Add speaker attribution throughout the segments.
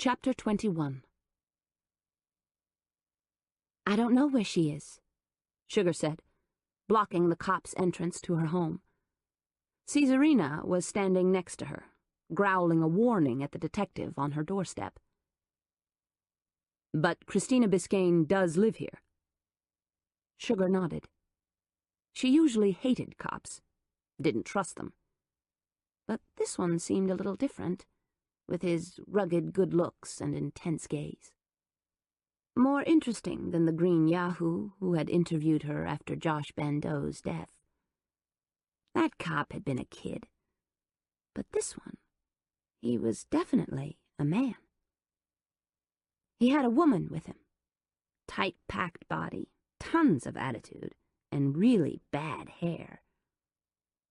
Speaker 1: Chapter 21. "I don't know where she is," Sugar said, blocking the cop's entrance to her home. Caesarina was standing next to her, growling a warning at the detective on her doorstep. "But Christina Biscayne does live here." Sugar nodded. She usually hated cops, didn't trust them. But this one seemed a little different, with his rugged good looks and intense gaze. More interesting than the green yahoo who had interviewed her after Josh Bandeau's death. That cop had been a kid, but this one, he was definitely a man. He had a woman with him, tight-packed body, tons of attitude, and really bad hair.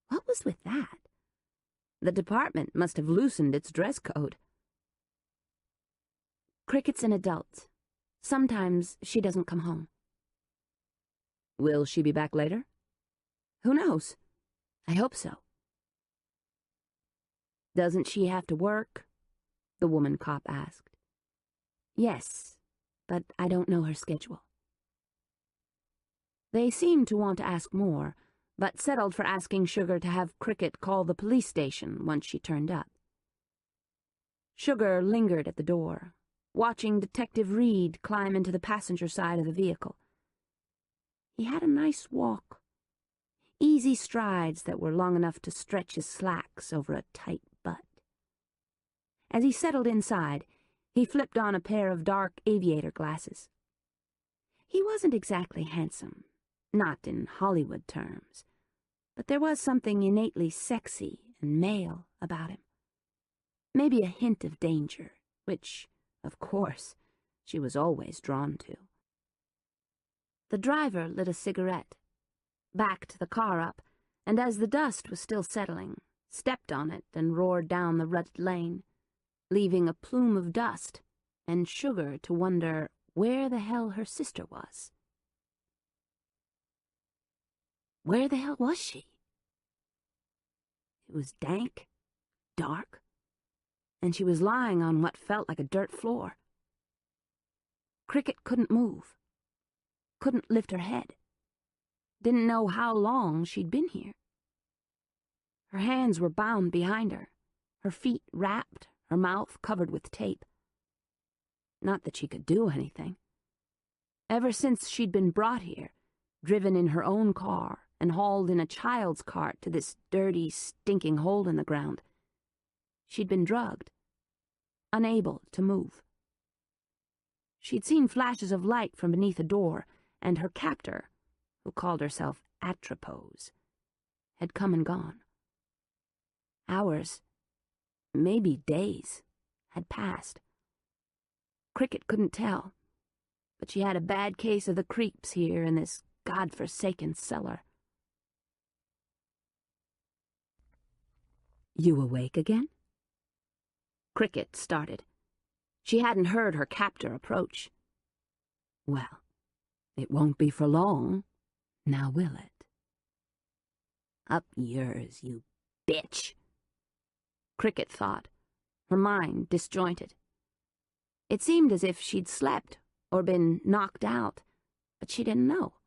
Speaker 1: What was with that? The department must have loosened its dress code. "Cricket's an adult. Sometimes she doesn't come home." "Will she be back later?" "Who knows? I hope so." "Doesn't she have to work?" the woman cop asked. "Yes, but I don't know her schedule." They seemed to want to ask more, but settled for asking Sugar to have Cricket call the police station once she turned up. Sugar lingered at the door, watching Detective Reed climb into the passenger side of the vehicle. He had a nice walk, easy strides that were long enough to stretch his slacks over a tight butt. As he settled inside, he flipped on a pair of dark aviator glasses. He wasn't exactly handsome, not in Hollywood terms, but there was something innately sexy and male about him. Maybe a hint of danger, which, of course, she was always drawn to. The driver lit a cigarette, backed the car up, and as the dust was still settling, stepped on it and roared down the rutted lane, leaving a plume of dust and Sugar to wonder where the hell her sister was. Where the hell was she? It was dank, dark, and she was lying on what felt like a dirt floor. Cricket couldn't move, couldn't lift her head, didn't know how long she'd been here. Her hands were bound behind her feet wrapped, her mouth covered with tape. Not that she could do anything. Ever since she'd been brought here, driven in her own car and hauled in a child's cart to this dirty, stinking hole in the ground, she'd been drugged, unable to move. She'd seen flashes of light from beneath a door, and her captor, who called herself Atropos, had come and gone. Hours, maybe days, had passed. Cricket couldn't tell, but she had a bad case of the creeps here in this godforsaken cellar. "You awake again?" Cricket started. She hadn't heard her captor approach. "Well, it won't be for long, now will it?" "Up yours, you bitch," Cricket thought, her mind disjointed. It seemed as if she'd slept or been knocked out, but she didn't know.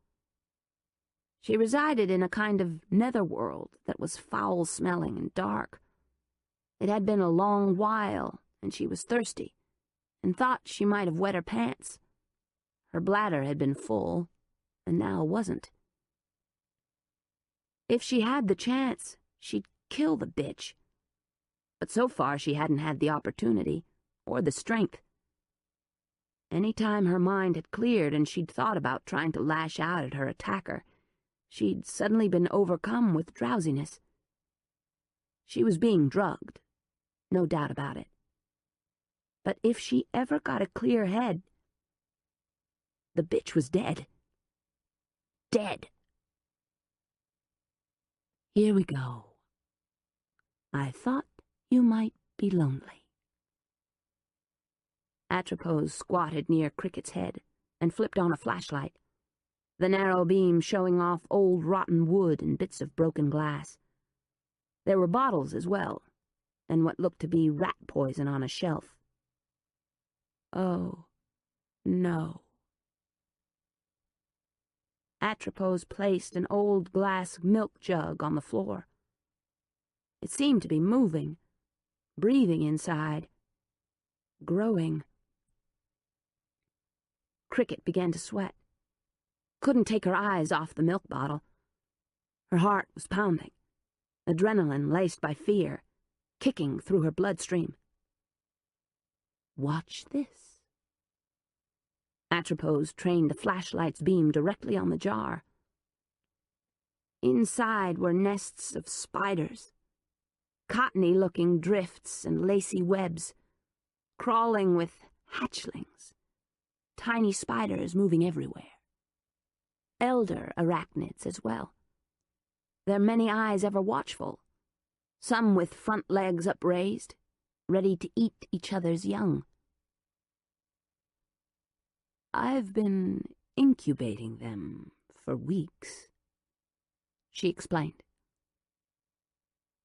Speaker 1: She resided in a kind of netherworld that was foul-smelling and dark. It had been a long while, and she was thirsty, and thought she might have wet her pants. Her bladder had been full, and now wasn't. If she had the chance, she'd kill the bitch. But so far she hadn't had the opportunity, or the strength. Any time her mind had cleared and she'd thought about trying to lash out at her attacker, she'd suddenly been overcome with drowsiness. She was being drugged, no doubt about it. But if she ever got a clear head, the bitch was dead. Dead. "Here we go. I thought you might be lonely." Atropos squatted near Cricket's head and flipped on a flashlight, the narrow beam showing off old rotten wood and bits of broken glass. There were bottles as well, and what looked to be rat poison on a shelf. Oh, no. Atropos placed an old glass milk jug on the floor. It seemed to be moving, breathing inside, growing. Cricket began to sweat. Couldn't take her eyes off the milk bottle. Her heart was pounding, adrenaline laced by fear, kicking through her bloodstream. Watch this. Atropos trained the flashlight's beam directly on the jar. Inside were nests of spiders, cottony-looking drifts and lacy webs, crawling with hatchlings, tiny spiders moving everywhere. Elder arachnids as well, their many eyes ever watchful, some with front legs upraised, ready to eat each other's young. I've been incubating them for weeks, she explained.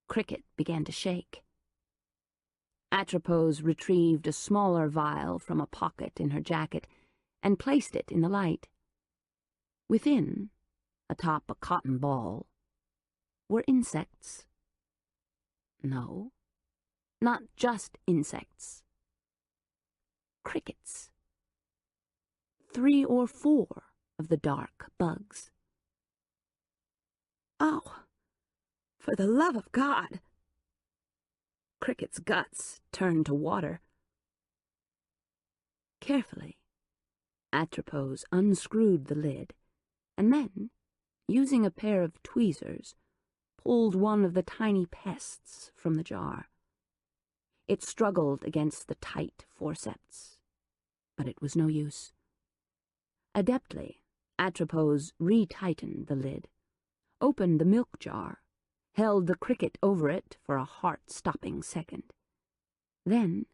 Speaker 1: Cricket began to shake. Atropos retrieved a smaller vial from a pocket in her jacket and placed it in the light. Within, atop a cotton ball, were insects. No, not just insects. Crickets. 3 or 4 of the dark bugs. Oh, for the love of God! Cricket's guts turned to water. Carefully, Atropos unscrewed the lid, and then, using a pair of tweezers, pulled one of the tiny pests from the jar. It struggled against the tight forceps, but it was no use. Adeptly, Atropos re-tightened the lid, opened the milk jar, held the cricket over it for a heart-stopping second, then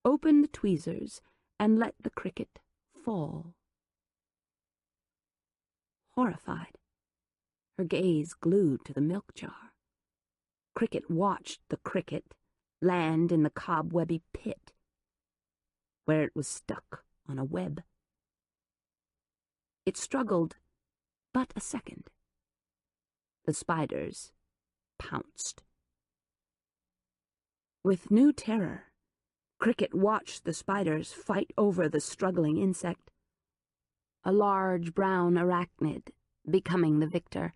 Speaker 1: opened the tweezers and let the cricket fall. Horrified, her gaze glued to the milk jar, Cricket watched the cricket land in the cobwebby pit, where it was stuck on a web. It struggled but a second. The spiders pounced. With new terror, Cricket watched the spiders fight over the struggling insect, a large brown arachnid becoming the victor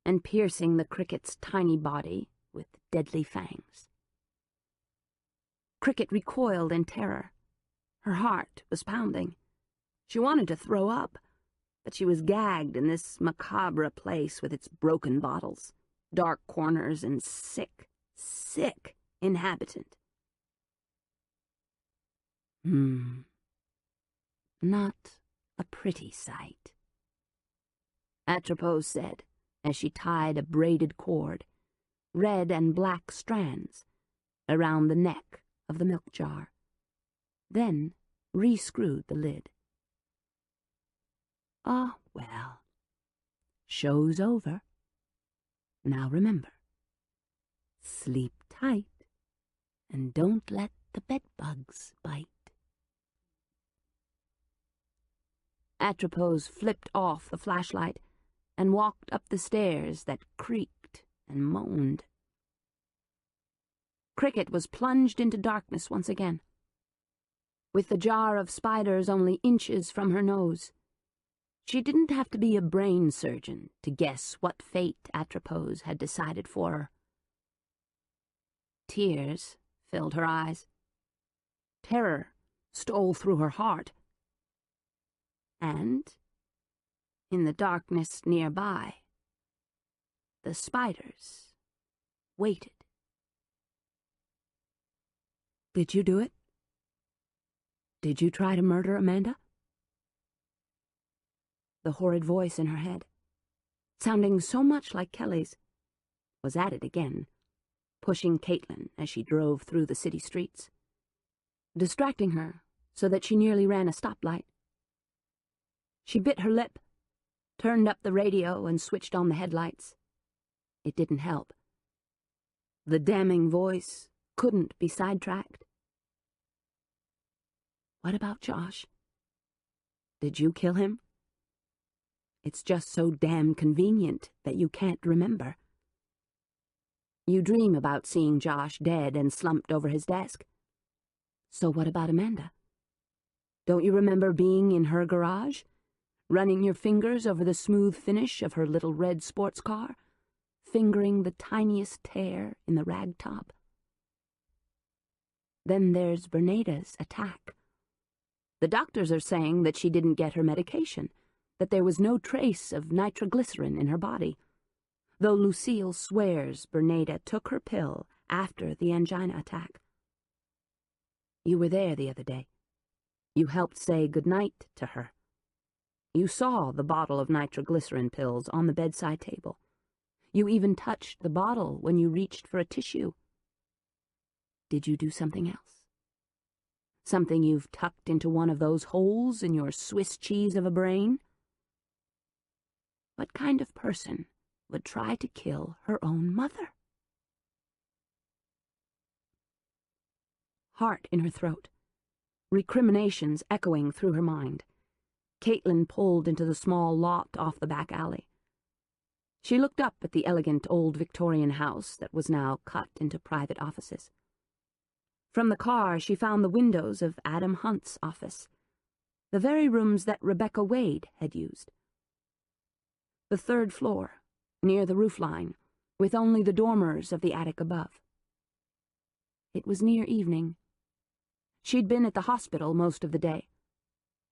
Speaker 1: and piercing the cricket's tiny body with deadly fangs. Cricket recoiled in terror. Her heart was pounding. She wanted to throw up, but she was gagged in this macabre place with its broken bottles, dark corners, and sick, sick inhabitant. Not a pretty sight, Atropos said as she tied a braided cord, red and black strands, around the neck of the milk jar, then re-screwed the lid. Ah, well, show's over. Now remember, sleep tight and don't let the bedbugs bite. Atropos flipped off the flashlight and walked up the stairs that creaked and moaned. Cricket was plunged into darkness once again, with the jar of spiders only inches from her nose. She didn't have to be a brain surgeon to guess what fate Atropos had decided for her. Tears filled her eyes. Terror stole through her heart. And, in the darkness nearby, the spiders waited. Did you do it? Did you try to murder Amanda? The horrid voice in her head, sounding so much like Kelly's, was at it again, pushing Caitlin as she drove through the city streets, distracting her so that she nearly ran a stoplight. She bit her lip, turned up the radio, and switched on the headlights. It didn't help. The damning voice couldn't be sidetracked. What about Josh? Did you kill him? It's just so damn convenient that you can't remember. You dream about seeing Josh dead and slumped over his desk. So what about Amanda? Don't you remember being in her garage, running your fingers over the smooth finish of her little red sports car, fingering the tiniest tear in the rag top? Then there's Bernada's attack. The doctors are saying that she didn't get her medication, that there was no trace of nitroglycerin in her body, though Lucille swears Bernada took her pill after the angina attack. You were there the other day. You helped say goodnight to her. You saw the bottle of nitroglycerin pills on the bedside table. You even touched the bottle when you reached for a tissue. Did you do something else? Something you've tucked into one of those holes in your Swiss cheese of a brain? What kind of person would try to kill her own mother? Heart in her throat, recriminations echoing through her mind. Caitlin pulled into the small lot off the back alley. She looked up at the elegant old Victorian house that was now cut into private offices. From the car, she found the windows of Adam Hunt's office, the very rooms that Rebecca Wade had used. The third floor, near the roofline, with only the dormers of the attic above. It was near evening. She'd been at the hospital most of the day,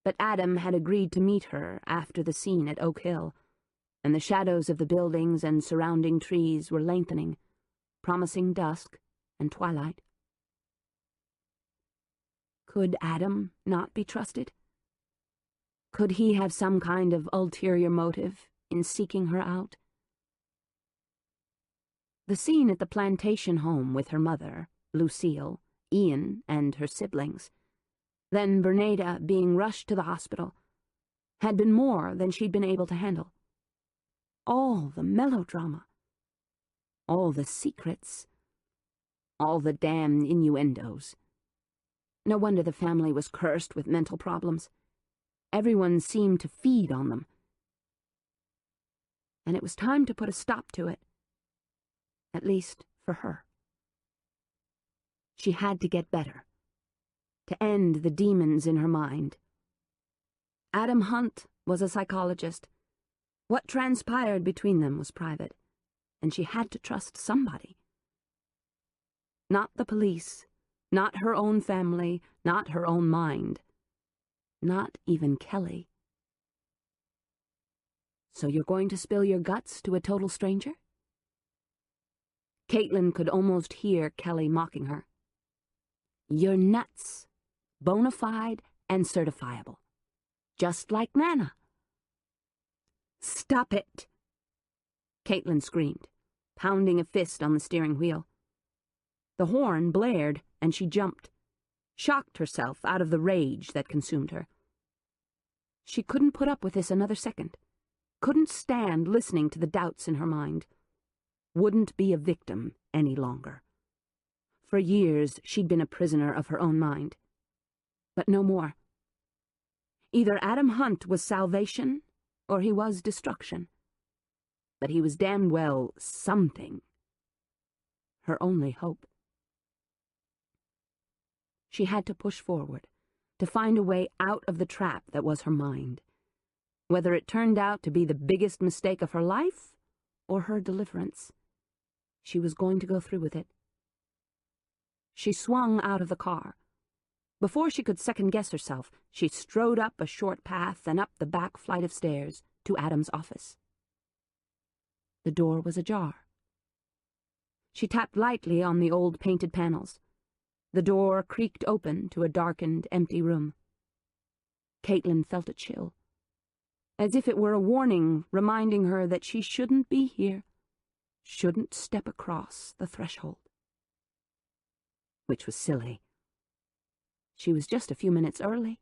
Speaker 1: but Adam had agreed to meet her after the scene at Oak Hill, and the shadows of the buildings and surrounding trees were lengthening, promising dusk and twilight. Could Adam not be trusted? Could he have some kind of ulterior motive in seeking her out? The scene at the plantation home with her mother, Lucille, Ian, and her siblings, then Bernada being rushed to the hospital, had been more than she'd been able to handle. All the melodrama, all the secrets, all the damned innuendos. No wonder the family was cursed with mental problems. Everyone seemed to feed on them. And it was time to put a stop to it, at least for her. She had to get better, to end the demons in her mind. Adam Hunt was a psychologist. What transpired between them was private, and she had to trust somebody. Not the police, not her own family, not her own mind, not even Kelly. So you're going to spill your guts to a total stranger? Caitlin could almost hear Kelly mocking her. You're nuts, bona fide and certifiable, just like Nana. Stop it! Caitlin screamed, pounding a fist on the steering wheel. The horn blared, and she jumped, shocked herself out of the rage that consumed her. She couldn't put up with this another second, couldn't stand listening to the doubts in her mind, wouldn't be a victim any longer. For years she'd been a prisoner of her own mind, but no more. Either Adam Hunt was salvation, or he was destruction. But he was damned well something. Her only hope. She had to push forward, to find a way out of the trap that was her mind, whether it turned out to be the biggest mistake of her life or her deliverance. She was going to go through with it. She swung out of the car. Before she could second-guess herself, she strode up a short path and up the back flight of stairs to Adam's office. The door was ajar. She tapped lightly on the old painted panels. The door creaked open to a darkened, empty room. Caitlin felt a chill, as if it were a warning reminding her that she shouldn't be here, shouldn't step across the threshold. Which was silly. She was just a few minutes early,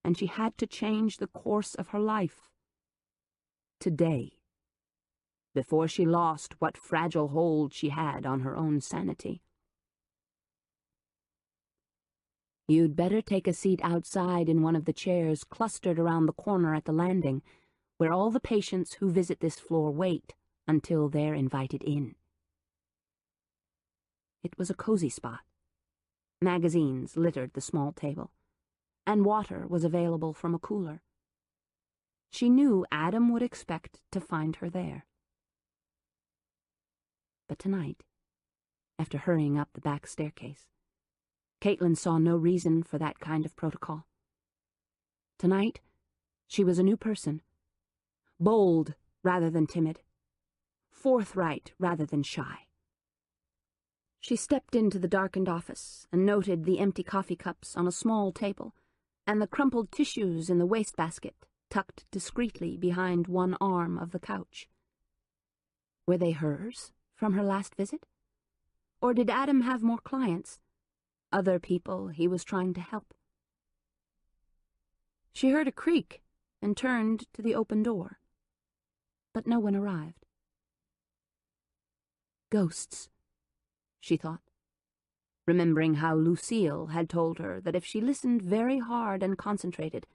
Speaker 1: and she had to change the course of her life. Today, before she lost what fragile hold she had on her own sanity. You'd better take a seat outside in one of the chairs clustered around the corner at the landing, where all the patients who visit this floor wait until they're invited in. It was a cozy spot. Magazines littered the small table, and water was available from a cooler. She knew Adam would expect to find her there. But tonight, after hurrying up the back staircase, Caitlin saw no reason for that kind of protocol. Tonight, she was a new person, bold rather than timid, forthright rather than shy. She stepped into the darkened office and noted the empty coffee cups on a small table and the crumpled tissues in the wastebasket tucked discreetly behind one arm of the couch. Were they hers from her last visit? Or did Adam have more clients? Other people he was trying to help. She heard a creak and turned to the open door. But no one arrived. Ghosts, she thought, remembering how Lucille had told her that if she listened very hard and concentrated,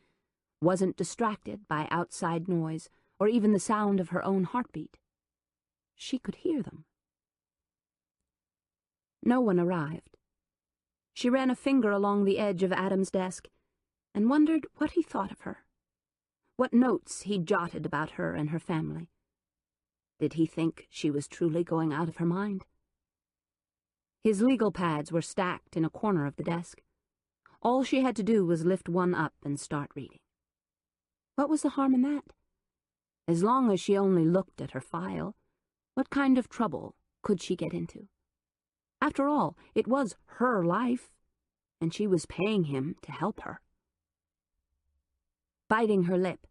Speaker 1: wasn't distracted by outside noise or even the sound of her own heartbeat, she could hear them. No one arrived. She ran a finger along the edge of Adam's desk and wondered what he thought of her, what notes he'd jotted about her and her family. Did he think she was truly going out of her mind? His legal pads were stacked in a corner of the desk. All she had to do was lift one up and start reading. What was the harm in that? As long as she only looked at her file, what kind of trouble could she get into? After all, it was her life, and she was paying him to help her. Biting her lip,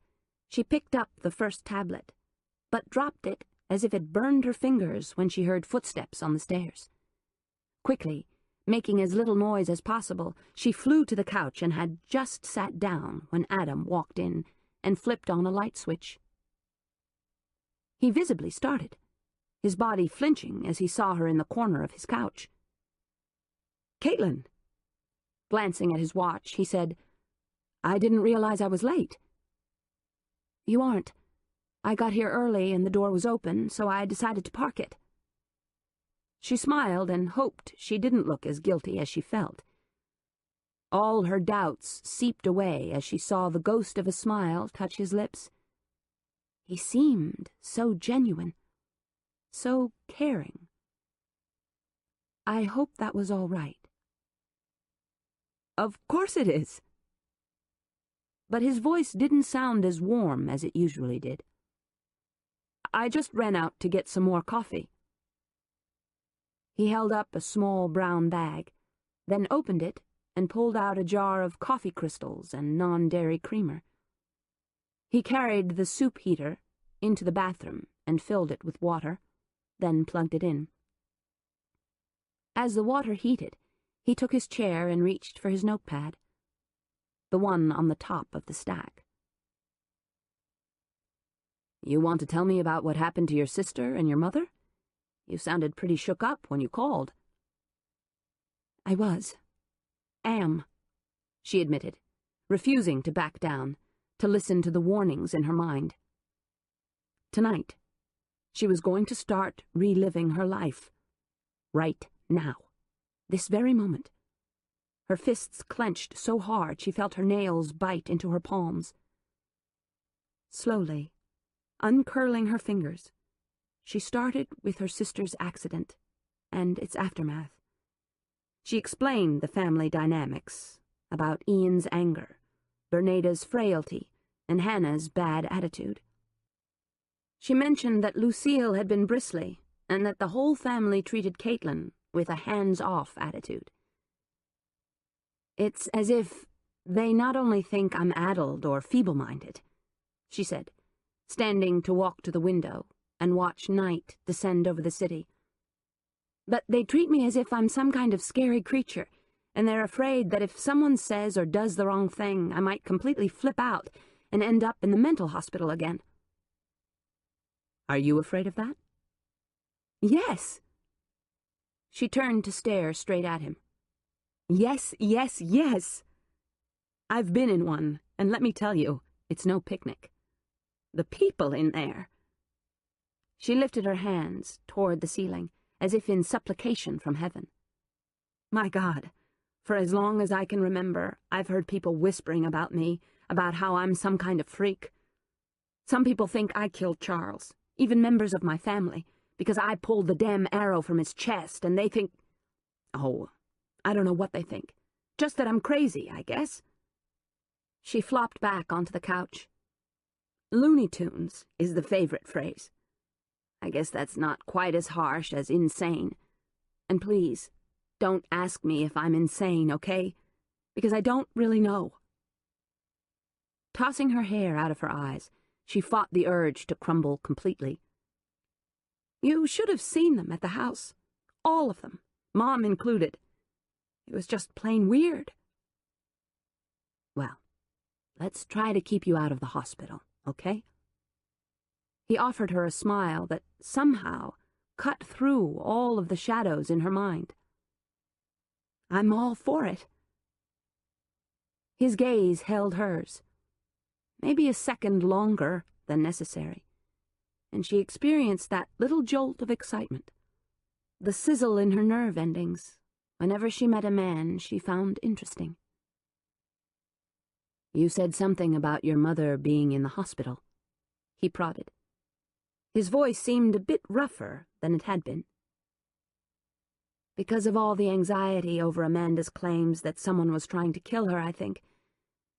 Speaker 1: she picked up the first tablet, but dropped it as if it burned her fingers when she heard footsteps on the stairs. Quickly, making as little noise as possible, she flew to the couch and had just sat down when Adam walked in and flipped on a light switch. He visibly started, his body flinching as he saw her in the corner of his couch. "Caitlin!" Glancing at his watch, he said, "I didn't realize I was late." "You aren't. I got here early and the door was open, so I decided to park it." She smiled and hoped she didn't look as guilty as she felt. All her doubts seeped away as she saw the ghost of a smile touch his lips. He seemed so genuine, so caring. "I hope that was all right." "Of course it is." But his voice didn't sound as warm as it usually did. "I just ran out to get some more coffee." He held up a small brown bag, then opened it and pulled out a jar of coffee crystals and non-dairy creamer. He carried the soup heater into the bathroom and filled it with water, then plugged it in. As the water heated, he took his chair and reached for his notepad, the one on the top of the stack. "You want to tell me about what happened to your sister and your mother? You sounded pretty shook up when you called." "I am," she admitted, refusing to back down, to listen to the warnings in her mind. Tonight, she was going to start reliving her life. Right now. This very moment. Her fists clenched so hard she felt her nails bite into her palms. Slowly, uncurling her fingers, she started with her sister's accident and its aftermath. She explained the family dynamics, about Ian's anger, Berneda's frailty, and Hannah's bad attitude. She mentioned that Lucille had been bristly, and that the whole family treated Caitlin with a hands-off attitude. "It's as if they not only think I'm addled or feeble-minded," she said, standing to walk to the window and watch night descend over the city, "but they treat me as if I'm some kind of scary creature, and they're afraid that if someone says or does the wrong thing, I might completely flip out and end up in the mental hospital again." "Are you afraid of that?" "Yes." She turned to stare straight at him. Yes, yes, yes! I've been in one, and let me tell you, it's no picnic. The people in there. She lifted her hands toward the ceiling, as if in supplication from heaven. My God, for as long as I can remember, I've heard people whispering about me, about how I'm some kind of freak. Some people think I killed Charles, even members of my family, because I pulled the damn arrow from his chest, and they think... Oh, I don't know what they think. Just that I'm crazy, I guess. She flopped back onto the couch. Looney Tunes is the favorite phrase. I guess that's not quite as harsh as insane. And please, don't ask me if I'm insane, okay? Because I don't really know. Tossing her hair out of her eyes, she fought the urge to crumble completely. You should have seen them at the house. All of them, Mom included. It was just plain weird. Well, let's try to keep you out of the hospital, okay? He offered her a smile that somehow cut through all of the shadows in her mind. I'm all for it. His gaze held hers, maybe a second longer than necessary, and she experienced that little jolt of excitement, the sizzle in her nerve endings, whenever she met a man she found interesting. You said something about your mother being in the hospital, he prodded. His voice seemed a bit rougher than it had been. Because of all the anxiety over Amanda's claims that someone was trying to kill her, I think.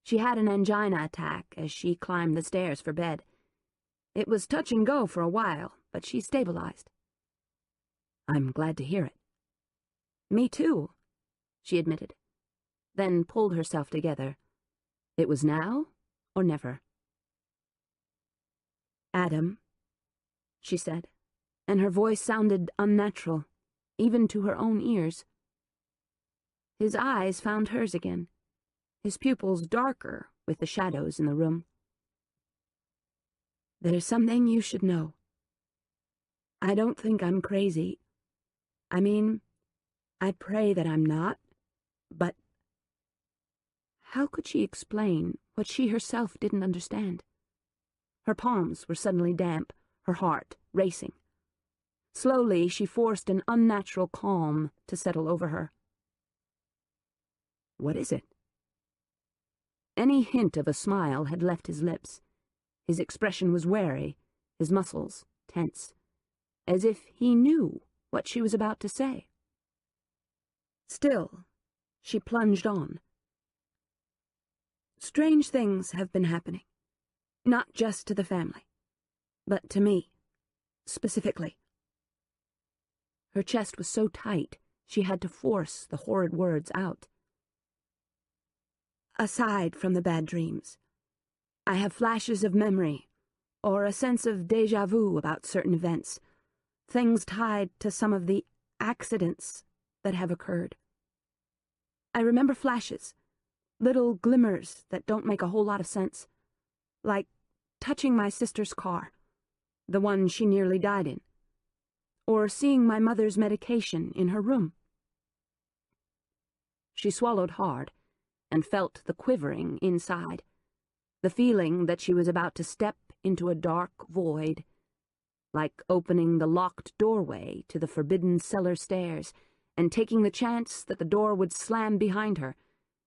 Speaker 1: She had an angina attack as she climbed the stairs for bed. It was touch and go for a while, but she stabilized. I'm glad to hear it. Me too, she admitted, then pulled herself together. It was now or never. Adam, she said, and her voice sounded unnatural, even to her own ears. His eyes found hers again, his pupils darker with the shadows in the room. There's something you should know. I don't think I'm crazy. I mean, I pray that I'm not, but... How could she explain what she herself didn't understand? Her palms were suddenly damp, her heart racing. Slowly, she forced an unnatural calm to settle over her. What is it? Any hint of a smile had left his lips. His expression was wary, his muscles tense, as if he knew what she was about to say. Still, she plunged on. Strange things have been happening, not just to the family, but to me, specifically. Her chest was so tight, she had to force the horrid words out. Aside from the bad dreams, I have flashes of memory, or a sense of déjà vu about certain events, things tied to some of the accidents that have occurred. I remember flashes, little glimmers that don't make a whole lot of sense, like touching my sister's car, the one she nearly died in, or seeing my mother's medication in her room. She swallowed hard and felt the quivering inside, the feeling that she was about to step into a dark void, like opening the locked doorway to the forbidden cellar stairs and taking the chance that the door would slam behind her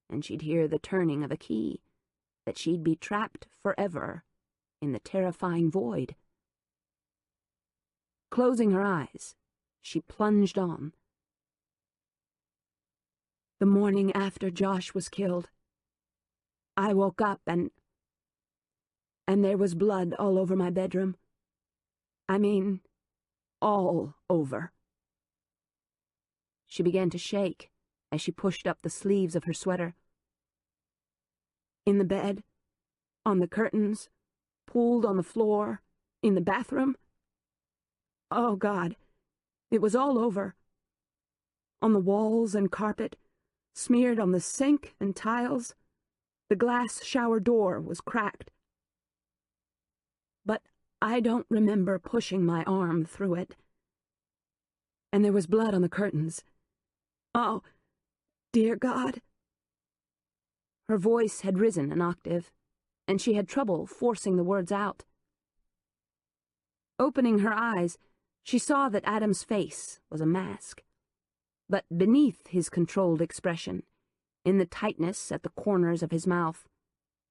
Speaker 1: and she'd hear the turning of a key, that she'd be trapped forever in the terrifying void. Closing her eyes, she plunged on. The morning after Josh was killed, I woke up and there was blood all over my bedroom. I mean, all over. She began to shake as she pushed up the sleeves of her sweater. In the bed, on the curtains, pooled on the floor, in the bathroom. Oh, God, it was all over. On the walls and carpet, smeared on the sink and tiles. The glass shower door was cracked. But I don't remember pushing my arm through it. And there was blood on the curtains. Oh,
Speaker 2: Dear God."
Speaker 1: Her voice had risen an octave, and she had trouble forcing the words out. Opening her eyes, she saw that Adam's face was a mask. But beneath his controlled expression, in the tightness at the corners of his mouth,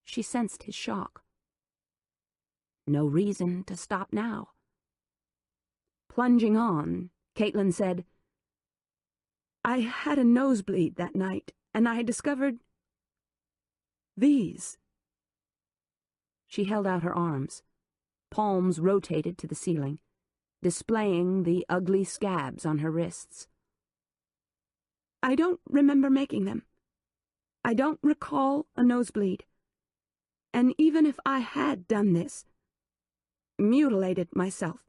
Speaker 1: she sensed his shock. No reason to stop now. Plunging on, Caitlin said,
Speaker 2: "I had a nosebleed that night, and I discovered these."
Speaker 1: She held out her arms, palms rotated to the ceiling, displaying the ugly scabs on her wrists.
Speaker 2: "I don't remember making them. I don't recall a nosebleed. And even if I had done this, mutilated myself,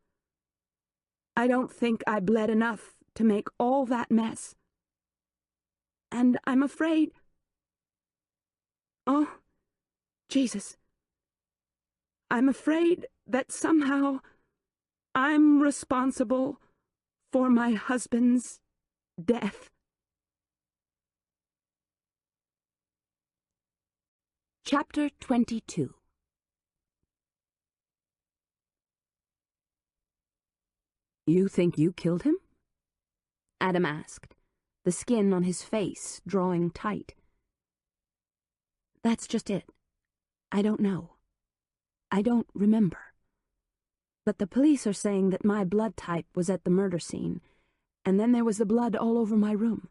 Speaker 2: I don't think I bled enough to make all that mess. And I'm afraid... Oh, Jesus. I'm afraid that somehow I'm responsible for my husband's death."
Speaker 1: Chapter 22. "You think you killed him?" Adam asked, the skin on his face drawing tight. "That's just it. I don't know. I don't remember. But the police are saying that my blood type was at the murder scene, and then there was the blood all over my room.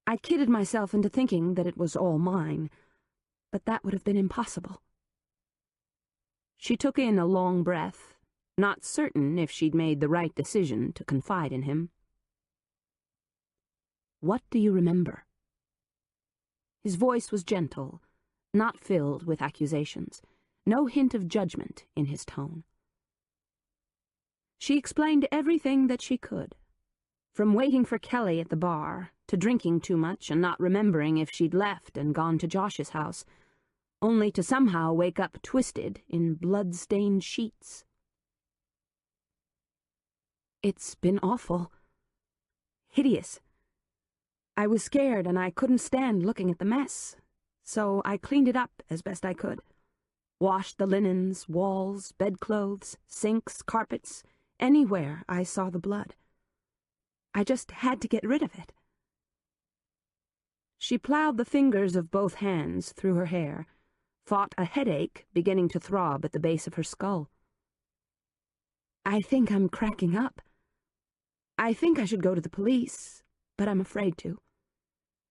Speaker 1: I kidded myself into thinking that it was all mine, but that would have been impossible." She took in a long breath, not certain if she'd made the right decision to confide in him. "What do you remember?" His voice was gentle, not filled with accusations, no hint of judgment in his tone. She explained everything that she could, from waiting for Kelly at the bar, to drinking too much and not remembering if she'd left and gone to Josh's house, only to somehow wake up twisted in blood-stained sheets. "It's been awful. Hideous. I was scared and I couldn't stand looking at the mess, so I cleaned it up as best I could. Washed the linens, walls, bedclothes, sinks, carpets, anywhere I saw the blood. I just had to get rid of it." She plowed the fingers of both hands through her hair, fought a headache beginning to throb at the base of her skull. "I think I'm cracking up. I think I should go to the police, but I'm afraid to.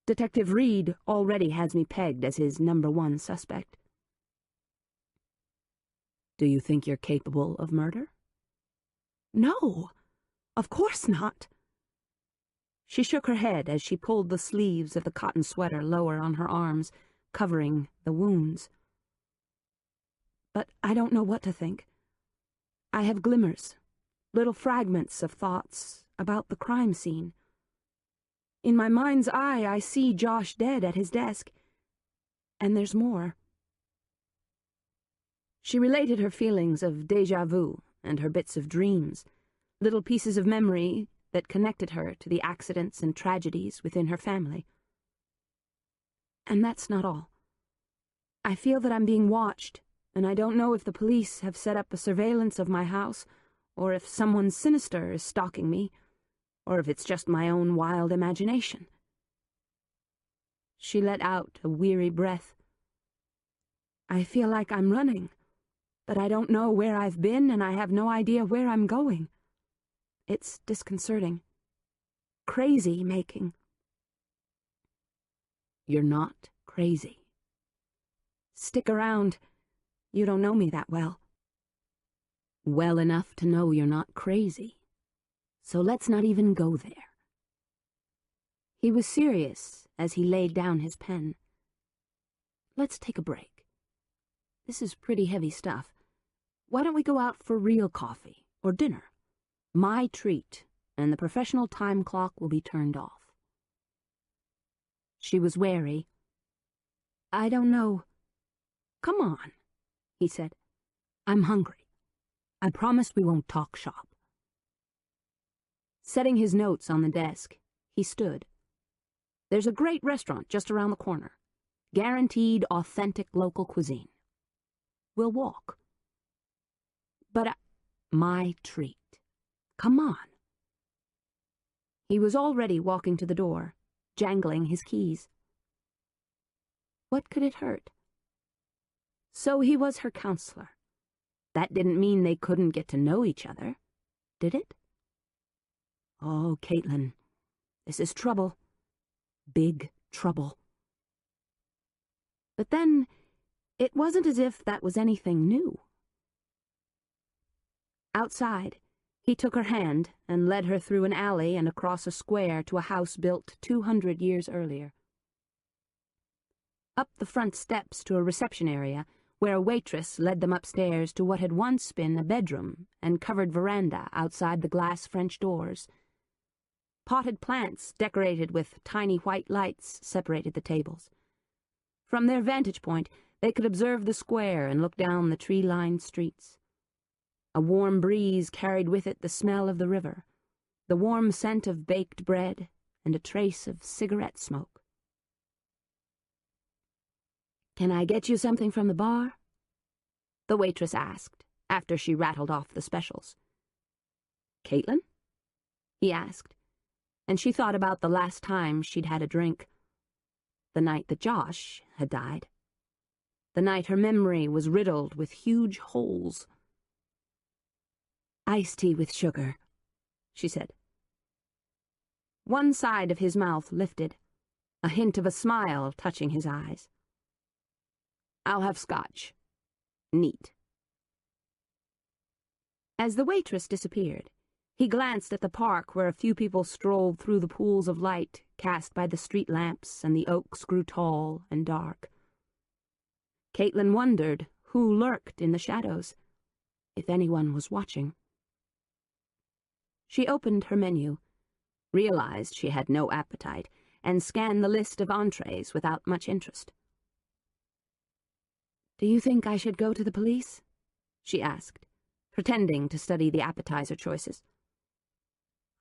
Speaker 1: Detective Reed already has me pegged as his #1 suspect." "Do you think you're capable of murder?"
Speaker 2: "No, of course not."
Speaker 1: She shook her head as she pulled the sleeves of the cotton sweater lower on her arms, covering the wounds. "But I don't know what to think. I have glimmers, little fragments of thoughts about the crime scene. In my mind's eye, I see Josh dead at his desk, and there's more." She related her feelings of déjà vu and her bits of dreams, little pieces of memory that connected her to the accidents and tragedies within her family. "And that's not all. I feel that I'm being watched, and I don't know if the police have set up a surveillance of my house, or if someone sinister is stalking me, or if it's just my own wild imagination." She let out a weary breath. "I feel like I'm running, but I don't know where I've been, and I have no idea where I'm going. It's disconcerting. Crazy-making." "You're not crazy." "Stick around. You don't know me that well." "Well enough to know you're not crazy. So let's not even go there." He was serious as he laid down his pen. "Let's take a break. This is pretty heavy stuff. Why don't we go out for real coffee or dinner? My treat, and the professional time clock will be turned off." She was wary. "I don't know." "Come on," he said. "I'm hungry. I promise we won't talk shop." Setting his notes on the desk, he stood. There's a great restaurant just around the corner. Guaranteed authentic local cuisine. We'll walk. But my treat. Come on. He was already walking to the door, jangling his keys. What could it hurt? So he was her counselor. That didn't mean they couldn't get to know each other, did it? Oh, Caitlin, this is trouble. Big trouble. But then, it wasn't as if that was anything new. Outside, he took her hand and led her through an alley and across a square to a house built 200 years earlier. Up the front steps to a reception area, where a waitress led them upstairs to what had once been a bedroom and covered veranda outside the glass French doors. Potted plants decorated with tiny white lights separated the tables. From their vantage point, they could observe the square and look down the tree-lined streets. A warm breeze carried with it the smell of the river, the warm scent of baked bread, and a trace of cigarette smoke. "Can I get you something from the bar?" the waitress asked, after she rattled off the specials. "Caitlin?" he asked, and she thought about the last time she'd had a drink. The night that Josh had died. The night her memory was riddled with huge holes. "Iced tea with sugar," she said. One side of his mouth lifted, a hint of a smile touching his eyes. "I'll have scotch. Neat." As the waitress disappeared, he glanced at the park where a few people strolled through the pools of light cast by the street lamps and the oaks grew tall and dark. Caitlin wondered who lurked in the shadows, if anyone was watching. She opened her menu, realized she had no appetite, and scanned the list of entrees without much interest. "Do you think I should go to the police?" she asked, pretending to study the appetizer choices.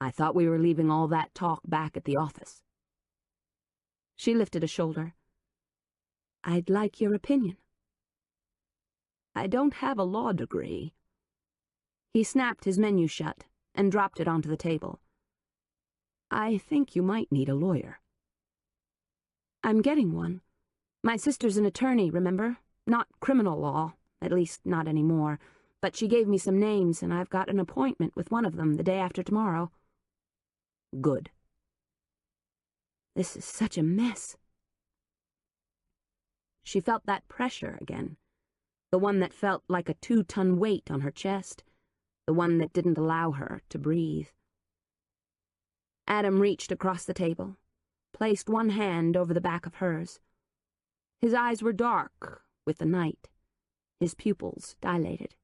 Speaker 1: "I thought we were leaving all that talk back at the office." She lifted a shoulder. "I'd like your opinion." "I don't have a law degree." He snapped his menu shut and dropped it onto the table. "I think you might need a lawyer." "I'm getting one. My sister's an attorney, remember? Not criminal law, at least not anymore, but she gave me some names and I've got an appointment with one of them the day after tomorrow." "Good." This is such a mess. She felt that pressure again, the one that felt like a 2-ton weight on her chest, the one that didn't allow her to breathe. Adam reached across the table, placed one hand over the back of hers. His eyes were dark with the night, his pupils dilated.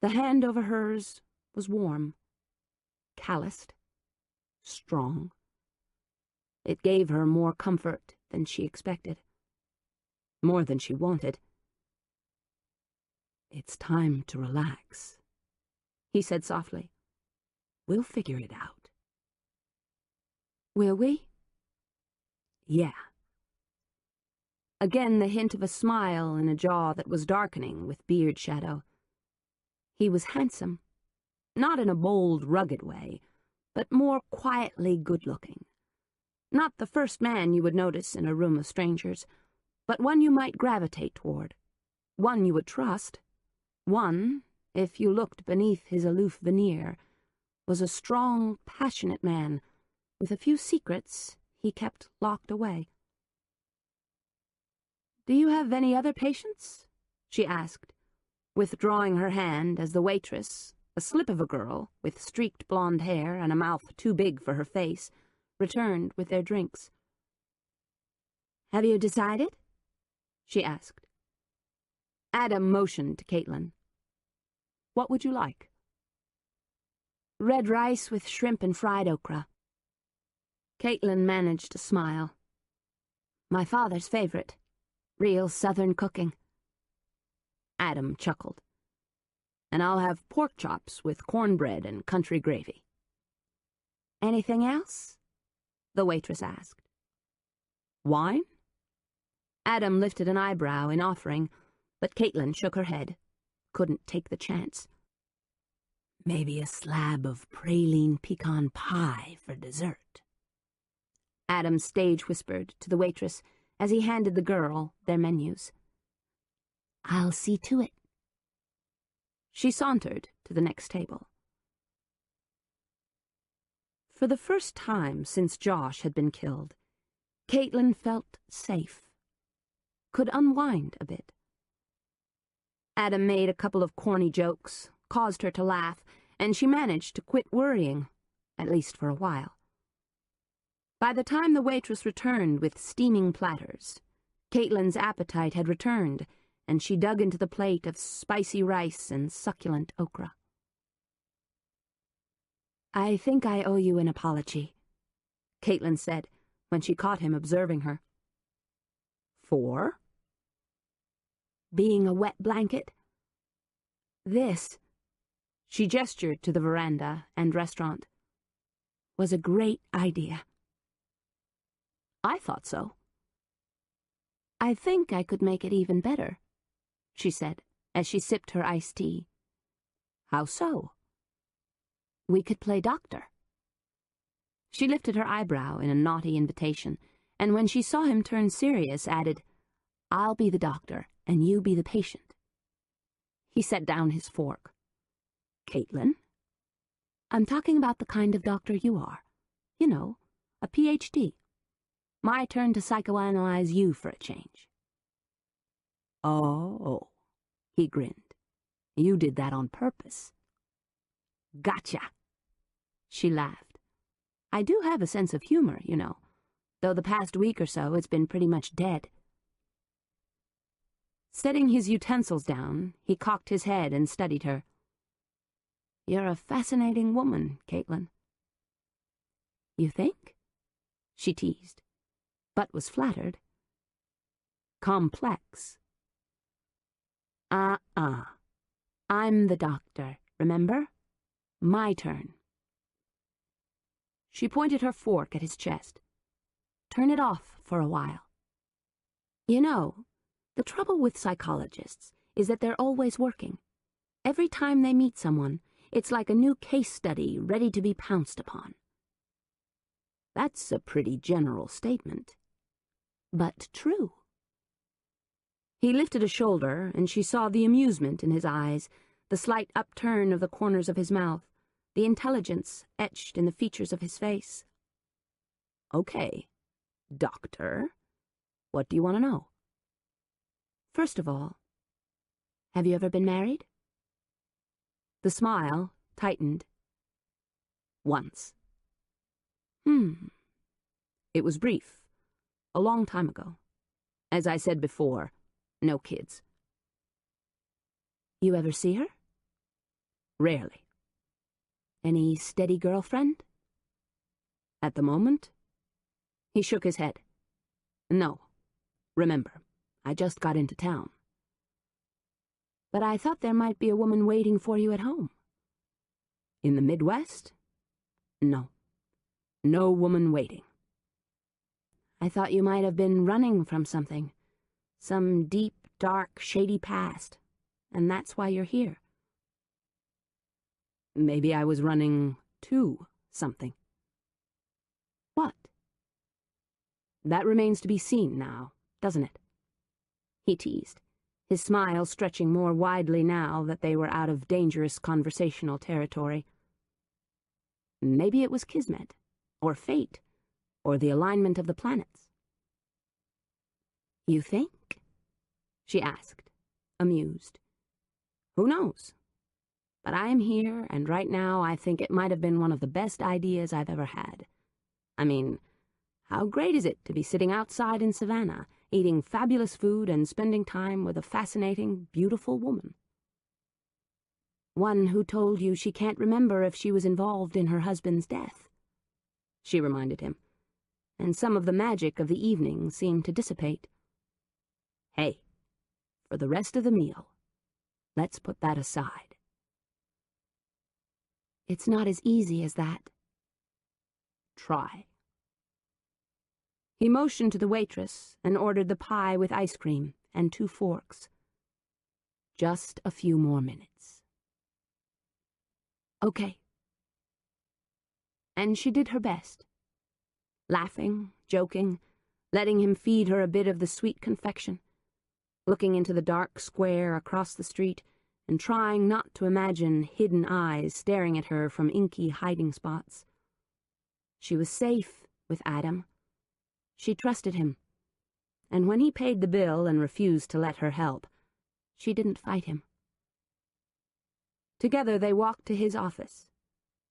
Speaker 1: The hand over hers was warm, calloused, strong. It gave her more comfort than she expected, more than she wanted. "It's time to relax," he said softly. "We'll figure it out." "Will we?" "Yeah." Again the hint of a smile in a jaw that was darkening with beard shadow. He was handsome, not in a bold, rugged way, but more quietly good-looking. Not the first man you would notice in a room of strangers, but one you might gravitate toward, one you would trust, one, if you looked beneath his aloof veneer, was a strong, passionate man with a few secrets he kept locked away. "Do you have any other patients?" she asked, withdrawing her hand as the waitress, a slip of a girl with streaked blonde hair and a mouth too big for her face, returned with their drinks. "Have you decided?" she asked. Adam motioned to Caitlin. "What would you like?" "Red rice with shrimp and fried okra." Caitlin managed a smile. "My father's favorite. Real Southern cooking." Adam chuckled. "And I'll have pork chops with cornbread and country gravy." "Anything else?" the waitress asked. Wine? Adam lifted an eyebrow in offering, but Caitlin shook her head. Couldn't take the chance. Maybe a slab of praline pecan pie for dessert. Adam stage whispered to the waitress as he handed the girl their menus. I'll see to it. She sauntered to the next table. For the first time since Josh had been killed, Caitlin felt safe, could unwind a bit. Adam made a couple of corny jokes, caused her to laugh, and she managed to quit worrying, at least for a while. By the time the waitress returned with steaming platters, Caitlin's appetite had returned, and she dug into the plate of spicy rice and succulent okra. I think I owe you an apology, Caitlin said when she caught him observing her. For? Being a wet blanket. This, she gestured to the veranda and restaurant, was a great idea. I thought so. I think I could make it even better, she said as she sipped her iced tea. How so? We could play doctor. She lifted her eyebrow in a naughty invitation, and when she saw him turn serious, added, I'll be the doctor, and you be the patient. He set down his fork. Caitlin? I'm talking about the kind of doctor you are. You know, a PhD. My turn to psychoanalyze you for a change. Oh, he grinned. You did that on purpose. Gotcha. She laughed. I do have a sense of humor, you know, though the past week or so it's been pretty much dead. Setting his utensils down, he cocked his head and studied her. You're a fascinating woman, Caitlin. You think? She teased, but was flattered. Complex. I'm the doctor, remember? My turn. She pointed her fork at his chest. Turn it off for a while. You know, the trouble with psychologists is that they're always working. Every time they meet someone, it's like a new case study ready to be pounced upon. That's a pretty general statement, but true. He lifted a shoulder, and she saw the amusement in his eyes, the slight upturn of the corners of his mouth, the intelligence etched in the features of his face. Okay, doctor, what do you want to know? First of all, have you ever been married? The smile tightened. Once. It was brief, a long time ago. As I said before, no kids. You ever see her? Rarely. Any steady girlfriend? At the moment? He shook his head. No. Remember, I just got into town. But I thought there might be a woman waiting for you at home. In the Midwest? No. No woman waiting. I thought you might have been running from something. Some deep, dark, shady past. And that's why you're here. Maybe I was running to something. What? That remains to be seen now, doesn't it? He teased, his smile stretching more widely now that they were out of dangerous conversational territory. Maybe it was kismet, or fate, or the alignment of the planets. You think? She asked, amused. Who knows? But I am here, and right now I think it might have been one of the best ideas I've ever had. I mean, how great is it to be sitting outside in Savannah, eating fabulous food and spending time with a fascinating, beautiful woman? One who told you she can't remember if she was involved in her husband's death, she reminded him, and some of the magic of the evening seemed to dissipate. Hey, for the rest of the meal, let's put that aside. It's not as easy as that. Try. He motioned to the waitress and ordered the pie with ice cream and 2 forks. Just a few more minutes. Okay. And she did her best, laughing, joking, letting him feed her a bit of the sweet confection, looking into the dark square across the street and trying not to imagine hidden eyes staring at her from inky hiding spots. She was safe with Adam. She trusted him, and when he paid the bill and refused to let her help, she didn't fight him. Together they walked to his office,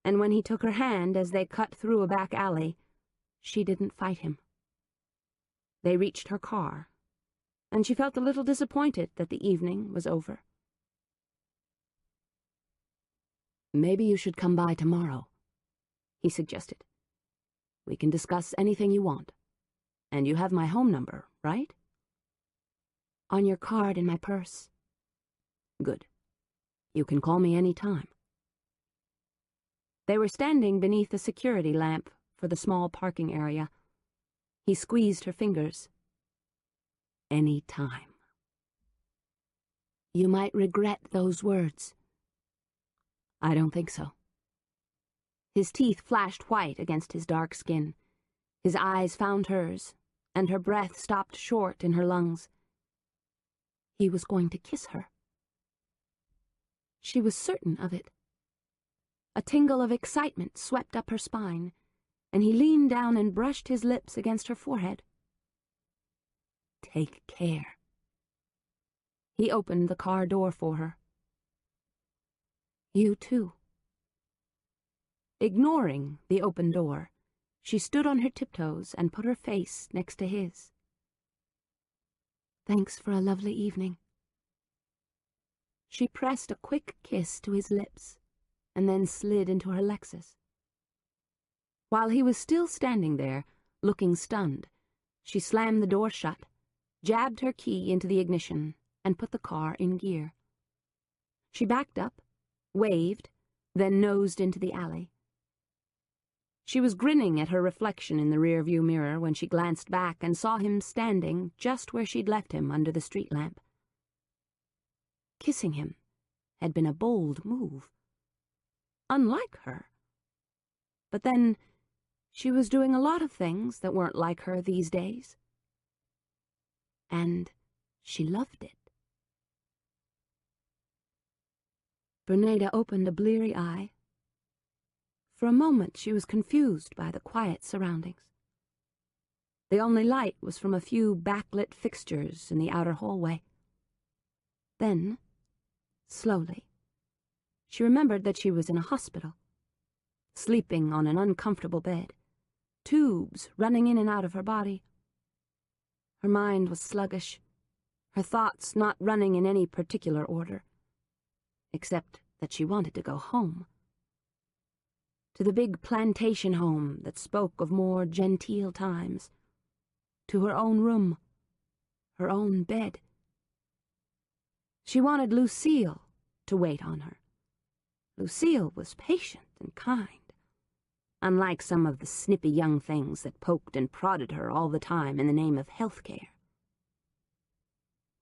Speaker 1: and when he took her hand as they cut through a back alley, she didn't fight him. They reached her car, and she felt a little disappointed that the evening was over. "Maybe you should come by tomorrow," he suggested. "We can discuss anything you want. And you have my home number, right?" "On your card in my purse." "Good. You can call me any time." They were standing beneath a security lamp for the small parking area. He squeezed her fingers. "Any time." "You might regret those words." "I don't think so." His teeth flashed white against his dark skin. His eyes found hers, and her breath stopped short in her lungs. He was going to kiss her. She was certain of it. A tingle of excitement swept up her spine, and he leaned down and brushed his lips against her forehead. "Take care." He opened the car door for her. "You too." Ignoring the open door, she stood on her tiptoes and put her face next to his. "Thanks for a lovely evening." She pressed a quick kiss to his lips and then slid into her Lexus. While he was still standing there, looking stunned, she slammed the door shut, jabbed her key into the ignition, and put the car in gear. She backed up, waved, then nosed into the alley. She was grinning at her reflection in the rearview mirror when she glanced back and saw him standing just where she'd left him under the street lamp. Kissing him had been a bold move. Unlike her. But then, she was doing a lot of things that weren't like her these days. And she loved it. Bernada opened a bleary eye. For a moment she was confused by the quiet surroundings. The only light was from a few backlit fixtures in the outer hallway. Then, slowly, she remembered that she was in a hospital, sleeping on an uncomfortable bed, tubes running in and out of her body. Her mind was sluggish, her thoughts not running in any particular order, except that she wanted to go home. To the big plantation home that spoke of more genteel times, to her own room, her own bed. She wanted Lucille to wait on her. Lucille was patient and kind, unlike some of the snippy young things that poked and prodded her all the time in the name of health care.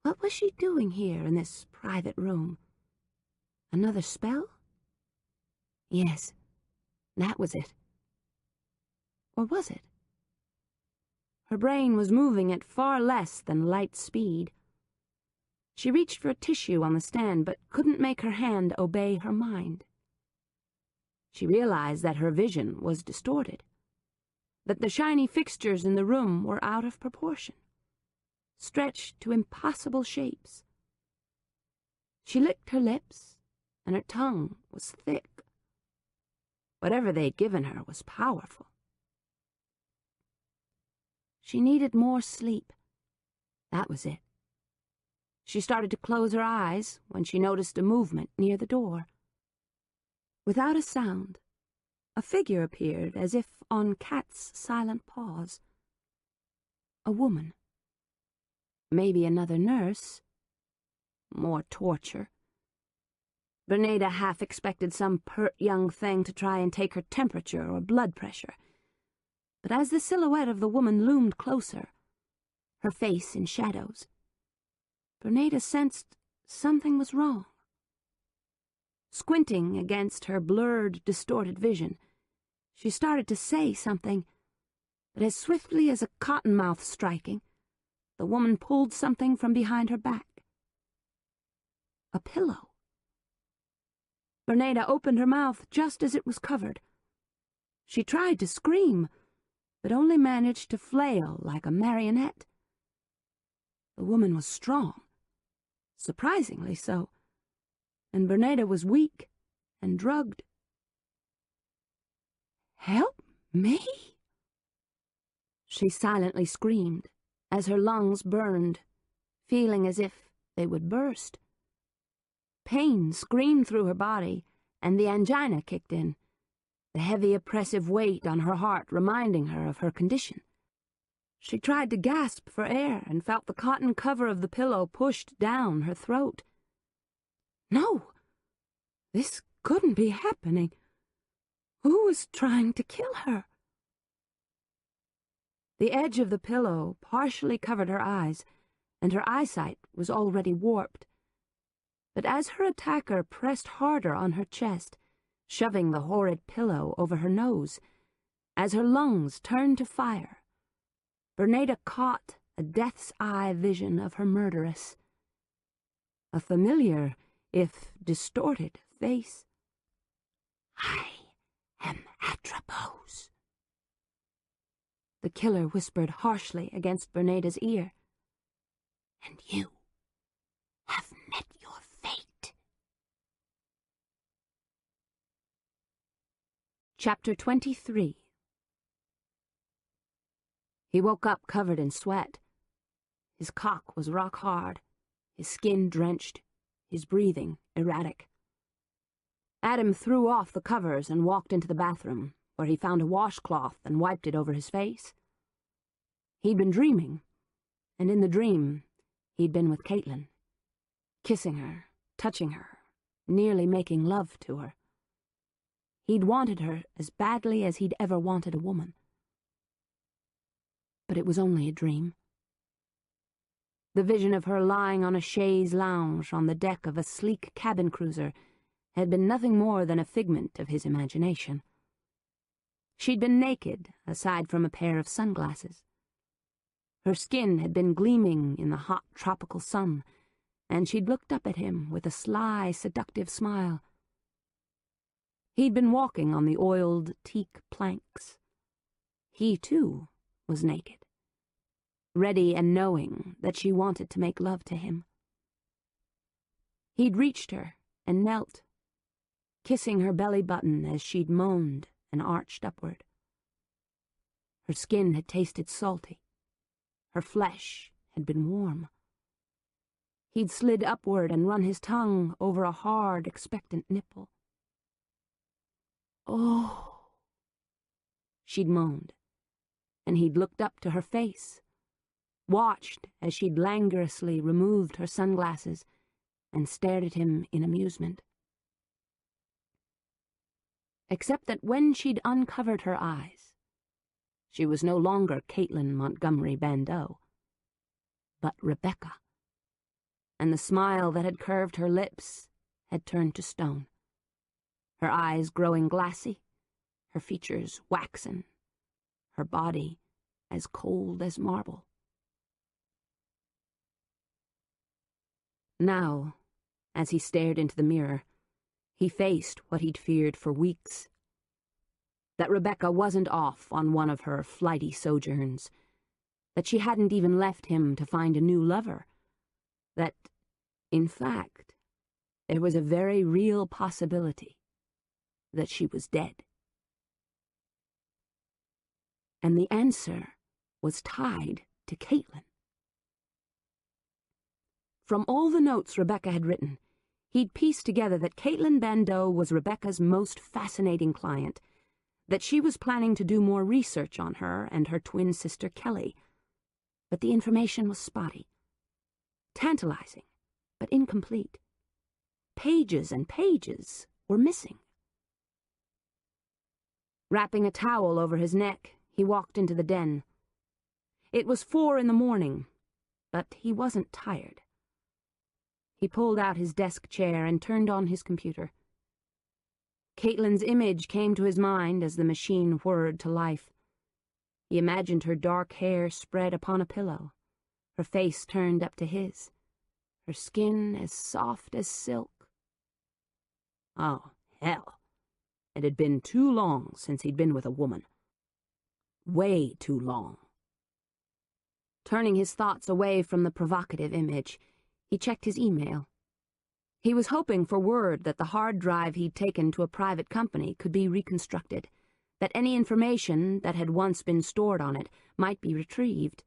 Speaker 1: What was she doing here in this private room? Another spell? Yes, that was it. Or was it? Her brain was moving at far less than light speed. She reached for a tissue on the stand, but couldn't make her hand obey her mind. She realized that her vision was distorted, that the shiny fixtures in the room were out of proportion, stretched to impossible shapes. She licked her lips, and her tongue was thick. Whatever they'd given her was powerful. She needed more sleep. That was it. She started to close her eyes when she noticed a movement near the door. Without a sound, a figure appeared as if on cat's silent paws. A woman. Maybe another nurse. More torture. Bernada half expected some pert young thing to try and take her temperature or blood pressure. But as the silhouette of the woman loomed closer, her face in shadows, Bernada sensed something was wrong. Squinting against her blurred, distorted vision, she started to say something, but as swiftly as a cottonmouth striking, the woman pulled something from behind her back. A pillow. Bernada opened her mouth just as it was covered. She tried to scream, but only managed to flail like a marionette. The woman was strong, surprisingly so, and Bernada was weak and drugged. "Help me!" She silently screamed as her lungs burned, feeling as if they would burst. Pain screamed through her body, and the angina kicked in, the heavy oppressive weight on her heart reminding her of her condition. She tried to gasp for air and felt the cotton cover of the pillow pushed down her throat. No, this couldn't be happening. Who was trying to kill her? The edge of the pillow partially covered her eyes, and her eyesight was already warped. But as her attacker pressed harder on her chest, shoving the horrid pillow over her nose, as her lungs turned to fire, Bernada caught a death's eye vision of her murderess. A familiar, if distorted, face. "I am Atropos," the killer whispered harshly against Bernada's ear. "And you have met your fate." Chapter 23. He woke up covered in sweat. His cock was rock hard, his skin drenched, his breathing erratic. Adam threw off the covers and walked into the bathroom, where he found a washcloth and wiped it over his face. He'd been dreaming, and in the dream, he'd been with Caitlin, kissing her, touching her, nearly making love to her. He'd wanted her as badly as he'd ever wanted a woman. But it was only a dream. The vision of her lying on a chaise lounge on the deck of a sleek cabin cruiser had been nothing more than a figment of his imagination. She'd been naked, aside from a pair of sunglasses. Her skin had been gleaming in the hot tropical sun, and she'd looked up at him with a sly, seductive smile. He'd been walking on the oiled teak planks. He, too, was naked, ready and knowing that she wanted to make love to him. He'd reached her and knelt, kissing her belly button as she'd moaned and arched upward. Her skin had tasted salty. Her flesh had been warm. He'd slid upward and run his tongue over a hard, expectant nipple. "Oh," she'd moaned, and he'd looked up to her face, watched as she'd languorously removed her sunglasses and stared at him in amusement. Except that when she'd uncovered her eyes, she was no longer Caitlin Montgomery Bandeau, but Rebecca, and the smile that had curved her lips had turned to stone, her eyes growing glassy, her features waxen, her body as cold as marble. Now, as he stared into the mirror, he faced what he'd feared for weeks. That Rebecca wasn't off on one of her flighty sojourns, that she hadn't even left him to find a new lover, that, in fact, there was a very real possibility that she was dead. And the answer was tied to Caitlin. From all the notes Rebecca had written, he'd pieced together that Caitlin Bandeau was Rebecca's most fascinating client, that she was planning to do more research on her and her twin sister Kelly. But the information was spotty, tantalizing, but incomplete. Pages and pages were missing. Wrapping a towel over his neck, He walked into the den. It was 4 in the morning, but he wasn't tired. He pulled out his desk chair and turned on his computer. Caitlin's image came to his mind as the machine whirred to life. He imagined her dark hair spread upon a pillow, her face turned up to his, her skin as soft as silk. Oh, hell. It had been too long since he'd been with a woman. Way too long. Turning his thoughts away from the provocative image, he checked his email. He was hoping for word that the hard drive he'd taken to a private company could be reconstructed, that any information that had once been stored on it might be retrieved.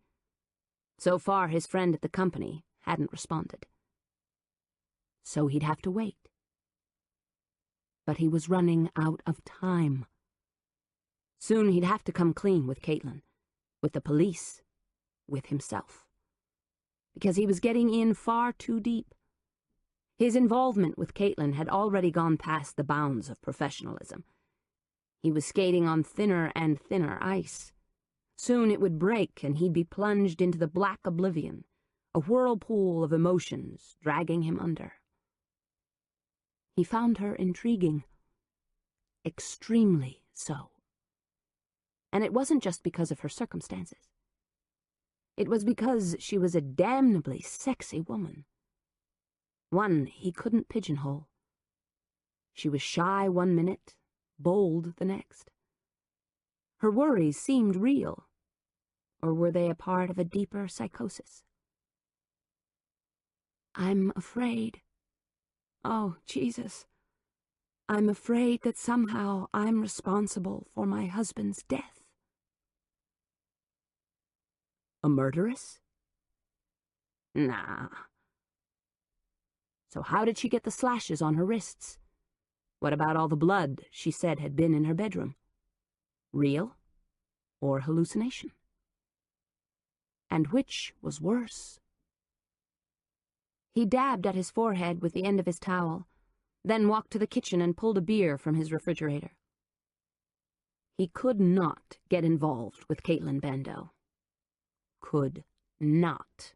Speaker 1: So far, his friend at the company hadn't responded. So he'd have to wait. But he was running out of time. Soon he'd have to come clean with Caitlin, with the police, with himself. Because he was getting in far too deep. His involvement with Caitlin had already gone past the bounds of professionalism. He was skating on thinner and thinner ice. Soon it would break and he'd be plunged into the black oblivion, a whirlpool of emotions dragging him under. He found her intriguing. Extremely so. And it wasn't just because of her circumstances. It was because she was a damnably sexy woman. One he couldn't pigeonhole. She was shy one minute, bold the next. Her worries seemed real, or were they a part of a deeper psychosis? I'm afraid. Oh, Jesus. I'm afraid that somehow I'm responsible for my husband's death. A murderess? Nah. So how did she get the slashes on her wrists? What about all the blood she said had been in her bedroom? Real or hallucination? And which was worse? He dabbed at his forehead with the end of his towel, then walked to the kitchen and pulled a beer from his refrigerator. He could not get involved with Caitlin Bando. Could not.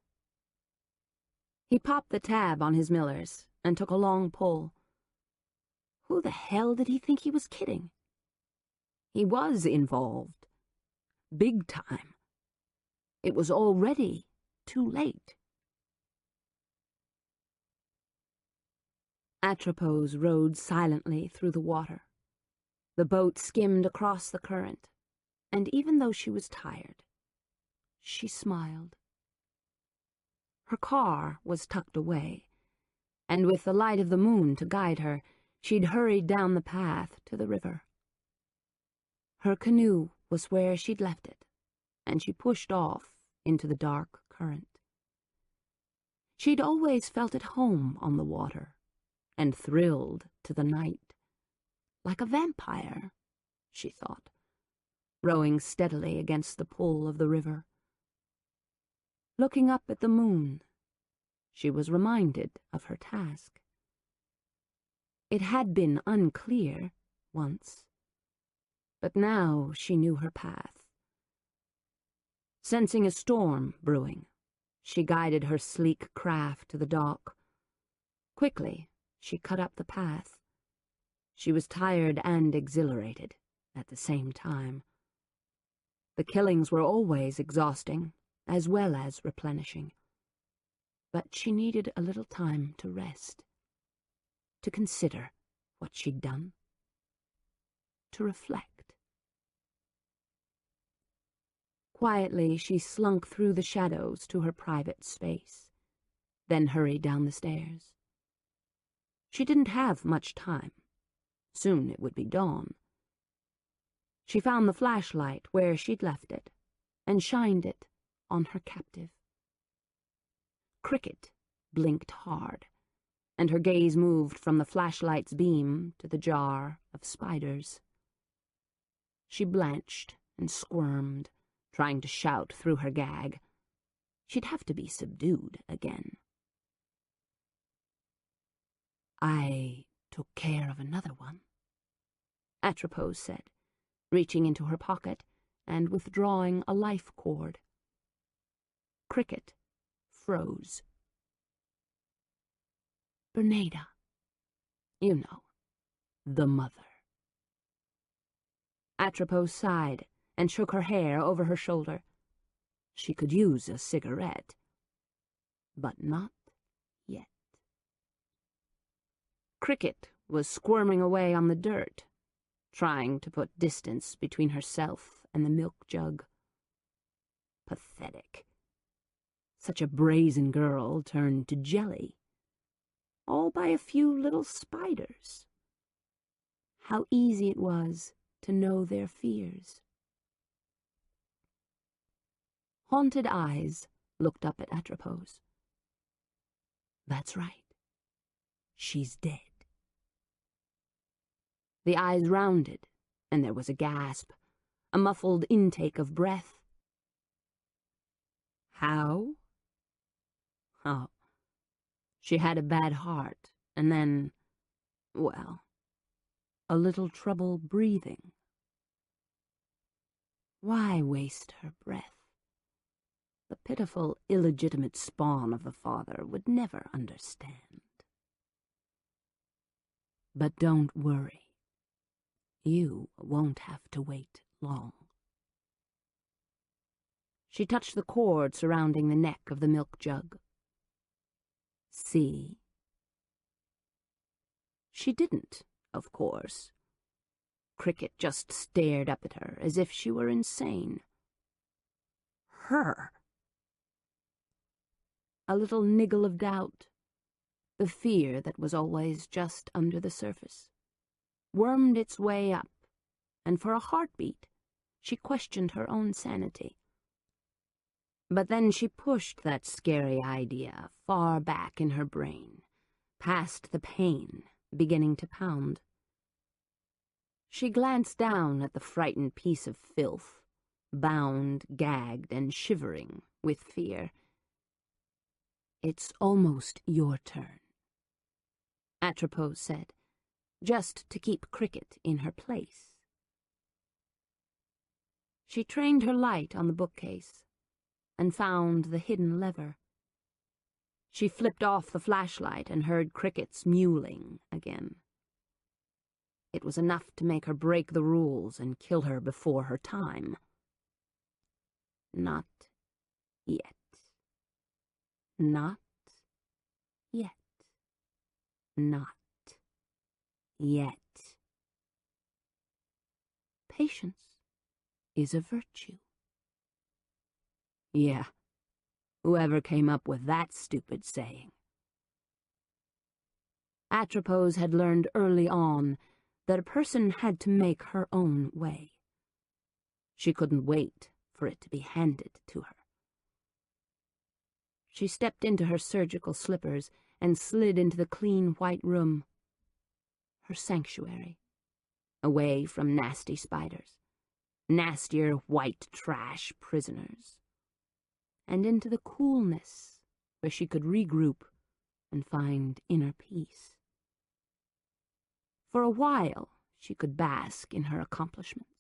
Speaker 1: He popped the tab on his Millers and took a long pull. Who the hell did he think he was kidding? He was involved. Big time. It was already too late. Atropos rode silently through the water. The boat skimmed across the current, and even though she was tired, she smiled. Her car was tucked away, and with the light of the moon to guide her, she'd hurried down the path to the river. Her canoe was where she'd left it, and she pushed off into the dark current. She'd always felt at home on the water, and thrilled to the night. Like a vampire, she thought, rowing steadily against the pull of the river. Looking up at the moon, she was reminded of her task. It had been unclear once, but now she knew her path. Sensing a storm brewing, she guided her sleek craft to the dock. Quickly, she cut up the path. She was tired and exhilarated at the same time. The killings were always exhausting, as well as replenishing. But she needed a little time to rest, to consider what she'd done, to reflect. Quietly, she slunk through the shadows to her private space, then hurried down the stairs. She didn't have much time. Soon it would be dawn. She found the flashlight where she'd left it, and shined it on her captive. Cricket blinked hard, and her gaze moved from the flashlight's beam to the jar of spiders. She blanched and squirmed, trying to shout through her gag. She'd have to be subdued again. I took care of another one, Atropos said, reaching into her pocket and withdrawing a life cord. Cricket froze. Bernada. You know, the mother. Atropos sighed and shook her hair over her shoulder. She could use a cigarette, but not yet. Cricket was squirming away on the dirt, trying to put distance between herself and the milk jug. Pathetic. Such a brazen girl turned to jelly, all by a few little spiders. How easy it was to know their fears. Haunted eyes looked up at Atropos. That's right. She's dead. The eyes rounded, and there was a gasp, a muffled intake of breath. How? Oh, she had a bad heart, and then, well, a little trouble breathing. Why waste her breath? The pitiful, illegitimate spawn of the father would never understand. But don't worry. You won't have to wait long. She touched the cord surrounding the neck of the milk jug. See? She didn't, of course. Cricket just stared up at her as if she were insane. Her. A little niggle of doubt, the fear that was always just under the surface, wormed its way up, and for a heartbeat she questioned her own sanity. But then she pushed that scary idea far back in her brain, past the pain beginning to pound. She glanced down at the frightened piece of filth, bound, gagged, and shivering with fear. It's almost your turn, Atropos said, just to keep Cricket in her place. She trained her light on the bookcase and found the hidden lever. She flipped off the flashlight and heard Cricket's mewling again. It was enough to make her break the rules and kill her before her time. Not yet. Not yet. Not yet. Patience is a virtue. Yeah, whoever came up with that stupid saying. Atropos had learned early on that a person had to make her own way. She couldn't wait for it to be handed to her. She stepped into her surgical slippers and slid into the clean white room, her sanctuary, away from nasty spiders, nastier white trash prisoners, and into the coolness where she could regroup and find inner peace. For a while, she could bask in her accomplishments.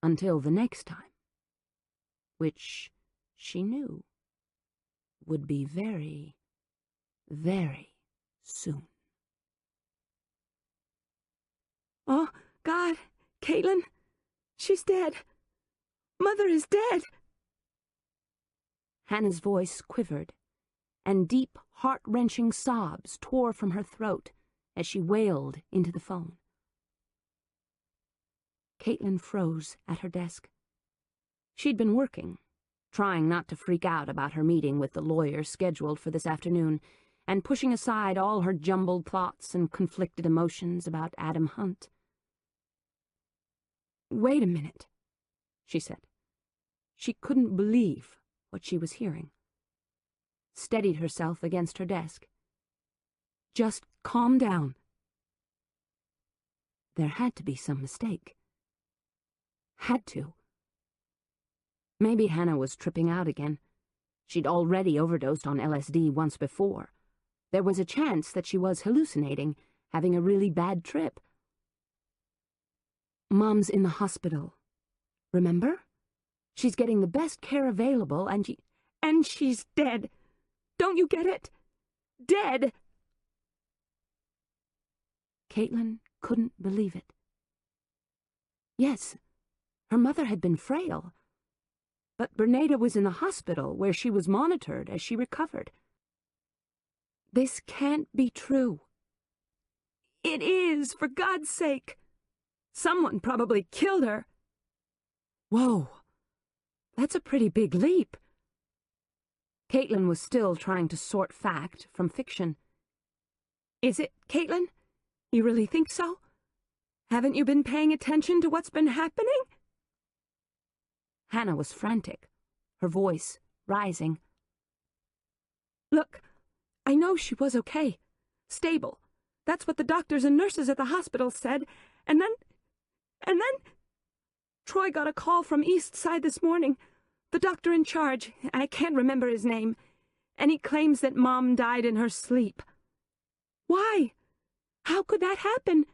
Speaker 1: Until the next time, which she knew would be very, very soon.
Speaker 2: Oh, God, Caitlin, she's dead. Mother is dead.
Speaker 1: Hannah's voice quivered, and deep, heart-wrenching sobs tore from her throat as she wailed into the phone. Caitlin froze at her desk. She'd been working, trying not to freak out about her meeting with the lawyer scheduled for this afternoon, and pushing aside all her jumbled thoughts and conflicted emotions about Adam Hunt.
Speaker 2: Wait a minute, she said. She couldn't believe what she was hearing. Steadied herself against her desk. Just calm down. There had to be some mistake. Had to. Maybe Hannah was tripping out again. She'd already overdosed on LSD once before. There was a chance that she was hallucinating, having a really bad trip. Mom's in the hospital,
Speaker 1: Remember? She's getting the best care available,
Speaker 2: and she's dead. Don't you get it? Dead!
Speaker 1: Caitlin couldn't believe it. Yes, her mother had been frail, but Bernada was in the hospital where she was monitored as she recovered. This can't be true.
Speaker 2: It is, for God's sake. Someone probably killed her.
Speaker 1: Whoa, that's a pretty big leap. Caitlin was still trying to sort fact from fiction.
Speaker 2: Is it, Caitlin? You really think so? Haven't you been paying attention to what's been happening?
Speaker 1: Hannah was frantic, her voice rising.
Speaker 2: Look, I know she was okay. Stable. That's what the doctors and nurses at the hospital said. And then... Troy got a call from East Side this morning. The doctor in charge, I can't remember his name, and he claims that Mom died in her sleep. Why? How could that happen?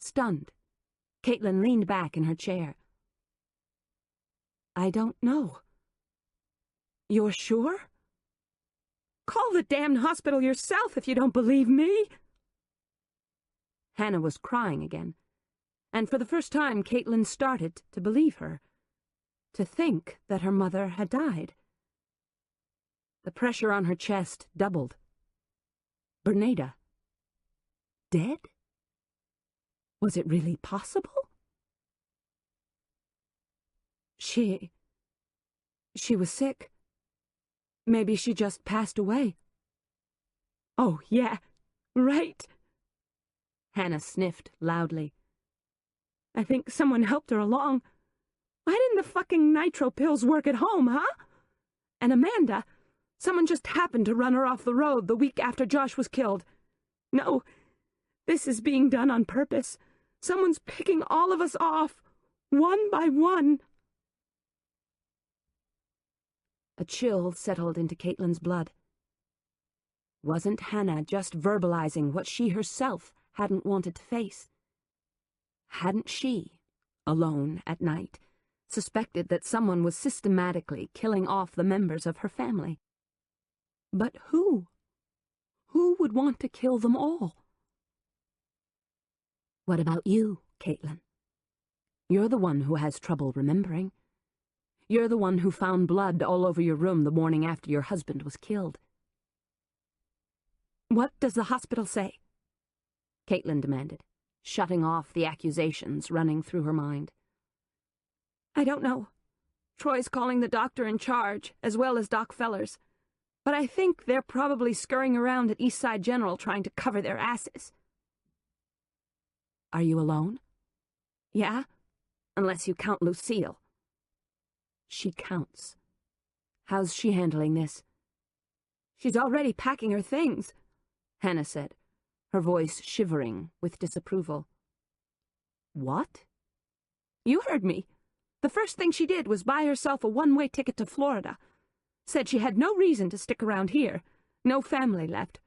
Speaker 1: Stunned, Caitlin leaned back in her chair. I don't know. You're sure?
Speaker 2: Call the damned hospital yourself if you don't believe me.
Speaker 1: Hannah was crying again, and for the first time Caitlin started to believe her, to think that her mother had died. The pressure on her chest doubled. Bernada. Dead? Was it really possible? She was sick. Maybe she just passed away.
Speaker 2: Oh, yeah, right.
Speaker 1: Hannah sniffed loudly.
Speaker 2: I think someone helped her along. Why didn't the fucking nitro pills work at home, huh? And Amanda, someone just happened to run her off the road the week after Josh was killed. No, this is being done on purpose. Someone's picking all of us off, one by one.
Speaker 1: A chill settled into Caitlin's blood. Wasn't Hannah just verbalizing what she herself hadn't wanted to face? Hadn't she, alone at night, suspected that someone was systematically killing off the members of her family? But who? Who would want to kill them all? What about you, Caitlin? You're the one who has trouble remembering. You're the one who found blood all over your room the morning after your husband was killed.
Speaker 2: What does the hospital say?
Speaker 1: Caitlin demanded, shutting off the accusations running through her mind.
Speaker 2: I don't know. Troy's calling the doctor in charge, as well as Doc Fellers. But I think they're probably scurrying around at Eastside General trying to cover their asses.
Speaker 1: Are you alone?
Speaker 2: Yeah, unless you count Lucille.
Speaker 1: She counts. How's she handling this?
Speaker 2: She's already packing her things,
Speaker 1: Hannah said, her voice shivering with disapproval. What?
Speaker 2: You heard me. The first thing she did was buy herself a one-way ticket to Florida. Said she had no reason to stick around here. No family left.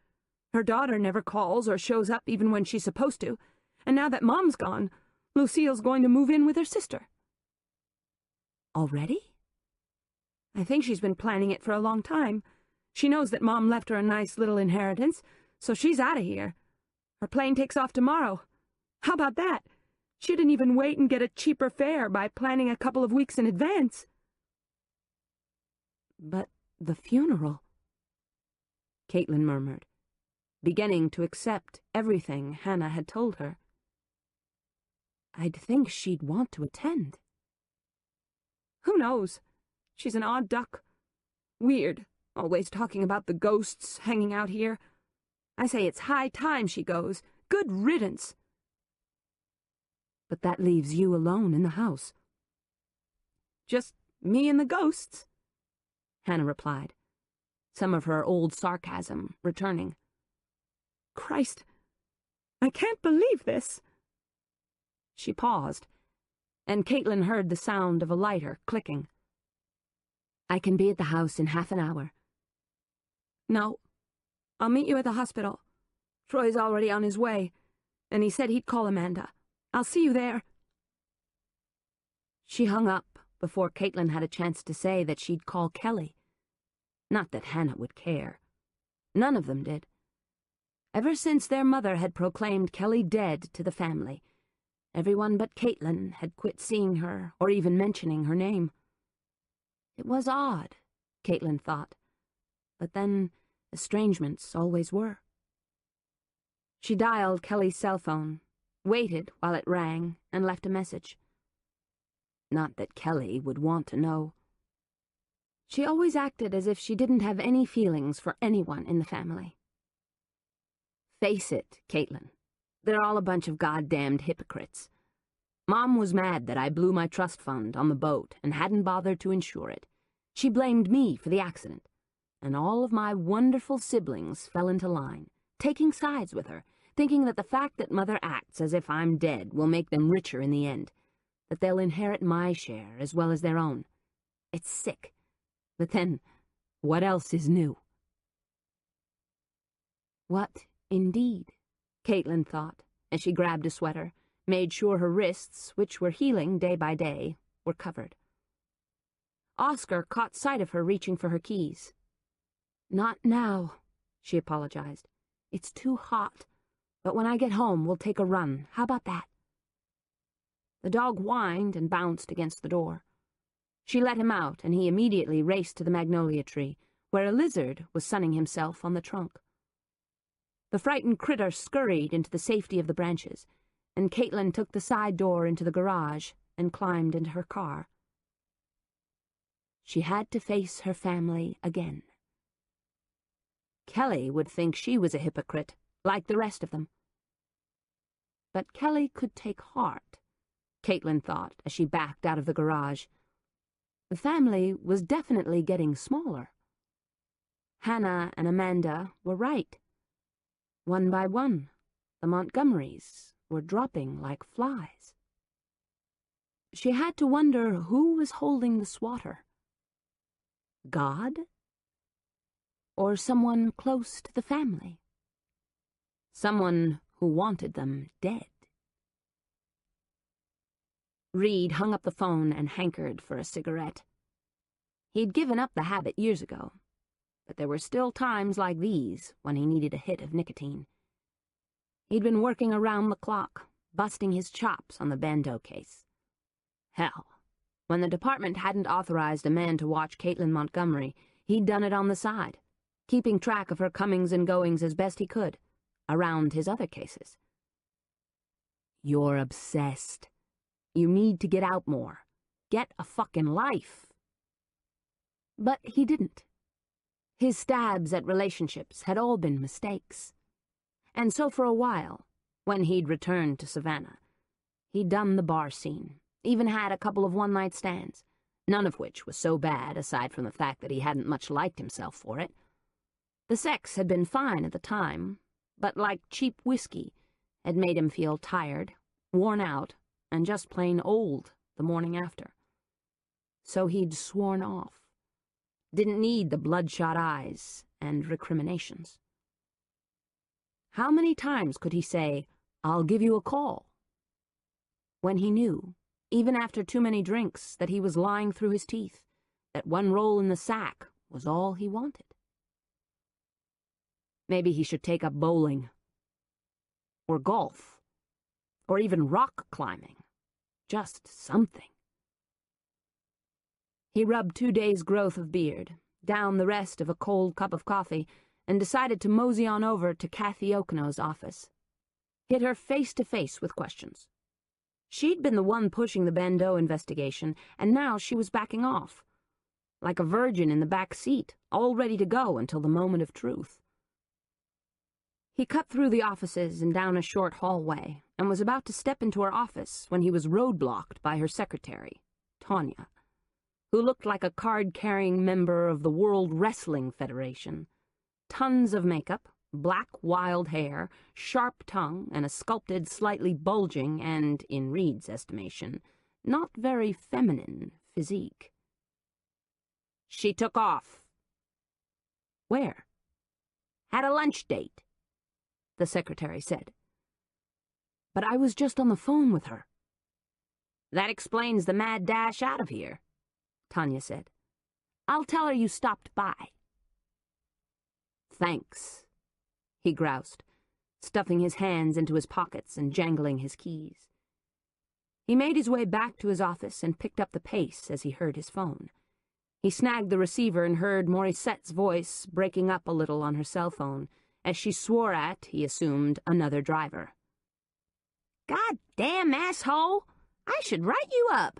Speaker 2: Her daughter never calls or shows up even when she's supposed to. And now that Mom's gone, Lucille's going to move in with her sister.
Speaker 1: Already?
Speaker 2: I think she's been planning it for a long time. She knows that Mom left her a nice little inheritance, so she's out of here. Her plane takes off tomorrow. How about that? She didn't even wait and get a cheaper fare by planning a couple of weeks in advance.
Speaker 1: But the funeral, Caitlin murmured, beginning to accept everything Hannah had told her. I'd think she'd want to attend.
Speaker 2: Who knows? She's an odd duck. Weird, always talking about the ghosts hanging out here. I say it's high time she goes. Good riddance.
Speaker 1: But that leaves you alone in the house.
Speaker 2: Just me and the ghosts,
Speaker 1: Hannah replied, some of her old sarcasm returning.
Speaker 2: Christ, I can't believe this.
Speaker 1: She paused, and Caitlin heard the sound of a lighter clicking. I can be at the house in half an hour.
Speaker 2: No, I'll meet you at the hospital. Troy's already on his way, and he said he'd call Amanda. I'll see you there.
Speaker 1: She hung up before Caitlin had a chance to say that she'd call Kelly. Not that Hannah would care. None of them did. Ever since their mother had proclaimed Kelly dead to the family, everyone but Caitlin had quit seeing her or even mentioning her name. It was odd, Caitlin thought, but then estrangements always were. She dialed Kelly's cell phone, waited while it rang, and left a message. Not that Kelly would want to know. She always acted as if she didn't have any feelings for anyone in the family. Face it, Caitlin. They're all a bunch of goddamned hypocrites. Mom was mad that I blew my trust fund on the boat and hadn't bothered to insure it. She blamed me for the accident, and all of my wonderful siblings fell into line, taking sides with her, thinking that the fact that Mother acts as if I'm dead will make them richer in the end, that they'll inherit my share as well as their own. It's sick. But then, what else is new? What, indeed? Caitlin thought, as she grabbed a sweater, made sure her wrists, which were healing day by day, were covered. Oscar caught sight of her reaching for her keys. Not now, she apologized. It's too hot, but when I get home we'll take a run. How about that? The dog whined and bounced against the door. She let him out, and he immediately raced to the magnolia tree, where a lizard was sunning himself on the trunk. The frightened critter scurried into the safety of the branches, and Caitlin took the side door into the garage and climbed into her car. She had to face her family again. Kelly would think she was a hypocrite, like the rest of them. But Kelly could take heart, Caitlin thought as she backed out of the garage. The family was definitely getting smaller. Hannah and Amanda were right. One by one, the Montgomerys were dropping like flies. She had to wonder who was holding the swatter. God? Or someone close to the family? Someone who wanted them dead. Reed hung up the phone and hankered for a cigarette. He'd given up the habit years ago, but there were still times like these when he needed a hit of nicotine. He'd been working around the clock, busting his chops on the bando case. Hell, when the department hadn't authorized a man to watch Caitlin Montgomery, he'd done it on the side, keeping track of her comings and goings as best he could, around his other cases. You're obsessed. You need to get out more. Get a fucking life. But he didn't. His stabs at relationships had all been mistakes. And so for a while, when he'd returned to Savannah, he'd done the bar scene, even had a couple of one-night stands, none of which was so bad aside from the fact that he hadn't much liked himself for it. The sex had been fine at the time, but like cheap whiskey, had made him feel tired, worn out, and just plain old the morning after. So he'd sworn off. Didn't need the bloodshot eyes and recriminations. How many times could he say, "I'll give you a call," when he knew, even after too many drinks, that he was lying through his teeth, that one roll in the sack was all he wanted? Maybe he should take up bowling, or golf, or even rock climbing. Just something. He rubbed 2 days' growth of beard, down the rest of a cold cup of coffee, and decided to mosey on over to Kathy Okano's office. Hit her face to face with questions. She'd been the one pushing the Bando investigation, and now she was backing off, like a virgin in the back seat, all ready to go until the moment of truth. He cut through the offices and down a short hallway, and was about to step into her office when he was roadblocked by her secretary, Tanya, who looked like a card-carrying member of the World Wrestling Federation. Tons of makeup, black wild hair, sharp tongue, and a sculpted, slightly bulging and, in Reed's estimation, not very feminine physique. She took off. Where? Had a lunch date, the secretary said. But I was just on the phone with her. That explains the mad dash out of here, Tanya said. I'll tell her you stopped by. Thanks, he groused, stuffing his hands into his pockets and jangling his keys. He made his way back to his office and picked up the pace as he heard his phone. He snagged the receiver and heard Morissette's voice breaking up a little on her cell phone as she swore at, he assumed, another driver. God damn asshole! I should write you up.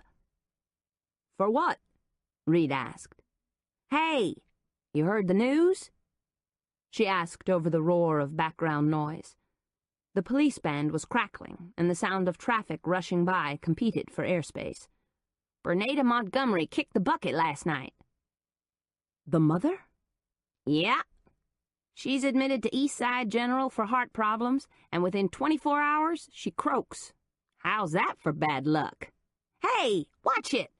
Speaker 1: For what? Reed asked. Hey, you heard the news? She asked over the roar of background noise. The police band was crackling, and the sound of traffic rushing by competed for airspace. Bernada Montgomery kicked the bucket last night. The mother? Yeah. She's admitted to Eastside General for heart problems, and within 24 hours, she croaks. How's that for bad luck? Hey, watch it!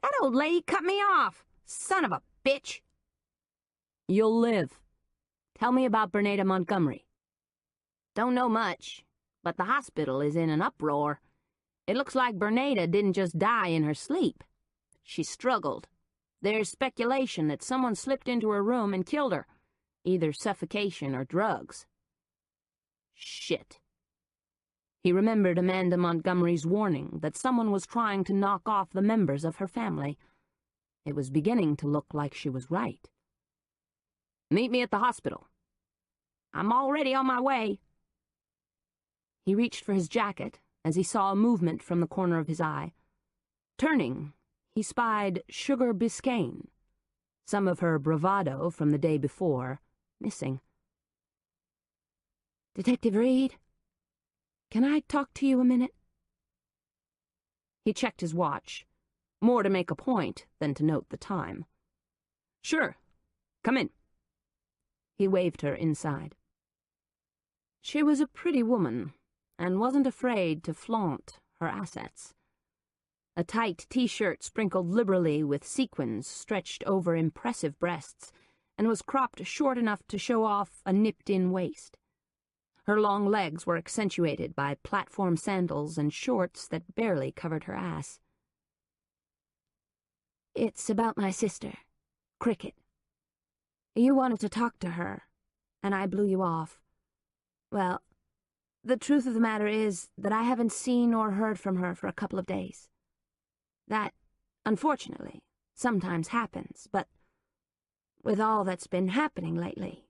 Speaker 1: That old lady cut me off! Son of a bitch! You'll live. Tell me about Bernada Montgomery. Don't know much, but the hospital is in an uproar. It looks like Bernada didn't just die in her sleep. She struggled. There's speculation that someone slipped into her room and killed her, either suffocation or drugs. Shit. He remembered Amanda Montgomery's warning that someone was trying to knock off the members of her family. It was beginning to look like she was right. Meet me at the hospital. I'm already on my way. He reached for his jacket as he saw a movement from the corner of his eye. Turning, he spied Sugar Biscayne, some of her bravado from the day before, missing. Detective Reed, can I talk to you a minute? He checked his watch, more to make a point than to note the time. Sure, come in. He waved her inside. She was a pretty woman, and wasn't afraid to flaunt her assets. A tight T-shirt sprinkled liberally with sequins stretched over impressive breasts and was cropped short enough to show off a nipped-in waist. Her long legs were accentuated by platform sandals and shorts that barely covered her ass. It's about my sister, Cricket. You wanted to talk to her, and I blew you off. Well, the truth of the matter is that I haven't seen or heard from her for a couple of days. That, unfortunately, sometimes happens, but with all that's been happening lately,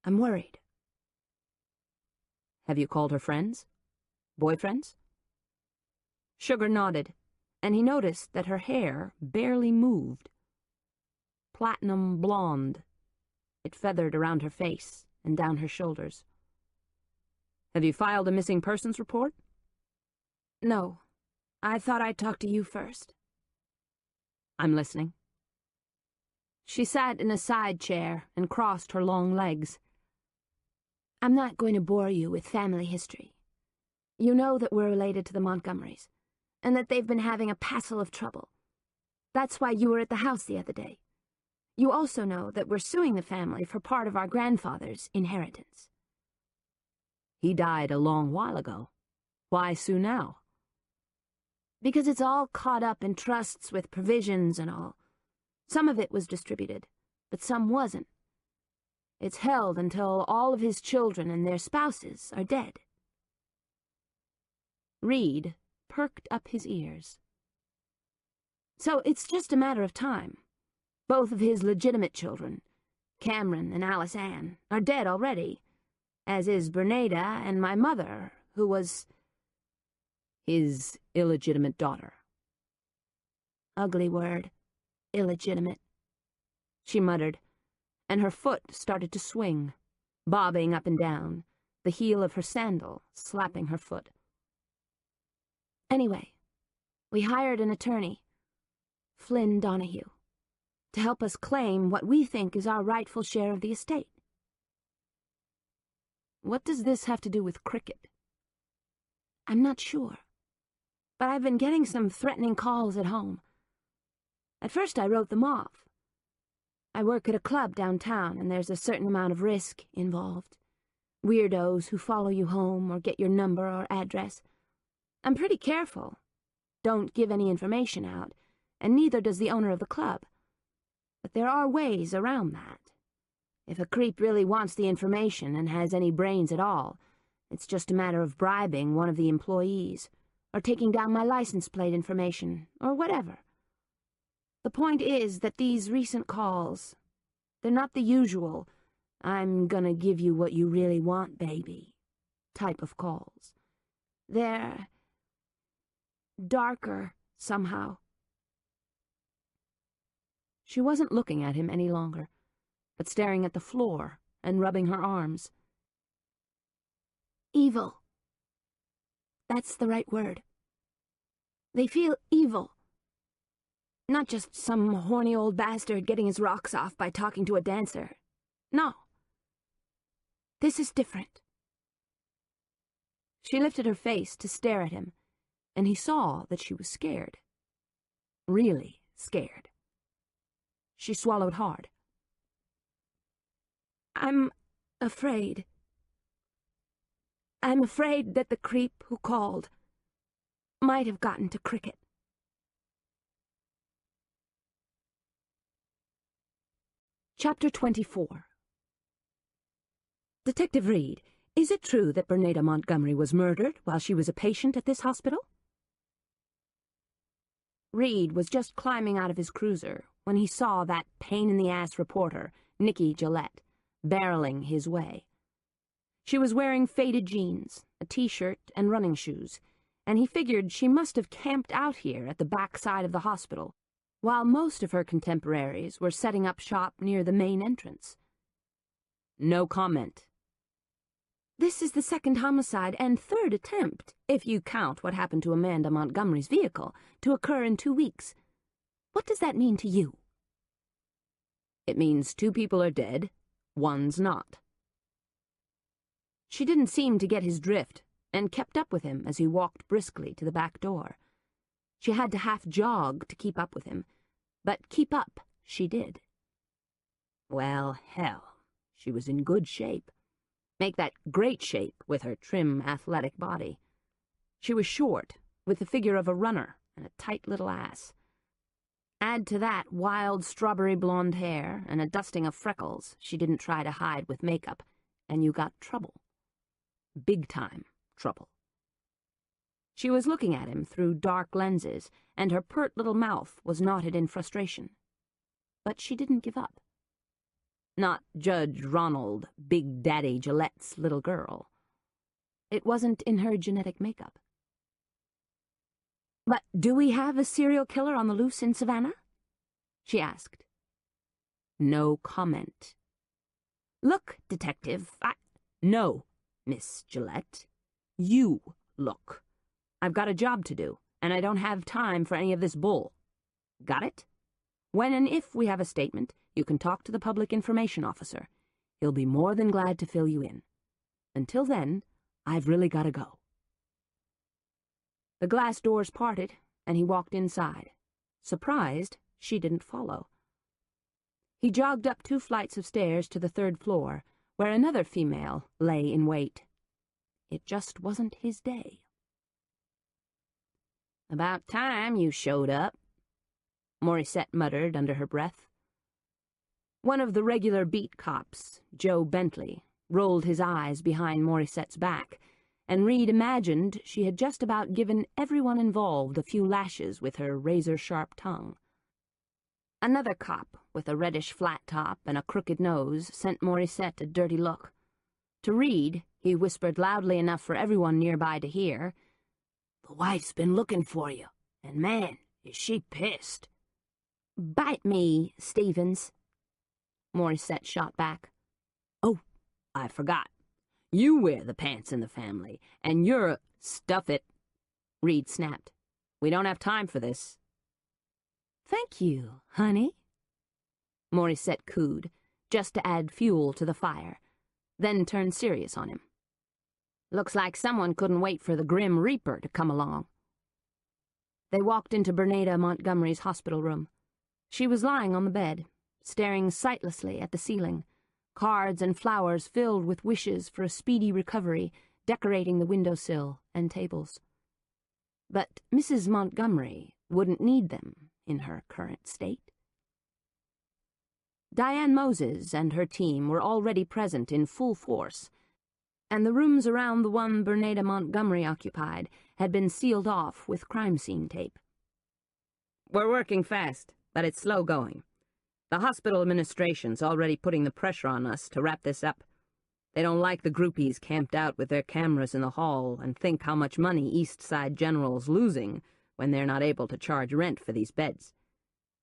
Speaker 1: I'm worried. Have you called her friends? Boyfriends? Sugar nodded, and he noticed that her hair barely moved. Platinum blonde. It feathered around her face and down her shoulders. Have you filed a missing persons report? No. I thought I'd talk to you first. I'm listening. She sat in a side chair and crossed her long legs. I'm not going to bore you with family history. You know that we're related to the Montgomerys, and that they've been having a passel of trouble. That's why you were at the house the other day. You also know that we're suing the family for part of our grandfather's inheritance. He died a long while ago. Why sue now? Because it's all caught up in trusts with provisions and all. Some of it was distributed, but some wasn't. It's held until all of his children and their spouses are dead. Reed perked up his ears. So it's just a matter of time. Both of his legitimate children, Cameron and Alice Ann, are dead already, as is Bernada and my mother, who was his illegitimate daughter. Ugly word, illegitimate, she muttered, and her foot started to swing, bobbing up and down, the heel of her sandal slapping her foot. Anyway, we hired an attorney, Flynn Donahue, to help us claim what we think is our rightful share of the estate. What does this have to do with Cricket? I'm not sure, but I've been getting some threatening calls at home. At first I wrote them off. I work at a club downtown, and there's a certain amount of risk involved. Weirdos who follow you home or get your number or address. I'm pretty careful, don't give any information out, and neither does the owner of the club. But there are ways around that. If a creep really wants the information and has any brains at all, it's just a matter of bribing one of the employees, or taking down my license plate information, or whatever. The point is that these recent calls, they're not the usual, "I'm gonna give you what you really want, baby," type of calls. They're darker, somehow. She wasn't looking at him any longer, but staring at the floor and rubbing her arms. Evil. That's the right word. They feel evil. Not just some horny old bastard getting his rocks off by talking to a dancer. No. This is different. She lifted her face to stare at him, and he saw that she was scared. Really scared. She swallowed hard. I'm afraid. I'm afraid that the creep who called might have gotten to Cricket. Chapter 24. Detective Reed, is it true that Bernada Montgomery was murdered while she was a patient at this hospital? Reed was just climbing out of his cruiser when he saw that pain-in-the-ass reporter, Nikki Gillette, barreling his way. She was wearing faded jeans, a t-shirt, and running shoes, and he figured she must have camped out here at the back side of the hospital, while most of her contemporaries were setting up shop near the main entrance. No comment. This is the second homicide and third attempt, if you count what happened to Amanda Montgomery's vehicle, to occur in 2 weeks. What does that mean to you? It means 2 people are dead, one's not. She didn't seem to get his drift, and kept up with him as he walked briskly to the back door. She had to half-jog to keep up with him, but keep up she did. Well, hell, she was in good shape. Make that great shape with her trim, athletic body. She was short, with the figure of a runner and a tight little ass. Add to that wild strawberry blonde hair and a dusting of freckles she didn't try to hide with makeup, and you got trouble. Big-time trouble. She was looking at him through dark lenses, and her pert little mouth was knotted in frustration. But she didn't give up. Not Judge Ronald, Big Daddy Gillette's little girl. It wasn't in her genetic makeup. But do we have a serial killer on the loose in Savannah? She asked. No comment. Look, Detective, No, Miss Gillette. You look. I've got a job to do, and I don't have time for any of this bull. Got it? When and if we have a statement, you can talk to the public information officer. He'll be more than glad to fill you in. Until then, I've really got to go. The glass doors parted, and he walked inside. Surprised, she didn't follow. He jogged up 2 flights of stairs to the 3rd floor, where another female lay in wait. It just wasn't his day. About time you showed up, Morissette muttered under her breath. One of the regular beat cops, Joe Bentley, rolled his eyes behind Morissette's back, and Reed imagined she had just about given everyone involved a few lashes with her razor-sharp tongue. Another cop, with a reddish flat top and a crooked nose, sent Morissette a dirty look. To Reed, he whispered loudly enough for everyone nearby to hear, "The wife's been looking for you, and man, is she pissed." "Bite me, Stevens," Morissette shot back. "Oh, I forgot. You wear the pants in the family, and you're Stuff it," Reed snapped. "We don't have time for this." "Thank you, honey," Morissette cooed, just to add fuel to the fire, then turned serious on him. "Looks like someone couldn't wait for the Grim Reaper to come along." They walked into Bernada Montgomery's hospital room. She was lying on the bed, staring sightlessly at the ceiling, cards and flowers filled with wishes for a speedy recovery decorating the windowsill and tables. But Mrs. Montgomery wouldn't need them in her current state. Diane Moses and her team were already present in full force, and the rooms around the one Bernada Montgomery occupied had been sealed off with crime scene tape. "We're working fast, but it's slow going. The hospital administration's already putting the pressure on us to wrap this up. They don't like the groupies camped out with their cameras in the hall and think how much money East Side General's losing when they're not able to charge rent for these beds.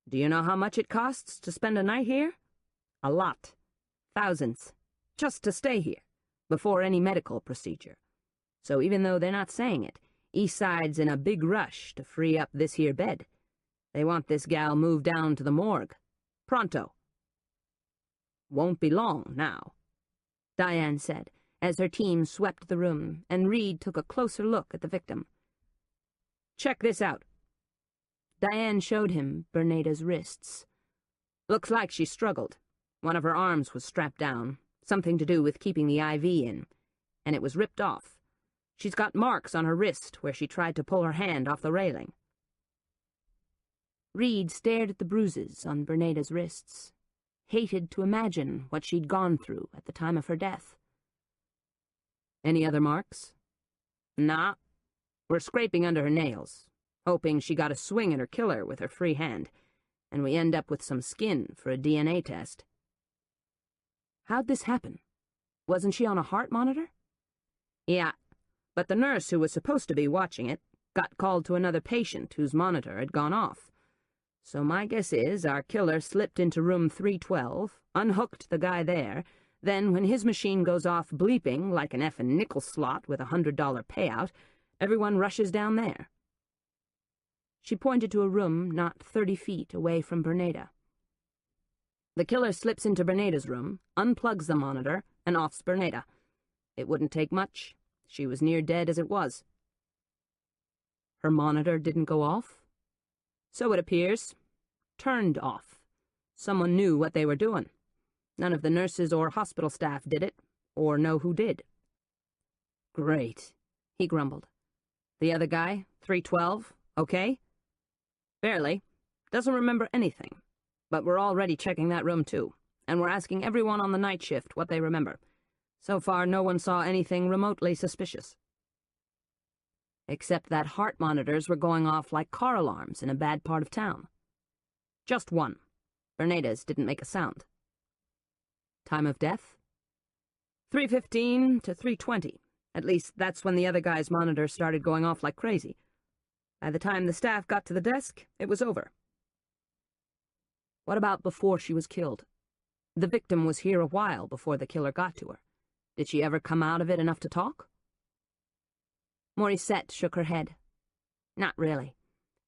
Speaker 1: Do you know how much it costs to spend a night here? A lot. Thousands. Just to stay here, before any medical procedure. So even though they're not saying it, East Side's in a big rush to free up this here bed. They want this gal moved down to the morgue. Pronto." "Won't be long now," Diane said, as her team swept the room and Reed took a closer look at the victim. "Check this out." Diane showed him Bernada's wrists. "Looks like she struggled. One of her arms was strapped down, something to do with keeping the IV in, and it was ripped off. She's got marks on her wrist where she tried to pull her hand off the railing." Reed stared at the bruises on Bernada's wrists, hated to imagine what she'd gone through at the time of her death. "Any other marks?" "Nah. We're scraping under her nails, hoping she got a swing at her killer with her free hand, and we end up with some skin for a DNA test." "How'd this happen? Wasn't she on a heart monitor?" "Yeah, but the nurse who was supposed to be watching it got called to another patient whose monitor had gone off. So my guess is our killer slipped into room 312, unhooked the guy there, then when his machine goes off bleeping like an effing nickel slot with a $100 payout, everyone rushes down there." She pointed to a room not 30 feet away from Bernada. "The killer slips into Bernada's room, unplugs the monitor, and offs Bernada. It wouldn't take much. She was near dead as it was." "Her monitor didn't go off?" "So it appears. Turned off. Someone knew what they were doing. None of the nurses or hospital staff did it, or know who did." "Great," he grumbled. "The other guy, 312, okay?" "Barely. Doesn't remember anything. But we're already checking that room too, and we're asking everyone on the night shift what they remember. So far, no one saw anything remotely suspicious. Except that heart monitors were going off like car alarms in a bad part of town. Just one. Bernada's didn't make a sound." "Time of death?" 3:15 to 3:20. At least that's when the other guy's monitor started going off like crazy. By the time the staff got to the desk, it was over." "What about before she was killed? The victim was here a while before the killer got to her. Did she ever come out of it enough to talk?" Morissette shook her head. "Not really.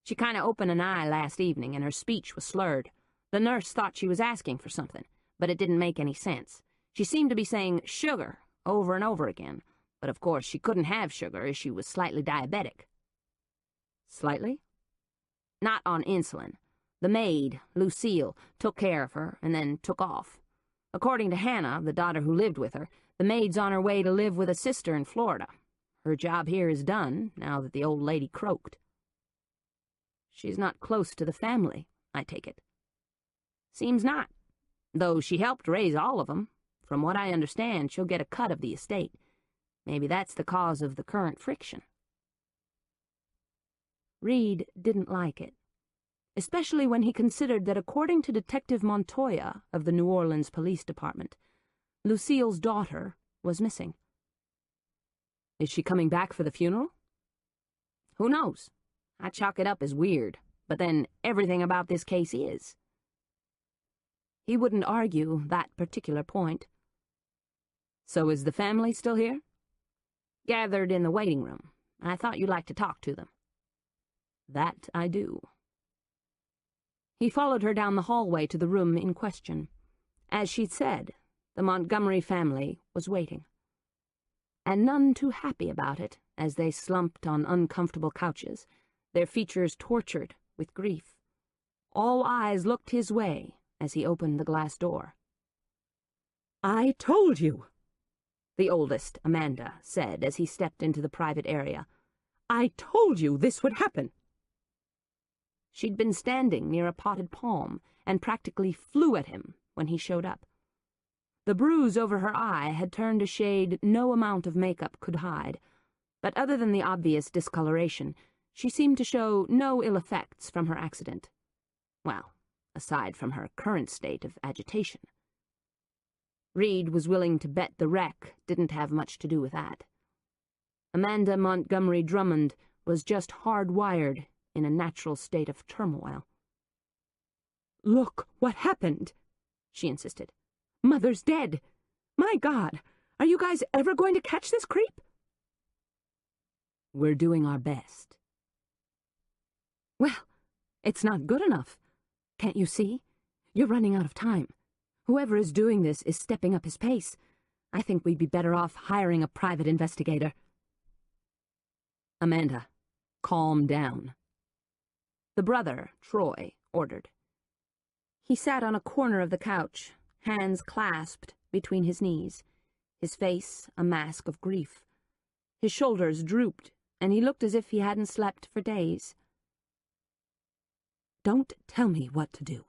Speaker 1: She kind of opened an eye last evening and her speech was slurred. The nurse thought she was asking for something, but it didn't make any sense. She seemed to be saying sugar over and over again, but of course she couldn't have sugar as she was slightly diabetic." "Slightly?" "Not on insulin. The maid, Lucille, took care of her and then took off. According to Hannah, the daughter who lived with her, the maid's on her way to live with a sister in Florida. Her job here is done, now that the old lady croaked." "She's not close to the family, I take it." "Seems not, though she helped raise all of them. From what I understand, she'll get a cut of the estate. Maybe that's the cause of the current friction." Reed didn't like it, especially when he considered that according to Detective Montoya of the New Orleans Police Department, Lucille's daughter was missing. "Is she coming back for the funeral?" "Who knows? I chalk it up as weird, but then everything about this case is." He wouldn't argue that particular point. "So is the family still here?" "Gathered in the waiting room. I thought you'd like to talk to them." "That I do." He followed her down the hallway to the room in question. As she'd said, the Montgomery family was waiting. And none too happy about it as they slumped on uncomfortable couches, their features tortured with grief. All eyes looked his way as he opened the glass door. "I told you," the oldest, Amanda, said as he stepped into the private area.
Speaker 2: I told you this would happen.
Speaker 1: She'd been standing near a potted palm and practically flew at him when he showed up. The bruise over her eye had turned a shade no amount of makeup could hide, but other than the obvious discoloration, she seemed to show no ill effects from her accident. Well, aside from her current state of agitation. Reed was willing to bet the wreck didn't have much to do with that. Amanda Montgomery Drummond was just hardwired in a natural state of turmoil.
Speaker 2: "Look what happened," she insisted. "Mother's dead. My God, are you guys ever going to catch this creep?"
Speaker 1: "We're doing our best."
Speaker 2: "Well, it's not good enough. Can't you see? You're running out of time. Whoever is doing this is stepping up his pace. I think we'd be better off hiring a private investigator."
Speaker 1: "Amanda, calm down," the brother, Troy, ordered. He sat on a corner of the couch, hands clasped between his knees, his face a mask of grief. His shoulders drooped, and he looked as if he hadn't slept for days.
Speaker 2: "Don't tell me what to do.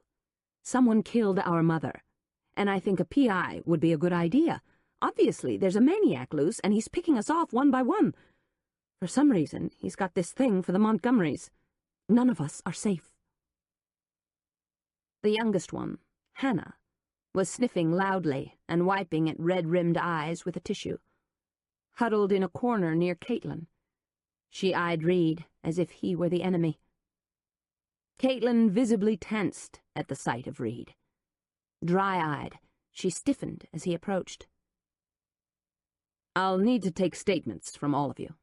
Speaker 2: Someone killed our mother, and I think a PI would be a good idea. Obviously, there's a maniac loose, and he's picking us off one by one. For some reason, he's got this thing for the Montgomerys. None of us are safe."
Speaker 1: The youngest one, Hannah, was sniffing loudly and wiping at red-rimmed eyes with a tissue. Huddled in a corner near Caitlin, she eyed Reed as if he were the enemy. Caitlin visibly tensed at the sight of Reed. Dry-eyed, she stiffened as he approached. "I'll need to take statements from all of you."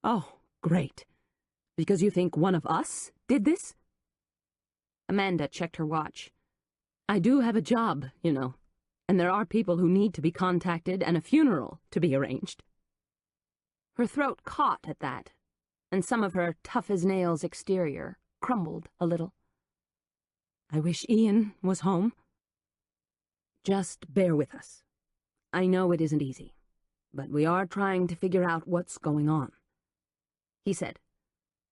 Speaker 2: "Oh, great. Because you think one of us did this?"
Speaker 1: Amanda checked her watch.
Speaker 2: "I do have a job, you know, and there are people who need to be contacted and a funeral to be arranged."
Speaker 1: Her throat caught at that, and some of her tough-as-nails exterior crumbled a little.
Speaker 2: "I wish Ian was home."
Speaker 1: "Just bear with us. I know it isn't easy, but we are trying to figure out what's going on," he said,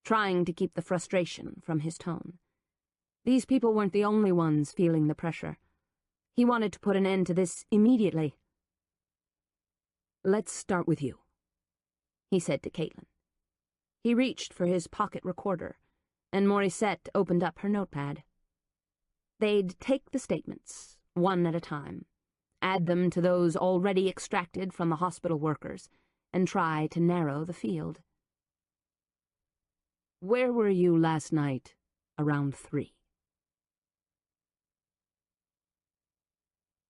Speaker 1: trying to keep the frustration from his tone. These people weren't the only ones feeling the pressure. He wanted to put an end to this immediately. "Let's start with you," he said to Caitlin. He reached for his pocket recorder, and Morissette opened up her notepad. They'd take the statements, one at a time, add them to those already extracted from the hospital workers, and try to narrow the field. "Where were you last night around 3?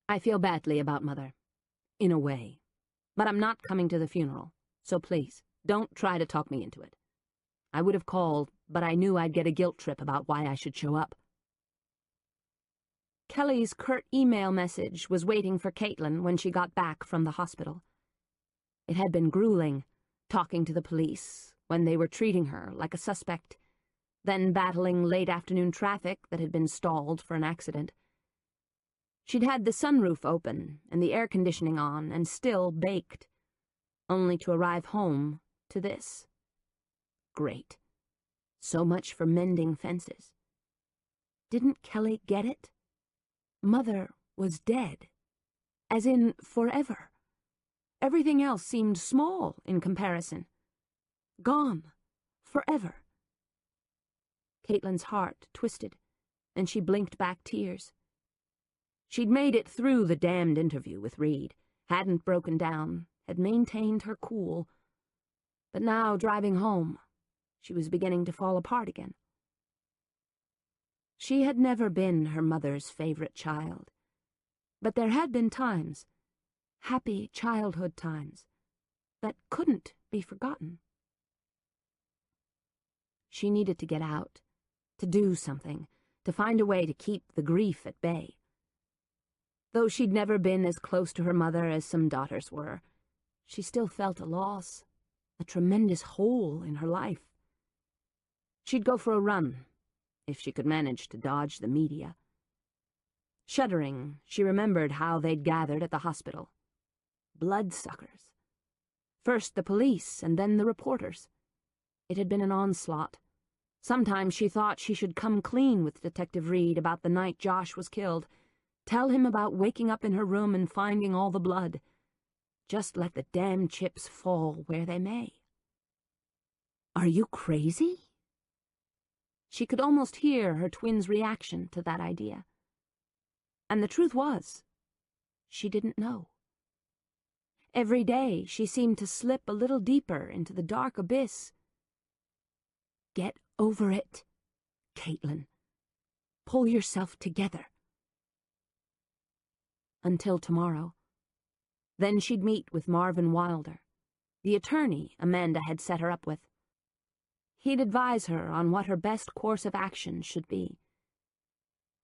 Speaker 1: "I feel badly about Mother, in a way, but I'm not coming to the funeral, so please, don't try to talk me into it. I would have called, but I knew I'd get a guilt trip about why I should show up." Kelly's curt email message was waiting for Caitlin when she got back from the hospital. It had been grueling, talking to the police when they were treating her like a suspect, then battling late-afternoon traffic that had been stalled for an accident. She'd had the sunroof open and the air conditioning on and still baked, only to arrive home to this. Great. So much for mending fences. Didn't Kelly get it? Mother was dead. As in forever. Everything else seemed small in comparison. Gone. Forever. Caitlin's heart twisted, and she blinked back tears. She'd made it through the damned interview with Reed, hadn't broken down, had maintained her cool. But now, driving home, she was beginning to fall apart again. She had never been her mother's favorite child, but there had been times, happy childhood times, that couldn't be forgotten. She needed to get out, to do something, to find a way to keep the grief at bay. Though she'd never been as close to her mother as some daughters were, she still felt a loss, a tremendous hole in her life. She'd go for a run, if she could manage to dodge the media. Shuddering, she remembered how they'd gathered at the hospital. Bloodsuckers. First the police, and then the reporters. It had been an onslaught. Sometimes she thought she should come clean with Detective Reed about the night Josh was killed, tell him about waking up in her room and finding all the blood. Just let the damn chips fall where they may. "Are you crazy?" She could almost hear her twin's reaction to that idea. And the truth was, she didn't know. Every day she seemed to slip a little deeper into the dark abyss. "Get over it, Caitlin. Pull yourself together." Until tomorrow. Then she'd meet with Marvin Wilder, the attorney Amanda had set her up with. He'd advise her on what her best course of action should be.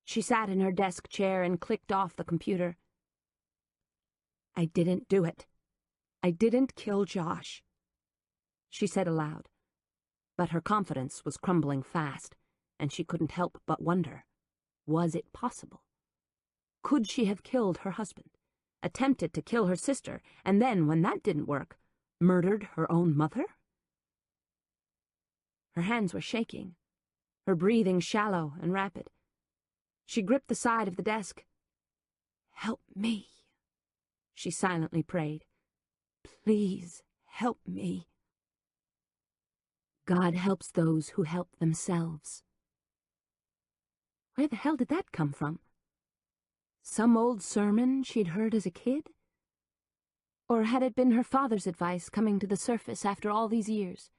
Speaker 1: She sat in her desk chair and clicked off the computer. "I didn't do it. I didn't kill Josh," she said aloud. But her confidence was crumbling fast, and she couldn't help but wonder, was it possible? Could she have killed her husband, attempted to kill her sister, and then, when that didn't work, murdered her own mother? Her hands were shaking, her breathing shallow and rapid. She gripped the side of the desk. "Help me," she silently prayed. "Please help me." God helps those who help themselves. Where the hell did that come from? Some old sermon she'd heard as a kid? Or had it been her father's advice coming to the surface after all these years?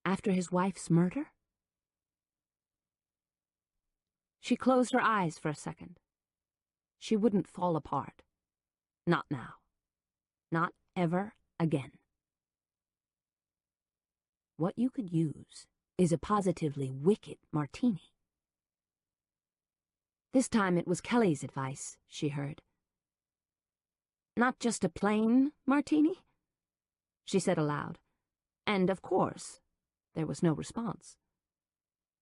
Speaker 1: After his wife's murder? She closed her eyes for a second. She wouldn't fall apart. Not now. Not ever again. What you could use is a positively wicked martini. This time it was Kelly's advice, she heard. "Not just a plain martini?" she said aloud. And, of course, there was no response.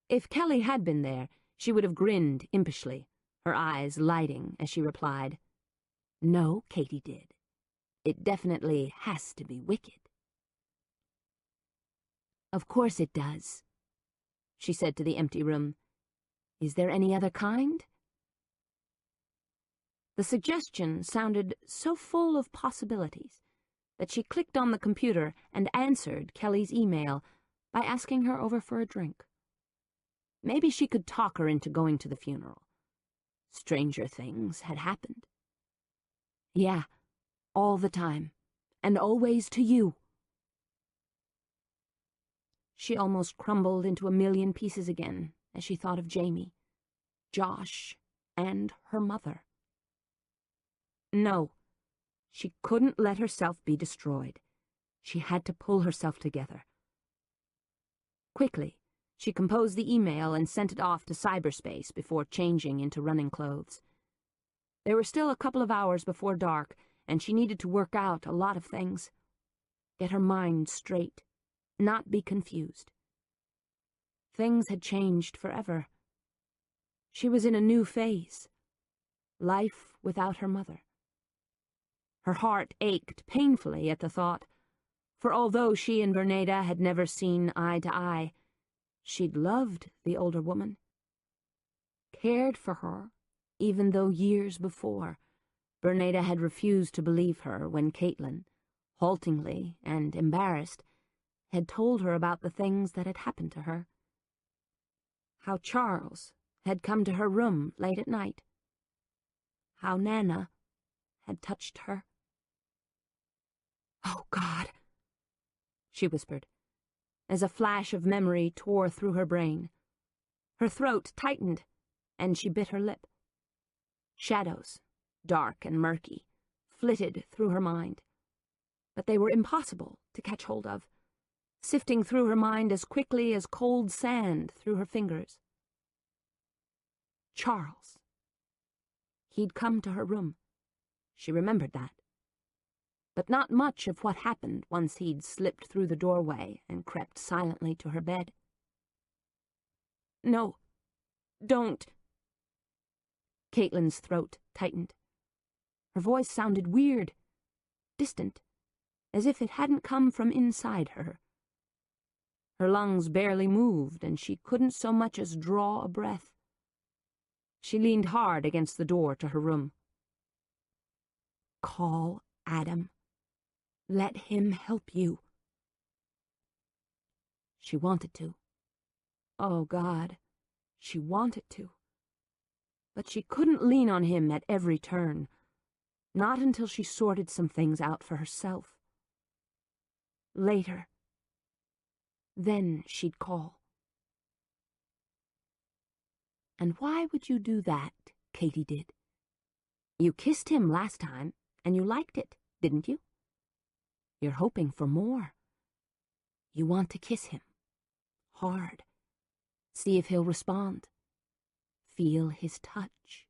Speaker 1: If Kelly had been there, she would have grinned impishly, her eyes lighting as she replied, "No, Katie did. It definitely has to be wicked." "Of course it does," she said to the empty room. "Is there any other kind?" The suggestion sounded so full of possibilities that she clicked on the computer and answered Kelly's email by asking her over for a drink. Maybe she could talk her into going to the funeral. Stranger things had happened. "Yeah, all the time, and always to you." She almost crumbled into a million pieces again as she thought of Jamie, Josh, and her mother. No, she couldn't let herself be destroyed. She had to pull herself together. Quickly, she composed the email and sent it off to cyberspace before changing into running clothes. There were still a couple of hours before dark, and she needed to work out a lot of things. Get her mind straight, not be confused. Things had changed forever. She was in a new phase. Life without her mother. Her heart ached painfully at the thought, for although she and Bernada had never seen eye to eye, she'd loved the older woman, cared for her, even though years before, Bernada had refused to believe her when Caitlin, haltingly and embarrassed, had told her about the things that had happened to her. How Charles had come to her room late at night. How Nana had touched her. "Oh, God," she whispered, as a flash of memory tore through her brain. Her throat tightened, and she bit her lip. Shadows, dark and murky, flitted through her mind, but they were impossible to catch hold of, sifting through her mind as quickly as cold sand through her fingers. Charles. He'd come to her room. She remembered that. But not much of what happened once he'd slipped through the doorway and crept silently to her bed. "No, don't." Caitlin's throat tightened. Her voice sounded weird, distant. as if it hadn't come from inside her. Her lungs barely moved, and she couldn't so much as draw a breath. She leaned hard against the door to her room. Call Adam. Let him help you. She wanted to. Oh, God, she wanted to. But she couldn't lean on him at every turn, not until she sorted some things out for herself. Later. Then she'd call. And why would you do that? Katie did. You kissed him last time, and you liked it, didn't you? You're hoping for more. You want to kiss him. Hard. See if he'll respond. Feel his touch.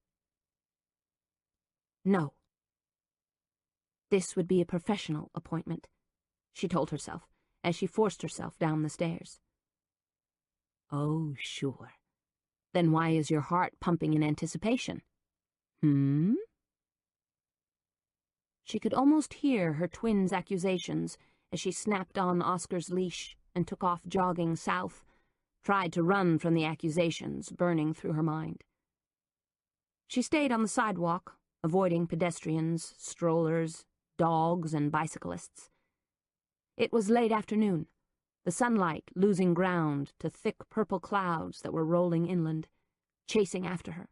Speaker 1: No. This would be a professional appointment, she told herself, as she forced herself down the stairs. Oh, sure. Then why is your heart pumping in anticipation? She could almost hear her twin's accusations as she snapped on Oscar's leash and took off jogging south, tried to run from the accusations burning through her mind. She stayed on the sidewalk, avoiding pedestrians, strollers, dogs, and bicyclists. It was late afternoon, the sunlight losing ground to thick purple clouds that were rolling inland, chasing after her,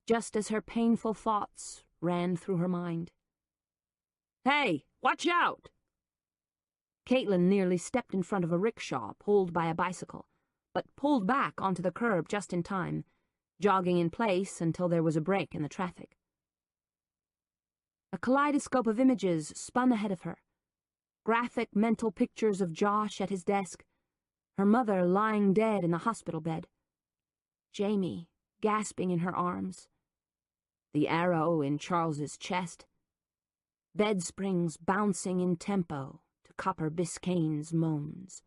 Speaker 1: just as her painful thoughts ran through her mind. Hey, watch out! Caitlin nearly stepped in front of a rickshaw pulled by a bicycle, but pulled back onto the curb just in time, jogging in place until there was a break in the traffic. A kaleidoscope of images spun ahead of her. Graphic mental pictures of Josh at his desk, her mother lying dead in the hospital bed, Jamie gasping in her arms, the arrow in Charles's chest, bed springs bouncing in tempo to Copper Biscayne's moans.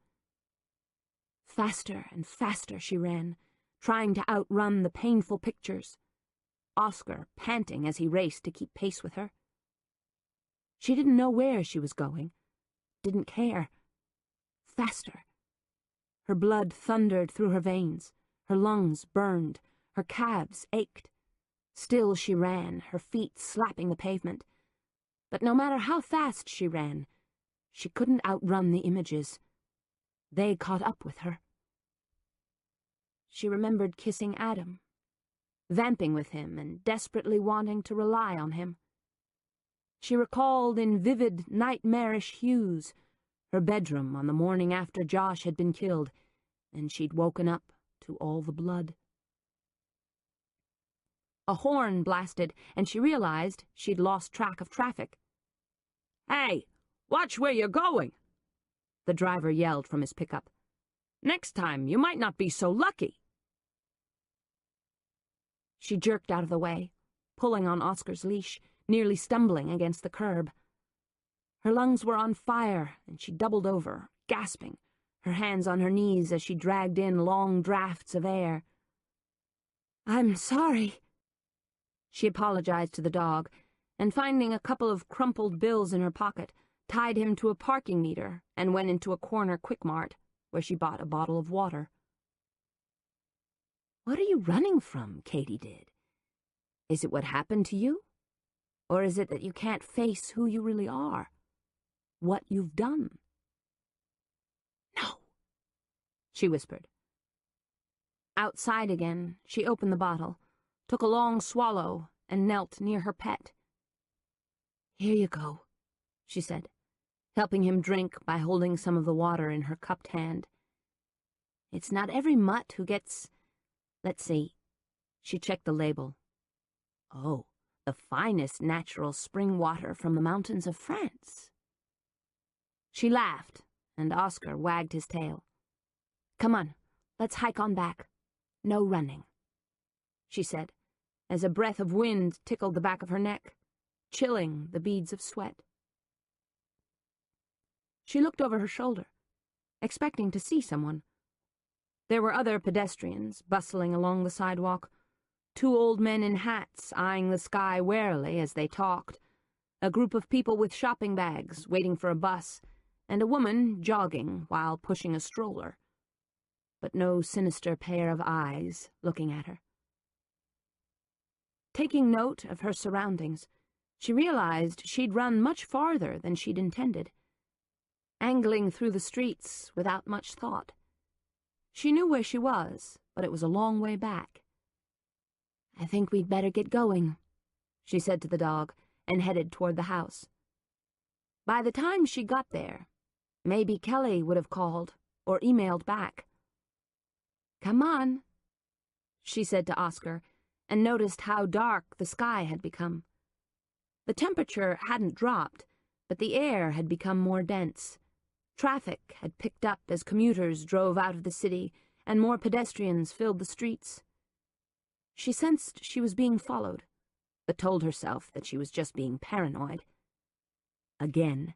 Speaker 1: Faster and faster she ran, trying to outrun the painful pictures, Oscar panting as he raced to keep pace with her. She didn't know where she was going, didn't care. Faster. Her blood thundered through her veins, her lungs burned, her calves ached. Still she ran, her feet slapping the pavement. But no matter how fast she ran, she couldn't outrun the images. They caught up with her. She remembered kissing Adam, vamping with him and desperately wanting to rely on him. She recalled in vivid, nightmarish hues her bedroom on the morning after Josh had been killed, and she'd woken up to all the blood. A horn blasted, and she realized she'd lost track of traffic. Hey, watch where you're going, the driver yelled from his pickup. Next time, you might not be so lucky. She jerked out of the way, pulling on Oscar's leash, nearly stumbling against the curb. Her lungs were on fire, and she doubled over, gasping, her hands on her knees as she dragged in long drafts of air. I'm sorry. She apologized to the dog, and finding a couple of crumpled bills in her pocket, tied him to a parking meter and went into a corner Quick-Mart, where she bought a bottle of water. What are you running from? Katie did. Is it what happened to you? Or is it that you can't face who you really are? What you've done? No, she whispered. Outside again, she opened the bottle, took a long swallow, and knelt near her pet. Here you go, she said, helping him drink by holding some of the water in her cupped hand. It's not every mutt who gets... Let's see. She checked the label. Oh, the finest natural spring water from the mountains of France. She laughed, and Oscar wagged his tail. Come on, let's hike on back. No running, she said, as a breath of wind tickled the back of her neck, chilling the beads of sweat. She looked over her shoulder, expecting to see someone. There were other pedestrians bustling along the sidewalk, two old men in hats eyeing the sky warily as they talked, a group of people with shopping bags waiting for a bus, and a woman jogging while pushing a stroller. But no sinister pair of eyes looking at her. Taking note of her surroundings, she realized she'd run much farther than she'd intended, angling through the streets without much thought. She knew where she was, but it was a long way back. "I think we'd better get going," she said to the dog, and headed toward the house. By the time she got there, maybe Kelly would have called or emailed back. "Come on," she said to Oscar, and noticed how dark the sky had become. The temperature hadn't dropped, but the air had become more dense. Traffic had picked up as commuters drove out of the city, and more pedestrians filled the streets. She sensed she was being followed, but told herself that she was just being paranoid. Again.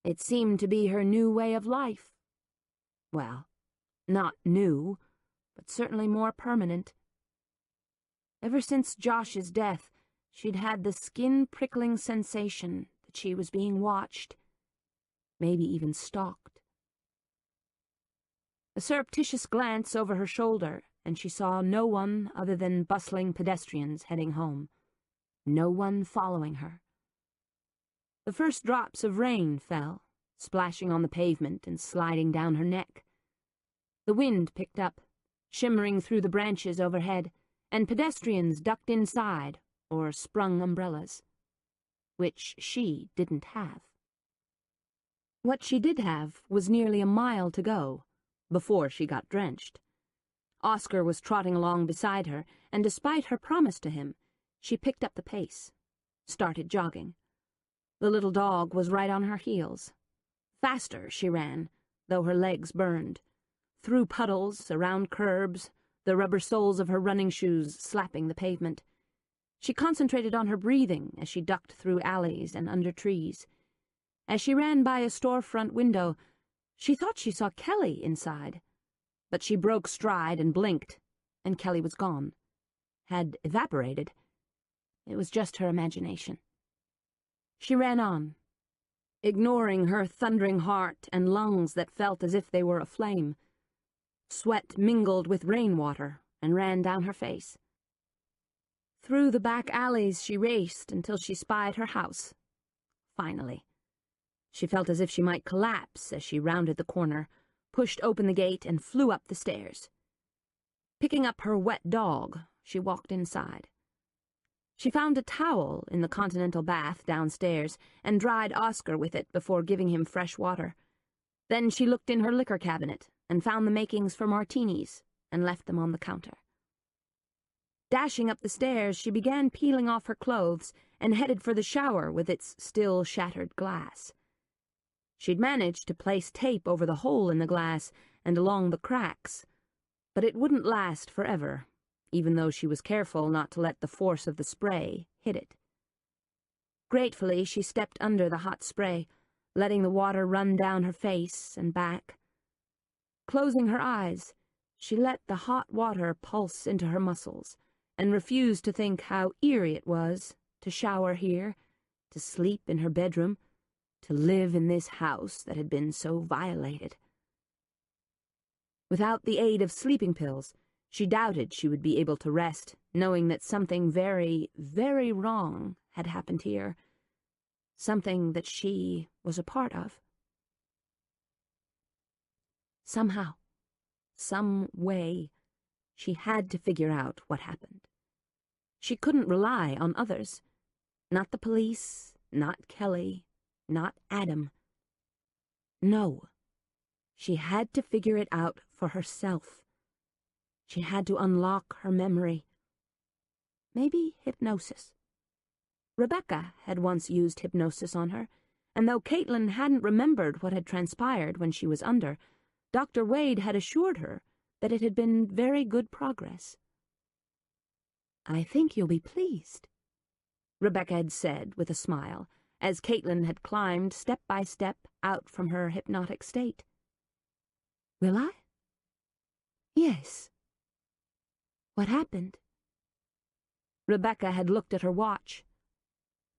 Speaker 1: It seemed to be her new way of life. Well, not new, but certainly more permanent. Ever since Josh's death, she'd had the skin-prickling sensation that she was being watched, maybe even stalked. A surreptitious glance over her shoulder, and she saw no one other than bustling pedestrians heading home. No one following her. The first drops of rain fell, splashing on the pavement and sliding down her neck. The wind picked up, shimmering through the branches overhead, and pedestrians ducked inside or sprung umbrellas, which she didn't have. What she did have was nearly a mile to go, before she got drenched. Oscar was trotting along beside her, and despite her promise to him, she picked up the pace, started jogging. The little dog was right on her heels. Faster she ran, though her legs burned, through puddles, around curbs, the rubber soles of her running shoes slapping the pavement. She concentrated on her breathing as she ducked through alleys and under trees. As she ran by a storefront window, she thought she saw Kelly inside, but she broke stride and blinked, and Kelly was gone. Had evaporated. It was just her imagination. She ran on, ignoring her thundering heart and lungs that felt as if they were aflame. Sweat mingled with rainwater and ran down her face. Through the back alleys she raced until she spied her house. Finally. She felt as if she might collapse as she rounded the corner, pushed open the gate, and flew up the stairs. Picking up her wet dog, she walked inside. She found a towel in the continental bath downstairs and dried Oscar with it before giving him fresh water. Then she looked in her liquor cabinet and found the makings for martinis and left them on the counter. Dashing up the stairs, she began peeling off her clothes and headed for the shower with its still shattered glass. She'd managed to place tape over the hole in the glass and along the cracks, but it wouldn't last forever, even though she was careful not to let the force of the spray hit it. Gratefully, she stepped under the hot spray, letting the water run down her face and back. Closing her eyes, she let the hot water pulse into her muscles and refused to think how eerie it was to shower here, to sleep in her bedroom, to live in this house that had been so violated. Without the aid of sleeping pills, she doubted she would be able to rest, knowing that something very, very wrong had happened here, something that she was a part of. Somehow, some way, she had to figure out what happened. She couldn't rely on others. Not the police, not Kelly, not Adam. No. She had to figure it out for herself. She had to unlock her memory. Maybe hypnosis. Rebecca had once used hypnosis on her, and though Caitlin hadn't remembered what had transpired when she was under, Dr. Wade had assured her that it had been very good progress. "I think you'll be pleased," Rebecca had said with a smile, as Caitlin had climbed step by step out from her hypnotic state. "Will I?" "Yes." "What happened?" Rebecca had looked at her watch.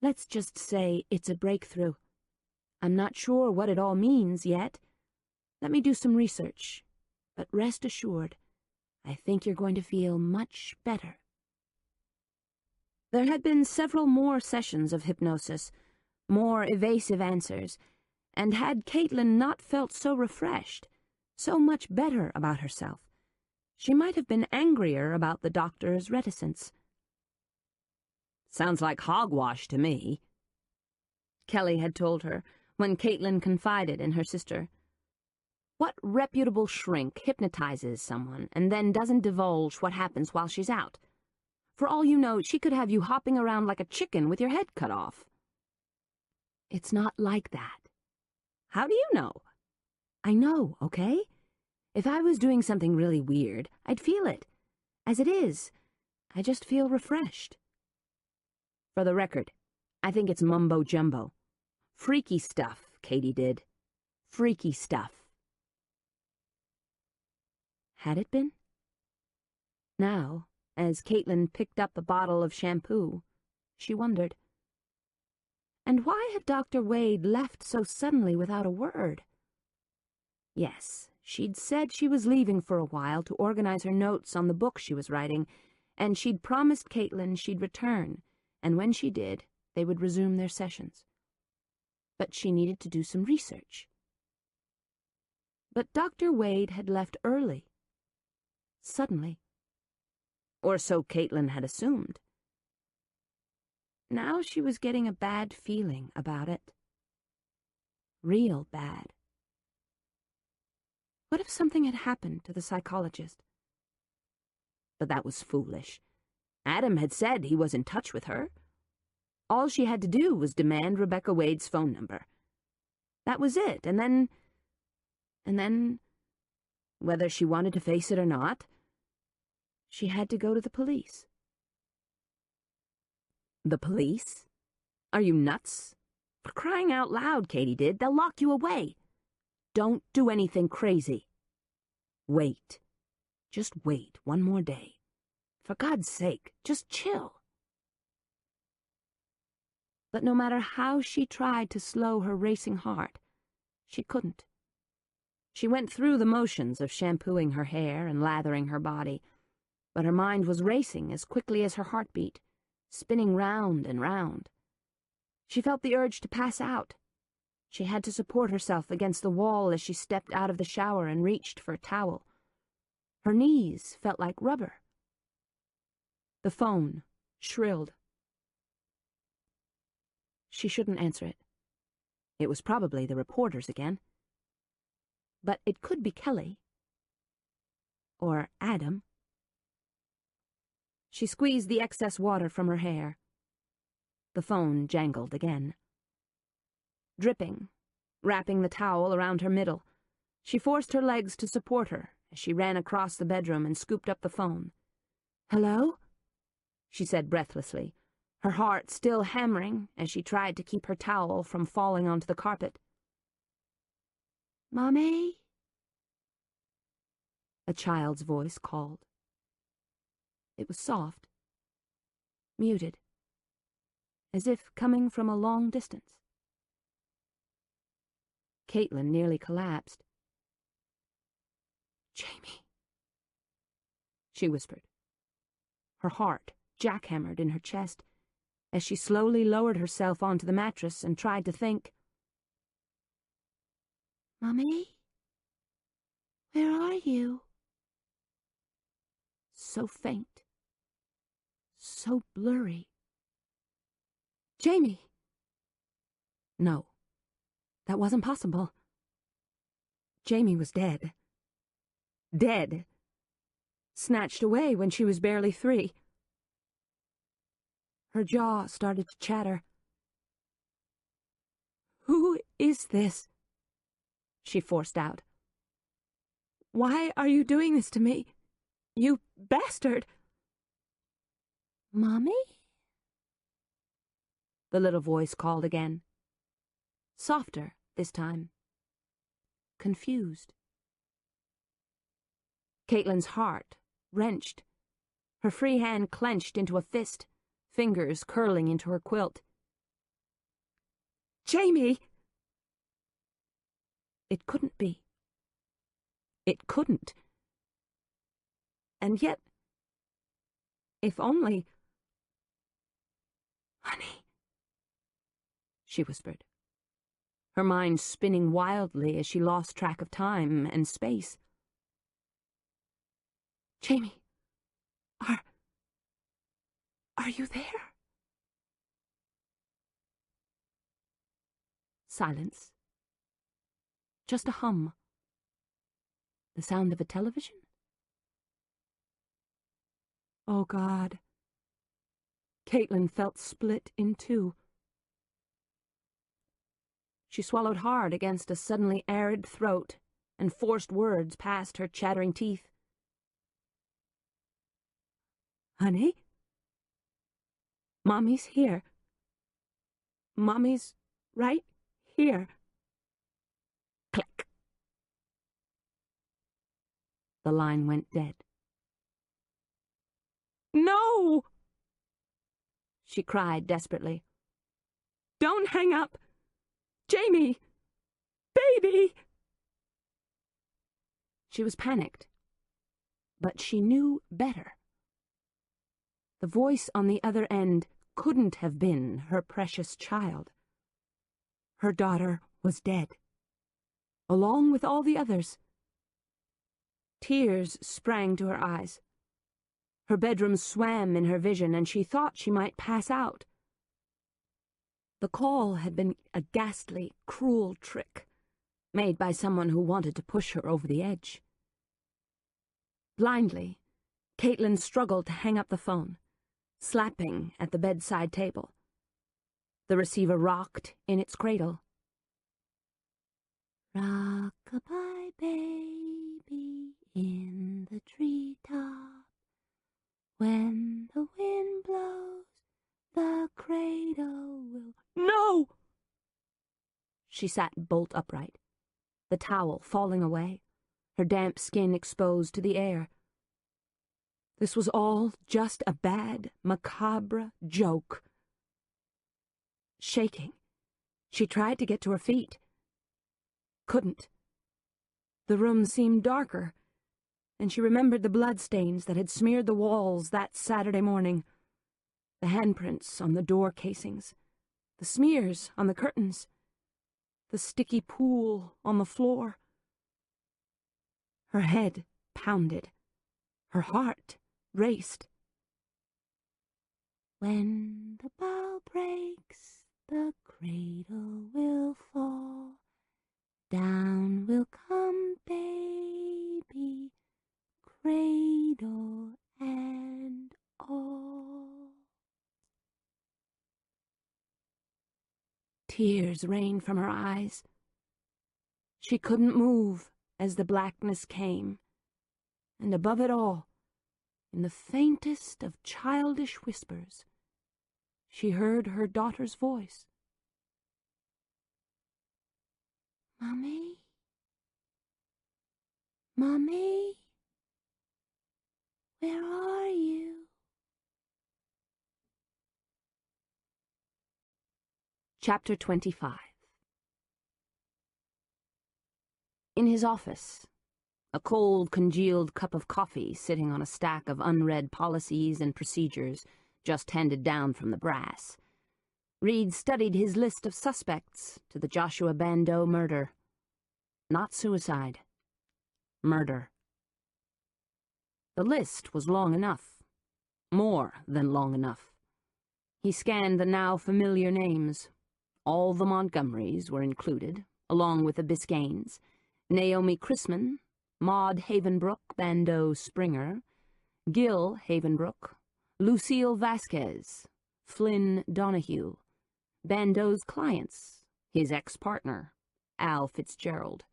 Speaker 1: Let's just say it's a breakthrough. I'm not sure what it all means yet. Let me do some research. But rest assured, I think you're going to feel much better. There had been several more sessions of hypnosis, more evasive answers, and had Caitlin not felt so refreshed, so much better about herself, she might have been angrier about the doctor's reticence.
Speaker 3: "Sounds like hogwash to me,"
Speaker 1: Kelly had told her when Caitlin confided in her sister. What reputable shrink hypnotizes someone and then doesn't divulge what happens while she's out? For all you know, she could have you hopping around like a chicken with your head cut off. It's not like that.
Speaker 3: How do you know?
Speaker 1: I know, okay? If I was doing something really weird, I'd feel it. As it is, I just feel refreshed. For the record, I think it's mumbo-jumbo. Freaky stuff, Katie did. Freaky stuff. Had it been? Now, as Caitlin picked up a bottle of shampoo, she wondered. And why had Dr. Wade left so suddenly without a word? Yes, she'd said she was leaving for a while to organize her notes on the book she was writing, and she'd promised Caitlin she'd return, and when she did, they would resume their sessions. But she needed to do some research. But Dr. Wade had left early. Suddenly. Or so Caitlin had assumed. Now she was getting a bad feeling about it. Real bad. What if something had happened to the psychologist? But that was foolish. Adam had said he was in touch with her. All she had to do was demand Rebecca Wade's phone number. That was it, and then, whether she wanted to face it or not, she had to go to the police. The police? Are you nuts? For crying out loud, Katie did. They'll lock you away. Don't do anything crazy. Wait. Just wait one more day. For God's sake, just chill. But no matter how she tried to slow her racing heart, she couldn't. She went through the motions of shampooing her hair and lathering her body, but her mind was racing as quickly as her heartbeat, spinning round and round. She felt the urge to pass out. She had to support herself against the wall as she stepped out of the shower and reached for a towel. Her knees felt like rubber. The phone shrilled. She shouldn't answer it. It was probably the reporters again. But it could be Kelly. Or Adam. She squeezed the excess water from her hair. The phone jangled again. Dripping, wrapping the towel around her middle, she forced her legs to support her as she ran across the bedroom and scooped up the phone. "Hello?" she said breathlessly, her heart still hammering as she tried to keep her towel from falling onto the carpet. "Mommy?" A child's voice called. It was soft, muted, as if coming from a long distance. Caitlin nearly collapsed. "Jamie," she whispered, her heart jackhammered in her chest as she slowly lowered herself onto the mattress and tried to think. "Mommy? Where are you?" So faint, so blurry. "Jamie!" No, that wasn't possible. Jamie was dead. Dead. Snatched away when she was barely 3. Her jaw started to chatter. "Who is this?" she forced out. "Why are you doing this to me? You bastard!" "Mommy?" The little voice called again. Softer this time. Confused. Caitlin's heart wrenched. Her free hand clenched into a fist, fingers curling into her quilt.
Speaker 2: Jamie!
Speaker 3: It couldn't be. It couldn't. And yet, if only...
Speaker 2: Honey,
Speaker 3: she whispered, her mind spinning wildly as she lost track of time and space.
Speaker 2: Jamie, are you there?
Speaker 3: Silence. Just a hum. The sound of a television?
Speaker 2: Oh, God. Caitlin felt split in two.
Speaker 3: She swallowed hard against a suddenly arid throat and forced words past her chattering teeth.
Speaker 2: Honey? Mommy's here. Mommy's right here.
Speaker 3: Click. The line went dead.
Speaker 2: No!
Speaker 3: She cried desperately.
Speaker 2: Don't hang up! Jamie! Baby!
Speaker 3: She was panicked, but she knew better. The voice on the other end couldn't have been her precious child. Her daughter was dead, along with all the others. Tears sprang to her eyes. Her bedroom swam in her vision, and she thought she might pass out. The call had been a ghastly, cruel trick, made by someone who wanted to push her over the edge. Blindly, Caitlin struggled to hang up the phone, slapping at the bedside table. The receiver rocked in its cradle. Rock-a-bye, baby, in the treetop. When the wind blows, the cradle will...
Speaker 2: No!
Speaker 3: She sat bolt upright, the towel falling away, her damp skin exposed to the air. This was all just a bad, macabre joke. Shaking, she tried to get to her feet. Couldn't. The room seemed darker, and she remembered the bloodstains that had smeared the walls that Saturday morning, the handprints on the door casings, the smears on the curtains, the sticky pool on the floor. Her head pounded. Her heart raced. When the bough breaks, the cradle will fall. Down will come baby, cradle and all. Tears rained from her eyes. She couldn't move as the blackness came, and above it all, in the faintest of childish whispers, she heard her daughter's voice. Mommy? Mommy? Where are you? Chapter 25. In his office, a cold, congealed cup of coffee sitting on a stack of unread policies and procedures just handed down from the brass, Reed studied his list of suspects to the Joshua Bandeau murder. Not suicide. Murder. The list was long enough. More than long enough. He scanned the now familiar names. All the Montgomerys were included, along with the Biscaynes, Naomi Chrisman, Maud Havenbrook Bandeau Springer, Gil Havenbrook, Lucille Vasquez, Flynn Donahue, Bandeau's clients, his ex-partner, Al Fitzgerald,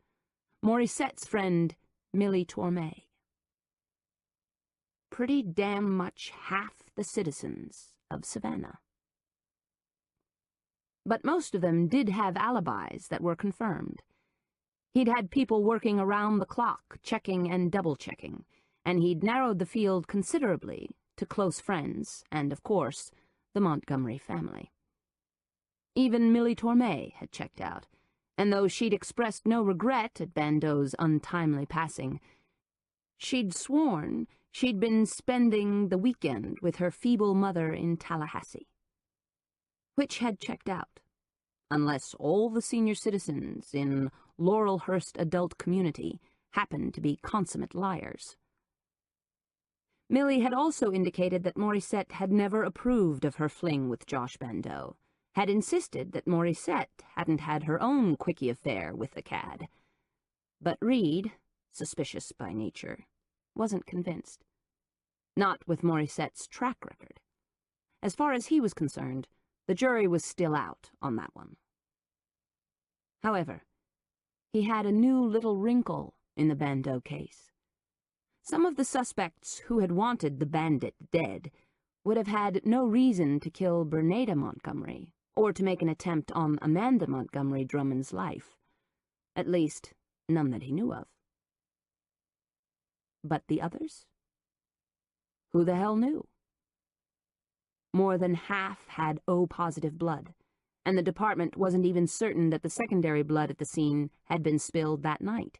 Speaker 3: Morissette's friend, Millie Tormé. Pretty damn much half the citizens of Savannah. But most of them did have alibis that were confirmed. He'd had people working around the clock, checking and double-checking, and he'd narrowed the field considerably to close friends and, of course, the Montgomery family. Even Millie Tormé had checked out, and though she'd expressed no regret at Bandeau's untimely passing, she'd sworn she'd been spending the weekend with her feeble mother in Tallahassee. Which had checked out, unless all the senior citizens in Laurelhurst adult community happened to be consummate liars. Millie had also indicated that Morissette had never approved of her fling with Josh Bandeau, had insisted that Morissette hadn't had her own quickie affair with the cad. But Reed, suspicious by nature, wasn't convinced. Not with Morissette's track record. As far as he was concerned, the jury was still out on that one. However, he had a new little wrinkle in the Bandeau case. Some of the suspects who had wanted the bandit dead would have had no reason to kill Bernada Montgomery or to make an attempt on Amanda Montgomery Drummond's life. At least, none that he knew of. But the others? Who the hell knew? More than half had O-positive blood, and the department wasn't even certain that the secondary blood at the scene had been spilled that night.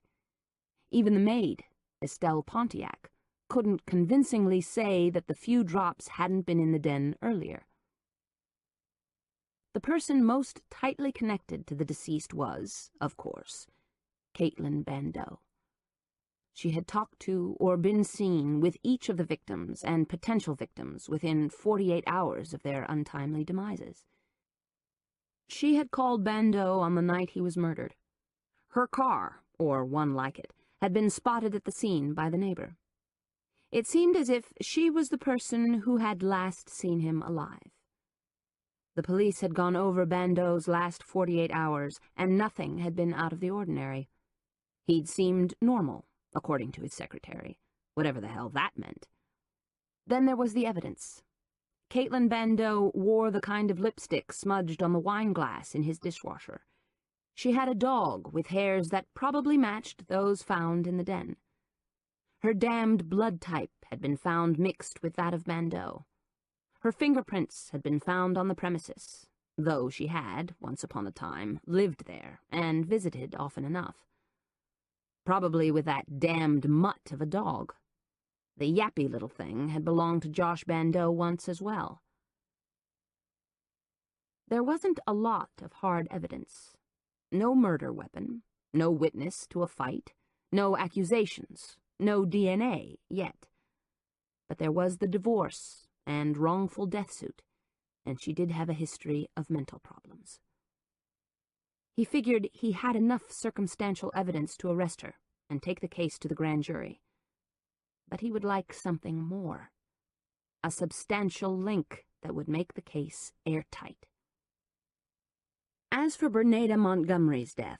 Speaker 3: Even the maid, Estelle Pontiac, couldn't convincingly say that the few drops hadn't been in the den earlier. The person most tightly connected to the deceased was, of course, Caitlin Bandeau. She had talked to or been seen with each of the victims and potential victims within 48 hours of their untimely demises. She had called Bandeau on the night he was murdered. Her car, or one like it, had been spotted at the scene by the neighbor. It seemed as if she was the person who had last seen him alive. The police had gone over Bandeau's last 48 hours, and nothing had been out of the ordinary. He'd seemed normal, according to his secretary, whatever the hell that meant. Then there was the evidence. Caitlin Bandeau wore the kind of lipstick smudged on the wine glass in his dishwasher. She had a dog with hairs that probably matched those found in the den. Her damned blood type had been found mixed with that of Bandeau. Her fingerprints had been found on the premises, though she had, once upon a time, lived there and visited often enough. Probably with that damned mutt of a dog. The yappy little thing had belonged to Josh Bandeau once as well. There wasn't a lot of hard evidence. No murder weapon, no witness to a fight, no accusations, no DNA yet. But there was the divorce and wrongful death suit, and she did have a history of mental problems. He figured he had enough circumstantial evidence to arrest her and take the case to the grand jury. But he would like something more. A substantial link that would make the case airtight. As for Bernada Montgomery's death,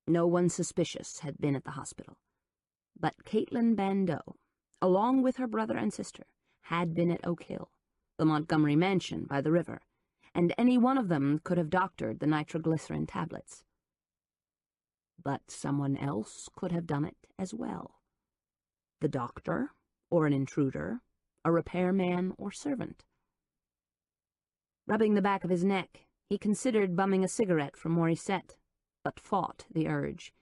Speaker 3: no one suspicious had been at the hospital. But Caitlin Bandeau, along with her brother and sister, had been at Oak Hill, the Montgomery mansion by the river, and any one of them could have doctored the nitroglycerin tablets. But someone else could have done it as well. The doctor, or an intruder, a repairman or servant. Rubbing the back of his neck, he considered bumming a cigarette from Morissette, but fought the urge.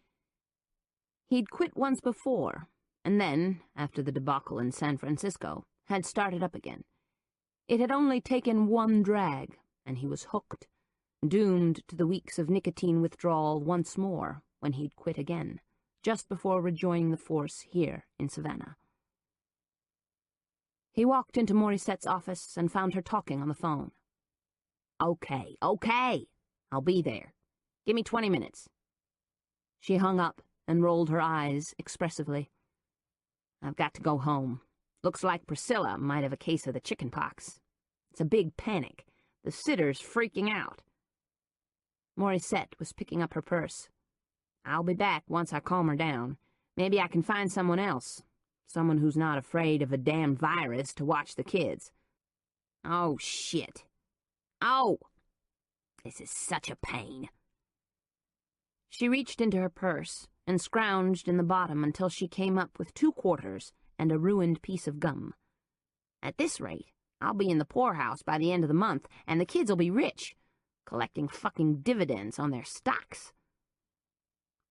Speaker 3: He'd quit once before, and then, after the debacle in San Francisco, had started up again. It had only taken one drag, and he was hooked, doomed to the weeks of nicotine withdrawal once more when he'd quit again, just before rejoining the force here in Savannah. He walked into Morissette's office and found her talking on the phone. Okay, I'll be there. Give me 20 minutes. She hung up and rolled her eyes expressively. I've got to go home. Looks like Priscilla might have a case of the chicken pox. It's a big panic. The sitter's freaking out. Morissette was picking up her purse. I'll be back once I calm her down. Maybe I can find someone else. Someone who's not afraid of a damn virus to watch the kids. Oh, shit. Oh! This is such a pain. She reached into her purse and scrounged in the bottom until she came up with 2 quarters and a ruined piece of gum. At this rate, I'll be in the poorhouse by the end of the month, and the kids'll be rich. collecting fucking dividends on their stocks.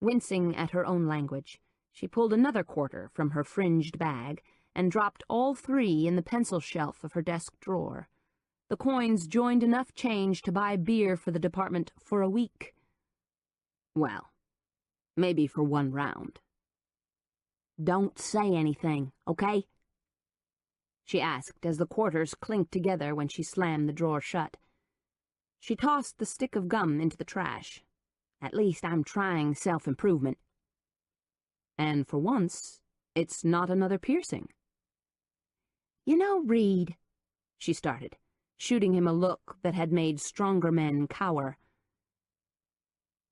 Speaker 3: Wincing at her own language, she pulled another quarter from her fringed bag and dropped all 3 in the pencil shelf of her desk drawer. The coins joined enough change to buy beer for the department for a week. Well, maybe for 1 round. "Don't say anything, okay?" she asked as the quarters clinked together when she slammed the drawer shut. She tossed the stick of gum into the trash. "At least I'm trying self-improvement." "And for once, it's not another piercing." "You know, Reed," she started, shooting him a look that had made stronger men cower.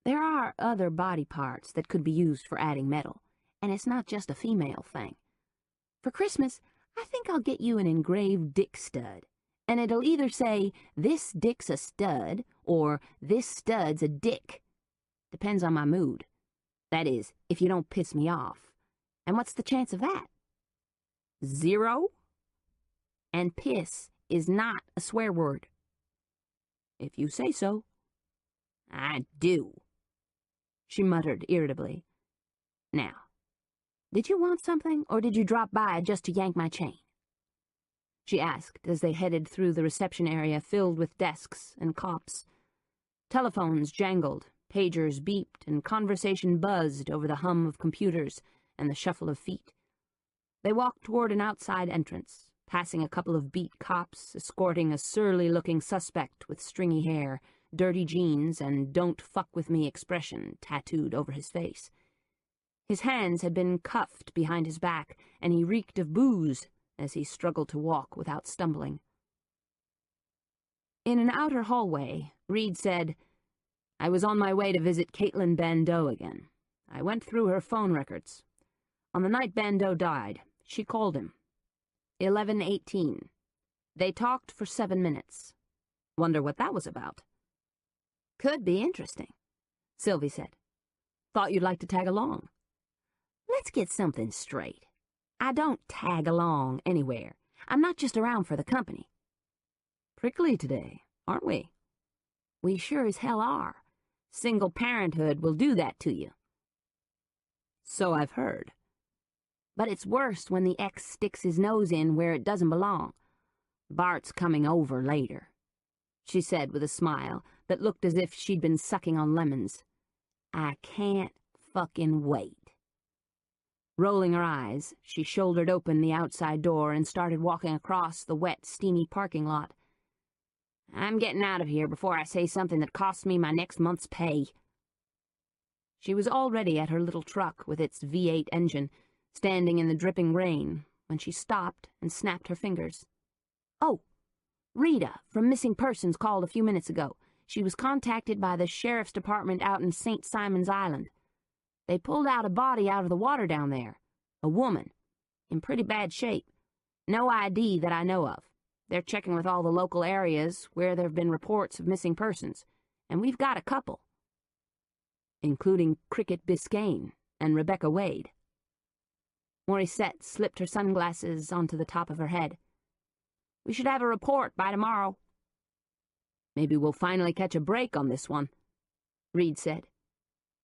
Speaker 3: "There are other body parts that could be used for adding metal, and it's not just a female thing. For Christmas, I think I'll get you an engraved dick stud, and it'll either say, 'This dick's a stud,' or 'This stud's a dick.' Depends on my mood. That is, if you don't piss me off. And what's the chance of that? 0? And piss is not a swear word." "If you say so." "I do," she muttered irritably. "Now, did you want something, or did you drop by just to yank my chain?" she asked as they headed through the reception area filled with desks and cops. Telephones jangled, pagers beeped, and conversation buzzed over the hum of computers and the shuffle of feet. They walked toward an outside entrance, passing a couple of beat cops escorting a surly-looking suspect with stringy hair, dirty jeans, and "don't fuck with me" expression tattooed over his face. His hands had been cuffed behind his back, and he reeked of booze as he struggled to walk without stumbling. In an outer hallway, Reed said, "I was on my way to visit Caitlin Bandeau again. I went through her phone records. On the night Bandeau died, she called him. 11:18. They talked for 7 minutes. Wonder what that was about." "Could be interesting," Sylvie said. "Thought you'd like to tag along." "Let's get something straight. I don't tag along anywhere. I'm not just around for the company." "Prickly today, aren't we?" "We sure as hell are. Single parenthood will do that to you." "So I've heard." "But it's worse when the ex sticks his nose in where it doesn't belong. Bart's coming over later," she said with a smile that looked as if she'd been sucking on lemons. "I can't fucking wait." Rolling her eyes, she shouldered open the outside door and started walking across the wet, steamy parking lot. "I'm getting out of here before I say something that costs me my next month's pay." She was already at her little truck with its V8 engine, standing in the dripping rain, when she stopped and snapped her fingers. "Oh, Rita from Missing Persons called a few minutes ago. She was contacted by the sheriff's department out in St. Simon's Island. They pulled out a body out of the water down there. A woman. In pretty bad shape. No ID that I know of. They're checking with all the local areas where there have been reports of missing persons, and we've got a couple." "Including Cricket Biscayne and Rebecca Wade." Morissette slipped her sunglasses onto the top of her head. "We should have a report by tomorrow." "Maybe we'll finally catch a break on this one," Reed said.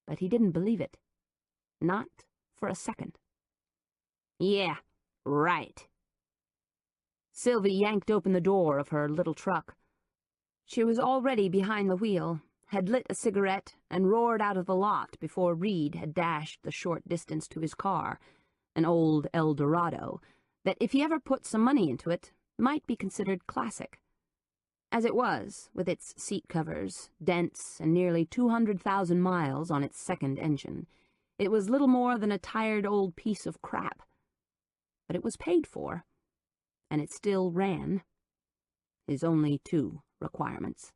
Speaker 3: But he didn't believe it. Not for a second. "Yeah, right." Sylvie yanked open the door of her little truck. She was already behind the wheel, had lit a cigarette, and roared out of the lot before Reed had dashed the short distance to his car, an old Eldorado, that if he ever put some money into it, might be considered classic. As it was, with its seat covers, dents, and nearly 200,000 miles on its second engine, it was little more than a tired old piece of crap. But it was paid for, and it still ran. His only 2 requirements.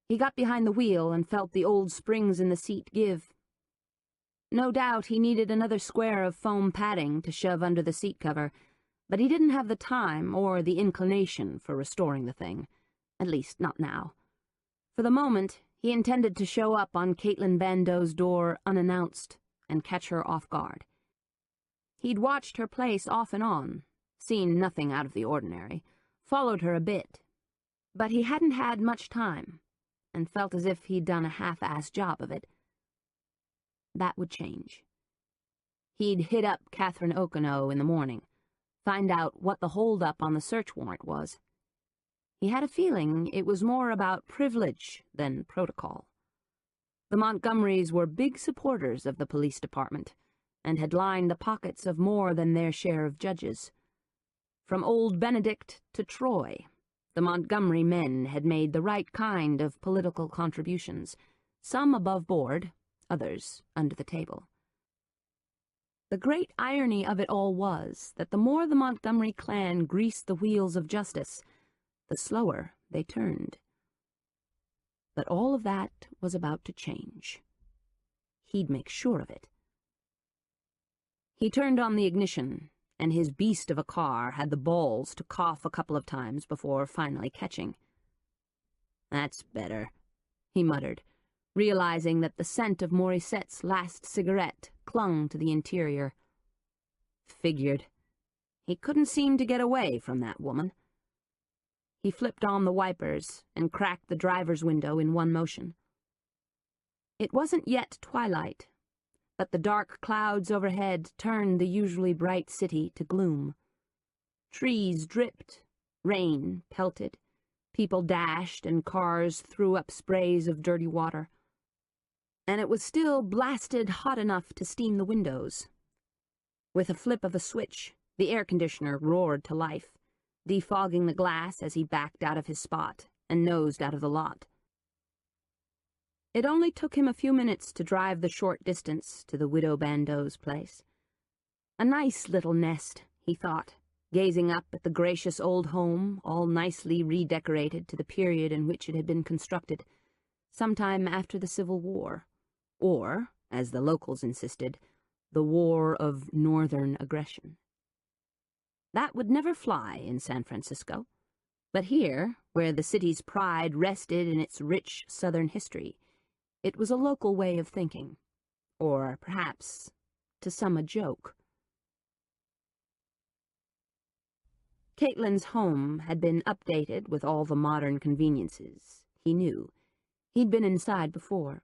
Speaker 3: He got behind the wheel and felt the old springs in the seat give. No doubt he needed another square of foam padding to shove under the seat cover, but he didn't have the time or the inclination for restoring the thing, at least not now. For the moment, he intended to show up on Caitlin Bandeau's door unannounced and catch her off guard. He'd watched her place off and on, seen nothing out of the ordinary, followed her a bit, But he hadn't had much time, and felt as if he'd done a half-assed job of it. That would change. He'd hit up Catherine Okono in the morning, find out what the hold-up on the search warrant was. He had a feeling it was more about privilege than protocol. The Montgomerys were big supporters of the police department, and had lined the pockets of more than their share of judges. From old Benedict to Troy, the Montgomery men had made the right kind of political contributions, some above board, others under the table. The great irony of it all was that the more the Montgomery clan greased the wheels of justice, the slower they turned. But all of that was about to change. He'd make sure of it. He turned on the ignition, and his beast of a car had the balls to cough a couple of times before finally catching. "That's better," he muttered, realizing that the scent of Morissette's last cigarette clung to the interior. Figured. He couldn't seem to get away from that woman. He flipped on the wipers and cracked the driver's window in one motion. It wasn't yet twilight, but the dark clouds overhead turned the usually bright city to gloom. Trees dripped, rain pelted, people dashed, and cars threw up sprays of dirty water. And it was still blasted hot enough to steam the windows. With a flip of a switch, the air conditioner roared to life, defogging the glass as he backed out of his spot and nosed out of the lot. It only took him a few minutes to drive the short distance to the Widow Bandeau's place. A nice little nest, he thought, gazing up at the gracious old home, all nicely redecorated to the period in which it had been constructed, sometime after the Civil War, or, as the locals insisted, the War of Northern Aggression. That would never fly in San Francisco, but here, where the city's pride rested in its rich Southern history, it was a local way of thinking, or perhaps, to some, a joke. Caitlin's home had been updated with all the modern conveniences, he knew. He'd been inside before.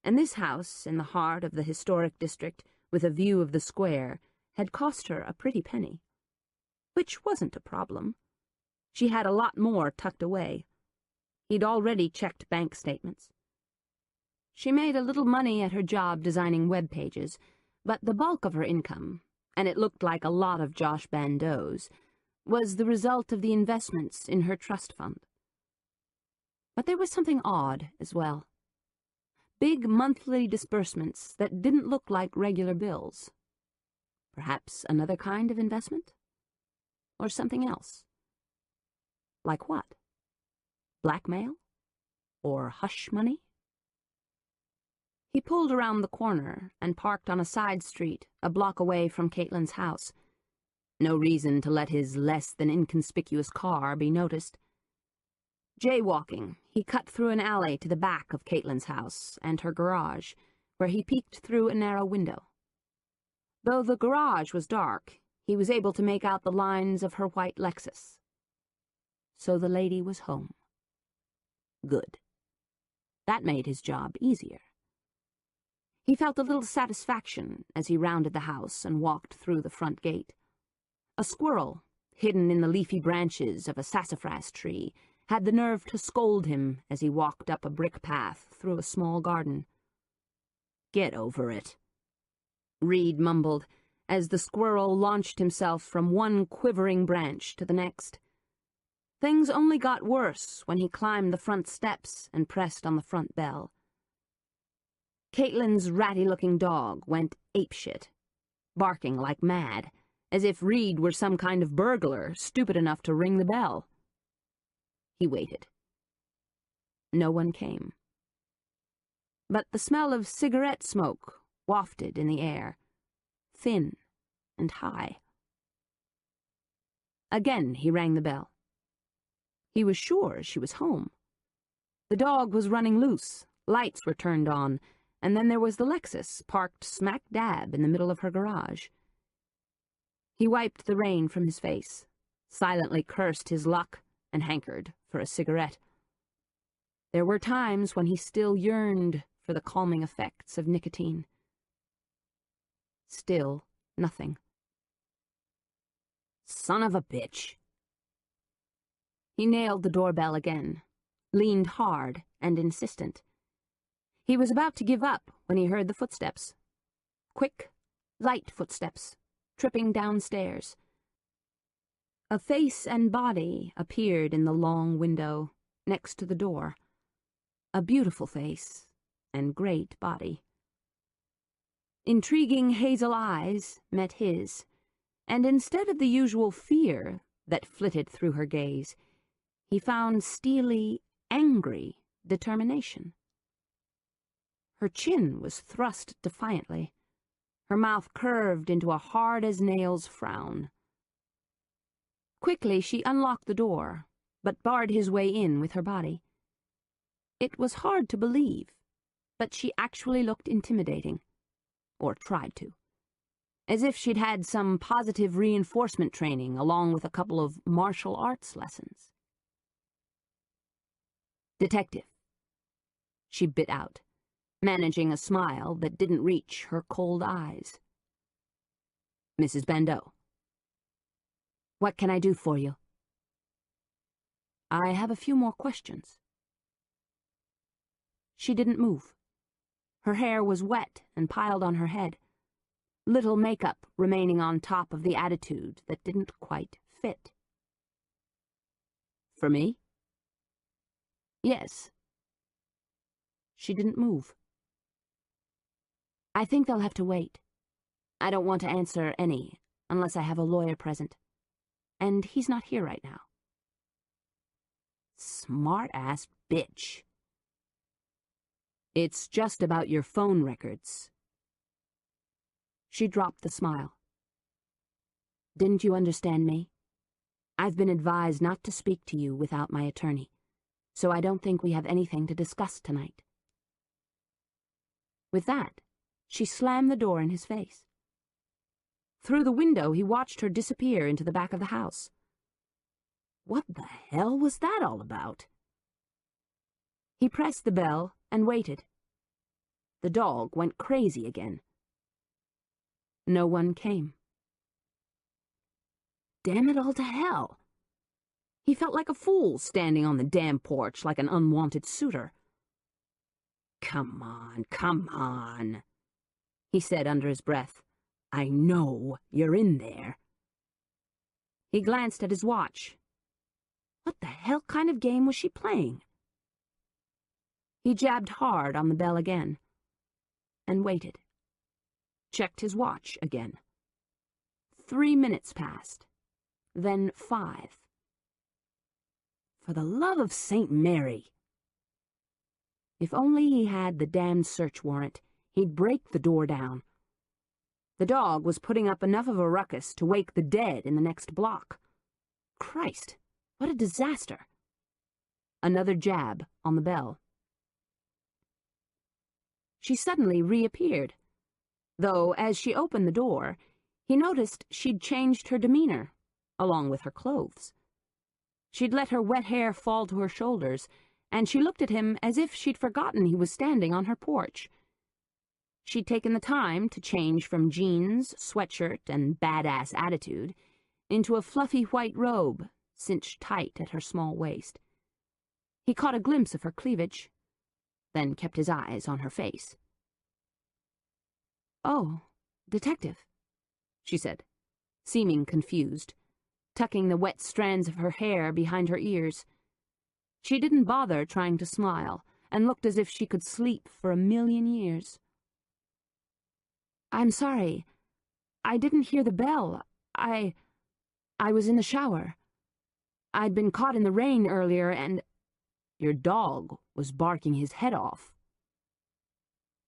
Speaker 3: And this house, in the heart of the historic district, with a view of the square, had cost her a pretty penny. Which wasn't a problem. She had a lot more tucked away. He'd already checked bank statements. She made a little money at her job designing web pages, but the bulk of her income, and it looked like a lot of Josh Bandeau's, was the result of the investments in her trust fund. But there was something odd as well. Big monthly disbursements that didn't look like regular bills. Perhaps another kind of investment? Or something else? Like what? Blackmail? Or hush money? He pulled around the corner and parked on a side street a block away from Caitlin's house. No reason to let his less than inconspicuous car be noticed. Jaywalking, he cut through an alley to the back of Caitlin's house and her garage, where he peeked through a narrow window. Though the garage was dark, he was able to make out the lines of her white Lexus. So the lady was home. Good. That made his job easier. He felt a little satisfaction as he rounded the house and walked through the front gate. A squirrel, hidden in the leafy branches of a sassafras tree, had the nerve to scold him as he walked up a brick path through a small garden. "Get over it," Reed mumbled, as the squirrel launched himself from one quivering branch to the next. Things only got worse when he climbed the front steps and pressed on the front bell. Caitlin's ratty-looking dog went apeshit, barking like mad, as if Reed were some kind of burglar stupid enough to ring the bell. He waited. No one came. But the smell of cigarette smoke wafted in the air, thin and high. Again he rang the bell. He was sure she was home. The dog was running loose, lights were turned on, and then there was the Lexus parked smack dab in the middle of her garage. He wiped the rain from his face, silently cursed his luck, and hankered for for a cigarette. There were times when he still yearned for the calming effects of nicotine. Still nothing. Son of a bitch. He nailed the doorbell again, leaned hard and insistent. He was about to give up when he heard the footsteps. Quick, light footsteps, tripping downstairs. A face and body appeared in the long window, next to the door. A beautiful face and great body. Intriguing hazel eyes met his, and instead of the usual fear that flitted through her gaze, he found steely, angry determination. Her chin was thrust defiantly, her mouth curved into a hard-as-nails frown. Quickly she unlocked the door, but barred his way in with her body. It was hard to believe, but she actually looked intimidating, or tried to, as if she'd had some positive reinforcement training along with a couple of martial arts lessons. Detective, she bit out, managing a smile that didn't reach her cold eyes. Mrs. Bandeau. What can I do for you? I have a few more questions. She didn't move. Her hair was wet and piled on her head, little makeup remaining on top of the attitude that didn't quite fit. For me? Yes. She didn't move. I think they'll have to wait. I don't want to answer any unless I have a lawyer present. And he's not here right now. Smart-ass bitch. It's just about your phone records. She dropped the smile. Didn't you understand me? I've been advised not to speak to you without my attorney, so I don't think we have anything to discuss tonight. With that, she slammed the door in his face. Through the window, he watched her disappear into the back of the house. What the hell was that all about? He pressed the bell and waited. The dog went crazy again. No one came. Damn it all to hell. He felt like a fool standing on the damn porch like an unwanted suitor. Come on, he said under his breath. I know you're in there. He glanced at his watch. What the hell kind of game was she playing? He jabbed hard on the bell again and waited. Checked his watch again. 3 minutes passed, then 5. For the love of St. Mary! If only he had the damned search warrant, he'd break the door down. The dog was putting up enough of a ruckus to wake the dead in the next block. Christ, what a disaster! Another jab on the bell. She suddenly reappeared, though as she opened the door, he noticed she'd changed her demeanor, along with her clothes. She'd let her wet hair fall to her shoulders, and she looked at him as if she'd forgotten he was standing on her porch. She'd taken the time to change from jeans, sweatshirt, and badass attitude into a fluffy white robe, cinched tight at her small waist. He caught a glimpse of her cleavage, then kept his eyes on her face. Oh, detective, she said, seeming confused, tucking the wet strands of her hair behind her ears. She didn't bother trying to smile, and looked as if she could sleep for 1,000,000 years. I'm sorry. I didn't hear the bell. I was in the shower. I'd been caught in the rain earlier, and your dog was barking his head off.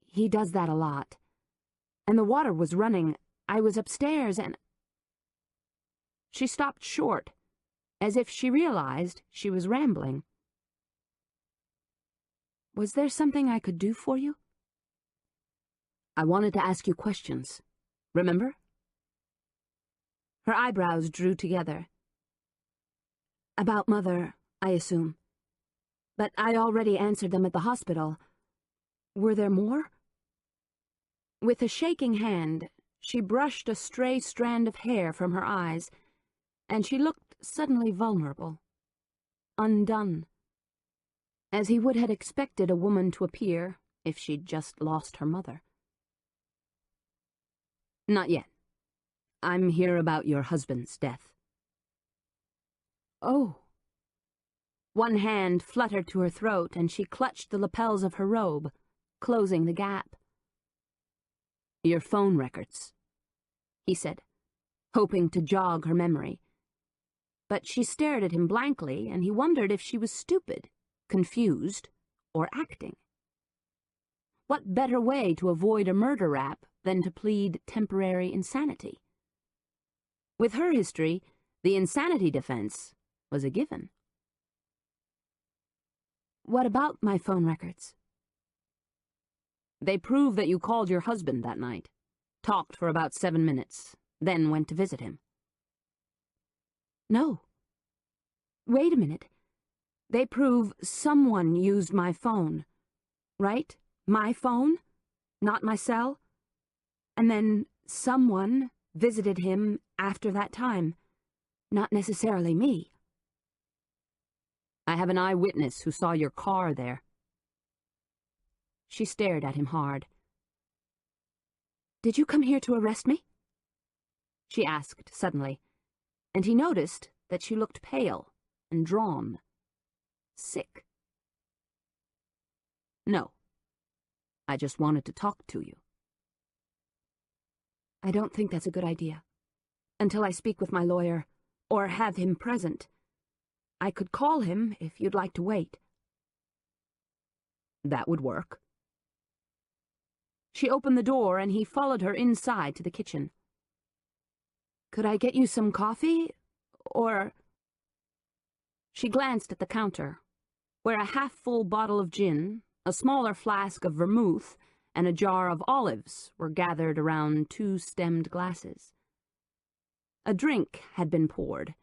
Speaker 3: He does that a lot. And the water was running. I was upstairs, and... She stopped short, as if she realized she was rambling. Was there something I could do for you? I wanted to ask you questions. Remember? Her eyebrows drew together. About Mother,
Speaker 1: I assume. But I already answered them at the hospital. Were there more? With a shaking hand, she brushed a stray strand of hair from her eyes, and she looked suddenly vulnerable, undone, as he would have expected a woman to appear if she'd just lost her mother. Not yet. I'm here about your husband's death. Oh. One hand fluttered to her throat, and she clutched the lapels of her robe, closing the gap. Your phone records, he said, hoping to jog her memory. But she stared at him blankly, and he wondered if she was stupid, confused, or acting. What better way to avoid a murder rap than to plead temporary insanity? With her history, the insanity defense was a given. What about my phone records? They prove that you called your husband that night, talked for about 7 minutes, then went to visit him. No. Wait a minute. They prove someone used my phone, right? My phone, not my cell. And then someone visited him after that time, not necessarily me. I have an eyewitness who saw your car there. She stared at him hard. Did you come here to arrest me? She asked suddenly, and he noticed that she looked pale and drawn, sick. No. I just wanted to talk to you. I don't think that's a good idea. Until I speak with my lawyer, or have him present. I could call him if you'd like to wait. That would work. She opened the door, and he followed her inside to the kitchen. Could I get you some coffee, or... She glanced at the counter, where a half-full bottle of gin, a smaller flask of vermouth, and a jar of olives were gathered around 2 stemmed glasses. A drink had been poured,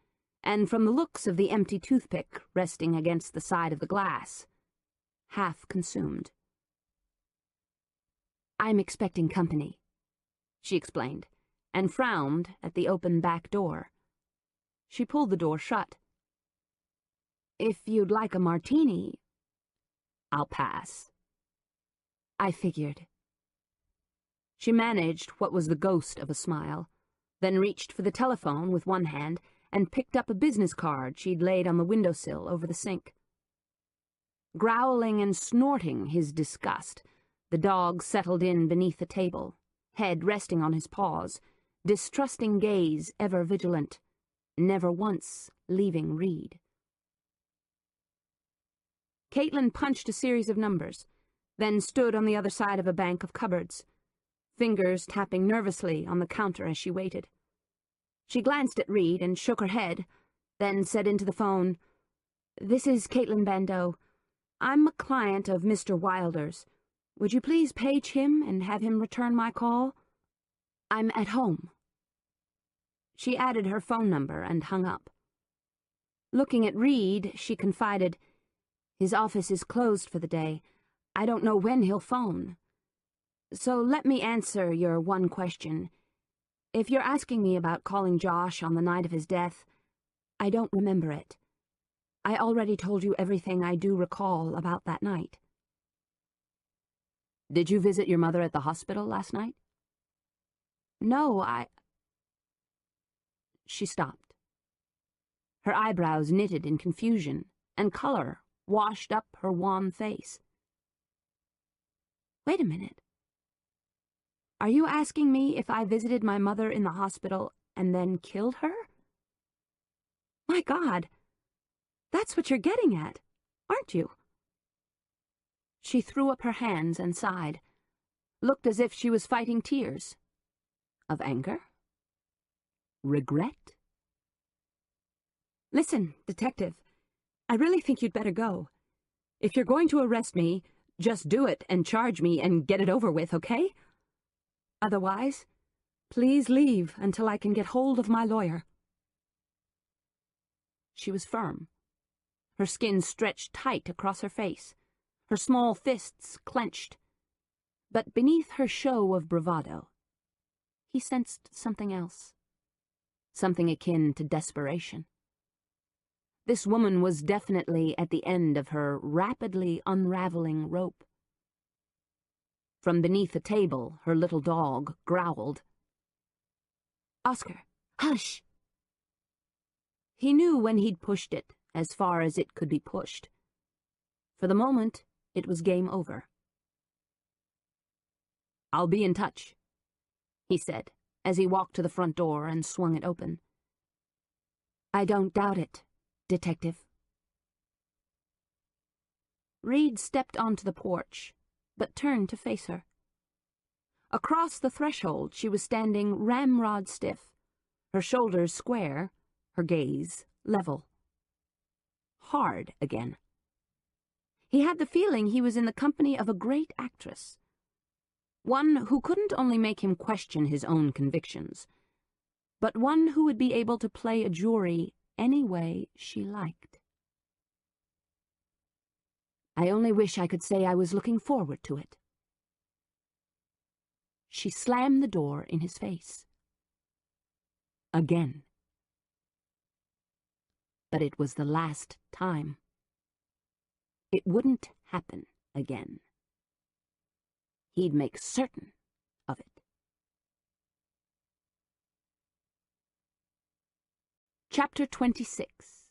Speaker 1: and from the looks of the empty toothpick resting against the side of the glass, half consumed. I'm expecting company, she explained, and frowned at the open back door. She pulled the door shut. If you'd like a martini, I'll pass. I figured. She managed what was the ghost of a smile, then reached for the telephone with one hand and picked up a business card she'd laid on the windowsill over the sink. Growling and snorting his disgust, the dog settled in beneath the table, head resting on his paws, distrusting gaze ever vigilant, never once leaving Reed. Caitlin punched a series of numbers, then stood on the other side of a bank of cupboards, fingers tapping nervously on the counter as she waited. She glanced at Reed and shook her head, then said into the phone, "This is Caitlin Bandeau. I'm a client of Mr. Wilder's. Would you please page him and have him return my call? I'm at home." She added her phone number and hung up. Looking at Reed, she confided, "His office is closed for the day. I don't know when he'll phone. So let me answer your one question. If you're asking me about calling Josh on the night of his death, I don't remember it. I already told you everything I do recall about that night." Did you visit your mother at the hospital last night? No, She stopped. Her eyebrows knitted in confusion, and color washed up her wan face. Wait a minute. Are you asking me if I visited my mother in the hospital and then killed her? My God, that's what you're getting at, aren't you? She threw up her hands and sighed, looked as if she was fighting tears. Of anger? Regret? Listen, detective, I really think you'd better go. If you're going to arrest me, just do it and charge me and get it over with, okay? Otherwise, please leave until I can get hold of my lawyer. She was firm.
Speaker 3: her skin stretched tight across her face, her small fists clenched. But beneath her show of bravado, he sensed something else, something akin to desperation. This woman was definitely at the end of her rapidly unraveling rope. From beneath a table, her little dog growled. "Oscar, hush!" He knew when he'd pushed it as far as it could be pushed. For the moment, it was game over. "I'll be in touch," he said, as he walked to the front door and swung it open. "I don't doubt it, Detective." Reed stepped onto the porch, but turned to face her. Across the threshold she was standing ramrod stiff, her shoulders square, her gaze level. Hard again. He had the feeling he was in the company of a great actress, one who couldn't only make him question his own convictions, but one who would be able to play a jury any way she liked. "I only wish I could say I was looking forward to it." She slammed the door in his face. Again. But it was the last time. It wouldn't happen again. He'd make certain of it. Chapter 26.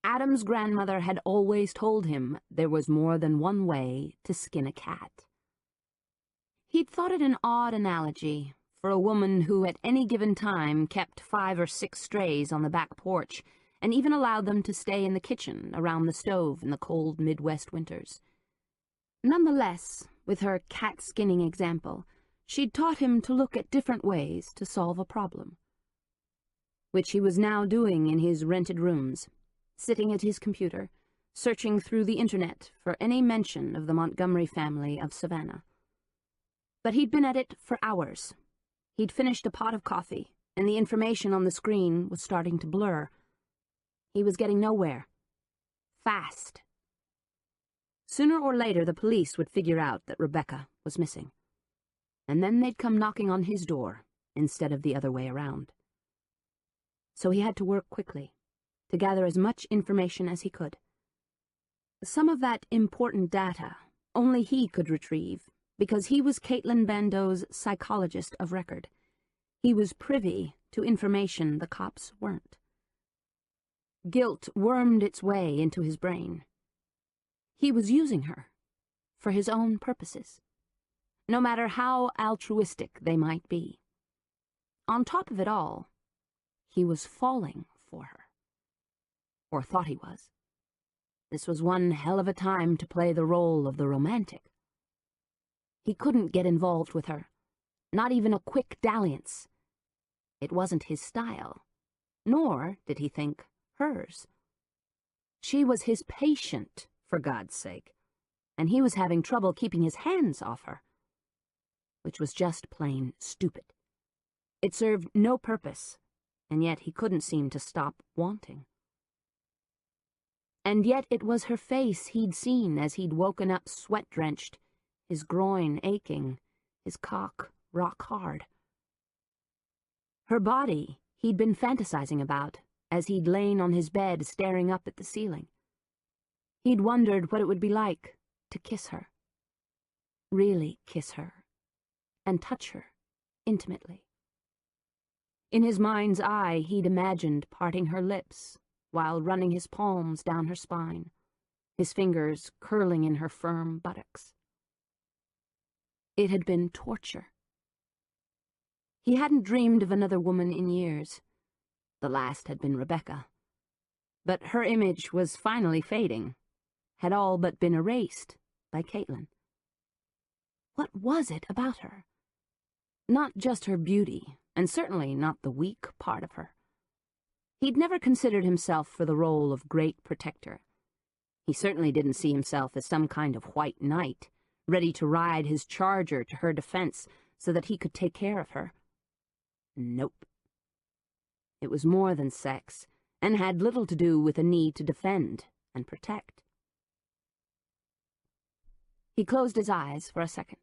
Speaker 3: Adam's grandmother had always told him there was more than one way to skin a cat. He'd thought it an odd analogy for a woman who at any given time kept 5 or 6 strays on the back porch and even allowed them to stay in the kitchen around the stove in the cold Midwest winters. Nonetheless, with her cat-skinning example, she'd taught him to look at different ways to solve a problem, which he was now doing in his rented rooms, sitting at his computer, searching through the internet for any mention of the Montgomery family of Savannah. But he'd been at it for hours. He'd finished a pot of coffee, and the information on the screen was starting to blur. He was getting nowhere. Fast. Sooner or later the police would figure out that Rebecca was missing, and then they'd come knocking on his door instead of the other way around. So he had to work quickly, to gather as much information as he could. Some of that important data only he could retrieve, because he was Caitlin Bandeau's psychologist of record. He was privy to information the cops weren't. Guilt wormed its way into his brain. He was using her for his own purposes, no matter how altruistic they might be. On top of it all, he was falling for her. Or thought he was. This was one hell of a time to play the role of the romantic. He couldn't get involved with her, not even a quick dalliance. It wasn't his style, nor, did he think, hers. She was his patient, for God's sake, and he was having trouble keeping his hands off her, which was just plain stupid. It served no purpose, and yet he couldn't seem to stop wanting. And yet it was her face he'd seen as he'd woken up sweat-drenched, his groin aching, his cock rock hard. Her body he'd been fantasizing about as he'd lain on his bed staring up at the ceiling. He'd wondered what it would be like to kiss her. Really kiss her. And touch her intimately. In his mind's eye he'd imagined parting her lips while running his palms down her spine, his fingers curling in her firm buttocks. It had been torture. He hadn't dreamed of another woman in years. The last had been Rebecca. But her image was finally fading, had all but been erased by Caitlin. What was it about her? Not just her beauty, and certainly not the weak part of her. He'd never considered himself for the role of great protector. He certainly didn't see himself as some kind of white knight, ready to ride his charger to her defense so that he could take care of her. Nope. It was more than sex, and had little to do with a need to defend and protect. He closed his eyes for a second.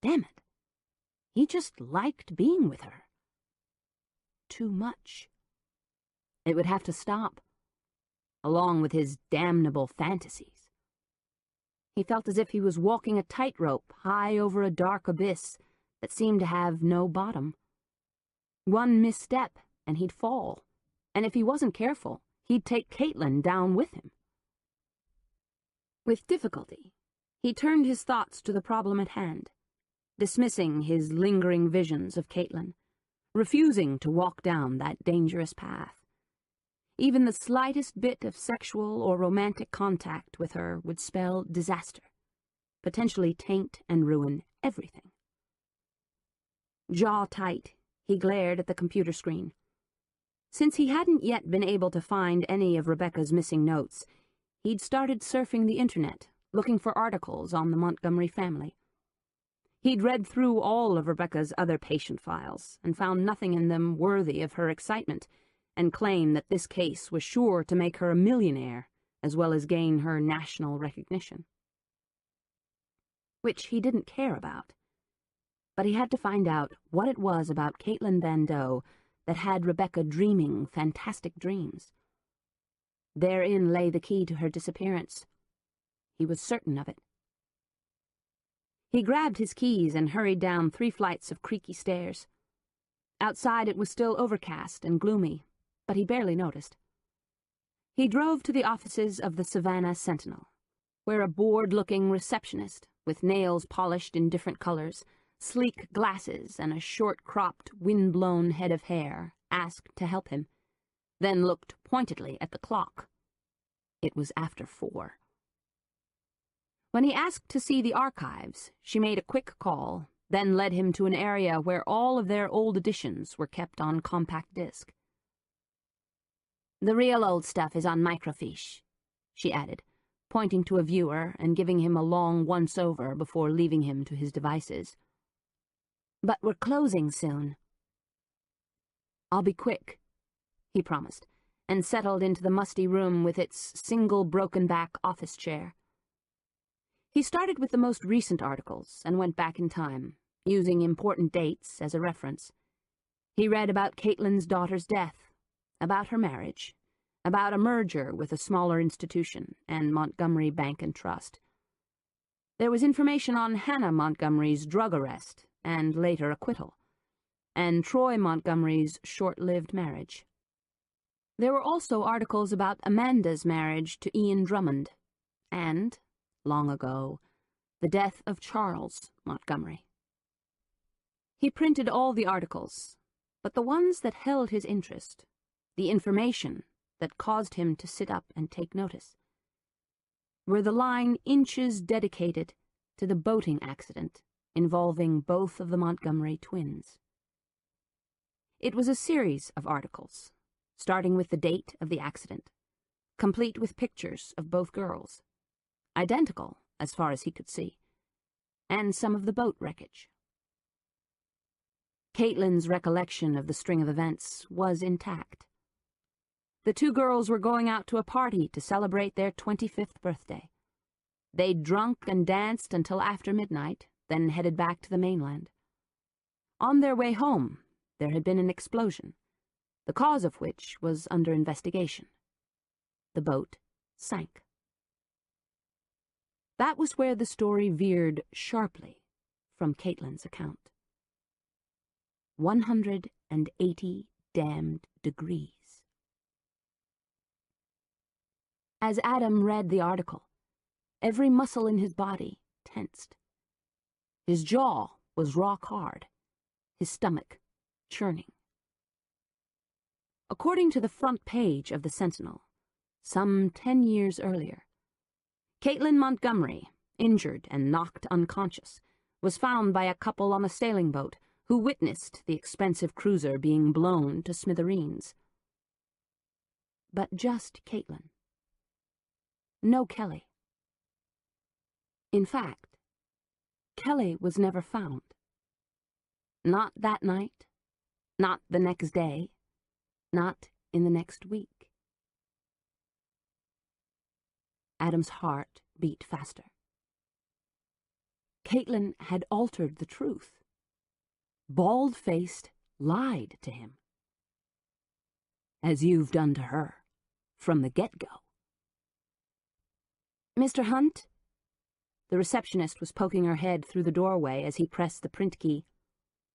Speaker 3: Damn it. He just liked being with her. Too much. It would have to stop, along with his damnable fantasies. He felt as if he was walking a tightrope high over a dark abyss that seemed to have no bottom. One misstep and he'd fall, and if he wasn't careful, he'd take Caitlin down with him. With difficulty, he turned his thoughts to the problem at hand, dismissing his lingering visions of Caitlin, refusing to walk down that dangerous path. Even the slightest bit of sexual or romantic contact with her would spell disaster, potentially taint and ruin everything. Jaw tight, he glared at the computer screen. Since he hadn't yet been able to find any of Rebecca's missing notes, he'd started surfing the internet, looking for articles on the Montgomery family. He'd read through all of Rebecca's other patient files and found nothing in them worthy of her excitement, and claimed that this case was sure to make her a millionaire, as well as gain her national recognition. Which he didn't care about. But he had to find out what it was about Caitlin Van Doe that had Rebecca dreaming fantastic dreams. Therein lay the key to her disappearance. He was certain of it. He grabbed his keys and hurried down 3 flights of creaky stairs. Outside it was still overcast and gloomy, but he barely noticed. He drove to the offices of the Savannah Sentinel, where a bored-looking receptionist, with nails polished in different colors, sleek glasses, and a short-cropped, wind-blown head of hair, asked to help him, then looked pointedly at the clock. It was after 4. When he asked to see the archives, she made a quick call, then led him to an area where all of their old editions were kept on compact disc. "The real old stuff is on microfiche," she added, pointing to a viewer and giving him a long once-over before leaving him to his devices. "But we're closing soon." "I'll be quick," he promised, and settled into the musty room with its single broken-back office chair. He started with the most recent articles and went back in time, using important dates as a reference. He read about Caitlin's daughter's death, about her marriage, about a merger with a smaller institution and Montgomery Bank and Trust. There was information on Hannah Montgomery's drug arrest and later acquittal, and Troy Montgomery's short-lived marriage. There were also articles about Amanda's marriage to Ian Drummond, and, long ago, the death of Charles Montgomery. He printed all the articles, but the ones that held his interest, the information that caused him to sit up and take notice, were the line inches dedicated to the boating accident involving both of the Montgomery twins. It was a series of articles, starting with the date of the accident, complete with pictures of both girls, identical as far as he could see, and some of the boat wreckage. Caitlin's recollection of the string of events was intact. The 2 girls were going out to a party to celebrate their 25th birthday. They'd drunk and danced until after midnight, then headed back to the mainland. On their way home, there had been an explosion, the cause of which was under investigation. The boat sank. That was where the story veered sharply from Caitlin's account. 180 damned degrees. As Adam read the article, every muscle in his body tensed. His jaw was rock hard, his stomach churning. According to the front page of the Sentinel, some 10 years earlier, Caitlin Montgomery, injured and knocked unconscious, was found by a couple on a sailing boat who witnessed the expensive cruiser being blown to smithereens. But just Caitlin. No Kelly. In fact, Kelly was never found. Not that night, not the next day, not in the next week. Adam's heart beat faster. Caitlin had altered the truth. Bald-faced lied to him. As you've done to her, from the get-go. Mr. Hunt? The receptionist was poking her head through the doorway as he pressed the print key.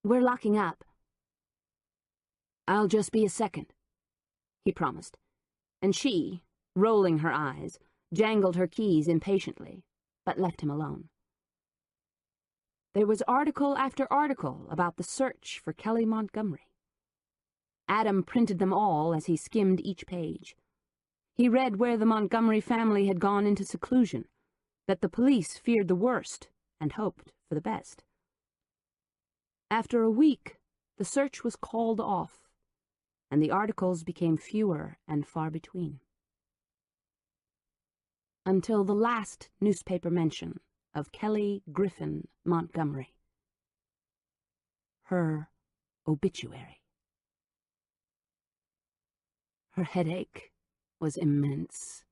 Speaker 3: We're locking up. I'll just be a second, he promised, and she, rolling her eyes, jangled her keys impatiently, but left him alone. There was article after article about the search for Kelly Montgomery. Adam printed them all as he skimmed each page. He read where the Montgomery family had gone into seclusion, that the police feared the worst and hoped for the best. After a week, the search was called off, and the articles became fewer and far between. Until the last newspaper mention of Kelly Griffin Montgomery. Her obituary. Her headache was immense,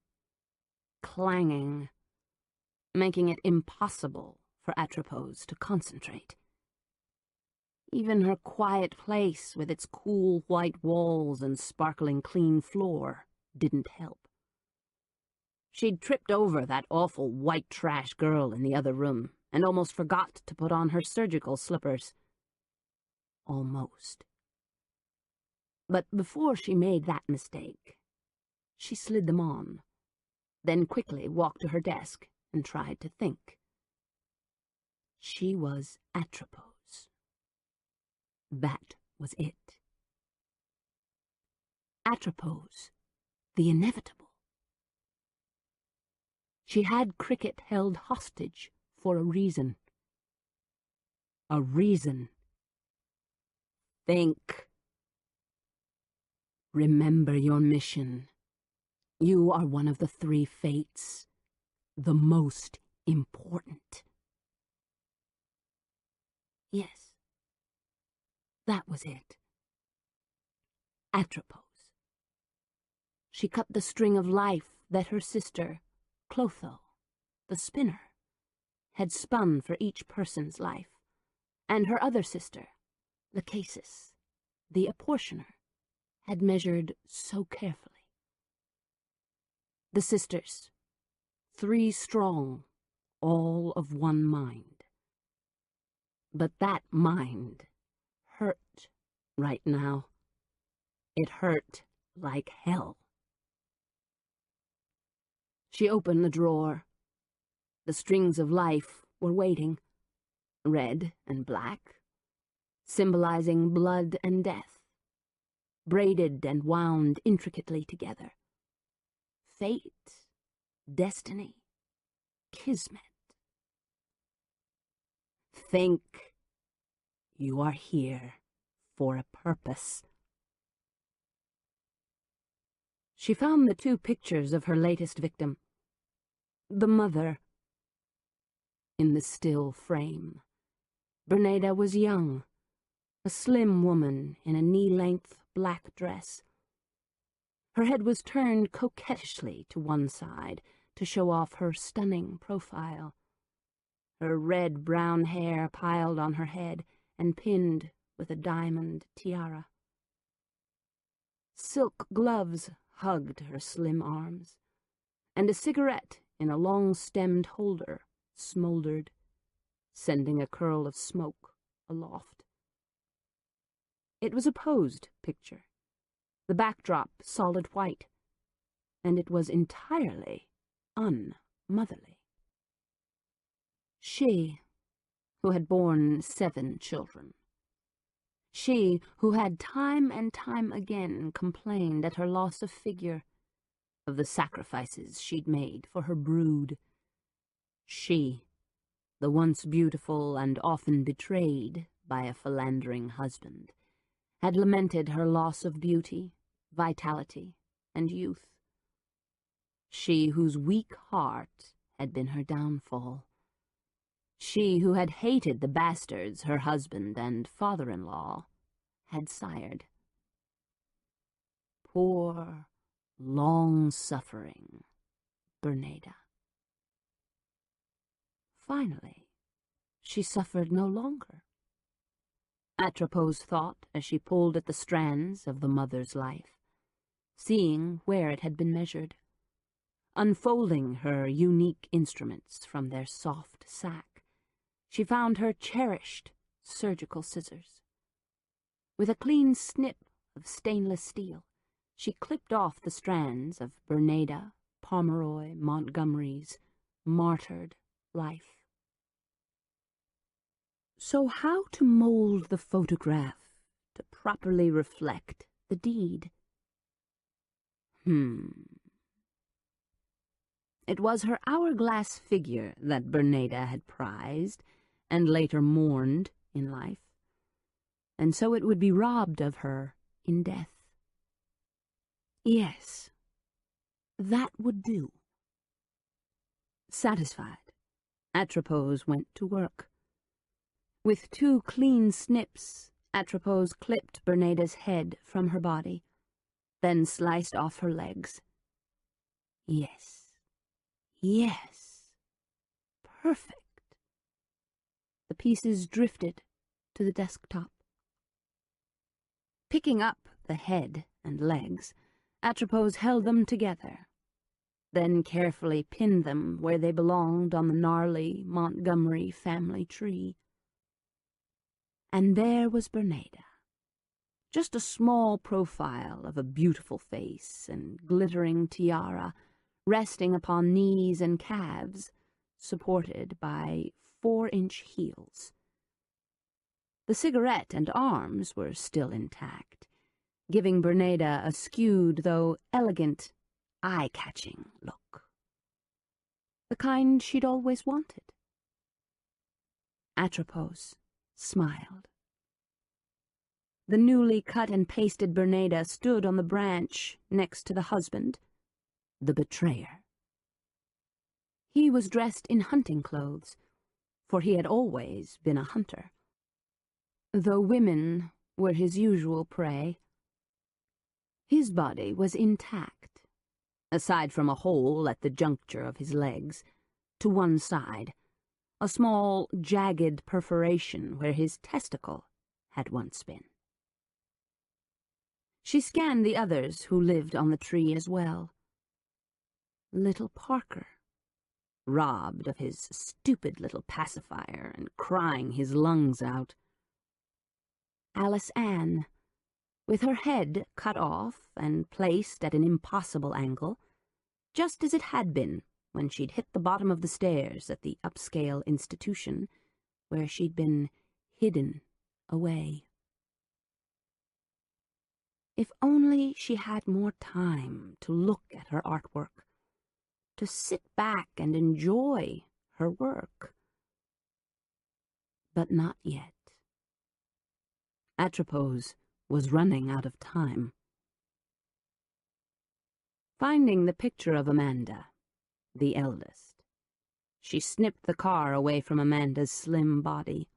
Speaker 3: clanging, making it impossible for Atropos to concentrate. Even her quiet place with its cool white walls and sparkling clean floor didn't help. She'd tripped over that awful white trash girl in the other room and almost forgot to put on her surgical slippers. Almost. But before she made that mistake, she slid them on, then quickly walked to her desk and tried to think. She was Atropos. That was it. Atropos, the inevitable. She had Cricket held hostage for a reason. A reason. Think. Remember your mission. You are one of the three fates, the most important. Yes, that was it. Atropos. She cut the string of life that her sister, Clotho, the spinner, had spun for each person's life, and her other sister, Lachesis, the apportioner, had measured so carefully. The sisters, 3 strong, all of one mind. But that mind hurt right now. It hurt like hell. She opened the drawer. The strings of life were waiting, red and black, symbolizing blood and death, braided and wound intricately together. Fate, destiny, kismet. Think. You are here for a purpose. She found the 2 pictures of her latest victim. The mother. In the still frame, Bernada was young, a slim woman in a knee-length black dress. Her head was turned coquettishly to one side to show off her stunning profile. Her red-brown hair piled on her head and pinned with a diamond tiara. Silk gloves hugged her slim arms, and a cigarette in a long-stemmed holder smoldered, sending a curl of smoke aloft. It was a posed picture, the backdrop solid white, and it was entirely unmotherly. She, who had borne 7 children. She, who had time and time again complained at her loss of figure, of the sacrifices she'd made for her brood. She, the once beautiful and often betrayed by a philandering husband, had lamented her loss of beauty, vitality, and youth. She whose weak heart had been her downfall. She who had hated the bastards her husband and father-in-law had sired. Poor, long-suffering Bernada. Finally, she suffered no longer. Atropos thought as she pulled at the strands of the mother's life, seeing where it had been measured, unfolding her unique instruments from their soft sack. She found her cherished surgical scissors. With a clean snip of stainless steel, she clipped off the strands of Bernada Pomeroy Montgomery's martyred life. So how to mold the photograph to properly reflect the deed? It was her hourglass figure that Bernada had prized and later mourned in life, and so it would be robbed of her in death. Yes, that would do. Satisfied, Atropos went to work. With 2 clean snips, Atropos clipped Bernada's head from her body, then sliced off her legs. Yes, yes, perfect. The pieces drifted to the desktop. Picking up the head and legs, Atropos held them together, then carefully pinned them where they belonged on the gnarly Montgomery family tree. And there was Bernada, just a small profile of a beautiful face and glittering tiara, resting upon knees and calves, supported by 4-inch heels. The cigarette and arms were still intact, giving Bernada a skewed, though elegant, eye-catching look. The kind she'd always wanted. Atropos smiled. The newly cut and pasted Bernada stood on the branch next to the husband, the betrayer. He was dressed in hunting clothes, for he had always been a hunter, though women were his usual prey. His body was intact, aside from a hole at the juncture of his legs, to one side, a small, jagged perforation where his testicle had once been. She scanned the others who lived on the tree as well. Little Parker, robbed of his stupid little pacifier and crying his lungs out. Alice Ann, with her head cut off and placed at an impossible angle, just as it had been when she'd hit the bottom of the stairs at the upscale institution where she'd been hidden away. If only she had more time to look at her artwork, to sit back and enjoy her work. But not yet. Atropos was running out of time. Finding the picture of Amanda, the eldest, she snipped the car away from Amanda's slim body.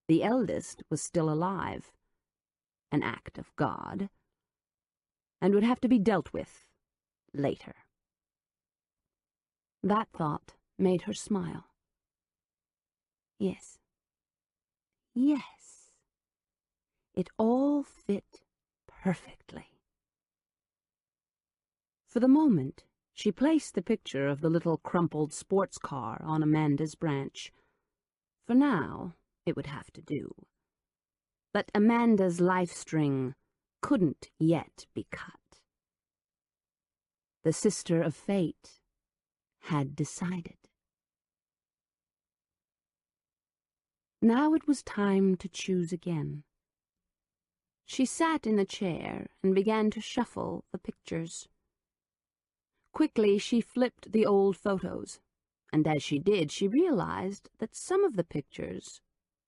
Speaker 3: The eldest was still alive, an act of God, and would have to be dealt with later. That thought made her smile. Yes. Yes. It all fit perfectly. For the moment, she placed the picture of the little crumpled sports car on Amanda's branch. For now, it would have to do. But Amanda's life string couldn't yet be cut. The sister of fate had decided. Now it was time to choose again. She sat in a chair and began to shuffle the pictures. Quickly she flipped the old photos, and as she did, she realized that some of the pictures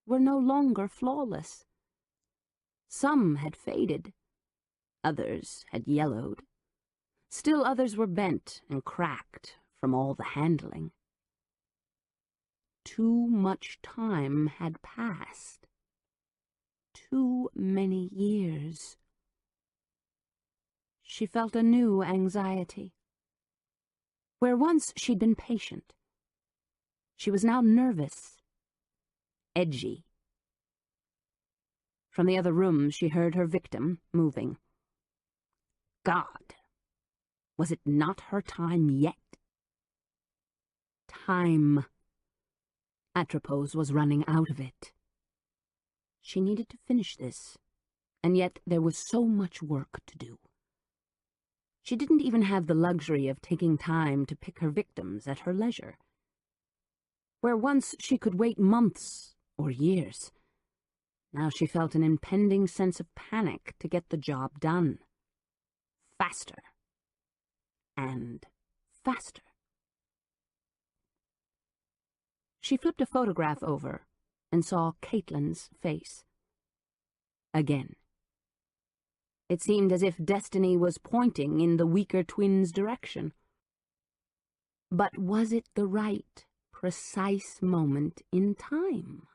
Speaker 3: were no longer flawless. Some had faded, others had yellowed. Still others were bent and cracked from all the handling. Too much time had passed. Too many years. she felt a new anxiety. Where once she'd been patient, she was now nervous, edgy. From the other room she heard her victim moving. God, was it not her time yet? Time. Atropos was running out of it. She needed to finish this, and yet there was so much work to do. She didn't even have the luxury of taking time to pick her victims at her leisure. Where once she could wait months or years, now she felt an impending sense of panic to get the job done. Faster. And faster. She flipped a photograph over and saw Caitlin's face. Again. It seemed as if destiny was pointing in the weaker twin's direction. But was it the right, precise moment in time?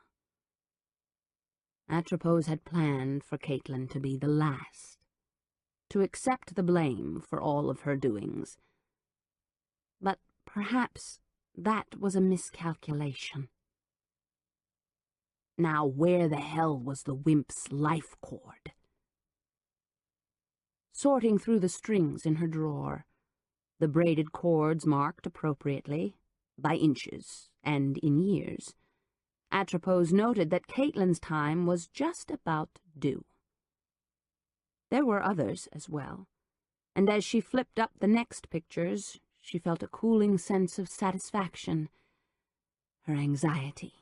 Speaker 3: Atropos had planned for Caitlin to be the last, to accept the blame for all of her doings. But perhaps that was a miscalculation. Now where the hell was the wimp's life cord? Sorting through the strings in her drawer, the braided cords marked appropriately, by inches and in years, Atropos noted that Caitlin's time was just about due. There were others as well, and as she flipped up the next pictures, she felt a cooling sense of satisfaction. Her anxiety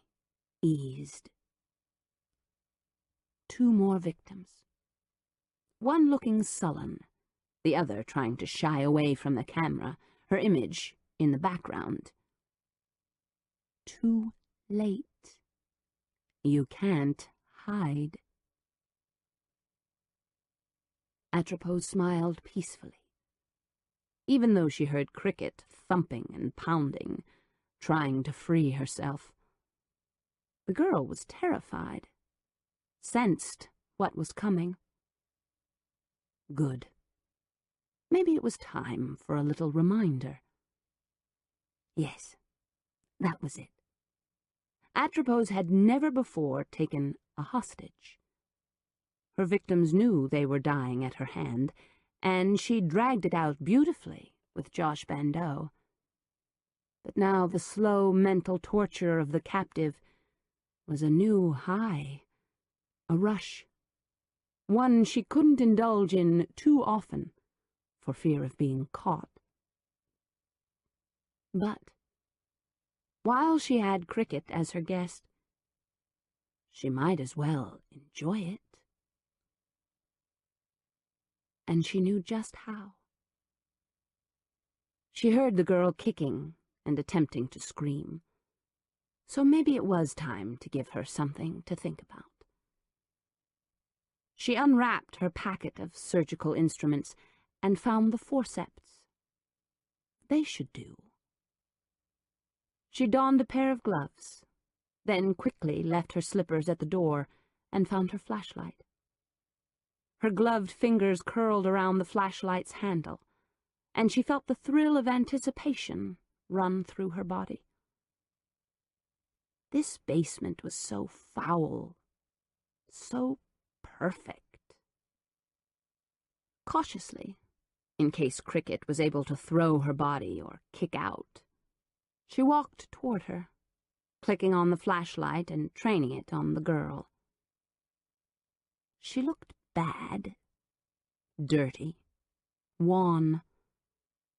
Speaker 3: eased. 2 more victims. One looking sullen, the other trying to shy away from the camera, her image in the background. Too late. You can't hide. Atropos smiled peacefully. Even though she heard Cricket thumping and pounding, trying to free herself. The girl was terrified, sensed what was coming. Good. Maybe it was time for a little reminder. Yes, that was it. Atropos had never before taken a hostage. Her victims knew they were dying at her hand, and she dragged it out beautifully with Josh Bandeau. But now the slow mental torture of the captive was a new high, a rush, one she couldn't indulge in too often for fear of being caught. But while she had Cricket as her guest, she might as well enjoy it. And she knew just how. She heard the girl kicking and attempting to scream, so maybe it was time to give her something to think about. She unwrapped her packet of surgical instruments and found the forceps. They should do. She donned a pair of gloves, then quickly left her slippers at the door and found her flashlight. Her gloved fingers curled around the flashlight's handle, and she felt the thrill of anticipation run through her body. This basement was so foul, so perfect. Cautiously, in case Cricket was able to throw her body or kick out, she walked toward her, clicking on the flashlight and training it on the girl. She looked bad, dirty, wan,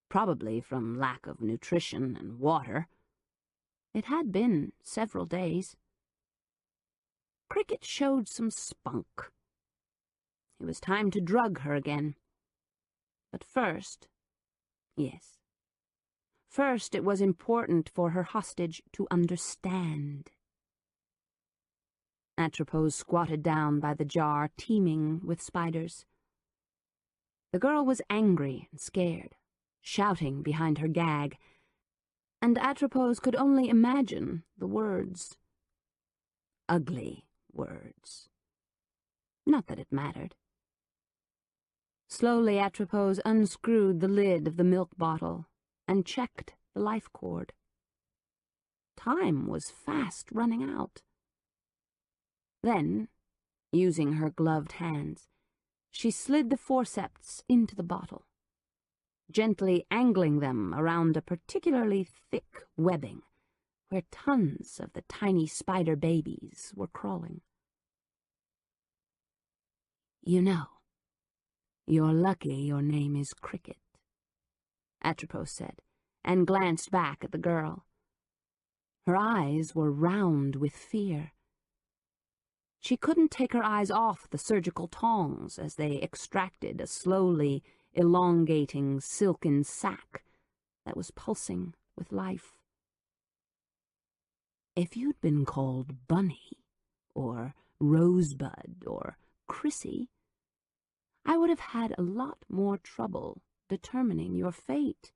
Speaker 3: probably from lack of nutrition and water. It had been several days. Cricket showed some spunk. It was time to drug her again. But first, yes, first it was important for her hostage to understand. Atropos squatted down by the jar teeming with spiders. The girl was angry and scared, shouting behind her gag, and Atropos could only imagine the words. Ugly words. Not that it mattered. Slowly, Atropos unscrewed the lid of the milk bottle and checked the life cord. Time was fast running out. Then, using her gloved hands, she slid the forceps into the bottle, gently angling them around a particularly thick webbing where tons of the tiny spider babies were crawling. "You know, you're lucky your name is Cricket," Atropos said, and glanced back at the girl. Her eyes were round with fear. She couldn't take her eyes off the surgical tongs as they extracted a slowly elongating silken sac that was pulsing with life. "If you'd been called Bunny, or Rosebud, or Chrissy, I would have had a lot more trouble determining your fate.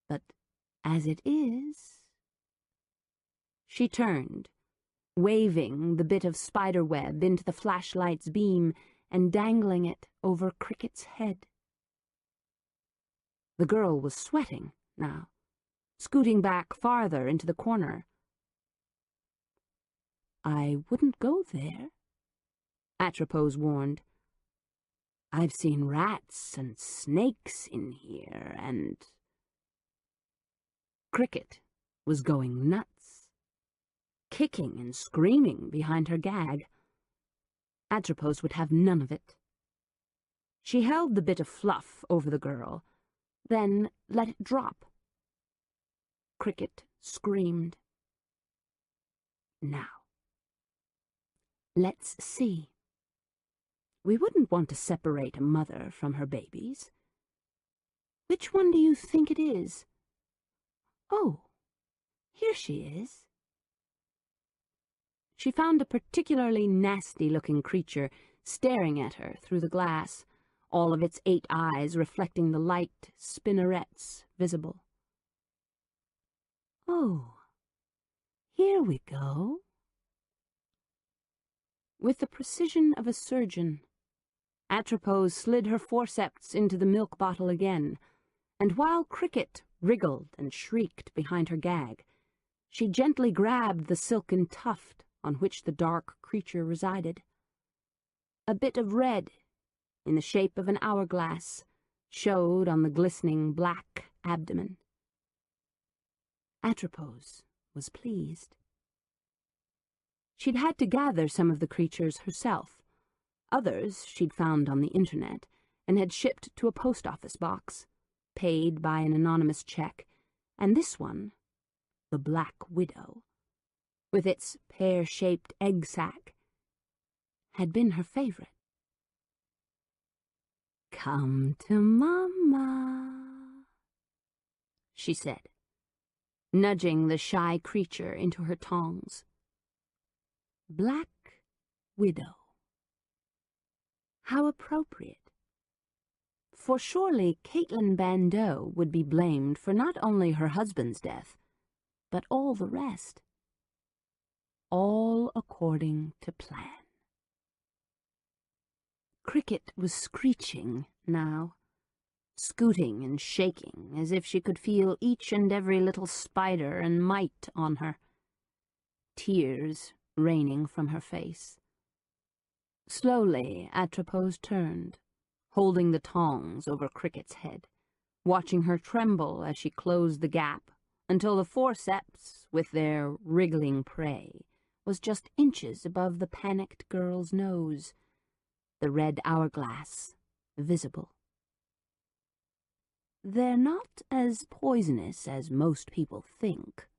Speaker 3: But as it is..." She turned, waving the bit of spider web into the flashlight's beam and dangling it over Cricket's head. The girl was sweating now, scooting back farther into the corner. "I wouldn't go there," Atropos warned. "I've seen rats and snakes in here, and..." Cricket was going nuts, kicking and screaming behind her gag. Atropos would have none of it. She held the bit of fluff over the girl, then let it drop. Cricket screamed. "Now, let's see. We wouldn't want to separate a mother from her babies. Which one do you think it is? Oh, here she is." She found a particularly nasty-looking creature staring at her through the glass, all of its 8 eyes reflecting the light spinnerets visible. "Oh, here we go." With the precision of a surgeon, Atropos slid her forceps into the milk bottle again, and while Cricket wriggled and shrieked behind her gag, she gently grabbed the silken tuft on which the dark creature resided. A bit of red, in the shape of an hourglass, showed on the glistening black abdomen. Atropos was pleased. She'd had to gather some of the creatures herself. Others she'd found on the internet and had shipped to a post office box, paid by an anonymous check, and this one, the Black Widow, with its pear-shaped egg sac, had been her favorite. "Come to Mama," she said, nudging the shy creature into her tongs. Black Widow. How appropriate. For surely Caitlin Bandeau would be blamed for not only her husband's death, but all the rest. All according to plan. Cricket was screeching now, scooting and shaking as if she could feel each and every little spider and mite on her. Tears raining from her face. Slowly, Atropos turned, holding the tongs over Cricket's head, watching her tremble as she closed the gap until the forceps, with their wriggling prey, was just inches above the panicked girl's nose, the red hourglass visible. "They're not as poisonous as most people think,"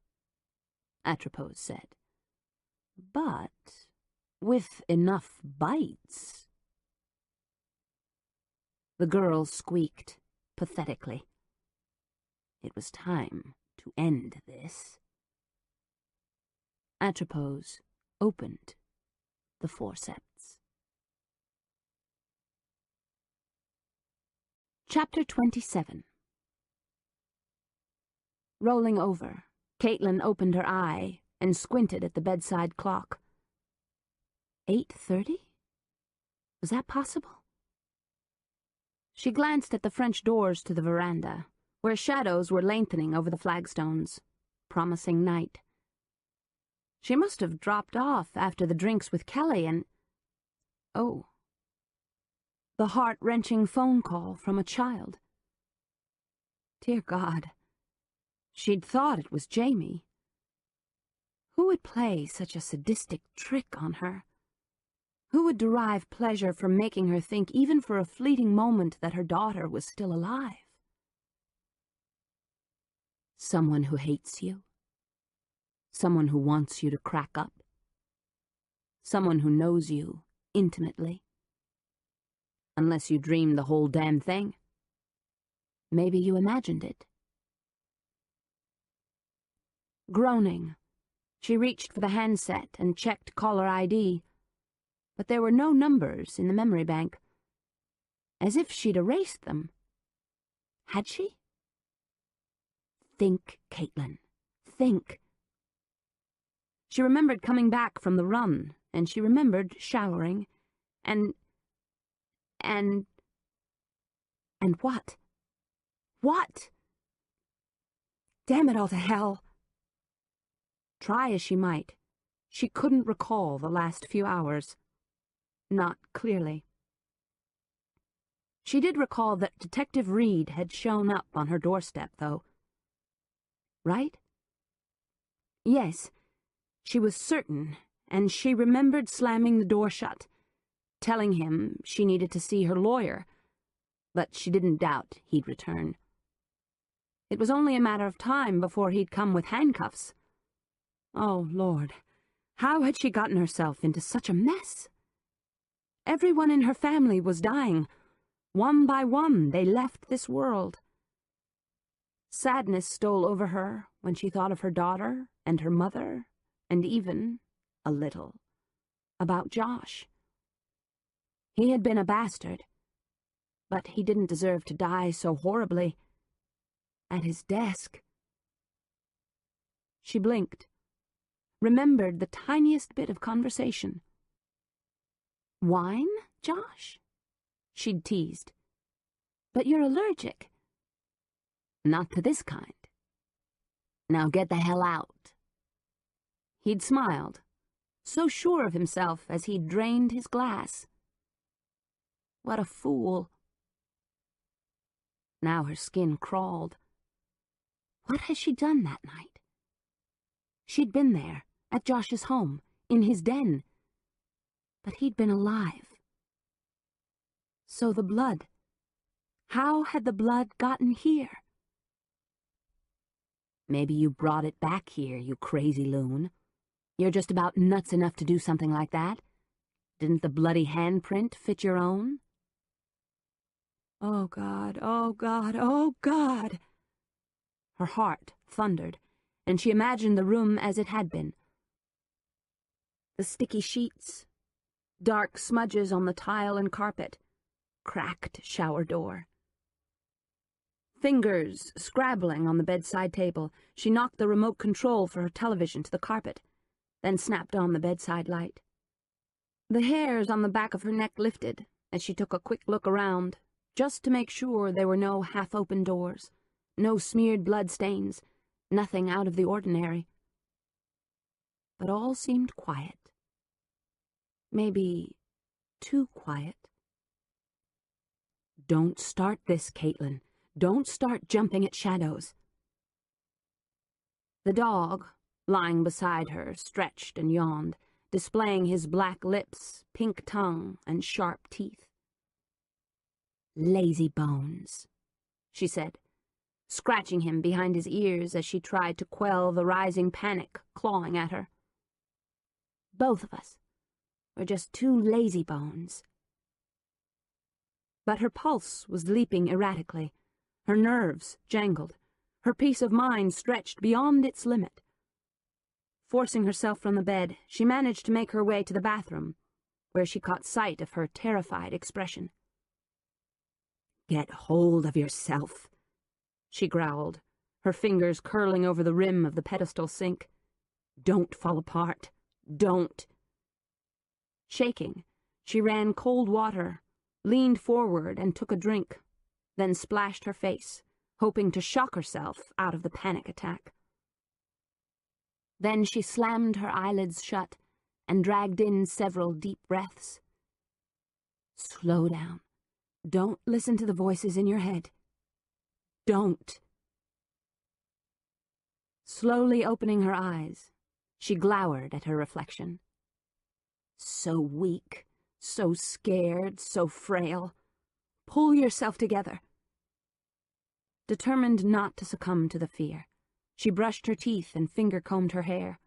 Speaker 3: Atropos said. "But with enough bites..." The girl squeaked pathetically. It was time to end this. Atropos opened the forceps. Chapter 27. Rolling over, Caitlin opened her eye and squinted at the bedside clock. 8:30? Was that possible?
Speaker 1: She glanced at the French doors to the veranda, where shadows were lengthening over the flagstones, promising night. She must have dropped off after the drinks with Kelly and... Oh. The heart-wrenching phone call from a child. Dear God. She'd thought it was Jamie. Who would play such a sadistic trick on her? Who would derive pleasure from making her think, even for a fleeting moment, that her daughter was still alive? Someone who hates you. Someone who wants you to crack up. Someone who knows you intimately. Unless you dreamed the whole damn thing. Maybe you imagined it. Groaning, she reached for the handset and checked caller ID, but there were no numbers in the memory bank. As if she'd erased them. Had she? Think, Caitlin. Think. She remembered coming back from the run, and she remembered showering, and what? What? Damn it all to hell. Try as she might, she couldn't recall the last few hours. Not clearly. She did recall that Detective Reed had shown up on her doorstep, though. Right? Yes, she was certain, and she remembered slamming the door shut, telling him she needed to see her lawyer, but she didn't doubt he'd return. It was only a matter of time before he'd come with handcuffs. Oh, Lord, how had she gotten herself into such a mess? Everyone in her family was dying. One by one, they left this world. Sadness stole over her when she thought of her daughter and her mother, and even, a little, about Josh. He had been a bastard, but he didn't deserve to die so horribly. At his desk. She blinked, remembered the tiniest bit of conversation. Wine, Josh? She'd teased. But you're allergic. Not to this kind. Now get the hell out. He'd smiled, so sure of himself as he'd drained his glass. What a fool. Now her skin crawled. What had she done that night? She'd been there, at Josh's home, in his den. But he'd been alive. So the blood. How had the blood gotten here? Maybe you brought it back here, you crazy loon. You're just about nuts enough to do something like that. Didn't the bloody handprint fit your own? Oh, God, oh, God, oh, God! Her heart thundered, and she imagined the room as it had been. The sticky sheets, dark smudges on the tile and carpet, cracked shower door. Fingers scrabbling on the bedside table, she knocked the remote control for her television to the carpet, then snapped on the bedside light. The hairs on the back of her neck lifted as she took a quick look around, just to make sure there were no half-open doors, no smeared blood stains, nothing out of the ordinary. But all seemed quiet. Maybe too quiet. Don't start this, Caitlin. Don't start jumping at shadows. The dog, lying beside her, stretched and yawned, displaying his black lips, pink tongue, and sharp teeth. Lazy bones, she said, scratching him behind his ears as she tried to quell the rising panic clawing at her. Both of us were just two lazy bones. But her pulse was leaping erratically, her nerves jangled, her peace of mind stretched beyond its limit. Forcing herself from the bed, she managed to make her way to the bathroom, where she caught sight of her terrified expression. Get hold of yourself, she growled, her fingers curling over the rim of the pedestal sink. Don't fall apart. Don't. Shaking, she ran cold water, leaned forward and took a drink, then splashed her face, hoping to shock herself out of the panic attack. Then she slammed her eyelids shut and dragged in several deep breaths. Slow down. Don't listen to the voices in your head. Don't. Slowly opening her eyes, she glowered at her reflection. So weak, so scared, so frail. Pull yourself together. Determined not to succumb to the fear, she brushed her teeth and finger-combed her hair.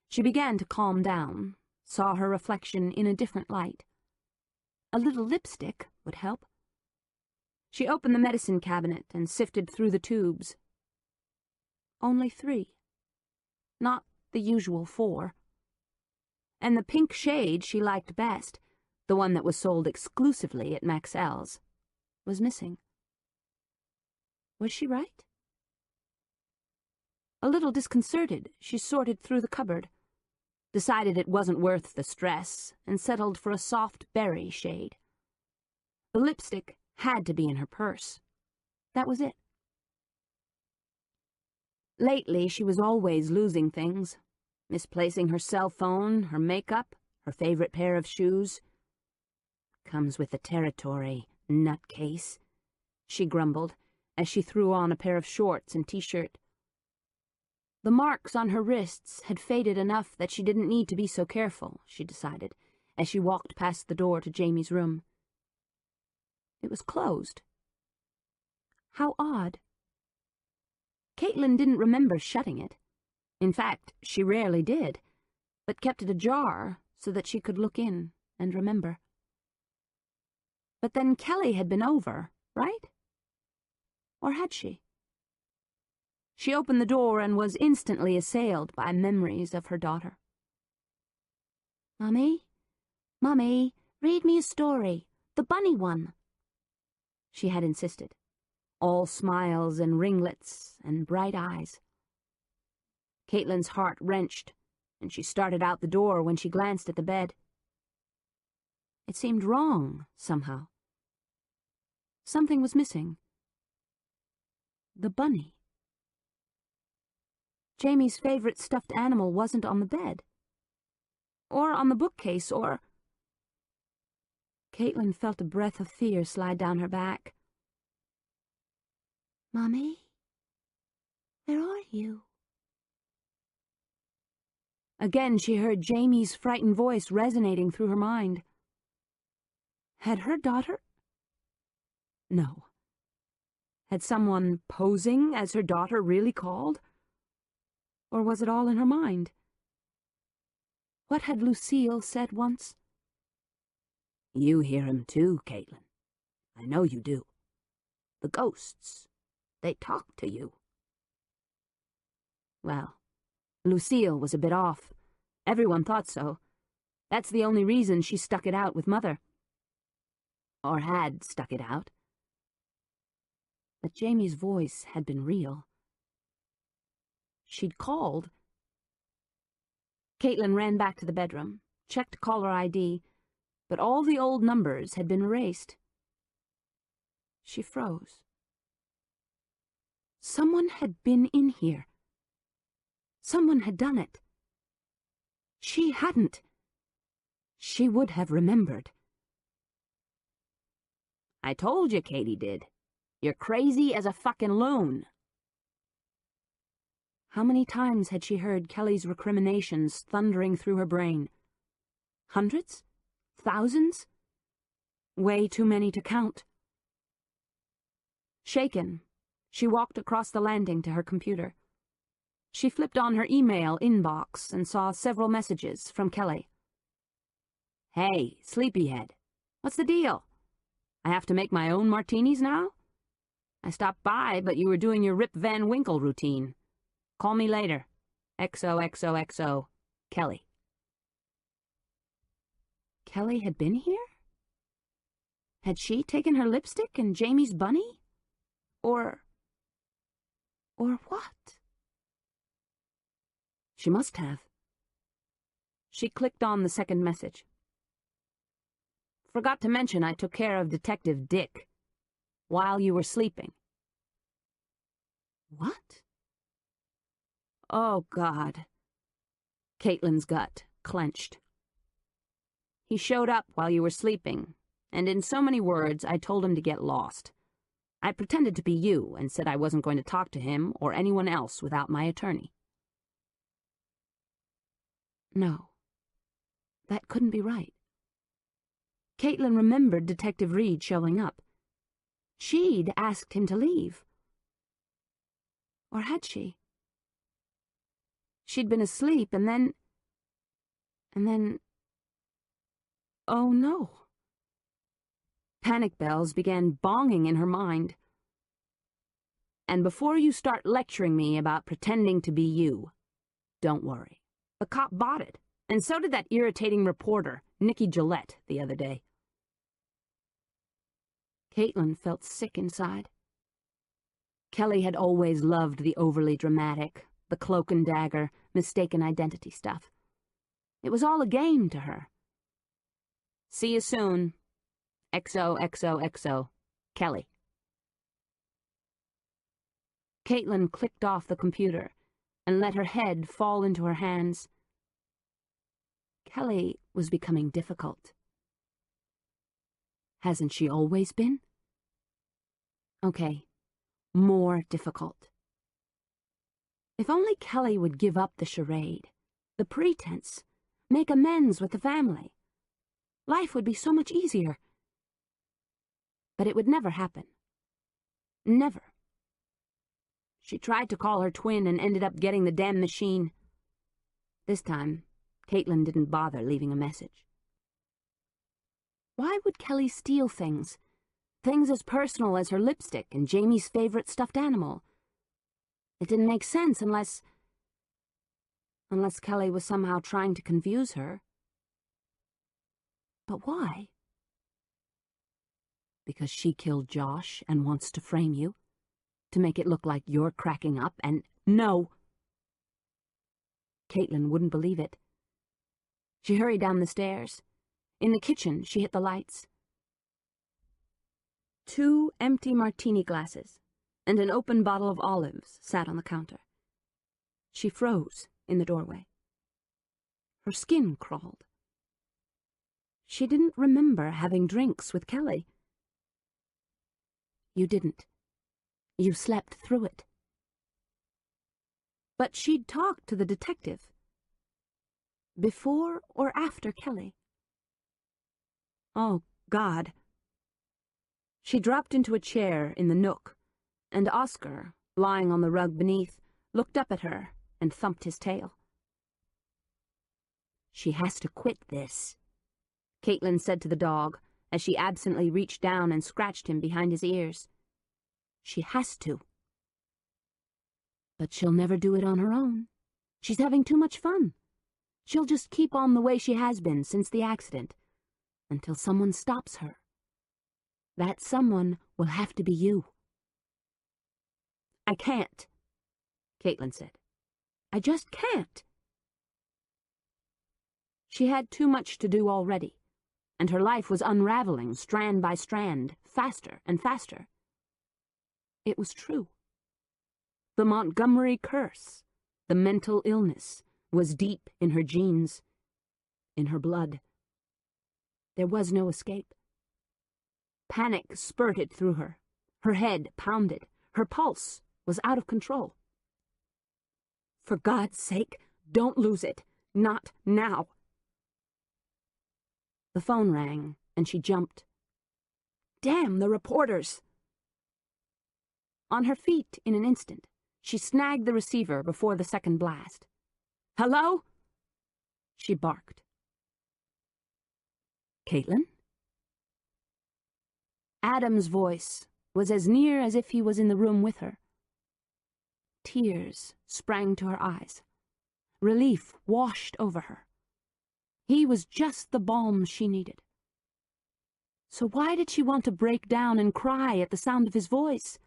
Speaker 1: She began to calm down, saw her reflection in a different light. A little lipstick would help. She opened the medicine cabinet and sifted through the tubes. Only 3. Not the usual 4. And the pink shade she liked best, the one that was sold exclusively at Maxell's, was missing. Was she right? A little disconcerted, she sorted through the cupboard, decided it wasn't worth the stress, and settled for a soft berry shade. The lipstick had to be in her purse. That was it. Lately, she was always losing things, misplacing her cell phone, her makeup, her favorite pair of shoes. Comes with the territory, nutcase, she grumbled as she threw on a pair of shorts and t-shirt. The marks on her wrists had faded enough that she didn't need to be so careful, she decided, as she walked past the door to Jamie's room. It was closed. How odd. Caitlin didn't remember shutting it. In fact, she rarely did, but kept it ajar so that she could look in and remember. But then Kelly had been over, right? Or had she? She opened the door and was instantly assailed by memories of her daughter. "Mummy, Mummy, read me a story, the bunny one," she had insisted, all smiles and ringlets and bright eyes. Caitlin's heart wrenched, and she started out the door when she glanced at the bed. It seemed wrong, somehow. Something was missing. The bunny. Jamie's favorite stuffed animal wasn't on the bed, or on the bookcase, or... Caitlin felt a breath of fear slide down her back. "Mummy, where are you?" Again she heard Jamie's frightened voice resonating through her mind. Had her daughter... No. Had someone posing as her daughter really called? Or was it all in her mind? What had Lucille said once? "You hear him too, Caitlin. I know you do. The ghosts, they talk to you." Well, Lucille was a bit off. Everyone thought so. That's the only reason she stuck it out with Mother. Or had stuck it out. But Jamie's voice had been real. She'd called. Caitlin ran back to the bedroom, checked caller ID, but all the old numbers had been erased. She froze. Someone had been in here. Someone had done it. She hadn't. She would have remembered. "I told you Katie did. You're crazy as a fucking loon." How many times had she heard Kelly's recriminations thundering through her brain? Hundreds? Thousands? Way too many to count. Shaken, she walked across the landing to her computer. She flipped on her email inbox and saw several messages from Kelly. "Hey, sleepyhead. What's the deal? I have to make my own martinis now? I stopped by, but you were doing your Rip Van Winkle routine. Call me later. XOXOXO. Kelly." Kelly had been here? Had she taken her lipstick and Jamie's bunny? Or what? She must have. She clicked on the second message. "Forgot to mention I took care of Detective Dick.
Speaker 3: while you were sleeping.
Speaker 1: What?
Speaker 3: Oh, God. Caitlin's gut clenched. He showed up while you were sleeping, and in so many words, I told him to get lost. I pretended to be you and said I wasn't going to talk to him or anyone else without my attorney.
Speaker 1: No, that couldn't be right. Caitlin remembered Detective Reed showing up. She'd asked him to leave. Or had she? She'd been asleep and then... Oh no.
Speaker 3: Panic bells began bonging in her mind. And before you start lecturing me about pretending to be you, don't worry. The cop bought it, and so did that irritating reporter, Nikki Gillette, the other day.
Speaker 1: Caitlin felt sick inside.
Speaker 3: Kelly had always loved the overly dramatic, the cloak and dagger, mistaken identity stuff. It was all a game to her. See you soon. XOXOXO. Kelly.
Speaker 1: Caitlin clicked off the computer and let her head fall into her hands. Kelly was becoming difficult. Hasn't she always been? Okay, more difficult. If only Kelly would give up the charade, the pretense, make amends with the family. Life would be so much easier. But it would never happen. Never. She tried to call her twin and ended up getting the damn machine. This time, Caitlin didn't bother leaving a message. Why would Kelly steal things? Things as personal as her lipstick and Jamie's favorite stuffed animal. It didn't make sense unless Kelly was somehow trying to confuse her. But why? Because she killed Josh and wants to frame you? To make it look like you're cracking up and... No! Caitlin wouldn't believe it. She hurried down the stairs. In the kitchen, she hit the lights. 2 empty martini glasses and an open bottle of olives sat on the counter. She froze in the doorway. Her skin crawled. She didn't remember having drinks with Kelly. You didn't. You slept through it. But she'd talked to the detective. Before or after Kelly? Oh, God. She dropped into a chair in the nook, and Oscar, lying on the rug beneath, looked up at her and thumped his tail. She has to quit this, Caitlin said to the dog, as she absently reached down and scratched him behind his ears. She has to. But she'll never do it on her own. She's having too much fun. She'll just keep on the way she has been since the accident, until someone stops her. That someone will have to be you. I can't, Caitlin said. I just can't. She had too much to do already, and her life was unraveling strand by strand, faster and faster. It was true. The Montgomery curse, the mental illness, was deep in her genes, in her blood. There was no escape. Panic spurted through her. Her head pounded. Her pulse was out of control. For God's sake, don't lose it. Not now. The phone rang, and she jumped. Damn the reporters! On her feet in an instant, she snagged the receiver before the second blast. Hello? She barked. Caitlin? Adam's voice was as near as if he was in the room with her. Tears sprang to her eyes. Relief washed over her. He was just the balm she needed. So why did she want to break down and cry at the sound of his voice?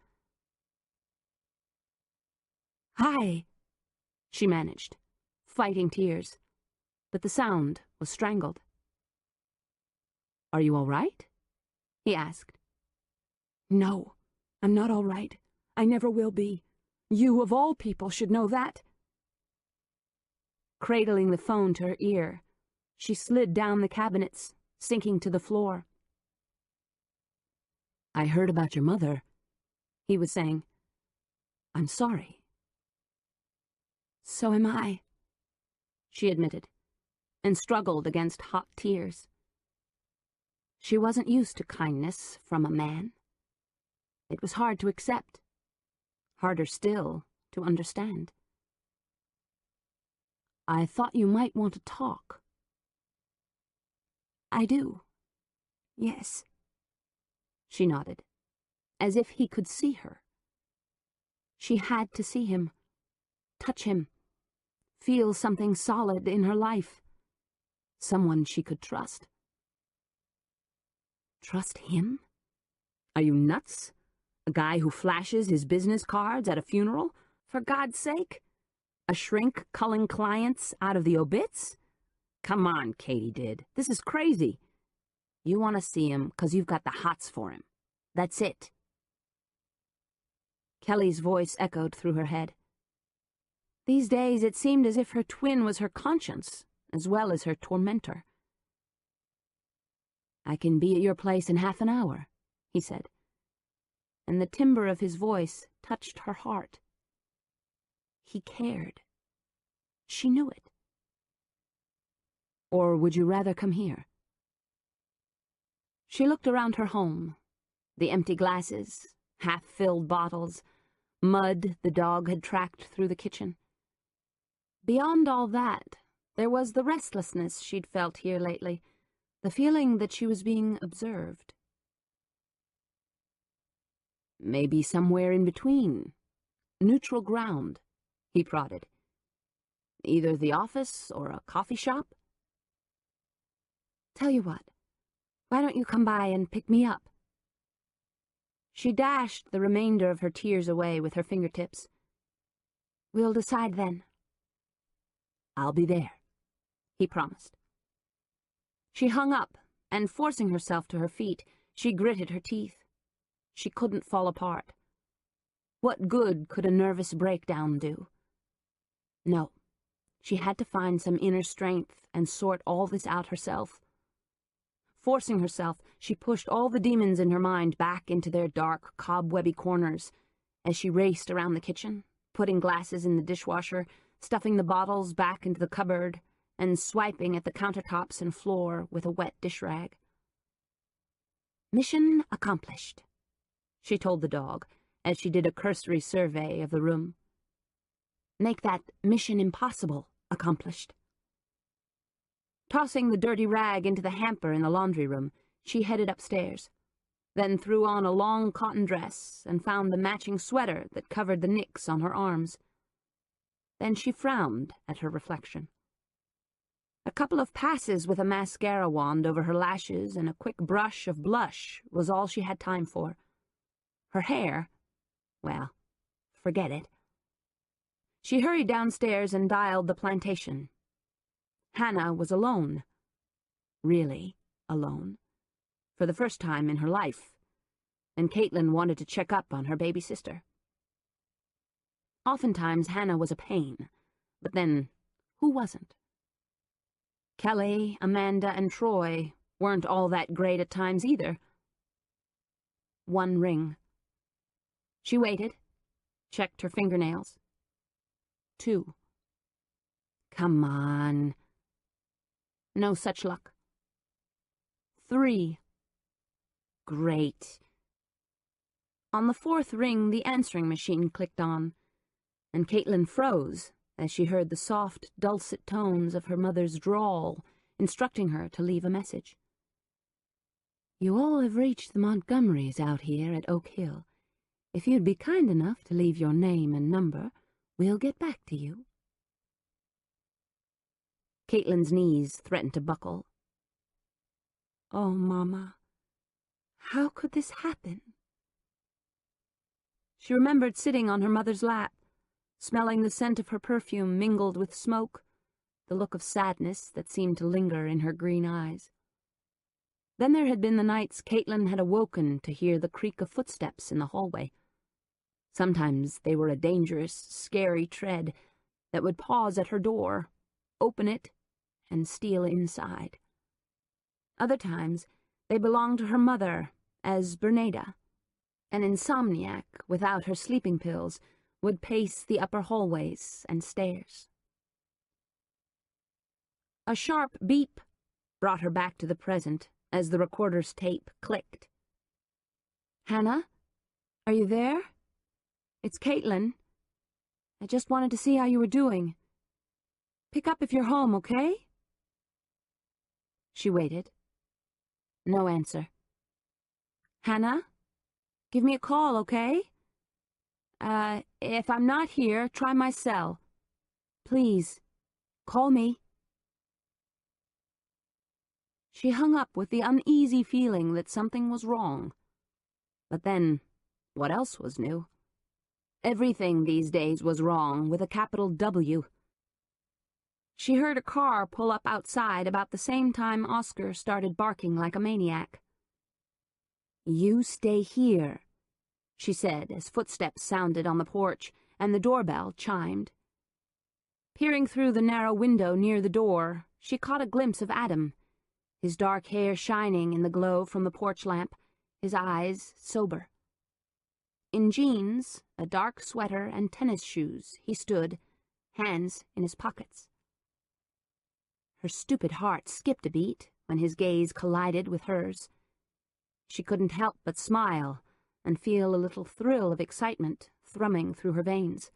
Speaker 1: Hi, she managed, fighting tears, but the sound was strangled. Are you all right? He asked.
Speaker 2: No, I'm not all right. I never will be. You, of all people, should know that.
Speaker 3: Cradling the phone to her ear, she slid down the cabinets, sinking to the floor. "I heard about your mother," he was saying. "I'm sorry."
Speaker 2: "So am I,"
Speaker 3: she admitted, and struggled against hot tears. She wasn't used to kindness from a man. It was hard to accept, harder still to understand. "I thought you might want to talk."
Speaker 2: "I do. Yes."
Speaker 3: She nodded, as if he could see her. She had to see him, touch him, feel something solid in her life, someone she could trust. Trust him? Are you nuts? A guy who flashes his business cards at a funeral? For God's sake? A shrink culling clients out of the obits? Come on, Katie did. This is crazy. You want to see him because you've got the hots for him. That's it. Kelly's voice echoed through her head. These days it seemed as if her twin was her conscience, as well as her tormentor. "I can be at your place in half an hour," he said, and the timbre of his voice touched her heart. He cared. She knew it. "Or would you rather come here?" She looked around her home, the empty glasses, half-filled bottles, mud the dog had tracked through the kitchen. Beyond all that, there was the restlessness she'd felt here lately, the feeling that she was being observed. "Maybe somewhere in between. Neutral ground," he prodded. "Either the office or a coffee shop."
Speaker 2: "Tell you what, why don't you come by and pick me up?"
Speaker 3: She dashed the remainder of her tears away with her fingertips.
Speaker 2: "We'll decide then."
Speaker 3: "I'll be there," he promised. She hung up, and forcing herself to her feet, she gritted her teeth. She couldn't fall apart. What good could a nervous breakdown do? No, she had to find some inner strength and sort all this out herself. Forcing herself, she pushed all the demons in her mind back into their dark, cobwebby corners as she raced around the kitchen, putting glasses in the dishwasher, stuffing the bottles back into the cupboard, and swiping at the countertops and floor with a wet dish rag. "Mission accomplished," she told the dog as she did a cursory survey of the room. "Make that mission impossible accomplished." Tossing the dirty rag into the hamper in the laundry room, she headed upstairs, then threw on a long cotton dress and found the matching sweater that covered the nicks on her arms. Then she frowned at her reflection. A couple of passes with a mascara wand over her lashes and a quick brush of blush was all she had time for. Her hair, well, forget it. She hurried downstairs and dialed the plantation. Hannah was alone. Really alone. For the first time in her life. And Caitlin wanted to check up on her baby sister. Oftentimes Hannah was a pain, but then who wasn't? Kelly, Amanda, and Troy weren't all that great at times either. One ring. She waited, checked her fingernails. 2. Come on. No such luck. 3. Great. On the 4th ring, the answering machine clicked on, and Caitlin froze as she heard the soft, dulcet tones of her mother's drawl, instructing her to leave a message. "You all have reached the Montgomerys out here at Oak Hill. If you'd be kind enough to leave your name and number, we'll get back to you." Caitlin's knees threatened to buckle.
Speaker 2: "Oh, Mama, how could this happen?"
Speaker 3: She remembered sitting on her mother's lap, smelling the scent of her perfume mingled with smoke, the look of sadness that seemed to linger in her green eyes. Then there had been the nights Caitlin had awoken to hear the creak of footsteps in the hallway. Sometimes they were a dangerous, scary tread that would pause at her door, open it, and steal inside. Other times they belonged to her mother, as Bernada, an insomniac without her sleeping pills, would pace the upper hallways and stairs. A sharp beep brought her back to the present as the recorder's tape clicked. "Hannah, are you there? It's Caitlin. I just wanted to see how you were doing. Pick up if you're home, okay?" She waited. No answer. "Hannah, give me a call, okay? If I'm not here, try my cell. Please, call me." She hung up with the uneasy feeling that something was wrong. But then, what else was new? Everything these days was wrong, with a capital W. She heard a car pull up outside about the same time Oscar started barking like a maniac. "You stay here," she said as footsteps sounded on the porch and the doorbell chimed. Peering through the narrow window near the door, she caught a glimpse of Adam, his dark hair shining in the glow from the porch lamp, his eyes sober. In jeans, a dark sweater, and tennis shoes, he stood, hands in his pockets. Her stupid heart skipped a beat when his gaze collided with hers. She couldn't help but smile and feel a little thrill of excitement thrumming through her veins.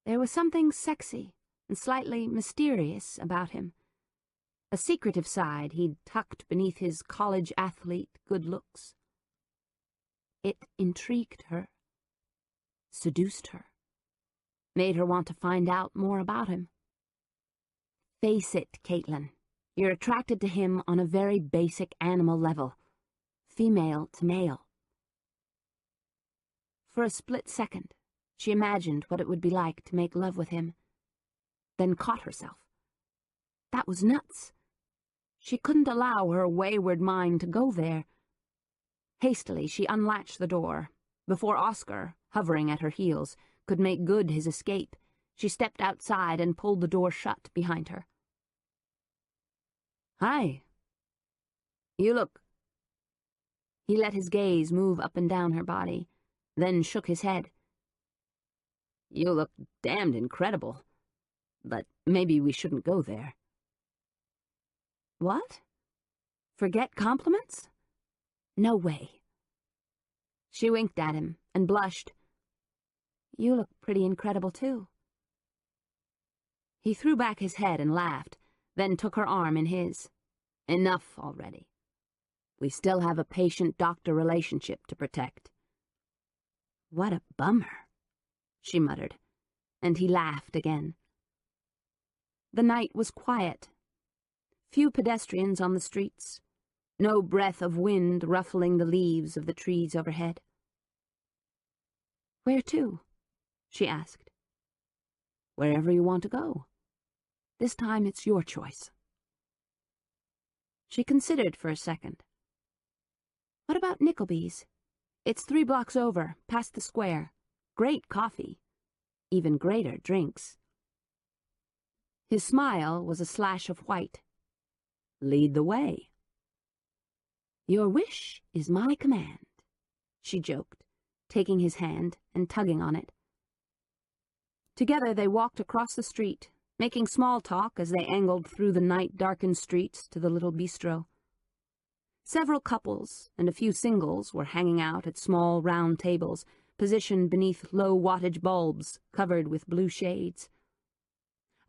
Speaker 3: There was something sexy and slightly mysterious about him, a secretive side he'd tucked beneath his college athlete good looks. It intrigued her, seduced her, made her want to find out more about him. Face it, Caitlin, you're attracted to him on a very basic animal level, female to male. For a split second, she imagined what it would be like to make love with him, then caught herself. That was nuts. She couldn't allow her wayward mind to go there. Hastily, she unlatched the door. Before Oscar, hovering at her heels, could make good his escape, she stepped outside and pulled the door shut behind her. "Hi. You look..." He let his gaze move up and down her body, then shook his head. "You look damned incredible, but maybe we shouldn't go there." "What? Forget compliments? No way." She winked at him and blushed. "You look pretty incredible, too." He threw back his head and laughed, then took her arm in his. "Enough already. We still have a patient-doctor relationship to protect." "What a bummer," she muttered, and he laughed again. The night was quiet. Few pedestrians on the streets. No breath of wind ruffling the leaves of the trees overhead. "Where to?" she asked. "Wherever you want to go. This time it's your choice." She considered for a second. "What about Nickleby's? It's 3 blocks over, past the square. Great coffee. Even greater drinks." His smile was a slash of white. "Lead the way." "Your wish is my command," she joked, taking his hand and tugging on it. Together they walked across the street, making small talk as they angled through the night-darkened streets to the little bistro. Several couples and a few singles were hanging out at small round tables, positioned beneath low-wattage bulbs covered with blue shades.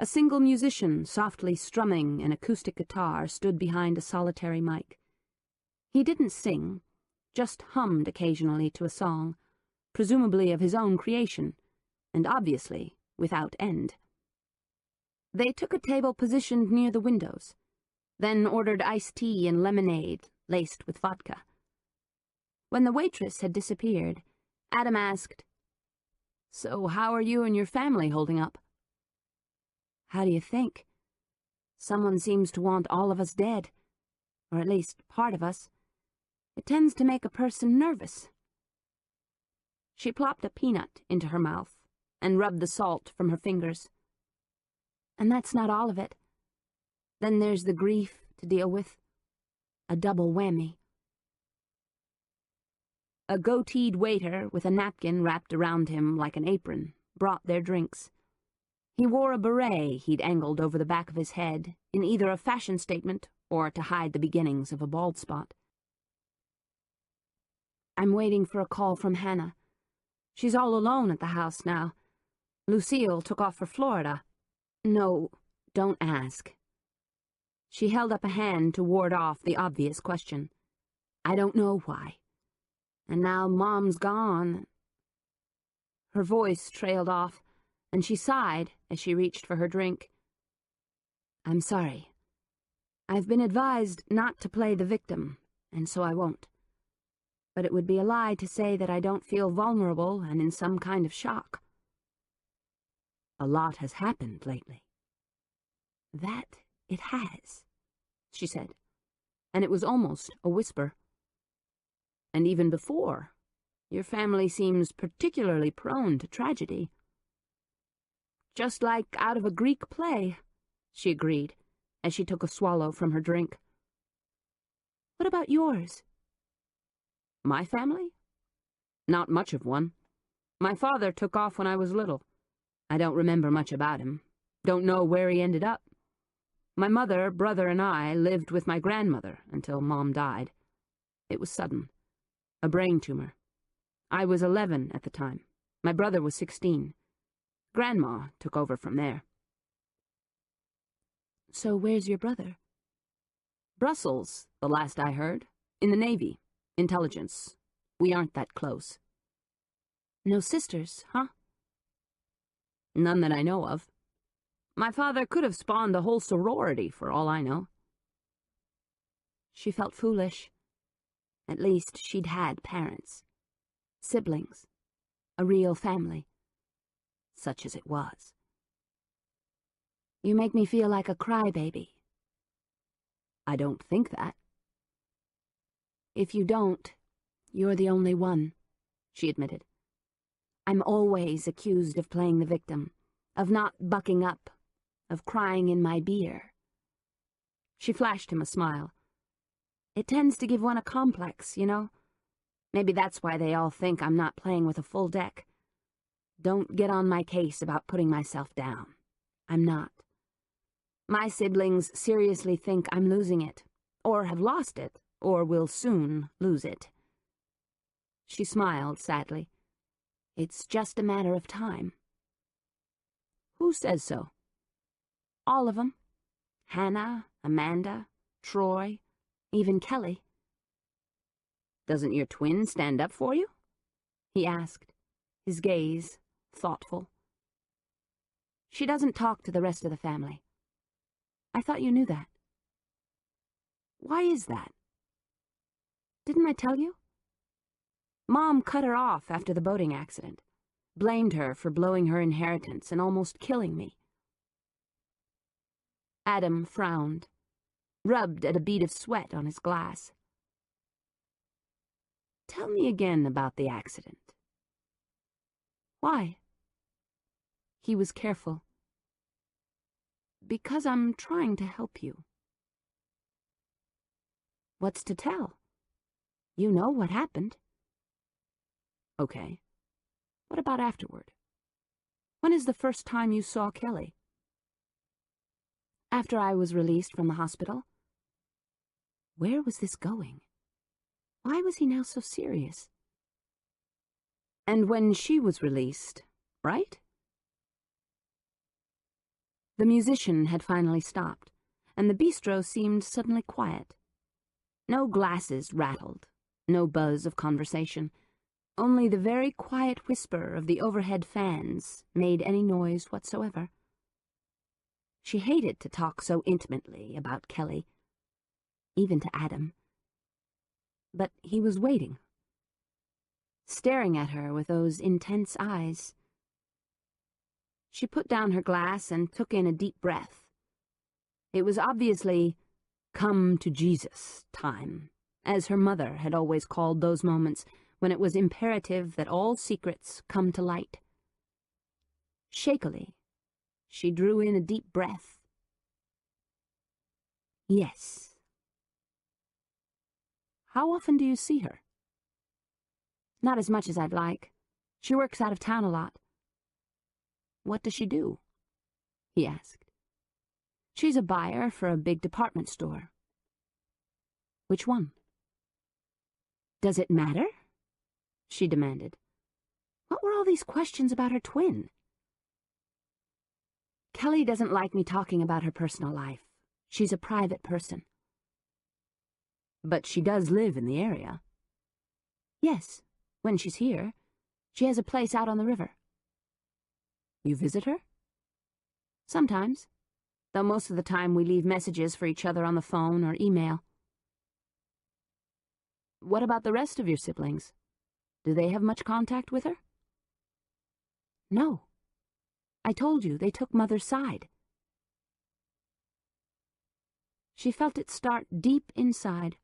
Speaker 3: A single musician, softly strumming an acoustic guitar, stood behind a solitary mic. He didn't sing, just hummed occasionally to a song, presumably of his own creation, and obviously without end. They took a table positioned near the windows, then ordered iced tea and lemonade laced with vodka. When the waitress had disappeared, Adam asked, "So how are you and your family holding up?" "How do you think? Someone seems to want all of us dead.
Speaker 1: or at least part of us. It tends to make a person nervous." She plopped a peanut into her mouth and rubbed the salt from her fingers. "And that's not all of it. Then there's the grief to deal with. A double whammy." A goateed waiter with a napkin wrapped around him like an apron brought their drinks. He wore a beret he'd angled over the back of his head in either a fashion statement or to hide the beginnings of a bald spot. "I'm waiting for a call from Hannah. She's all alone at the house now. Lucille took off for Florida." "No, don't ask." She held up a hand to ward off the obvious question. "I don't know why. And now Mom's gone." Her voice trailed off, and she sighed as she reached for her drink. "I'm sorry. I've been advised not to play the victim, and so I won't. But it would be a lie to say that I don't feel vulnerable and in some kind of shock." "A lot has happened lately." "That it has," she said, and it was almost a whisper. "And even before, your family seems particularly prone to tragedy." "Just like out of a Greek play," she agreed, as she took a swallow from her drink. "What about yours?" "My family? Not much of one. My father took off when I was little. I don't remember much about him. Don't know where he ended up. My mother, brother, and I lived with my grandmother until Mom died. It was sudden. A brain tumor. I was 11 at the time. My brother was 16. Grandma took over from there." "So where's your brother?" "Brussels, the last I heard. In the Navy. Intelligence. We aren't that close." "No sisters, huh?" "None that I know of. My father could have spawned a whole sorority for all I know." She felt foolish. At least she'd had parents. Siblings. A real family. Such as it was. "You make me feel like a crybaby." "I don't think that." "If you don't, you're the only one," she admitted. "I'm always accused of playing the victim, of not bucking up, of crying in my beer." She flashed him a smile. "It tends to give one a complex, you know? Maybe that's why they all think I'm not playing with a full deck. Don't get on my case about putting myself down. I'm not. My siblings seriously think I'm losing it, or have lost it, or will soon lose it." She smiled sadly. "It's just a matter of time." "Who says so?" "All of them. Hannah, Amanda, Troy, even Kelly." "Doesn't your twin stand up for you?" he asked, his gaze thoughtful. "She doesn't talk to the rest of the family. I thought you knew that." "Why is that?" "Didn't I tell you? Mom cut her off after the boating accident, blamed her for blowing her inheritance and almost killing me." Adam frowned, rubbed at a bead of sweat on his glass. "Tell me again about the accident." "Why?" He was careful. "Because I'm trying to help you." "What's to tell? You know what happened." "Okay. What about afterward? When is the first time you saw Kelly?" "After I was released from the hospital." Where was this going? Why was he now so serious? "And when she was released, right?" The musician had finally stopped, and the bistro seemed suddenly quiet. No glasses rattled, no buzz of conversation. Only the very quiet whisper of the overhead fans made any noise whatsoever. She hated to talk so intimately about Kelly, even to Adam. But he was waiting, staring at her with those intense eyes. She put down her glass and took in a deep breath. It was obviously
Speaker 3: come to Jesus time, as her mother had always called those moments when it was imperative that all secrets come to light. Shakily, she drew in a deep breath. Yes. How often do you see her?
Speaker 1: Not as much as I'd like. She works out of town a lot.
Speaker 3: What does she do? He asked.
Speaker 1: She's a buyer for a big department store.
Speaker 3: Which one?
Speaker 1: Does it matter? She demanded. What were all these questions about her twin? Kelly doesn't like me talking about her personal life. She's a private person.
Speaker 3: But she does live in the area.
Speaker 1: Yes, when she's here. She has a place out on the river.
Speaker 3: You visit her?
Speaker 1: Sometimes, though most of the time we leave messages for each other on the phone or email.
Speaker 3: What about the rest of your siblings? Do they have much contact with her?
Speaker 1: No. I told you, they took Mother's side. She felt it start deep inside.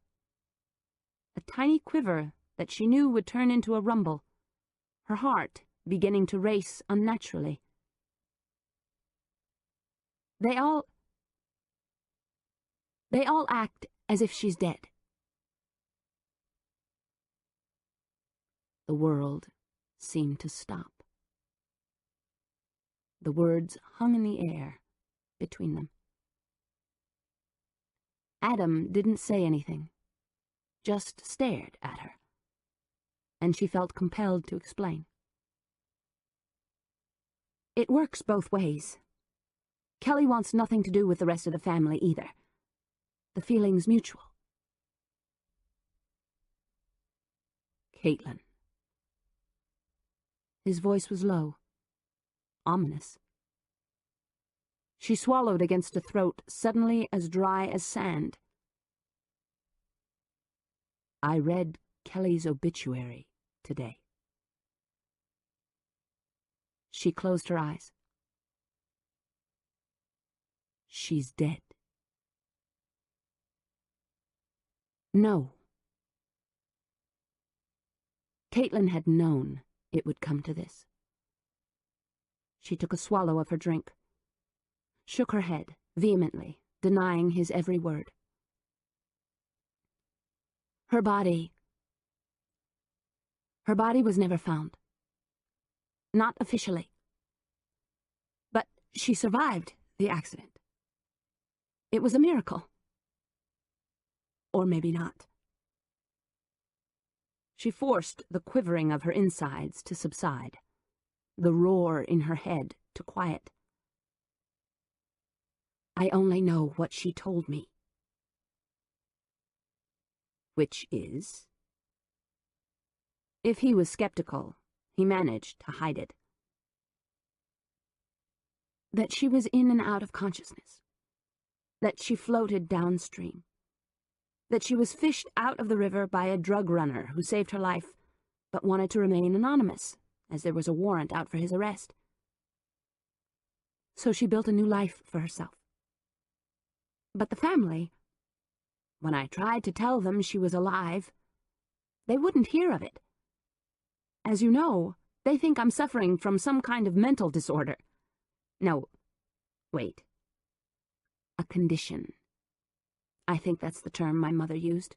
Speaker 1: A tiny quiver that she knew would turn into a rumble, her heart beginning to race unnaturally. They all act as if she's dead.
Speaker 3: The world seemed to stop. The words hung in the air between them. Adam didn't say anything, just stared at her, and she felt compelled to explain.
Speaker 1: It works both ways. Kelly wants nothing to do with the rest of the family either. The feeling's mutual.
Speaker 3: Caitlin. His voice was low, ominous.
Speaker 1: She swallowed against a throat suddenly as dry as sand.
Speaker 3: I read Kelly's obituary today.
Speaker 1: She closed her eyes.
Speaker 3: She's dead.
Speaker 1: No. Caitlin had known it would come to this. She took a swallow of her drink, shook her head vehemently, denying his every word. Her body was never found. Not officially. But she survived the accident. It was a miracle. Or maybe not. She forced the quivering of her insides to subside, the roar in her head to quiet. I only know what she told me.
Speaker 3: Which is?
Speaker 1: If he was skeptical, he managed to hide it. That she was in and out of consciousness. That she floated downstream. That she was fished out of the river by a drug runner who saved her life, but wanted to remain anonymous, as there was a warrant out for his arrest. So she built a new life for herself. But the family, when I tried to tell them she was alive, they wouldn't hear of it. As you know, they think I'm suffering from some kind of mental disorder. No, wait. A condition. I think that's the term my mother used.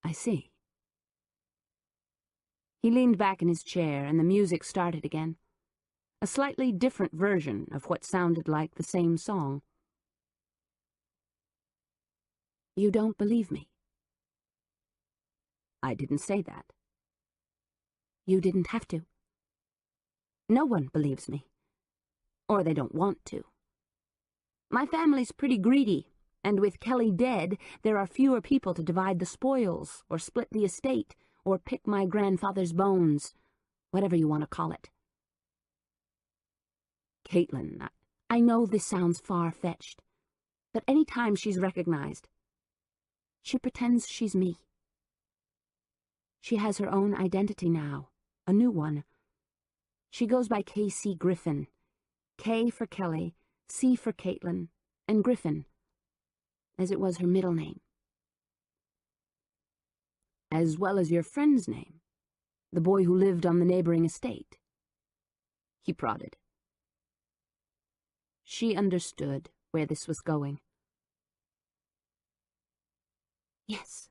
Speaker 3: I see.
Speaker 1: He leaned back in his chair and the music started again. A slightly different version of what sounded like the same song. You don't believe me?
Speaker 3: I didn't say that.
Speaker 1: You didn't have to. No one believes me. Or they don't want to. My family's pretty greedy, and with Kelly dead, there are fewer people to divide the spoils, or split the estate, or pick my grandfather's bones, whatever you want to call it.
Speaker 3: Caitlin,
Speaker 1: I know this sounds far-fetched, but any time she's recognized, she pretends she's me. She has her own identity now, a new one. She goes by K.C. Griffin, K for Kelly, C for Caitlin, and Griffin, as it was her middle name.
Speaker 3: As well as your friend's name, the boy who lived on the neighboring estate. He prodded. She understood where this was going.
Speaker 1: Yes.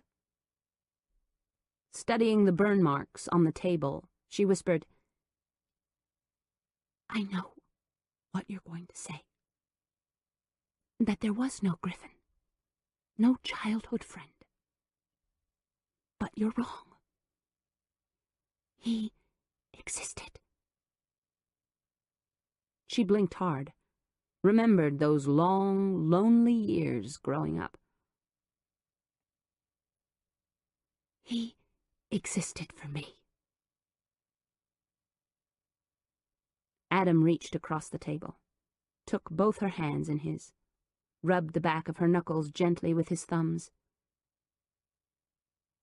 Speaker 3: Studying the burn marks on the table, she whispered,
Speaker 1: I know what you're going to say. That there was no Griffin. No childhood friend. But you're wrong. He existed.
Speaker 3: She blinked hard, remembered those long, lonely years growing up.
Speaker 1: He existed for me.
Speaker 3: Adam reached across the table, took both her hands in his, rubbed the back of her knuckles gently with his thumbs.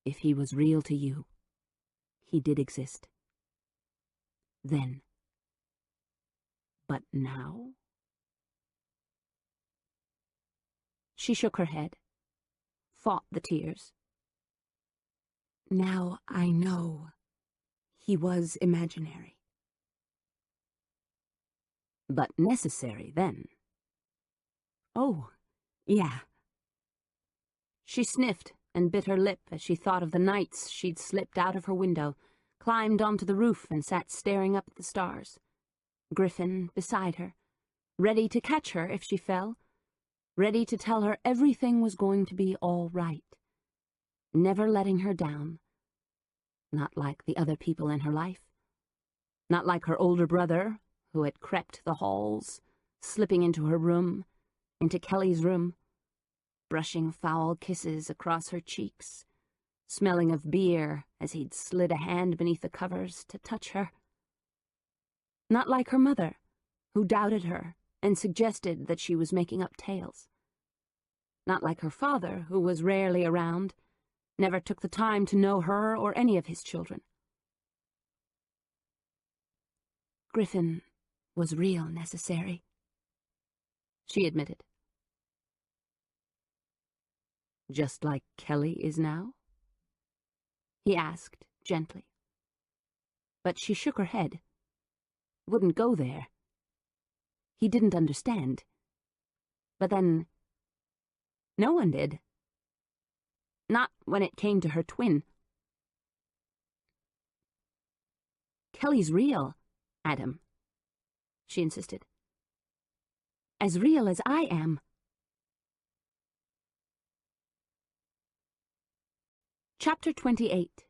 Speaker 3: If he was real to you, he did exist. Then. But now? She shook her head, fought the tears.
Speaker 1: Now I know he was imaginary.
Speaker 3: But necessary then.
Speaker 1: Oh, yeah.
Speaker 3: She sniffed and bit her lip as she thought of the nights she'd slipped out of her window, climbed onto the roof and sat staring up at the stars. Griffin beside her, ready to catch her if she fell, ready to tell her everything was going to be all right, never letting her down. Not like the other people in her life. Not like her older brother, who had crept the halls, slipping into her room, into Kelly's room, brushing foul kisses across her cheeks, smelling of beer as he'd slid a hand beneath the covers to touch her. Not like her mother, who doubted her and suggested that she was making up tales. Not like her father, who was rarely around, never took the time to know her or any of his children.
Speaker 1: Griffin was real necessary,
Speaker 3: she admitted. Just like Kelly is now? He asked gently. But she shook her head. Wouldn't go there. He didn't understand. But then, no one did. Not when it came to her twin. Kelly's real, Adam, she insisted.
Speaker 1: As real as I am.
Speaker 3: Chapter 28.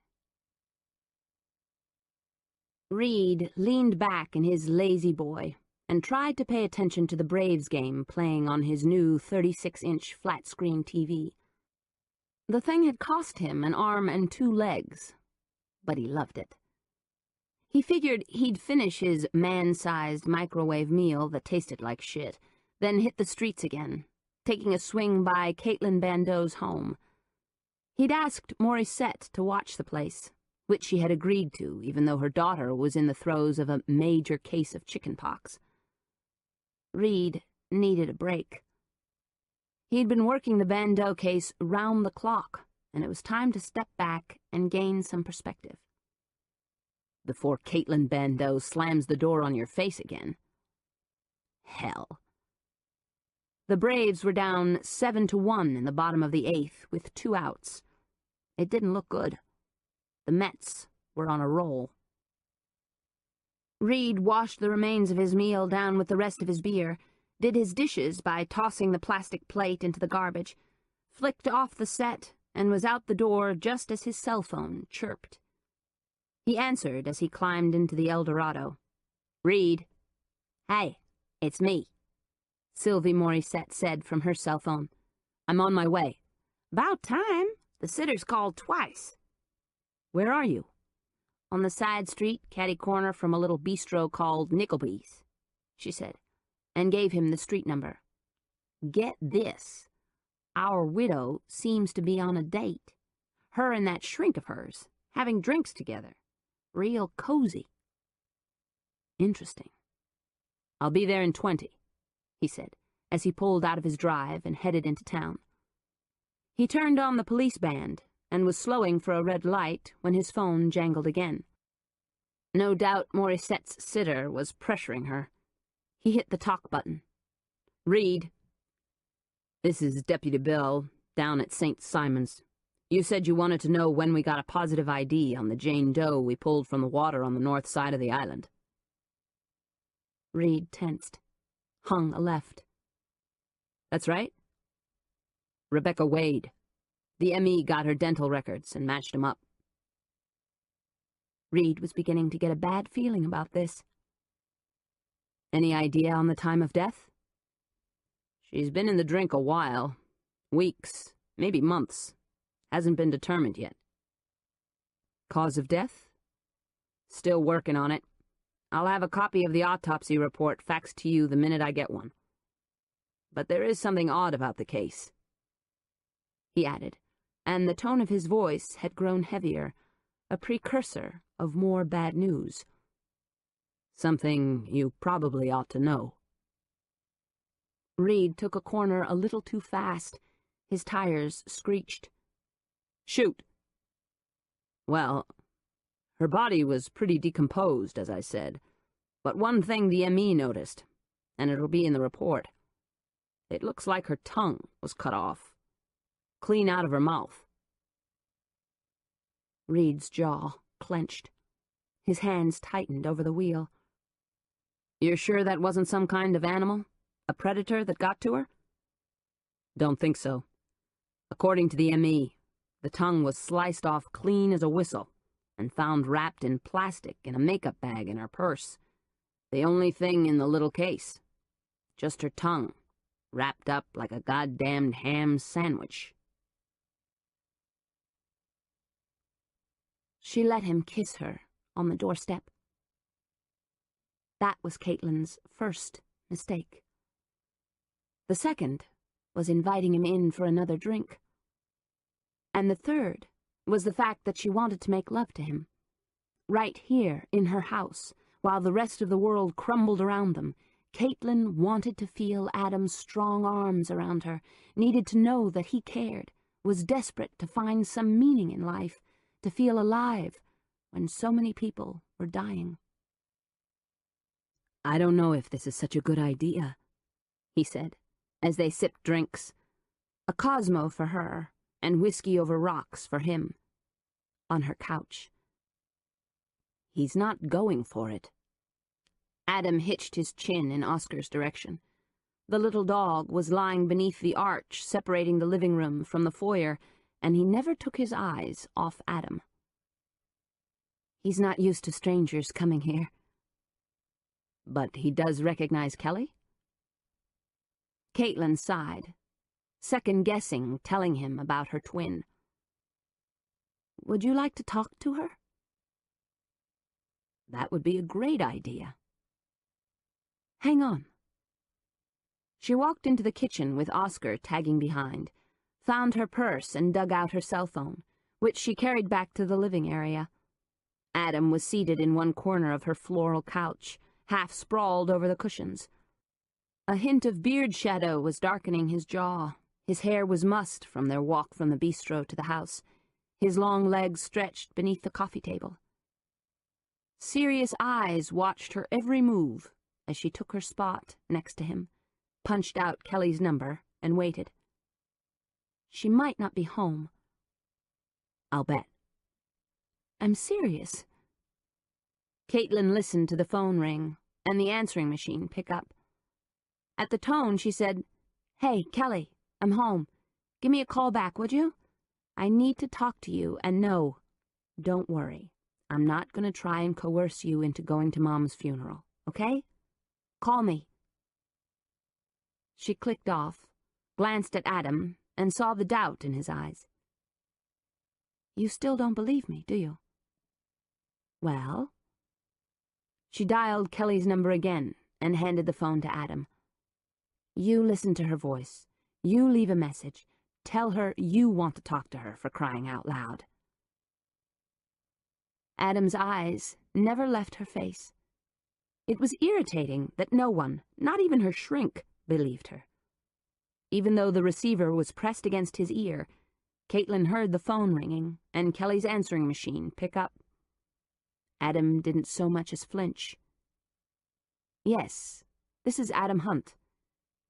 Speaker 3: Reed leaned back in his lazy boy and tried to pay attention to the Braves game playing on his new 36-inch flat-screen TV. The thing had cost him an arm and 2 legs, but he loved it. He figured he'd finish his man-sized microwave meal that tasted like shit, then hit the streets again, taking a swing by Caitlin Bandeau's home. He'd asked Morissette to watch the place, which she had agreed to, even though her daughter was in the throes of a major case of chickenpox. Reed needed a break. He'd been working the Bandeau case round the clock, and it was time to step back and gain some perspective. Before Caitlin Bandeau slams the door on your face again. Hell. The Braves were down 7-1 in the bottom of the 8th, with 2 outs. It didn't look good. The Mets were on a roll. Reed washed the remains of his meal down with the rest of his beer, did his dishes by tossing the plastic plate into the garbage, flicked off the set, and was out the door just as his cell phone chirped. He answered as he climbed into the Eldorado. Reed. Hey, it's me, Sylvie Morissette said from her cell phone. I'm on my way. About time. The sitter's called twice. Where are you? On the side street, catty corner from a little bistro called Nickleby's, she said, and gave him the street number. Get this. Our widow seems to be on a date. Her and that shrink of hers, having drinks together. Real cozy. Interesting. I'll be there in 20, he said, as he pulled out of his drive and headed into town. He turned on the police band and was slowing for a red light when his phone jangled again. No doubt Morissette's sitter was pressuring her. He hit the talk button. "Reed. This is Deputy Bell, down at St. Simon's. You said you wanted to know when we got a positive ID on the Jane Doe we pulled from the water on the north side of the island."
Speaker 1: Reed tensed, hung a left.
Speaker 3: "That's right. Rebecca Wade. The ME got her dental records and matched them up."
Speaker 1: Reed was beginning to get a bad feeling about this.
Speaker 3: "Any idea on the time of death?" "She's been in the drink a while. Weeks, maybe months. Hasn't been determined yet." "Cause of death?" "Still working on it. I'll have a copy of the autopsy report faxed to you the minute I get one. But there is something odd about the case,"
Speaker 1: he added, and the tone of his voice had grown heavier, a precursor of more bad news.
Speaker 3: "Something you probably ought to know."
Speaker 1: Reed took a corner a little too fast. His tires screeched.
Speaker 3: "Shoot." "Well, her body was pretty decomposed, as I said, but one thing the ME noticed, and it'll be in the report. It looks like her tongue was cut off, clean out of her mouth."
Speaker 1: Reed's jaw clenched. His hands tightened over the wheel.
Speaker 3: "You're sure that wasn't some kind of animal? A predator that got to her?" "Don't think so. According to the ME, the tongue was sliced off clean as a whistle and found wrapped in plastic in a makeup bag in her purse. The only thing in the little case. Just her tongue, wrapped up like a goddamned ham sandwich."
Speaker 1: She let him kiss her on the doorstep. That was Caitlin's first mistake. The second was inviting him in for another drink. And the third was the fact that she wanted to make love to him. Right here in her house, while the rest of the world crumbled around them, Caitlin wanted to feel Adam's strong arms around her, needed to know that he cared, was desperate to find some meaning in life, to feel alive when so many people were dying.
Speaker 3: "I don't know if this is such a good idea," he said, as they sipped drinks.
Speaker 1: A Cosmo for her, and whiskey over rocks for him, on her couch.
Speaker 3: "He's not going for it."
Speaker 1: Adam hitched his chin in Oscar's direction. The little dog was lying beneath the arch separating the living room from the foyer, and he never took his eyes off Adam. "He's not used to strangers coming here."
Speaker 3: "But he does recognize Kelly?"
Speaker 1: Caitlin sighed, second-guessing telling him about her twin. "Would you like to talk to her?"
Speaker 3: "That would be a great idea."
Speaker 1: "Hang on." She walked into the kitchen with Oscar tagging behind, found her purse and dug out her cell phone, which she carried back to the living area. Adam was seated in one corner of her floral couch, half sprawled over the cushions. A hint of beard shadow was darkening his jaw. His hair was mussed from their walk from the bistro to the house, his long legs stretched beneath the coffee table. Serious eyes watched her every move as she took her spot next to him, punched out Kelly's number, and waited. She might not be home.
Speaker 3: "I'll bet."
Speaker 1: "I'm serious." Caitlin listened to the phone ring and the answering machine pick up. At the tone, she said, "Hey, Kelly, I'm home. Give me a call back, would you? I need to talk to you, and no, don't worry. I'm not going to try and coerce you into going to Mom's funeral, okay? Call me." She clicked off, glanced at Adam, and saw the doubt in his eyes. "You still don't believe me, do you?" "Well?" She dialed Kelly's number again and handed the phone to Adam. "You listen to her voice. You leave a message. Tell her you want to talk to her, for crying out loud." Adam's eyes never left her face. It was irritating that no one, not even her shrink, believed her.
Speaker 3: Even though the receiver was pressed against his ear, Caitlin heard the phone ringing and Kelly's answering machine pick up. Adam didn't so much as flinch. "Yes, this is Adam Hunt.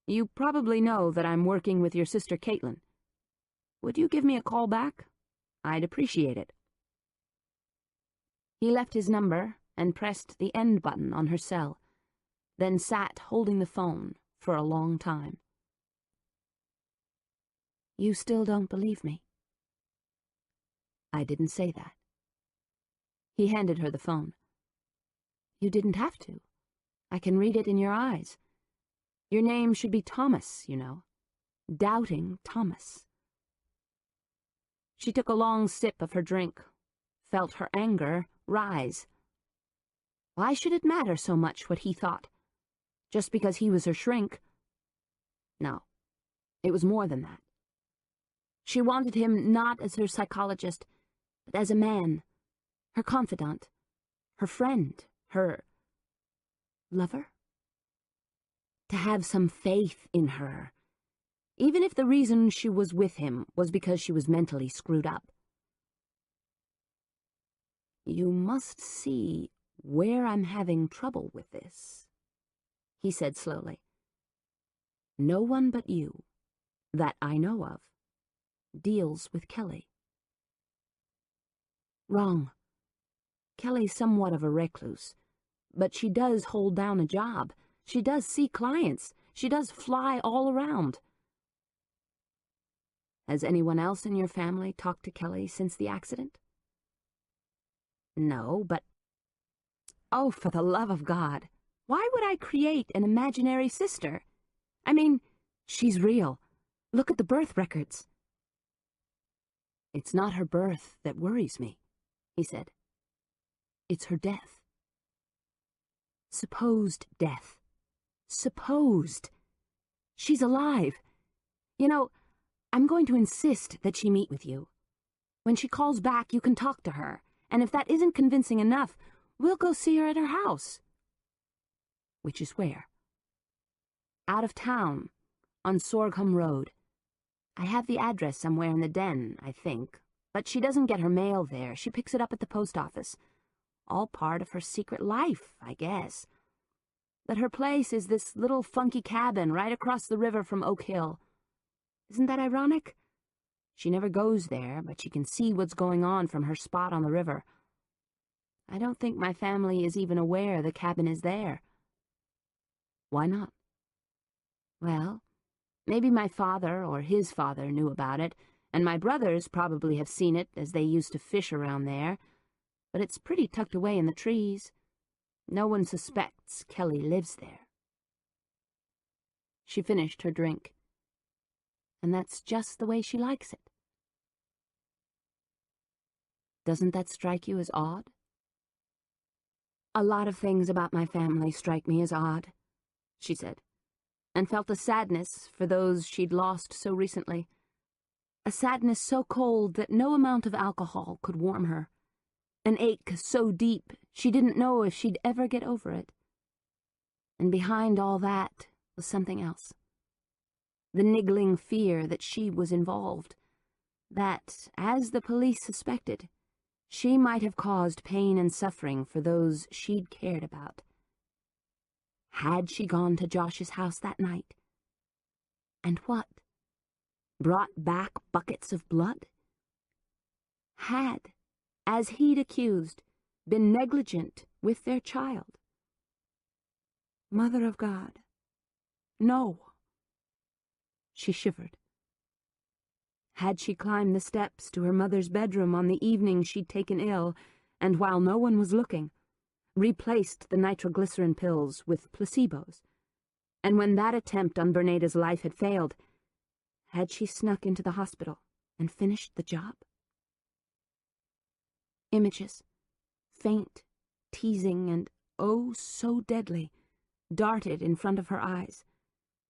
Speaker 3: You probably know that I'm working with your sister Caitlin. Would you give me a call back? I'd appreciate it." He left his number and pressed the end button on her cell, then sat holding the phone for a long time. "You still don't believe me?" "I didn't say that." He handed her the phone. "You didn't have to. I can read it in your eyes. Your name should be Thomas, you know. Doubting Thomas." She took a long sip of her drink, felt her anger rise. Why should it matter so much what he thought? Just because he was her shrink? No, it was more than that. She wanted him not as her psychologist, but as a man, her confidant, her friend, her lover. To have some faith in her, even if the reason she was with him was because she was mentally screwed up. "You must see where I'm having trouble with this," he said slowly. "No one but you, that I know of, deals with Kelly." "Wrong. Kelly's somewhat of a recluse, but she does hold down a job. She does see clients. She does fly all around." "Has anyone else in your family talked to Kelly since the accident?" "No, but—" "Oh, for the love of God, why would I create an imaginary sister? I mean, she's real. Look at the birth records." "It's not her birth that worries me," he said. "It's her death. Supposed death. Supposed. She's alive. You know, I'm going to insist that she meet with you. When she calls back, you can talk to her, and if that isn't convincing enough, we'll go see her at her house." "Which is where?" "Out of town, on Sorghum Road. I have the address somewhere in the den, I think, but she doesn't get her mail there. She picks it up at the post office. All part of her secret life, I guess. But her place is this little funky cabin right across the river from Oak Hill. Isn't that ironic? She never goes there, but she can see what's going on from her spot on the river. I don't think my family is even aware the cabin is there." "Why not?" "Well, maybe my father or his father knew about it, and my brothers probably have seen it as they used to fish around there, but it's pretty tucked away in the trees. No one suspects Kelly lives there." She finished her drink. "And that's just the way she likes it." "Doesn't that strike you as odd?" "A lot of things about my family strike me as odd," she said, and felt a sadness for those she'd lost so recently. A sadness so cold that no amount of alcohol could warm her. An ache so deep she didn't know if she'd ever get over it. And behind all that was something else. The niggling fear that she was involved, that, as the police suspected, she might have caused pain and suffering for those she'd cared about. Had she gone to Josh's house that night? And what? Brought back buckets of blood? Had, as he'd accused, been negligent with their child? Mother of God, no. She shivered. Had she climbed the steps to her mother's bedroom on the evening she'd taken ill, and while no one was looking, replaced the nitroglycerin pills with placebos, and when that attempt on Bernada's life had failed, had she snuck into the hospital and finished the job? Images, faint, teasing, and oh so deadly, darted in front of her eyes,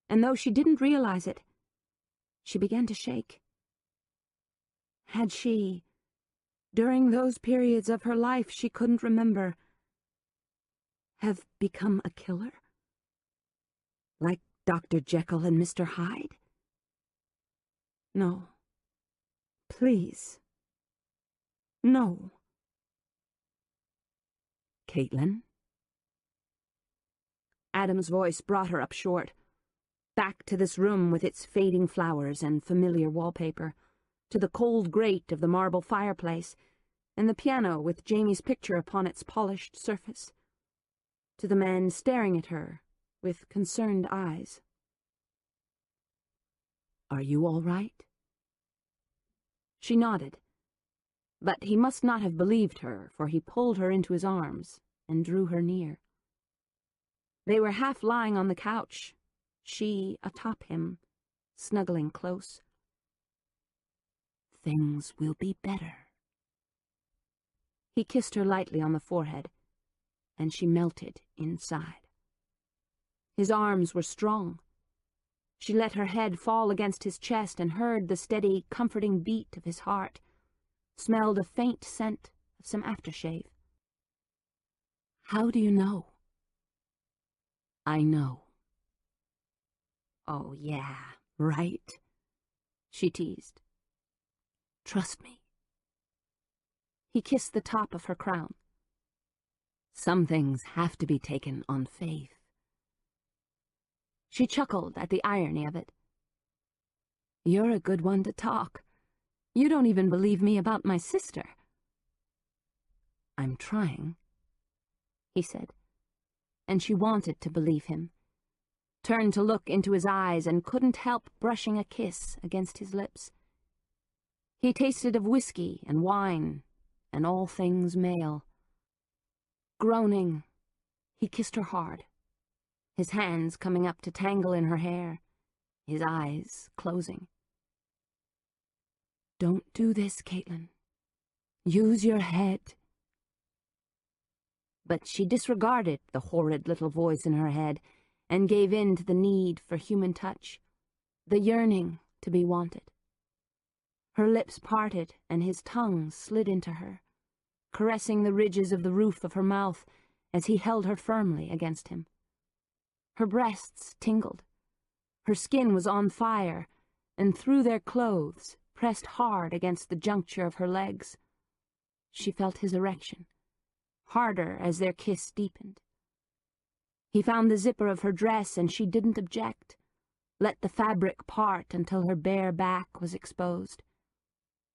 Speaker 3: and though she didn't realize it, she began to shake. Had she, during those periods of her life she couldn't remember, have become a killer? Like Dr. Jekyll and Mr. Hyde?
Speaker 2: No. Please. No.
Speaker 3: Caitlin?
Speaker 1: Adam's voice brought her up short, back to this room with its fading flowers and familiar wallpaper, to the cold grate of the marble fireplace, and the piano with Jamie's picture upon its polished surface, to the man staring at her with concerned eyes.
Speaker 3: Are you all right?
Speaker 1: She nodded, but he must not have believed her, for he pulled her into his arms and drew her near. They were half lying on the couch, she atop him, snuggling close.
Speaker 3: Things will be better.
Speaker 1: He kissed her lightly on the forehead, and she melted inside. His arms were strong. She let her head fall against his chest and heard the steady, comforting beat of his heart, smelled a faint scent of some aftershave.
Speaker 3: How do you know? I know.
Speaker 1: Oh, yeah, right, she teased.
Speaker 3: Trust me.
Speaker 1: He kissed the top of her crown.
Speaker 3: Some things have to be taken on faith.
Speaker 1: She chuckled at the irony of it.
Speaker 3: You're a good one to talk. You don't even believe me about my sister. I'm trying,
Speaker 1: he said, and she wanted to believe him, turned to look into his eyes and couldn't help brushing a kiss against his lips. He tasted of whiskey and wine and all things male. Groaning, he kissed her hard, his hands coming up to tangle in her hair, his eyes closing.
Speaker 3: Don't do this, Caitlin. Use your head.
Speaker 1: But she disregarded the horrid little voice in her head and gave in to the need for human touch, the yearning to be wanted. Her lips parted and his tongue slid into her, caressing the ridges of the roof of her mouth as he held her firmly against him. Her breasts tingled. Her skin was on fire, and through their clothes, pressed hard against the juncture of her legs. She felt his erection, harder as their kiss deepened. He found the zipper of her dress, and she didn't object, let the fabric part until her bare back was exposed.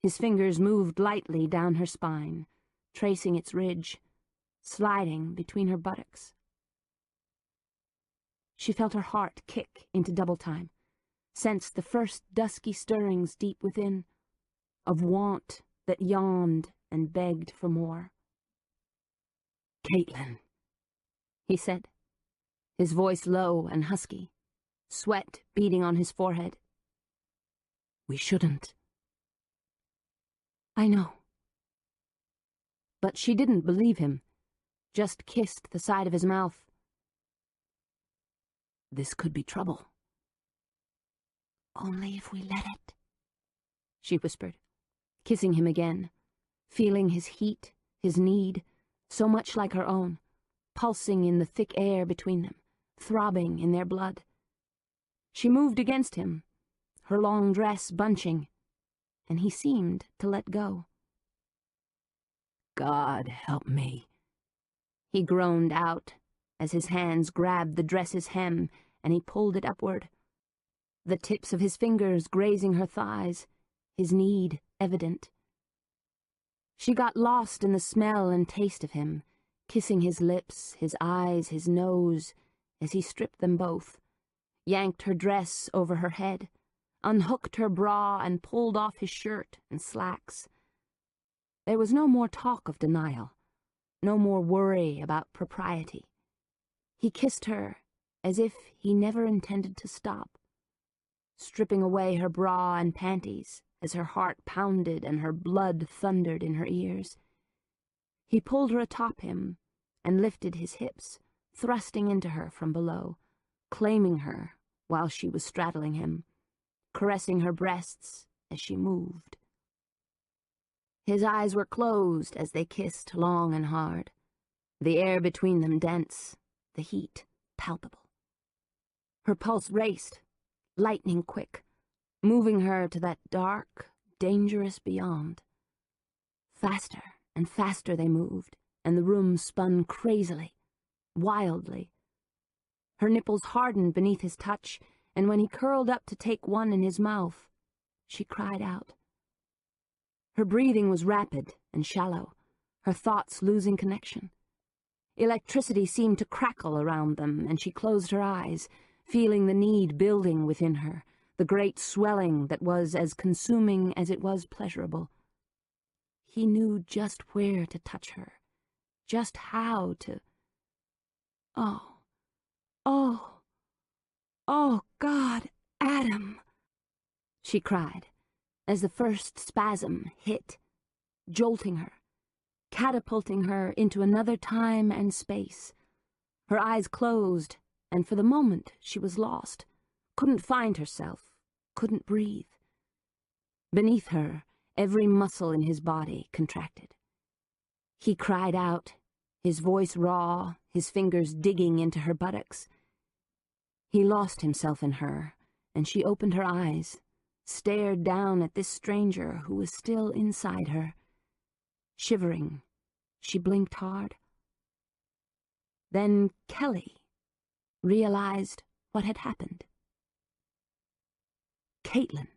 Speaker 1: His fingers moved lightly down her spine, tracing its ridge, sliding between her buttocks. She felt her heart kick into double time, sensed the first dusky stirrings deep within, of want that yawned and begged for more.
Speaker 3: Caitlin,
Speaker 1: he said, his voice low and husky, sweat beading on his forehead.
Speaker 3: We shouldn't.
Speaker 1: I know. But she didn't believe him, just kissed the side of his mouth.
Speaker 3: This could be trouble.
Speaker 1: Only if we let it, she whispered, kissing him again, feeling his heat, his need, so much like her own, pulsing in the thick air between them, throbbing in their blood. She moved against him, her long dress bunching, and he seemed to let go.
Speaker 3: God help me,
Speaker 1: he groaned out as his hands grabbed the dress's hem and he pulled it upward, the tips of his fingers grazing her thighs, his need evident. She got lost in the smell and taste of him, kissing his lips, his eyes, his nose, as he stripped them both, yanked her dress over her head, unhooked her bra and pulled off his shirt and slacks. There was no more talk of denial, no more worry about propriety. He kissed her as if he never intended to stop, stripping away her bra and panties as her heart pounded and her blood thundered in her ears. He pulled her atop him and lifted his hips, thrusting into her from below, claiming her while she was straddling him, caressing her breasts as she moved. His eyes were closed as they kissed long and hard, the air between them dense, the heat palpable. Her pulse raced, lightning quick,
Speaker 3: moving her to that dark, dangerous beyond. Faster and faster they moved, and the room spun crazily, wildly. Her nipples hardened beneath his touch, and when he curled up to take one in his mouth, she cried out. Her breathing was rapid and shallow, her thoughts losing connection. Electricity seemed to crackle around them, and she closed her eyes, feeling the need building within her, the great swelling that was as consuming as it was pleasurable. He knew just where to touch her, just how to... Oh, oh, oh, God, Adam, she cried, as the first spasm hit, jolting her, catapulting her into another time and space. Her eyes closed, and for the moment she was lost, couldn't find herself, couldn't breathe. Beneath her, every muscle in his body contracted. He cried out, his voice raw, his fingers digging into her buttocks. He lost himself in her, and she opened her eyes, stared down at this stranger who was still inside her. Shivering, she blinked hard. Then Kelly realized what had happened. Caitlin,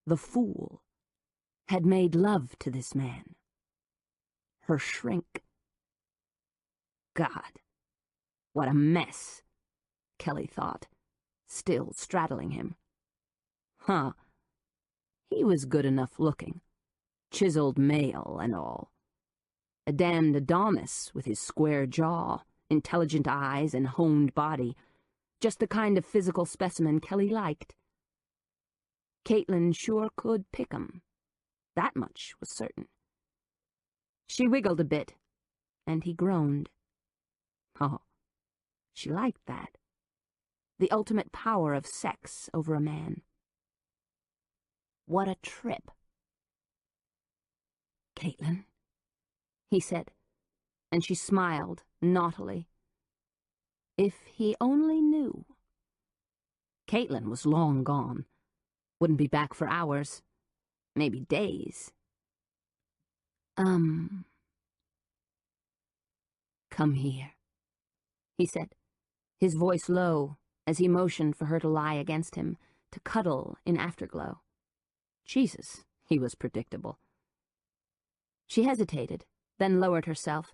Speaker 3: the fool, had made love to this man. Her shrink. God, what a mess, Kelly thought, still straddling him. Huh, he was good enough looking, chiseled male and all. A damned Adonis with his square jaw, intelligent eyes, and honed body, just the kind of physical specimen Kelly liked. Caitlin sure could pick 'em. That much was certain. She wiggled a bit, and he groaned. Oh, she liked that. The ultimate power of sex over a man. What a trip. Caitlin, he said, and she smiled naughtily. If he only knew. Caitlin was long gone. Wouldn't be back for hours, maybe days. Come here, he said, his voice low as he motioned for her to lie against him, to cuddle in afterglow. Jesus, he was predictable. She hesitated, then lowered herself,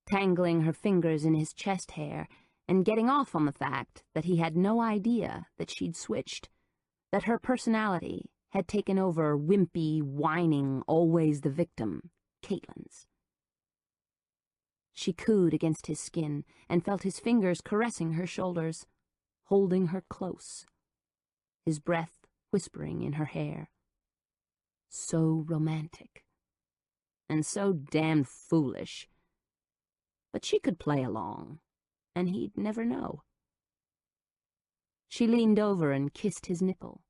Speaker 3: tangling her fingers in his chest hair and getting off on the fact that he had no idea that she'd switched, that her personality had taken over wimpy, whining, always the victim, Caitlin's. She cooed against his skin and felt his fingers caressing her shoulders, holding her close, his breath whispering in her hair. So romantic, and so damned foolish. But she could play along, and he'd never know. She leaned over and kissed his nipple.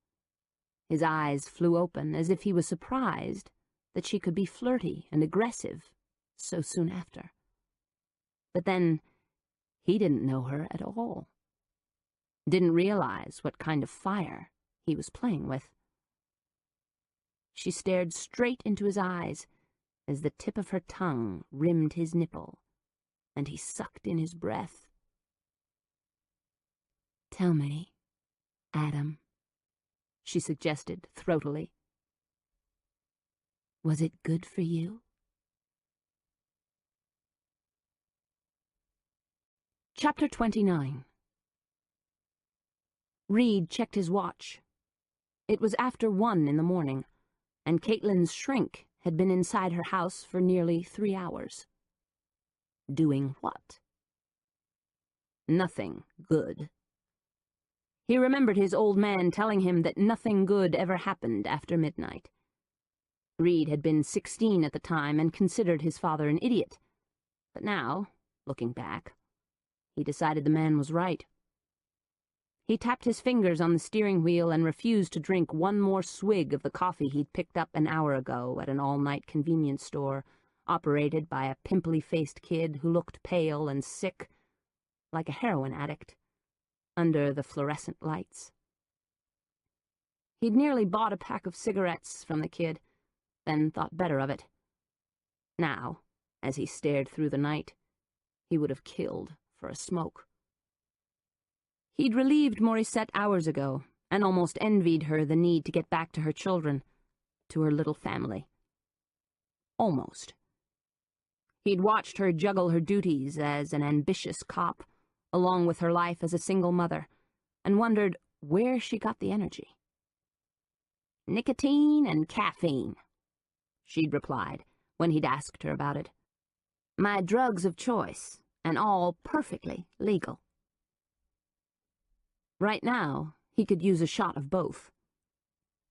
Speaker 3: His eyes flew open as if he was surprised that she could be flirty and aggressive so soon after. But then, he didn't know her at all. Didn't realize what kind of fire he was playing with. She stared straight into his eyes as the tip of her tongue rimmed his nipple, and he sucked in his breath. Tell me, Adam, she suggested throatily. Was it good for you? Chapter 29. Reed checked his watch. It was after 1 in the morning, and Caitlin's shrink had been inside her house for nearly 3 hours. Doing what? Nothing good. He remembered his old man telling him that nothing good ever happened after midnight. Reed had been 16 at the time and considered his father an idiot. But now, looking back, he decided the man was right. He tapped his fingers on the steering wheel and refused to drink one more swig of the coffee he'd picked up an hour ago at an all-night convenience store operated by a pimply-faced kid who looked pale and sick, like a heroin addict, under the fluorescent lights. He'd nearly bought a pack of cigarettes from the kid, then thought better of it. Now, as he stared through the night, he would have killed for a smoke. He'd relieved Morissette hours ago, and almost envied her the need to get back to her children, to her little family. Almost. He'd watched her juggle her duties as an ambitious cop, along with her life as a single mother, and wondered where she got the energy. "Nicotine and caffeine," she'd replied when he'd asked her about it. "My drugs of choice, and all perfectly legal." Right now, he could use a shot of both.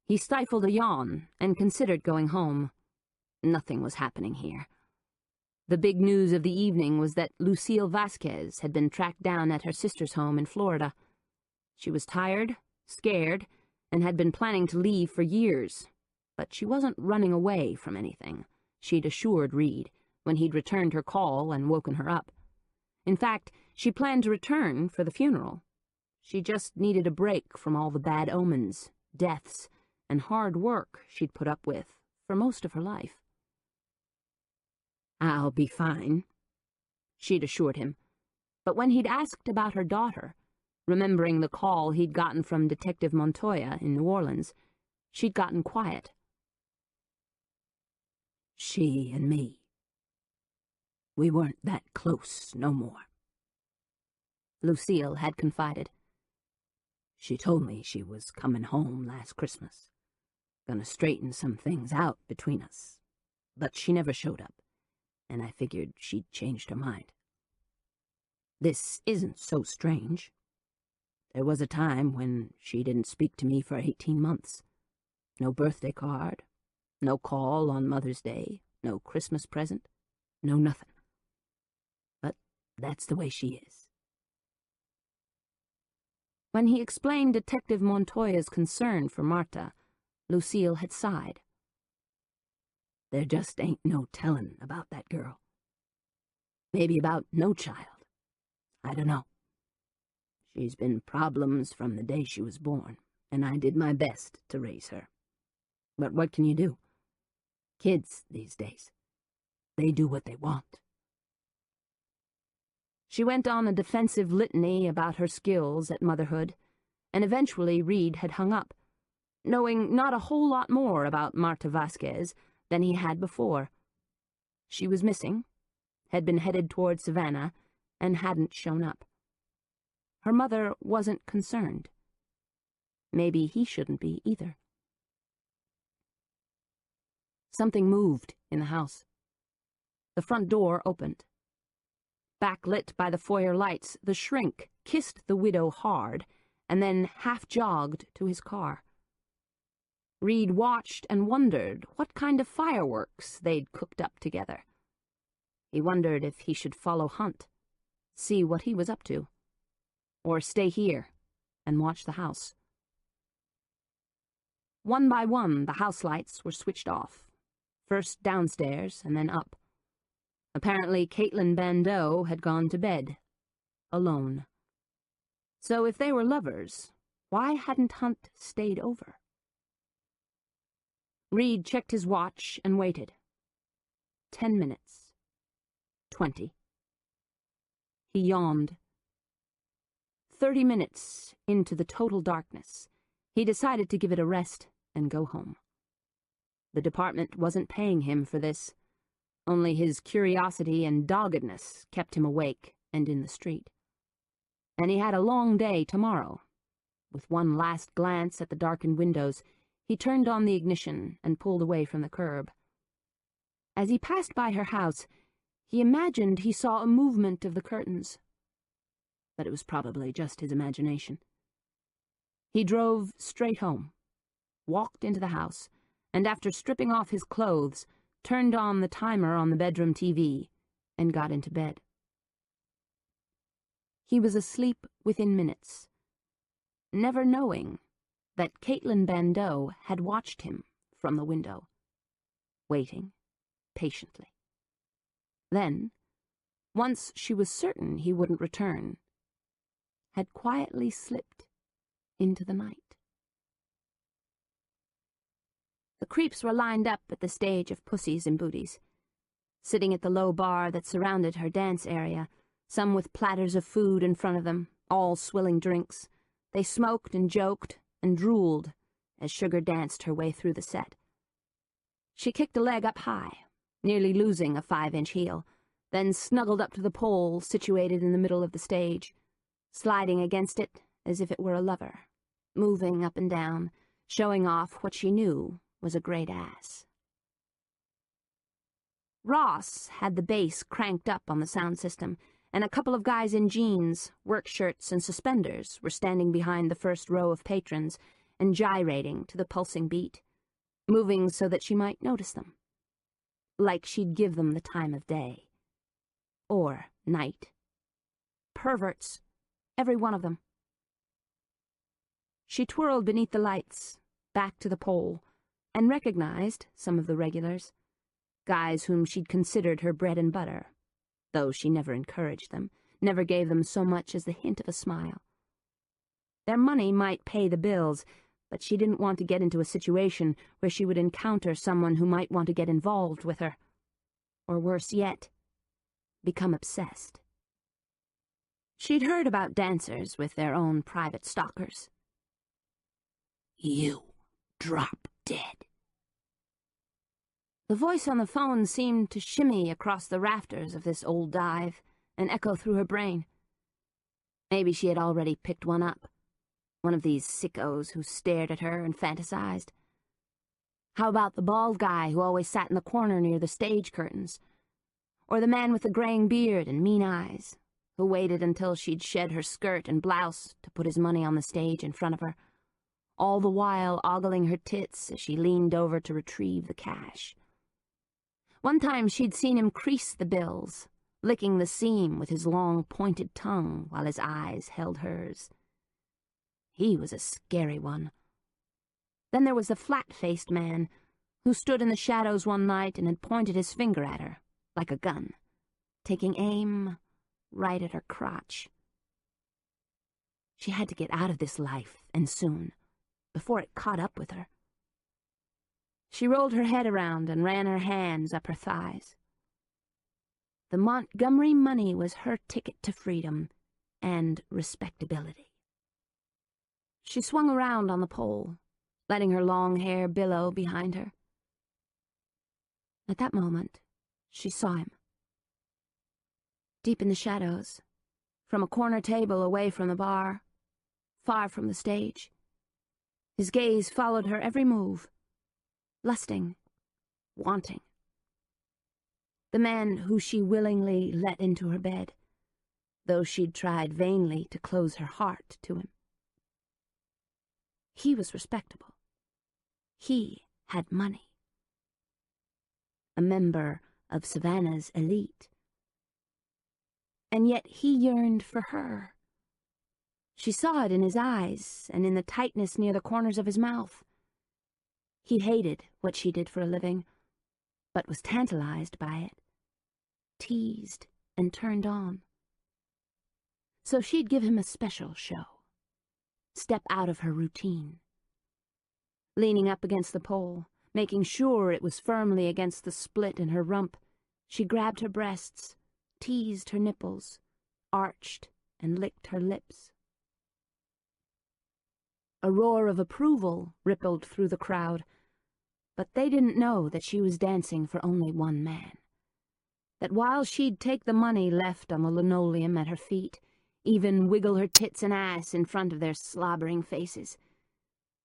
Speaker 3: He stifled a yawn and considered going home. Nothing was happening here. The big news of the evening was that Lucille Vasquez had been tracked down at her sister's home in Florida. She was tired, scared, and had been planning to leave for years, but she wasn't running away from anything, she'd assured Reed when he'd returned her call and woken her up. In fact, she planned to return for the funeral. She just needed a break from all the bad omens, deaths, and hard work she'd put up with for most of her life. "I'll be fine," she'd assured him, but when he'd asked about her daughter, remembering the call he'd gotten from Detective Montoya in New Orleans, she'd gotten quiet. "She and me, we weren't that close no more," Lucille had confided. "She told me she was coming home last Christmas, gonna straighten some things out between us, but she never showed up, and I figured she'd changed her mind. This isn't so strange. There was a time when she didn't speak to me for 18 months. No birthday card, no call on Mother's Day, no Christmas present, no nothing. But that's the way she is." When he explained Detective Montoya's concern for Marta, Lucille had sighed. "There just ain't no telling about that girl. Maybe about no child. I don't know. She's been problems from the day she was born, and I did my best to raise her. But what can you do? Kids these days, they do what they want." She went on a defensive litany about her skills at motherhood, and eventually Reed had hung up, knowing not a whole lot more about Marta Vasquez than he had before. She was missing, had been headed toward Savannah, and hadn't shown up. Her mother wasn't concerned. Maybe he shouldn't be either. Something moved in the house. The front door opened. Backlit by the foyer lights, the shrink kissed the widow hard and then half-jogged to his car. Reed watched and wondered what kind of fireworks they'd cooked up together. He wondered if he should follow Hunt, see what he was up to, or stay here and watch the house. One by one, the house lights were switched off, first downstairs and then up. Apparently, Caitlin Bandeau had gone to bed, alone. So if they were lovers, why hadn't Hunt stayed over? Reed checked his watch and waited. 10 minutes. 20. He yawned. 30 minutes into the total darkness, he decided to give it a rest and go home. The department wasn't paying him for this. Only his curiosity and doggedness kept him awake and in the street. And he had a long day tomorrow. With one last glance at the darkened windows, he turned on the ignition and pulled away from the curb. As he passed by her house, he imagined he saw a movement of the curtains. But it was probably just his imagination. He drove straight home, walked into the house, and after stripping off his clothes, turned on the timer on the bedroom TV, and got into bed. He was asleep within minutes, never knowing that Caitlin Bandeau had watched him from the window, waiting patiently. Then, once she was certain he wouldn't return, had quietly slipped into the night.
Speaker 1: The creeps were lined up at the stage of pussies and booties, sitting at the low bar that surrounded her dance area, some with platters of food in front of them, all swilling drinks. They smoked and joked and drooled as Sugar danced her way through the set. She kicked a leg up high, nearly losing a 5-inch heel, then snuggled up to the pole situated in the middle of the stage, sliding against it as if it were a lover, moving up and down, showing off what she knew was a great ass. Ross had the bass cranked up on the sound system, and a couple of guys in jeans, work shirts, and suspenders were standing behind the first row of patrons and gyrating to the pulsing beat, moving so that she might notice them, like she'd give them the time of day. Or night. Perverts, every one of them. She twirled beneath the lights, back to the pole, and recognized some of the regulars, guys whom she'd considered her bread and butter, though she never encouraged them, never gave them so much as the hint of a smile. Their money might pay the bills, but she didn't want to get into a situation where she would encounter someone who might want to get involved with her. Or worse yet, become obsessed. She'd heard about dancers with their own private stalkers. "You drop dead." The voice on the phone seemed to shimmy across the rafters of this old dive and echo through her brain. Maybe she had already picked one up, one of these sickos who stared at her and fantasized. How about the bald guy who always sat in the corner near the stage curtains? Or the man with the graying beard and mean eyes, who waited until she'd shed her skirt and blouse to put his money on the stage in front of her, all the while ogling her tits as she leaned over to retrieve the cash. One time she'd seen him crease the bills, licking the seam with his long, pointed tongue while his eyes held hers. He was a scary one. Then there was the flat-faced man who stood in the shadows one night and had pointed his finger at her, like a gun, taking aim right at her crotch. She had to get out of this life, and soon, before it caught up with her. She rolled her head around and ran her hands up her thighs. The Montgomery money was her ticket to freedom and respectability. She swung around on the pole, letting her long hair billow behind her. At that moment, she saw him. Deep in the shadows, from a corner table away from the bar, far from the stage. His gaze followed her every move, lusting, wanting. The man who she willingly let into her bed, though she'd tried vainly to close her heart to him. He was respectable. He had money. A member of Savannah's elite. And yet he yearned for her. She saw it in his eyes and in the tightness near the corners of his mouth. He hated what she did for a living, but was tantalized by it, teased and turned on. So she'd give him a special show, step out of her routine. Leaning up against the pole, making sure it was firmly against the split in her rump, she grabbed her breasts, teased her nipples, arched and licked her lips. A roar of approval rippled through the crowd, but they didn't know that she was dancing for only one man. That while she'd take the money left on the linoleum at her feet, even wiggle her tits and ass in front of their slobbering faces,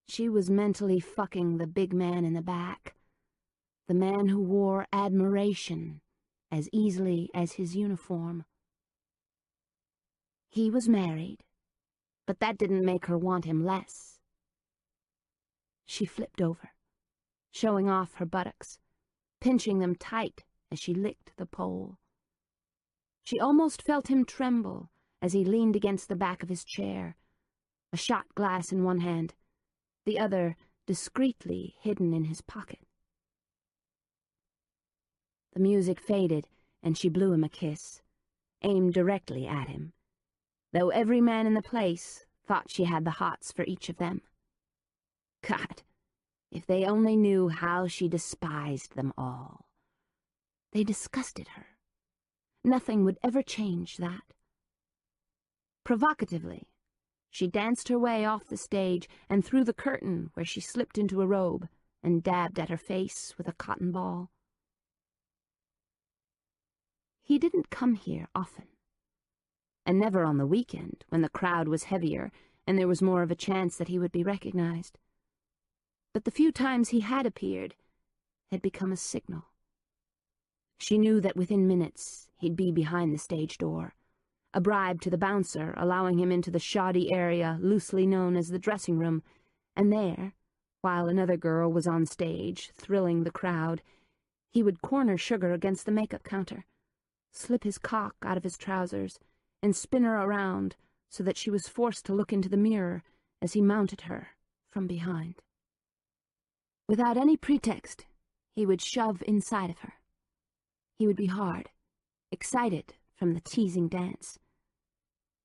Speaker 1: she was mentally fucking the big man in the back, the man who wore admiration as easily as his uniform. He was married, but that didn't make her want him less. She flipped over, showing off her buttocks, pinching them tight as she licked the pole. She almost felt him tremble as he leaned against the back of his chair, a shot glass in one hand, the other discreetly hidden in his pocket. The music faded, and she blew him a kiss, aimed directly at him, though every man in the place thought she had the hots for each of them. God,
Speaker 3: If they only knew how she despised them all. They disgusted her. Nothing would ever change that. Provocatively, she danced her way off the stage and through the curtain where she slipped into a robe and dabbed at her face with a cotton ball. He didn't come here often, and never on the weekend when the crowd was heavier and there was more of a chance that he would be recognized. But the few times he had appeared had become a signal. She knew that within minutes he'd be behind the stage door, a bribe to the bouncer allowing him into the shoddy area loosely known as the dressing room, and there, while another girl was on stage, thrilling the crowd, he would corner Sugar against the makeup counter, slip his cock out of his trousers, and spin her around so that she was forced to look into the mirror as he mounted her from behind. Without any pretext, he would shove inside of her. He would be hard, excited from the teasing dance.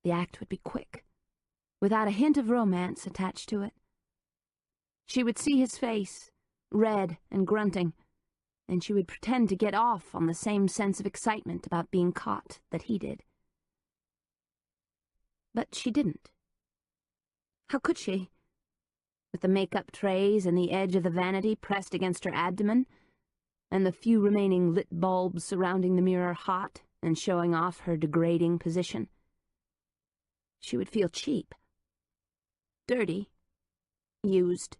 Speaker 3: The act would be quick, without a hint of romance attached to it. She would see his face, red and grunting, and she would pretend to get off on the same sense of excitement about being caught that he did. But she didn't. How could she? With the makeup trays and the edge of the vanity pressed against her abdomen, and the few remaining lit bulbs surrounding the mirror hot and showing off her degrading position. She would feel cheap, dirty, used.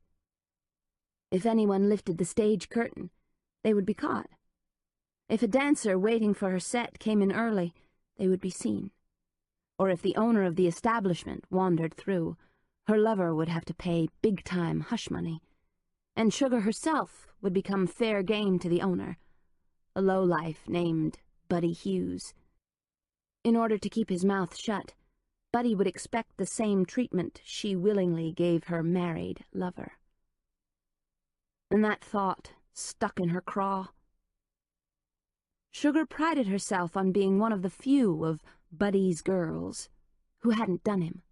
Speaker 3: If anyone lifted the stage curtain, they would be caught. If a dancer waiting for her set came in early, they would be seen. Or if the owner of the establishment wandered through, her lover would have to pay big-time hush money, and Sugar herself would become fair game to the owner, a lowlife named Buddy Hughes. In order to keep his mouth shut, Buddy would expect the same treatment she willingly gave her married lover. And that thought stuck in her craw. Sugar prided herself on being one of the few of Buddy's girls who hadn't done him.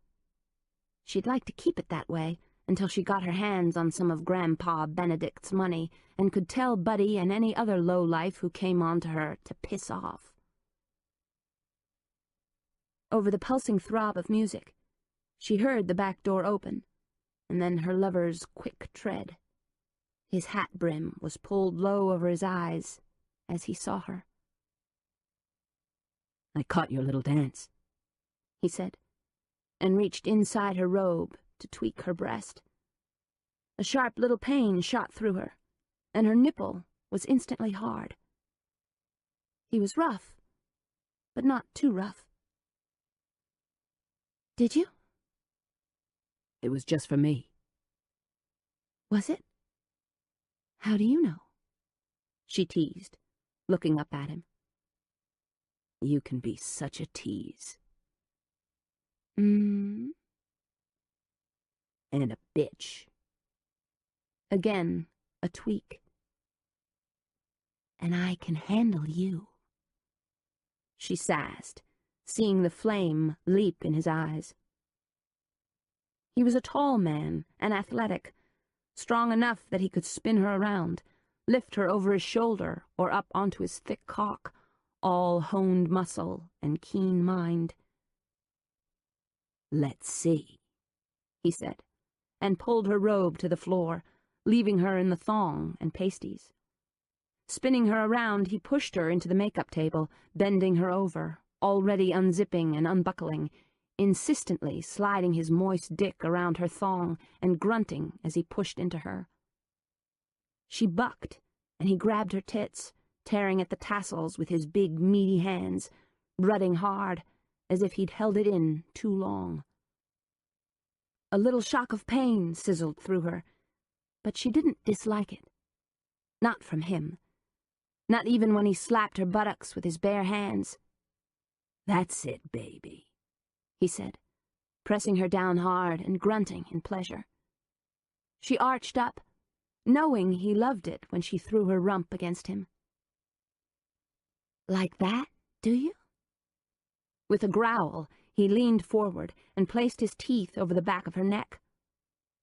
Speaker 3: She'd like to keep it that way until she got her hands on some of Grandpa Benedict's money and could tell Buddy and any other lowlife who came on to her to piss off. Over the pulsing throb of music, she heard the back door open, and then her lover's quick tread. His hat brim was pulled low over his eyes as he saw her.
Speaker 4: "I caught your little dance,"
Speaker 3: he said, and reached inside her robe to tweak her breast. A sharp little pain shot through her, and her nipple was instantly hard. He was rough, but not too rough. "Did you?"
Speaker 4: "It was just for me."
Speaker 3: "Was it? How do you know?" she teased, looking up at him.
Speaker 4: "You can be such a tease."
Speaker 3: And
Speaker 4: "And a bitch."
Speaker 3: Again, a tweak. "And I can handle you," she sassed, seeing the flame leap in his eyes. He was a tall man and athletic, strong enough that he could spin her around, lift her over his shoulder or up onto his thick cock, all honed muscle and keen mind.
Speaker 4: "Let's see,"
Speaker 3: he said, and pulled her robe to the floor, leaving her in the thong and pasties. Spinning her around, he pushed her into the makeup table, bending her over, already unzipping and unbuckling, insistently sliding his moist dick around her thong and grunting as he pushed into her. She bucked, and he grabbed her tits, tearing at the tassels with his big, meaty hands, rutting hard, as if he'd held it in too long. A little shock of pain sizzled through her, but she didn't dislike it. Not from him. Not even when he slapped her buttocks with his bare hands.
Speaker 4: "That's it, baby,"
Speaker 3: he said, pressing her down hard and grunting in pleasure. She arched up, knowing he loved it when she threw her rump against him. "Like that, do you?" With a growl, he leaned forward and placed his teeth over the back of her neck.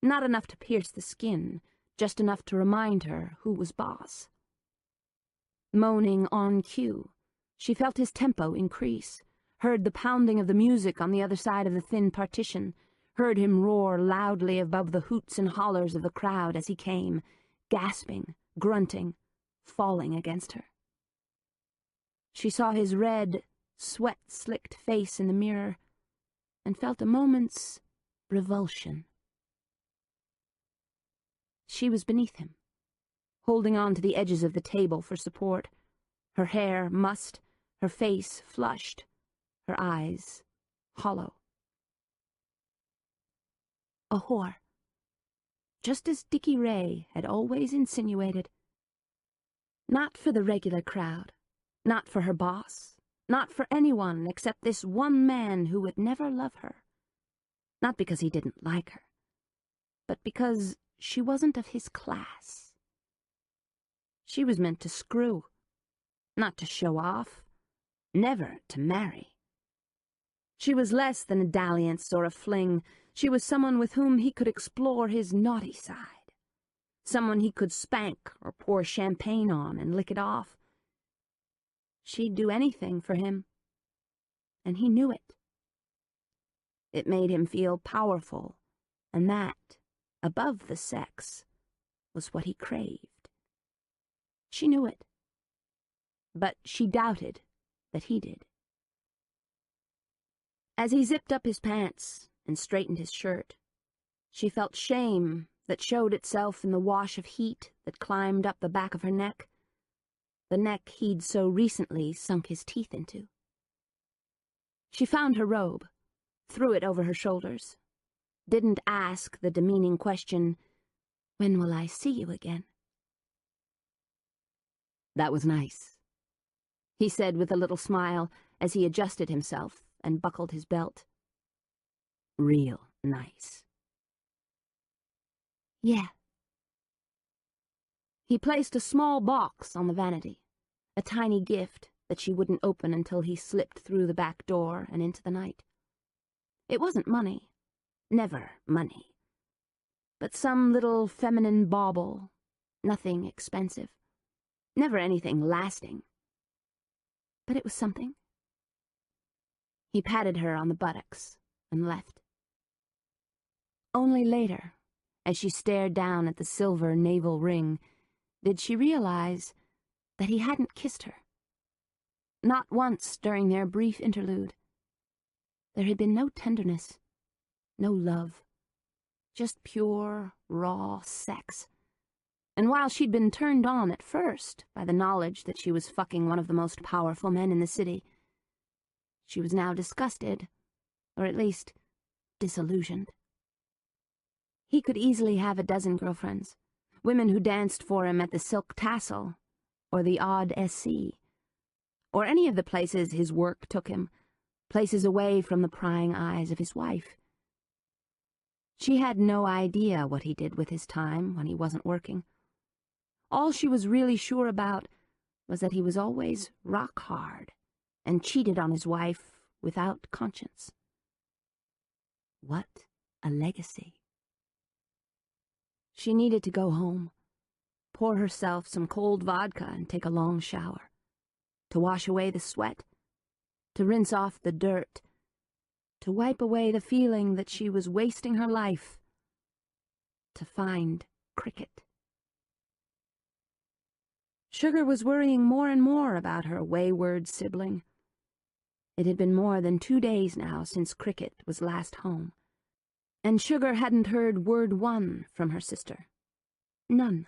Speaker 3: Not enough to pierce the skin,
Speaker 1: just enough to remind her who was boss. Moaning on cue, she felt his tempo increase, heard the pounding of the music on the other side of the thin partition, heard him roar loudly above the hoots and hollers of the crowd as he came, gasping, grunting, falling against her. She saw his red, sweat-slicked face in the mirror and felt a moment's revulsion. She was beneath him, holding on to the edges of the table for support, her hair mussed, her face flushed, her eyes hollow. A whore, just as Dickie Ray had always insinuated. Not for the regular crowd, not for her boss, not for anyone except this one man who would never love her. Not because he didn't like her, but because she wasn't of his class. She was meant to screw, not to show off, never to marry. She was less than a dalliance or a fling. She was someone with whom he could explore his naughty side, someone he could spank or pour champagne on and lick it off. She'd do anything for him, and he knew it. It made him feel powerful, and that, above the sex, was what he craved. She knew it, but she doubted that he did. As he zipped up his pants and straightened his shirt, she felt shame that showed itself in the wash of heat that climbed up the back of her neck, the neck he'd so recently sunk his teeth into. She found her robe, threw it over her shoulders, didn't ask the demeaning question, "When will I see you again?"
Speaker 3: "That was nice," he said with a little smile as he adjusted himself and buckled his belt. "Real nice."
Speaker 1: "Yeah." He placed a small box on the vanity, a tiny gift that she wouldn't open until he slipped through the back door and into the night. It wasn't money, never money, but some little feminine bauble, nothing expensive, never anything lasting. But it was something. He patted her on the buttocks and left. Only later, as she stared down at the silver navel ring, did she realize that he hadn't kissed her. Not once during their brief interlude. There had been no tenderness, no love, just pure, raw sex. And while she'd been turned on at first by the knowledge that she was fucking one of the most powerful men in the city, she was now disgusted, or at least disillusioned. He could easily have a dozen girlfriends, women who danced for him at the Silk Tassel, or the Odd SC, or any of the places his work took him, places away from the prying eyes of his wife. She had no idea what he did with his time when he wasn't working. All she was really sure about was that he was always rock hard and cheated on his wife without conscience. What a legacy. She needed to go home, pour herself some cold vodka and take a long shower, to wash away the sweat, to rinse off the dirt, to wipe away the feeling that she was wasting her life, to find Cricket. Sugar was worrying more and more about her wayward sibling. It had been more than 2 days now since Cricket was last home, and Sugar hadn't heard word one from her sister. None.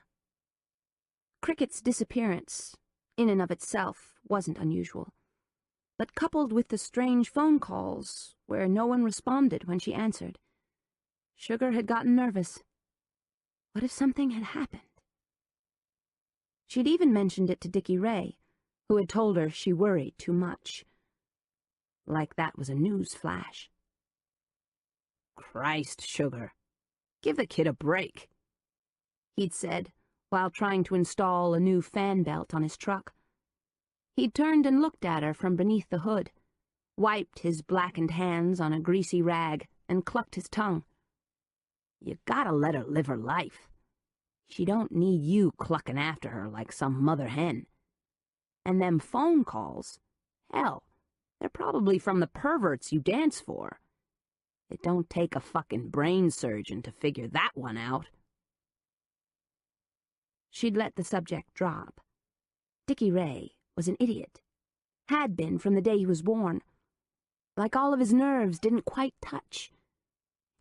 Speaker 1: Cricket's disappearance, in and of itself, wasn't unusual, but coupled with the strange phone calls where no one responded when she answered, Sugar had gotten nervous. What if something had happened? She'd even mentioned it to Dickie Ray, who had told her she worried too much. Like that was a news flash.
Speaker 3: "Christ, Sugar, give the kid a break,"
Speaker 1: he'd said, while trying to install a new fan belt on his truck. He'd turned and looked at her from beneath the hood, wiped his blackened hands on a greasy rag, and clucked his tongue.
Speaker 3: "You gotta let her live her life. She don't need you clucking after her like some mother hen. And them phone calls, hell, they're probably from the perverts you dance for. It don't take a fucking brain surgeon to figure that one out.
Speaker 1: She'd let the subject drop. Dickie Ray was an idiot. Had been from the day he was born. Like all of his nerves didn't quite touch.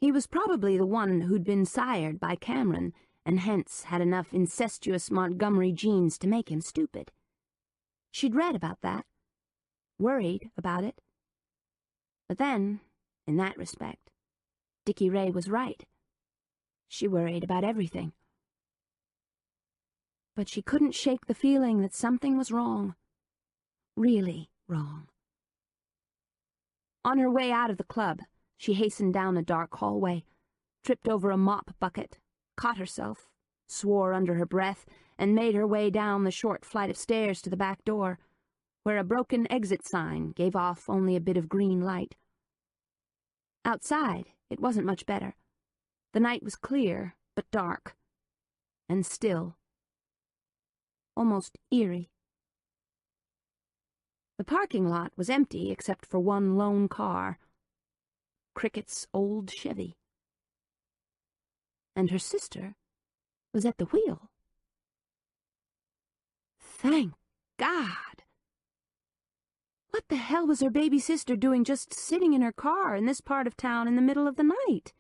Speaker 1: He was probably the one who'd been sired by Cameron and hence had enough incestuous Montgomery genes to make him stupid. She'd read about that, worried about it. But then, in that respect, Dickie Ray was right. She worried about everything. But she couldn't shake the feeling that something was wrong. Really wrong. On her way out of the club, she hastened down a dark hallway, tripped over a mop bucket, caught herself, swore under her breath, and made her way down the short flight of stairs to the back door, where a broken exit sign gave off only a bit of green light. Outside, it wasn't much better. The night was clear, but dark, and still. Almost eerie. The parking lot was empty except for one lone car, Cricket's old Chevy. And her sister was at the wheel. Thank God! What the hell was her baby sister doing just sitting in her car in this part of town in the middle of the night?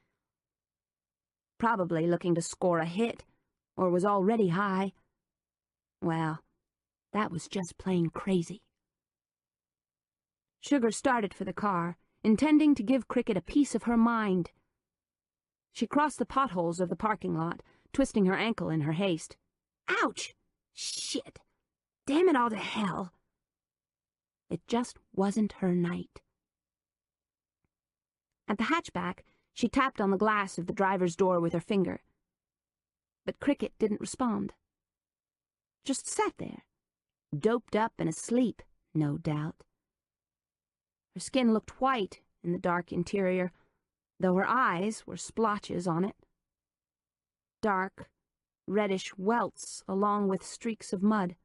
Speaker 1: Probably looking to score a hit, or was already high. Well, that was just plain crazy. Sugar started for the car, intending to give Cricket a piece of her mind. She crossed the potholes of the parking lot, twisting her ankle in her haste. Ouch! Shit! Damn it all to hell! It just wasn't her night. At the hatchback, she tapped on the glass of the driver's door with her finger. But Cricket didn't respond. Just sat there, doped up and asleep, no doubt. Her skin looked white in the dark interior, though her eyes were splotches on it. Dark, reddish welts along with streaks of mud.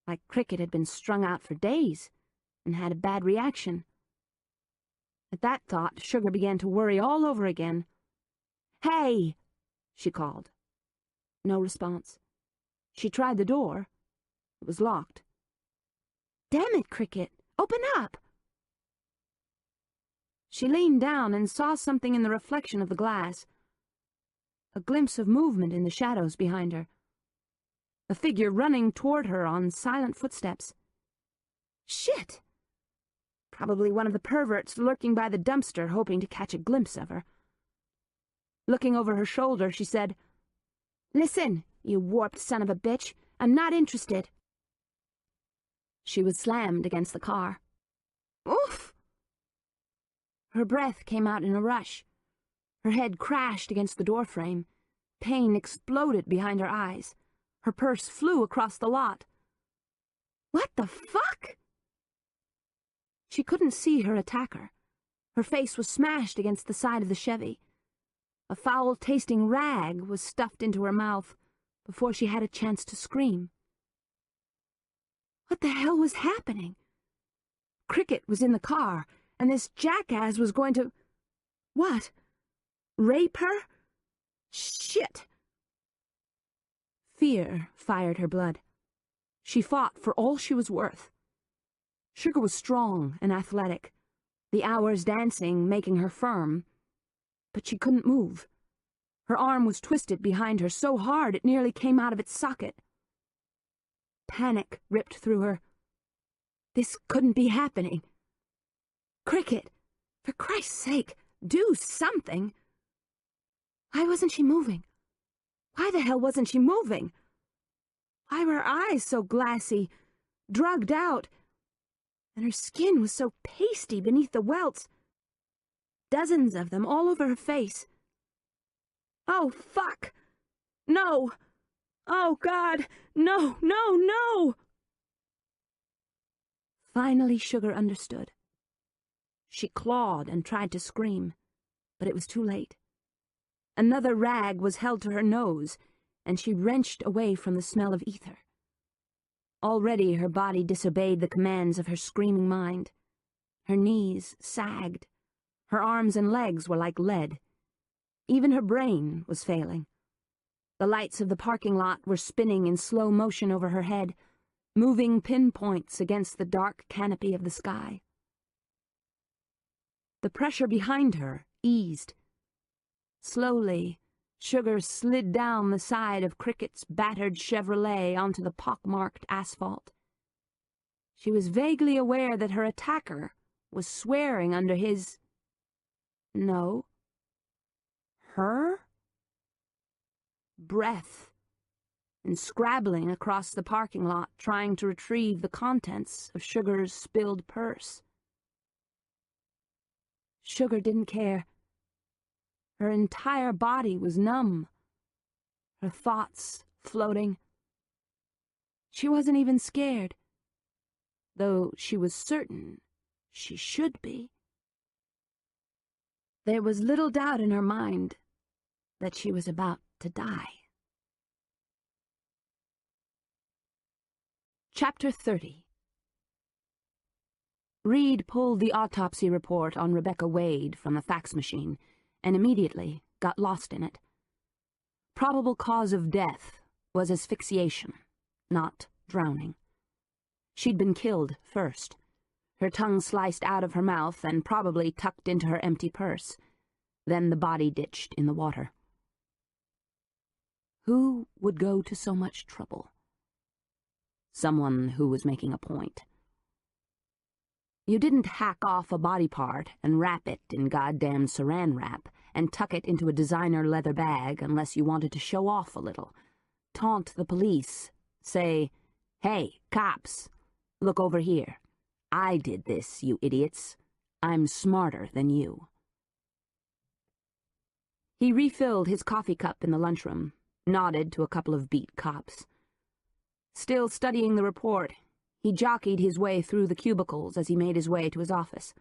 Speaker 1: Like Cricket had been strung out for days and had a bad reaction. At that thought, Sugar began to worry all over again. "Hey!" she called. No response. She tried the door. It was locked. "Damn it, Cricket! Open up!" She leaned down and saw something in the reflection of the glass. A glimpse of movement in the shadows behind her. A figure running toward her on silent footsteps. Shit! Probably one of the perverts lurking by the dumpster hoping to catch a glimpse of her. Looking over her shoulder, she said, "Listen, you warped son of a bitch. I'm not interested." She was slammed against the car. Oof! Her breath came out in a rush. Her head crashed against the doorframe. Pain exploded behind her eyes. Her purse flew across the lot. What the fuck? She couldn't see her attacker. Her face was smashed against the side of the Chevy. A foul-tasting rag was stuffed into her mouth before she had a chance to scream. What the hell was happening? Cricket was in the car, and this jackass was going to... What? Rape her? Shit! Fear fired her blood. She fought for all she was worth. Sugar was strong and athletic, the hours dancing making her firm, but she couldn't move. Her arm was twisted behind her so hard it nearly came out of its socket. Panic ripped through her. This couldn't be happening. Cricket, for Christ's sake, do something! Why wasn't she moving? Why the hell wasn't she moving? Why were her eyes so glassy, drugged out, and her skin was so pasty beneath the welts? Dozens of them all over her face. Oh, fuck! No! Oh, God! No, no, no! Finally, Sugar understood. She clawed and tried to scream, but it was too late. Another rag was held to her nose, and she wrenched away from the smell of ether. Already her body disobeyed the commands of her screaming mind. Her knees sagged. Her arms and legs were like lead. Even her brain was failing. The lights of the parking lot were spinning in slow motion over her head, moving pinpoints against the dark canopy of the sky. The pressure behind her eased. Slowly, Sugar slid down the side of Cricket's battered Chevrolet onto the pockmarked asphalt. She was vaguely aware that her attacker was swearing under his... No. Her? Breath, and scrabbling across the parking lot trying to retrieve the contents of Sugar's spilled purse. Sugar didn't care. Her entire body was numb, her thoughts floating. She wasn't even scared, though she was certain she should be. There was little doubt in her mind that she was about to die. Chapter 30. Reed pulled the autopsy report on Rebecca Wade from the fax machine and immediately got lost in it. Probable cause of death was asphyxiation, not drowning. She'd been killed first, her tongue sliced out of her mouth and probably tucked into her empty purse, then the body ditched in the water. Who would go to so much trouble? Someone who was making a point. You didn't hack off a body part and wrap it in goddamn saran wrap and tuck it into a designer leather bag unless you wanted to show off a little. Taunt the police. Say, "Hey, cops, look over here. I did this, you idiots. I'm smarter than you." He refilled his coffee cup in the lunchroom, nodded to a couple of beat cops. Still studying the report, he jockeyed his way through the cubicles as he made his way to his office.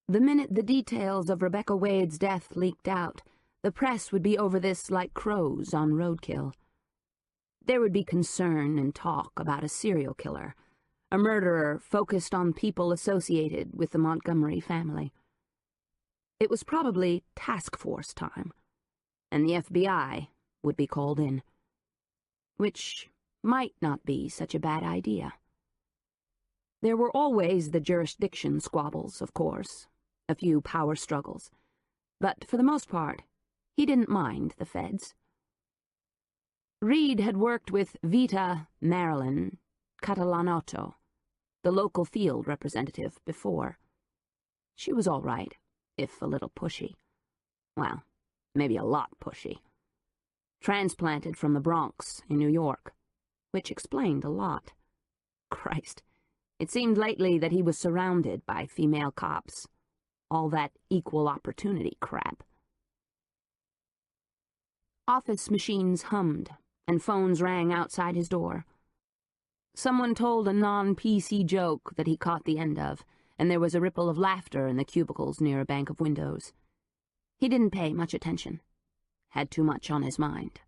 Speaker 1: The minute the details of Rebecca Wade's death leaked out, the press would be over this like crows on roadkill. There would be concern and talk about a serial killer, a murderer focused on people associated with the Montgomery family. It was probably task force time, and the FBI would be called in, which might not be such a bad idea. There were always the jurisdiction squabbles, of course, a few power struggles, but for the most part, he didn't mind the feds. Reed had worked with Vita Marilyn Catalanotto, the local field representative, before. She was all right, if a little pushy. Well, maybe a lot pushy. Transplanted from the Bronx in New York, which explained a lot. Christ, it seemed lately that he was surrounded by female cops. All that equal opportunity crap. Office machines hummed, and phones rang outside his door. Someone told a non-PC joke that he caught the end of, and there was a ripple of laughter in the cubicles near a bank of windows. He didn't pay much attention. Had too much on his mind.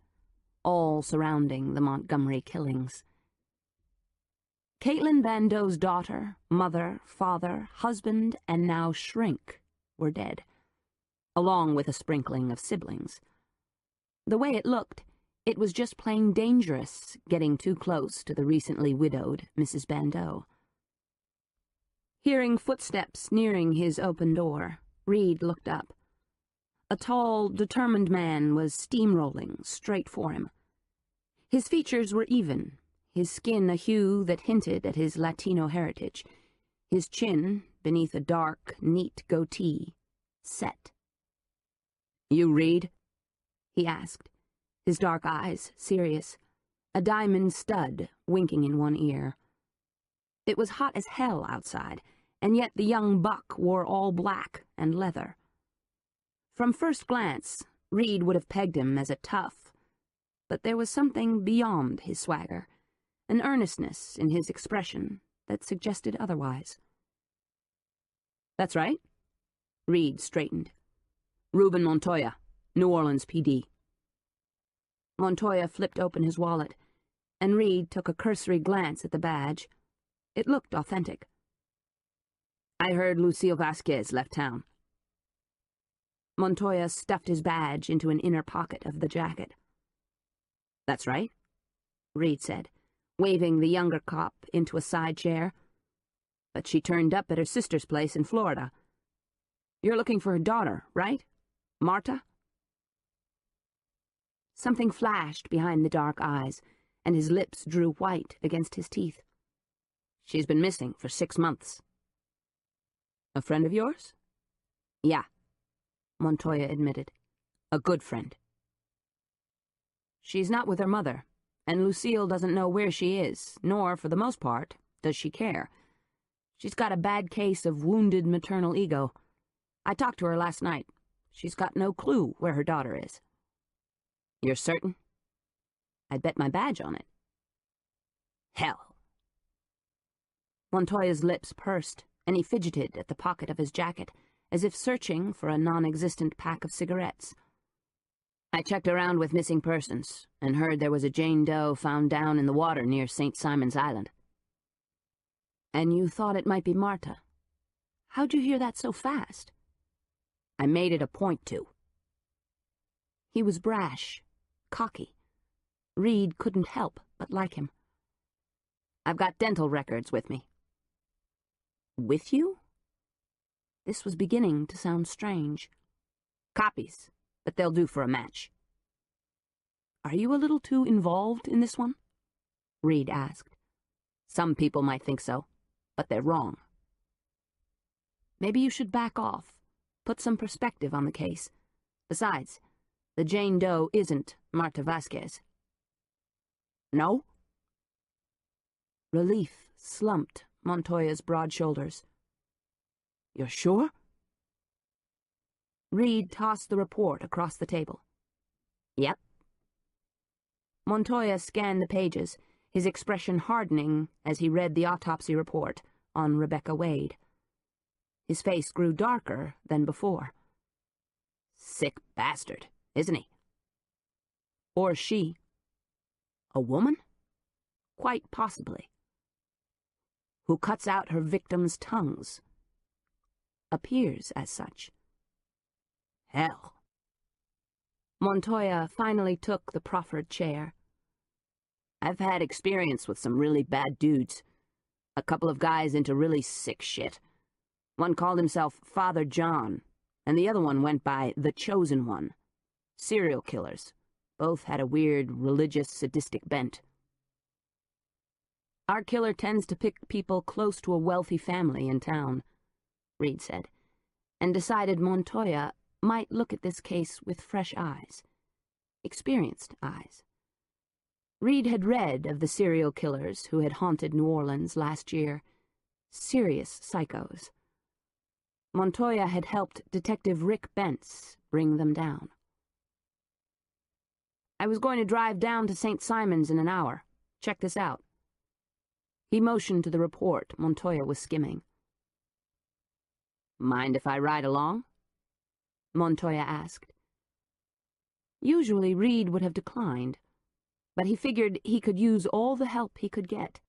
Speaker 1: All surrounding the Montgomery killings. Caitlin Bandeau's daughter, mother, father, husband, and now shrink were dead, along with a sprinkling of siblings. The way it looked, it was just plain dangerous getting too close to the recently widowed Mrs. Bandeau. Hearing footsteps nearing his open door, Reed looked up. A tall, determined man was steamrolling straight for him. His features were even, his skin a hue that hinted at his Latino heritage, his chin, beneath a dark, neat goatee, set. "You Reed?" he asked, his dark eyes serious, a diamond stud winking in one ear. It was hot as hell outside, and yet the young buck wore all black and leather. From first glance, Reed would have pegged him as a tough, but there was something beyond his swagger, an earnestness in his expression that suggested otherwise. "That's right." Reed straightened. "Ruben Montoya,
Speaker 3: New Orleans PD.
Speaker 1: Montoya flipped open his wallet, and Reed took a cursory glance at the badge. It looked authentic.
Speaker 3: I heard Lucille Vasquez left town.
Speaker 1: Montoya stuffed his badge into an inner pocket of the jacket.
Speaker 3: That's right,
Speaker 1: Reed said, waving the younger cop into a side chair.
Speaker 3: But she turned up at her sister's place in Florida. You're looking for her daughter, right? Marta?
Speaker 1: Something flashed behind the dark eyes, and his lips drew white against his teeth.
Speaker 3: She's been missing for 6 months. A friend of yours?
Speaker 1: Yeah, Montoya admitted.
Speaker 3: A good friend.
Speaker 1: She's not with her mother, and Lucille doesn't know where she is, nor, for the most part, does she care. She's got a bad case of wounded maternal ego. I talked to her last night. She's got no clue where her daughter is.
Speaker 3: You're certain?
Speaker 1: I'd bet my badge on it.
Speaker 3: Hell.
Speaker 1: Montoya's lips pursed, and he fidgeted at the pocket of his jacket, as if searching for a non-existent pack of cigarettes.
Speaker 3: I checked around with missing persons, and heard there was a Jane Doe found down in the water near St. Simon's Island.
Speaker 1: And you thought it might be Marta? How'd you hear that so fast?
Speaker 3: I made it a point to.
Speaker 1: He was brash, cocky. Reed couldn't help but like him.
Speaker 3: I've got dental records with me.
Speaker 1: With you? This was beginning to sound strange.
Speaker 3: Copies, but they'll do for a match.
Speaker 1: Are you a little too involved in this one? Reed asked.
Speaker 3: Some people might think so, but they're wrong.
Speaker 1: Maybe you should back off, put some perspective on the case. Besides, the Jane Doe isn't Marta Vasquez.
Speaker 3: No?
Speaker 1: Relief slumped Montoya's broad shoulders.
Speaker 3: You're sure?
Speaker 1: Reed tossed the report across the table.
Speaker 3: Yep.
Speaker 1: Montoya scanned the pages, his expression hardening as he read the autopsy report on Rebecca Wade. His face grew darker than before.
Speaker 3: Sick bastard, isn't he?
Speaker 1: Or she.
Speaker 3: A woman?
Speaker 1: Quite possibly.
Speaker 3: Who cuts out her victims' tongues.
Speaker 1: Appears as such.
Speaker 3: Hell.
Speaker 1: Montoya finally took the proffered chair.
Speaker 3: I've had experience with some really bad dudes. A couple of guys into really sick shit. One called himself Father John, and the other one went by The Chosen One. Serial killers. Both had a weird, religious, sadistic bent.
Speaker 1: Our killer tends to pick people close to a wealthy family in town, Reed said, and decided Montoya might look at this case with fresh eyes. Experienced eyes. Reed had read of the serial killers who had haunted New Orleans last year. Serious psychos. Montoya had helped Detective Rick Bentz bring them down. I was going to drive down to St. Simon's in an hour. Check this out. He motioned to the report Montoya was skimming.
Speaker 3: Mind if I ride along?
Speaker 1: Montoya asked. Usually Reed would have declined, but he figured he could use all the help he could get.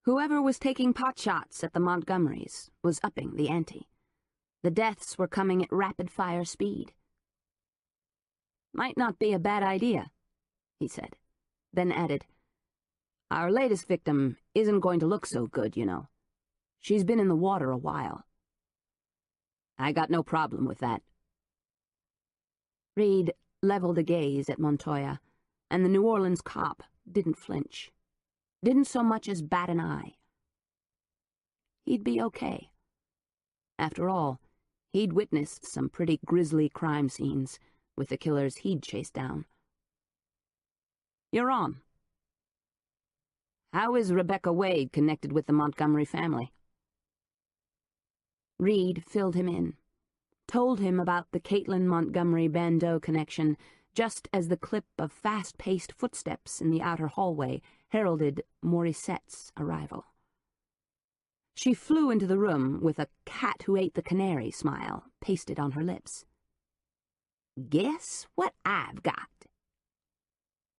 Speaker 1: Whoever was taking potshots at the Montgomerys was upping the ante. The deaths were coming at rapid-fire speed. Might not be a bad idea, he said, then added, Our latest victim isn't going to look so good, you know. She's been in the water a while.
Speaker 3: I got no problem with that.
Speaker 1: Reed leveled a gaze at Montoya, and the New Orleans cop didn't flinch. Didn't so much as bat an eye. He'd be okay. After all, he'd witnessed some pretty grisly crime scenes with the killers he'd chased down. You're on. How is Rebecca Wade connected with the Montgomery family? Reed filled him in, told him about the Caitlin Montgomery Bandeau connection, just as the clip of fast-paced footsteps in the outer hallway heralded Morissette's arrival. She flew into the room with a cat-who-ate-the-canary smile pasted on her lips.
Speaker 3: Guess what I've got?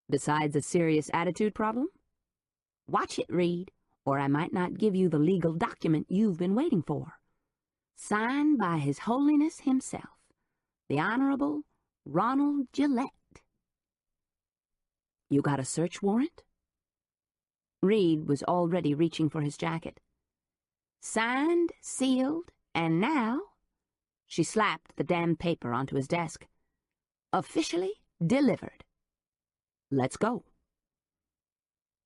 Speaker 3: Besides a serious attitude problem? Watch it, Reed, or I might not give you the legal document you've been waiting for. Signed by His Holiness himself, the Honorable Ronald Gillette. You got a search warrant? Reed was already reaching for his jacket. Signed, sealed, and now... She slapped the damned paper onto his desk. Officially delivered. Let's go.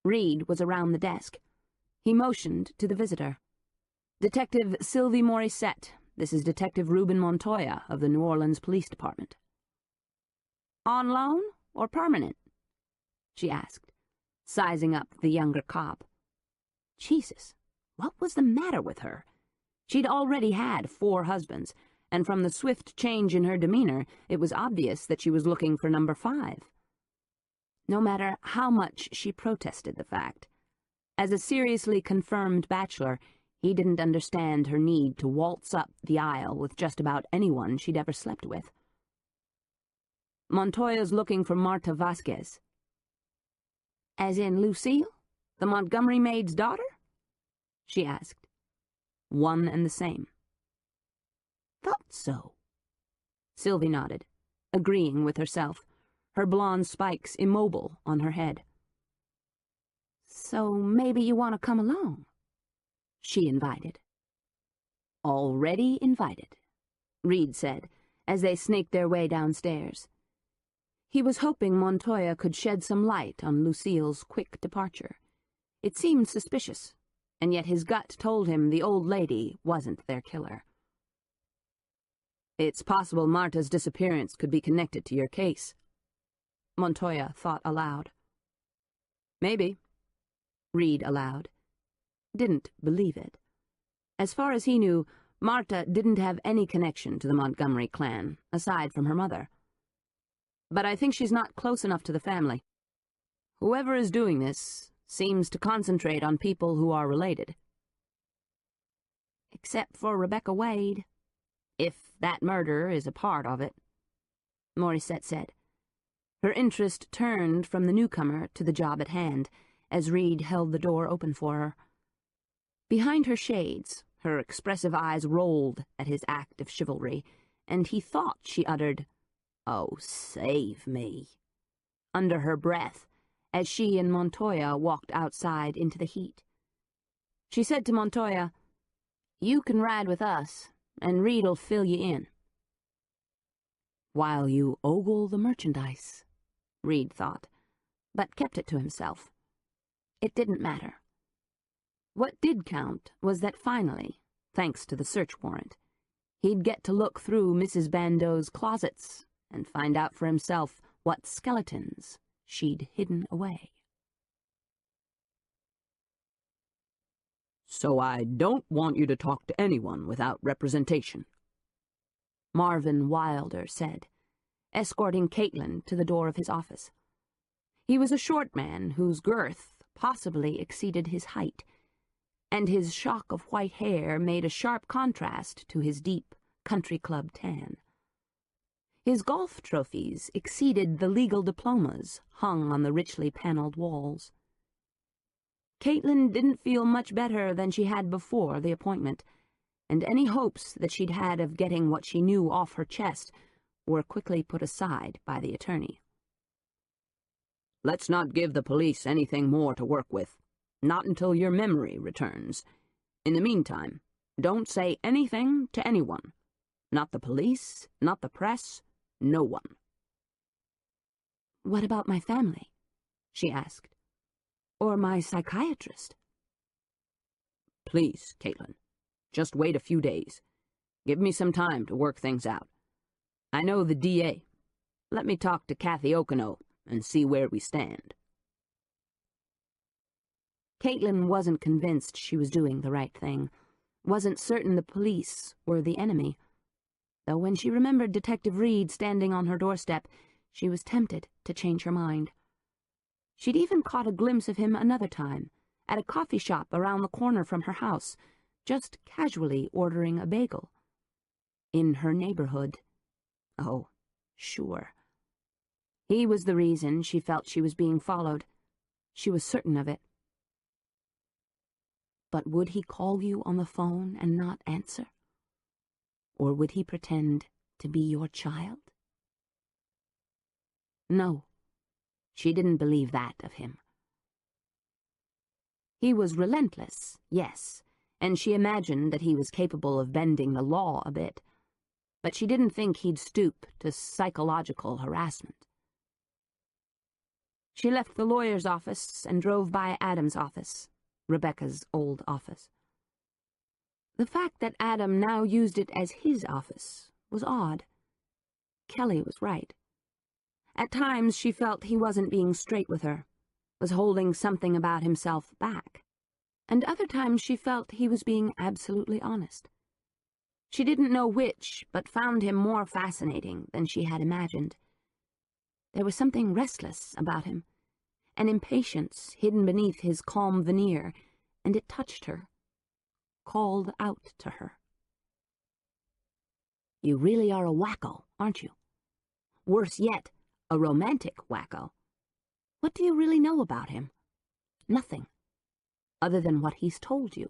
Speaker 3: Reed was around the desk. He motioned to the visitor. Detective Sylvie Morissette. This is Detective Ruben Montoya of the New Orleans Police Department. On loan or permanent? She asked, sizing up the younger cop. Jesus, what was the matter with her? She'd already had 4 husbands, and from the swift change in her demeanor, it was obvious that she was looking for number 5. No matter how much she protested the fact, as a seriously confirmed bachelor, he didn't understand her need to waltz up the aisle with just about anyone she'd ever slept with. Montoya's looking for Marta Vasquez. As in Lucille, the Montgomery maid's daughter? She asked. One and the same. Thought so. Sylvie nodded, agreeing with herself, her blonde spikes immobile on her head. So maybe you want to come along? She invited. Already invited, Reed said, as they snaked their way downstairs. He was hoping Montoya could shed some light on Lucille's quick departure. It seemed suspicious, and yet his gut told him the old lady wasn't their killer. It's possible Marta's disappearance could be connected to your case, Montoya thought aloud. Maybe, Reed allowed. Didn't believe it. As far as he knew, Marta didn't have any connection to the Montgomery clan, aside from her mother. But I think she's not close enough to the family. Whoever is doing this seems to concentrate on people who are related. Except for Rebecca Wade, if that murder is a part of it, Morissette said. Her interest turned from the newcomer to the job at hand, as Reed held the door open for her. Behind her shades, her expressive eyes rolled at his act of chivalry, and he thought she uttered, "Oh, save me," under her breath, as she and Montoya walked outside into the heat. She said to Montoya, "You can ride with us, and Reed'll fill you in." While you ogle the merchandise, Reed thought, but kept it to himself. It didn't matter. What did count was that finally, thanks to the search warrant, he'd get to look through Mrs. Bandeau's closets and find out for himself what skeletons she'd hidden away.
Speaker 4: So I don't want you to talk to anyone without representation,
Speaker 3: Marvin Wilder said, escorting Caitlin to the door of his office. He was a short man whose girth possibly exceeded his height, and his shock of white hair made a sharp contrast to his deep country club tan. His golf trophies exceeded the legal diplomas hung on the richly paneled walls. Caitlin didn't feel much better than she had before the appointment, and any hopes that she'd had of getting what she knew off her chest were quickly put aside by the attorney.
Speaker 4: Let's not give the police anything more to work with, not until your memory returns. In the meantime, don't say anything to anyone. Not the police, not the press, no one.
Speaker 3: What about my family? She asked. Or my psychiatrist?
Speaker 4: Please, Caitlin, just wait a few days. Give me some time to work things out. I know the DA. Let me talk to Kathy Okino and see where we stand.
Speaker 3: Caitlin wasn't convinced she was doing the right thing, wasn't certain the police were the enemy, though when she remembered Detective Reed standing on her doorstep, she was tempted to change her mind. She'd even caught a glimpse of him another time, at a coffee shop around the corner from her house, just casually ordering a bagel. In her neighborhood. Oh, sure. He was the reason she felt she was being followed. She was certain of it. But would he call you on the phone and not answer? Or would he pretend to be your child? No, she didn't believe that of him. He was relentless, yes, and she imagined that he was capable of bending the law a bit, but she didn't think he'd stoop to psychological harassment. She left the lawyer's office and drove by Adam's office, Rebecca's old office. The fact that Adam now used it as his office was odd. Kelly was right. At times she felt he wasn't being straight with her, was holding something about himself back, and other times she felt he was being absolutely honest. She didn't know which, but found him more fascinating than she had imagined. There was something restless about him, an impatience hidden beneath his calm veneer, and it touched her, called out to her. You really are a wacko, aren't you? Worse yet, a romantic wacko. What do you really know about him? Nothing, other than what he's told you.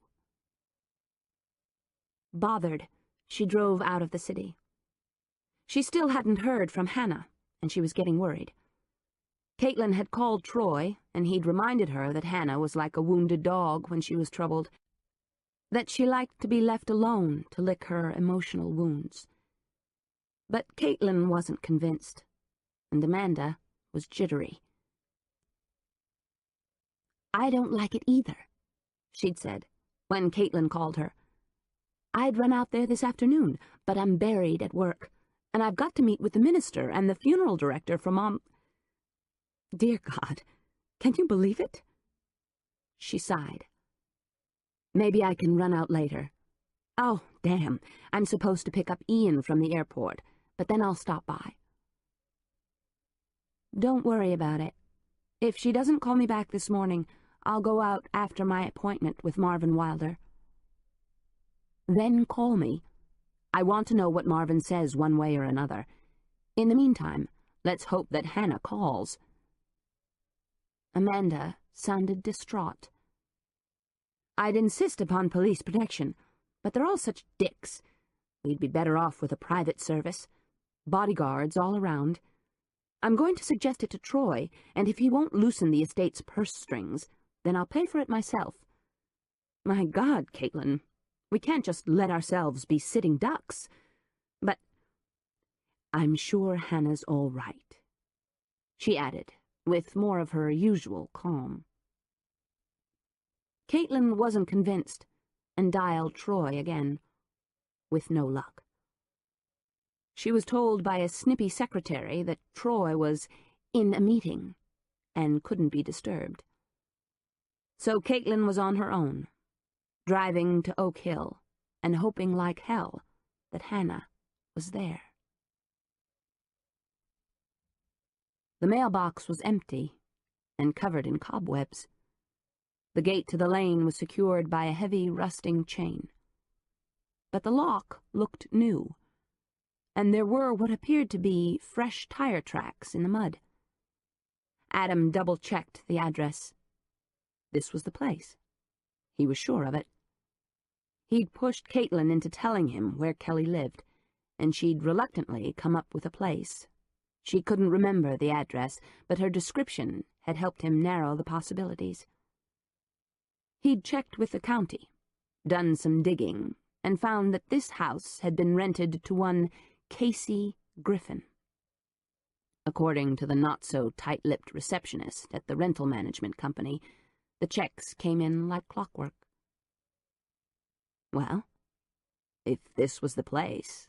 Speaker 3: Bothered, she drove out of the city. She still hadn't heard from Hannah, and she was getting worried. Caitlin had called Troy, and he'd reminded her that Hannah was like a wounded dog when she was troubled, that she liked to be left alone to lick her emotional wounds. But Caitlin wasn't convinced, and Amanda was jittery. I don't like it either, she'd said, when Caitlin called her. I'd run out there this afternoon, but I'm buried at work, and I've got to meet with the minister and the funeral director for Mom. Dear God, can you believe it? She sighed. Maybe I can run out later. Oh, damn, I'm supposed to pick up Ian from the airport, but then I'll stop by. Don't worry about it. If she doesn't call me back this morning, I'll go out after my appointment with Marvin Wilder. Then call me. I want to know what Marvin says one way or another. In the meantime, let's hope that Hannah calls. Amanda sounded distraught. I'd insist upon police protection, but they're all such dicks. We'd be better off with a private service. Bodyguards all around. I'm going to suggest it to Troy, and if he won't loosen the estate's purse strings, then I'll pay for it myself. My God, Caitlin, we can't just let ourselves be sitting ducks. But I'm sure Hannah's all right, she added, with more of her usual calm. Caitlin wasn't convinced, and dialed Troy again, with no luck. She was told by a snippy secretary that Troy was in a meeting and couldn't be disturbed. So Caitlin was on her own, driving to Oak Hill and hoping like hell that Hannah was there. The mailbox was empty and covered in cobwebs. The gate to the lane was secured by a heavy, rusting chain. But the lock looked new, and there were what appeared to be fresh tire tracks in the mud. Adam double-checked the address. This was the place. He was sure of it. He'd pushed Caitlin into telling him where Kelly lived, and she'd reluctantly come up with a place. She couldn't remember the address, but her description had helped him narrow the possibilities. He'd checked with the county, done some digging, and found that this house had been rented to one Casey Griffin. According to the not-so-tight-lipped receptionist at the rental management company, the checks came in like clockwork. Well, if this was the place,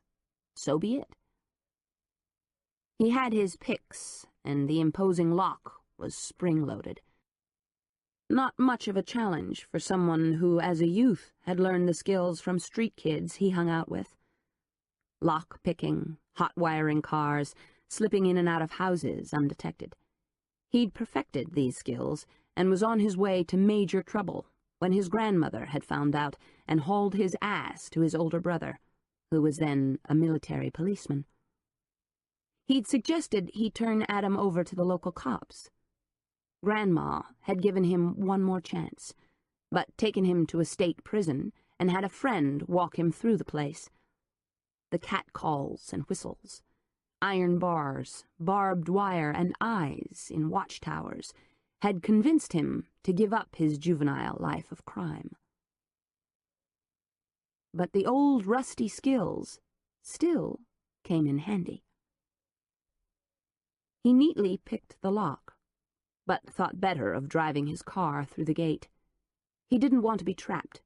Speaker 3: so be it. He had his picks, and the imposing lock was spring-loaded. Not much of a challenge for someone who, as a youth, had learned the skills from street kids he hung out with. Lock-picking, hot-wiring cars, slipping in and out of houses undetected. He'd perfected these skills and was on his way to major trouble when his grandmother had found out and hauled his ass to his older brother, who was then a military policeman. He'd suggested he turn Adam over to the local cops. Grandma had given him one more chance, but taken him to a state prison and had a friend walk him through the place. The catcalls and whistles, iron bars, barbed wire, and eyes in watchtowers had convinced him to give up his juvenile life of crime. But the old rusty skills still came in handy. He neatly picked the lock, but thought better of driving his car through the gate. He didn't want to be trapped.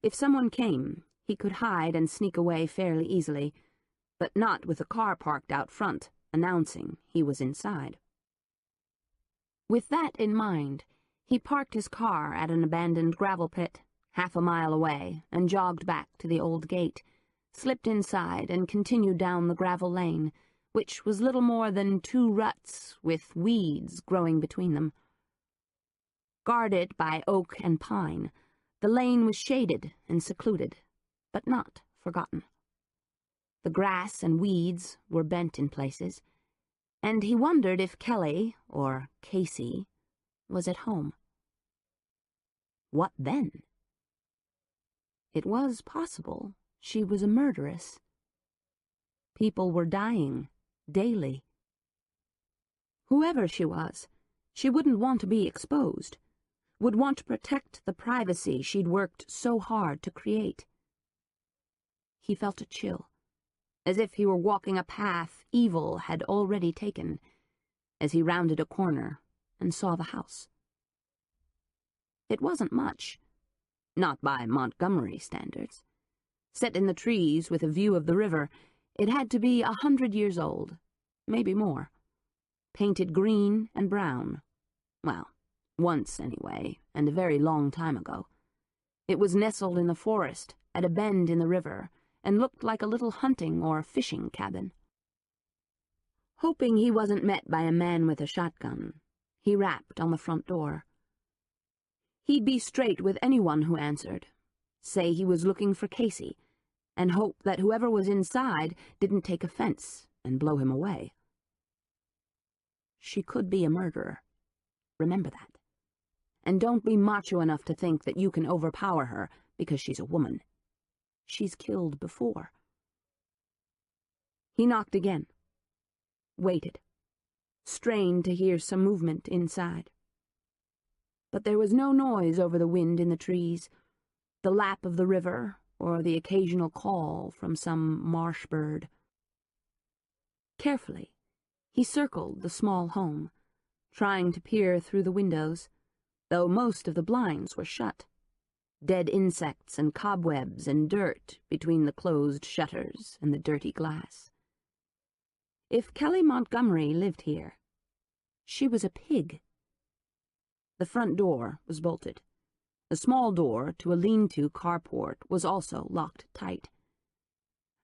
Speaker 3: If someone came, he could hide and sneak away fairly easily, but not with the car parked out front, announcing he was inside. With that in mind, he parked his car at an abandoned gravel pit, half a mile away, and jogged back to the old gate, slipped inside and continued down the gravel lane, which was little more than 2 ruts with weeds growing between them. Guarded by oak and pine, the lane was shaded and secluded, but not forgotten. The grass and weeds were bent in places, and he wondered if Kelly, or Casey, was at home. What then? It was possible she was a murderess. People were dying daily. Whoever she was, she wouldn't want to be exposed, would want to protect the privacy she'd worked so hard to create. He felt a chill, as if he were walking a path evil had already taken, as he rounded a corner and saw the house. It wasn't much, not by Montgomery standards. Set in the trees with a view of the river, it had to be 100 years old, maybe more. Painted green and brown. Well, once anyway, and a very long time ago. It was nestled in the forest, at a bend in the river, and looked like a little hunting or fishing cabin. Hoping he wasn't met by a man with a shotgun, he rapped on the front door. He'd be straight with anyone who answered, say he was looking for Casey, and hope that whoever was inside didn't take offense and blow him away. She could be a murderer. Remember that. And don't be macho enough to think that you can overpower her because she's a woman. She's killed before. He knocked again. Waited. Strained to hear some movement inside. But there was no noise over the wind in the trees, the lap of the river, or the occasional call from some marsh bird. Carefully, he circled the small home, trying to peer through the windows, though most of the blinds were shut. Dead insects and cobwebs and dirt between the closed shutters and the dirty glass. If Kelly Montgomery lived here, she was a pig. The front door was bolted. The small door to a lean-to carport was also locked tight.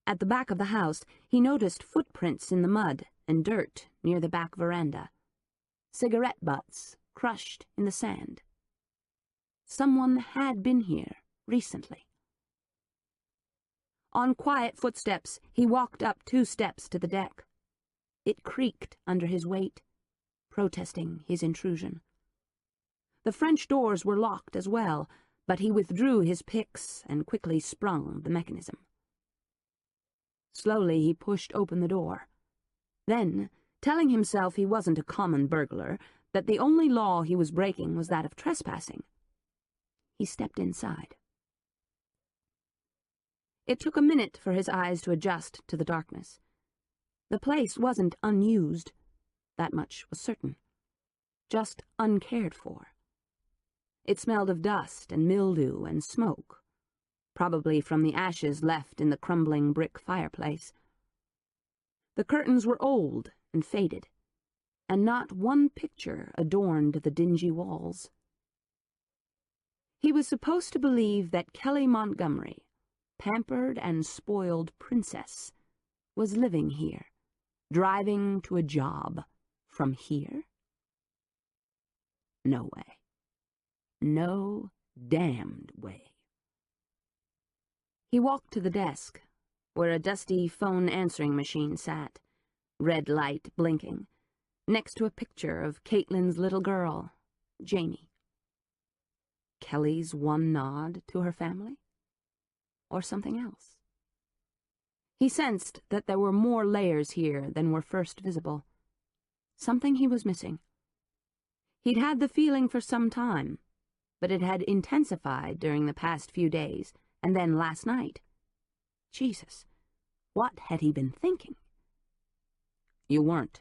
Speaker 3: At the back of the house, he noticed footprints in the mud and dirt near the back veranda. Cigarette butts crushed in the sand. Someone had been here recently. On quiet footsteps, he walked up 2 steps to the deck. It creaked under his weight, protesting his intrusion. The French doors were locked as well, but he withdrew his picks and quickly sprung the mechanism. Slowly he pushed open the door. Then, telling himself he wasn't a common burglar, that the only law he was breaking was that of trespassing, he stepped inside. It took a minute for his eyes to adjust to the darkness. The place wasn't unused, that much was certain, just uncared for. It smelled of dust and mildew and smoke, probably from the ashes left in the crumbling brick fireplace. The curtains were old and faded, and not one picture adorned the dingy walls. He was supposed to believe that Kelly Montgomery, pampered and spoiled princess, was living here, driving to a job from here? No way. No damned way. He walked to the desk, where a dusty phone answering machine sat, red light blinking, next to a picture of Caitlin's little girl, Jamie. Kelly's one nod to her family? Or something else? He sensed that there were more layers here than were first visible. Something he was missing. He'd had the feeling for some time, but it had intensified during the past few days, and then last night. Jesus, what had he been thinking? You weren't.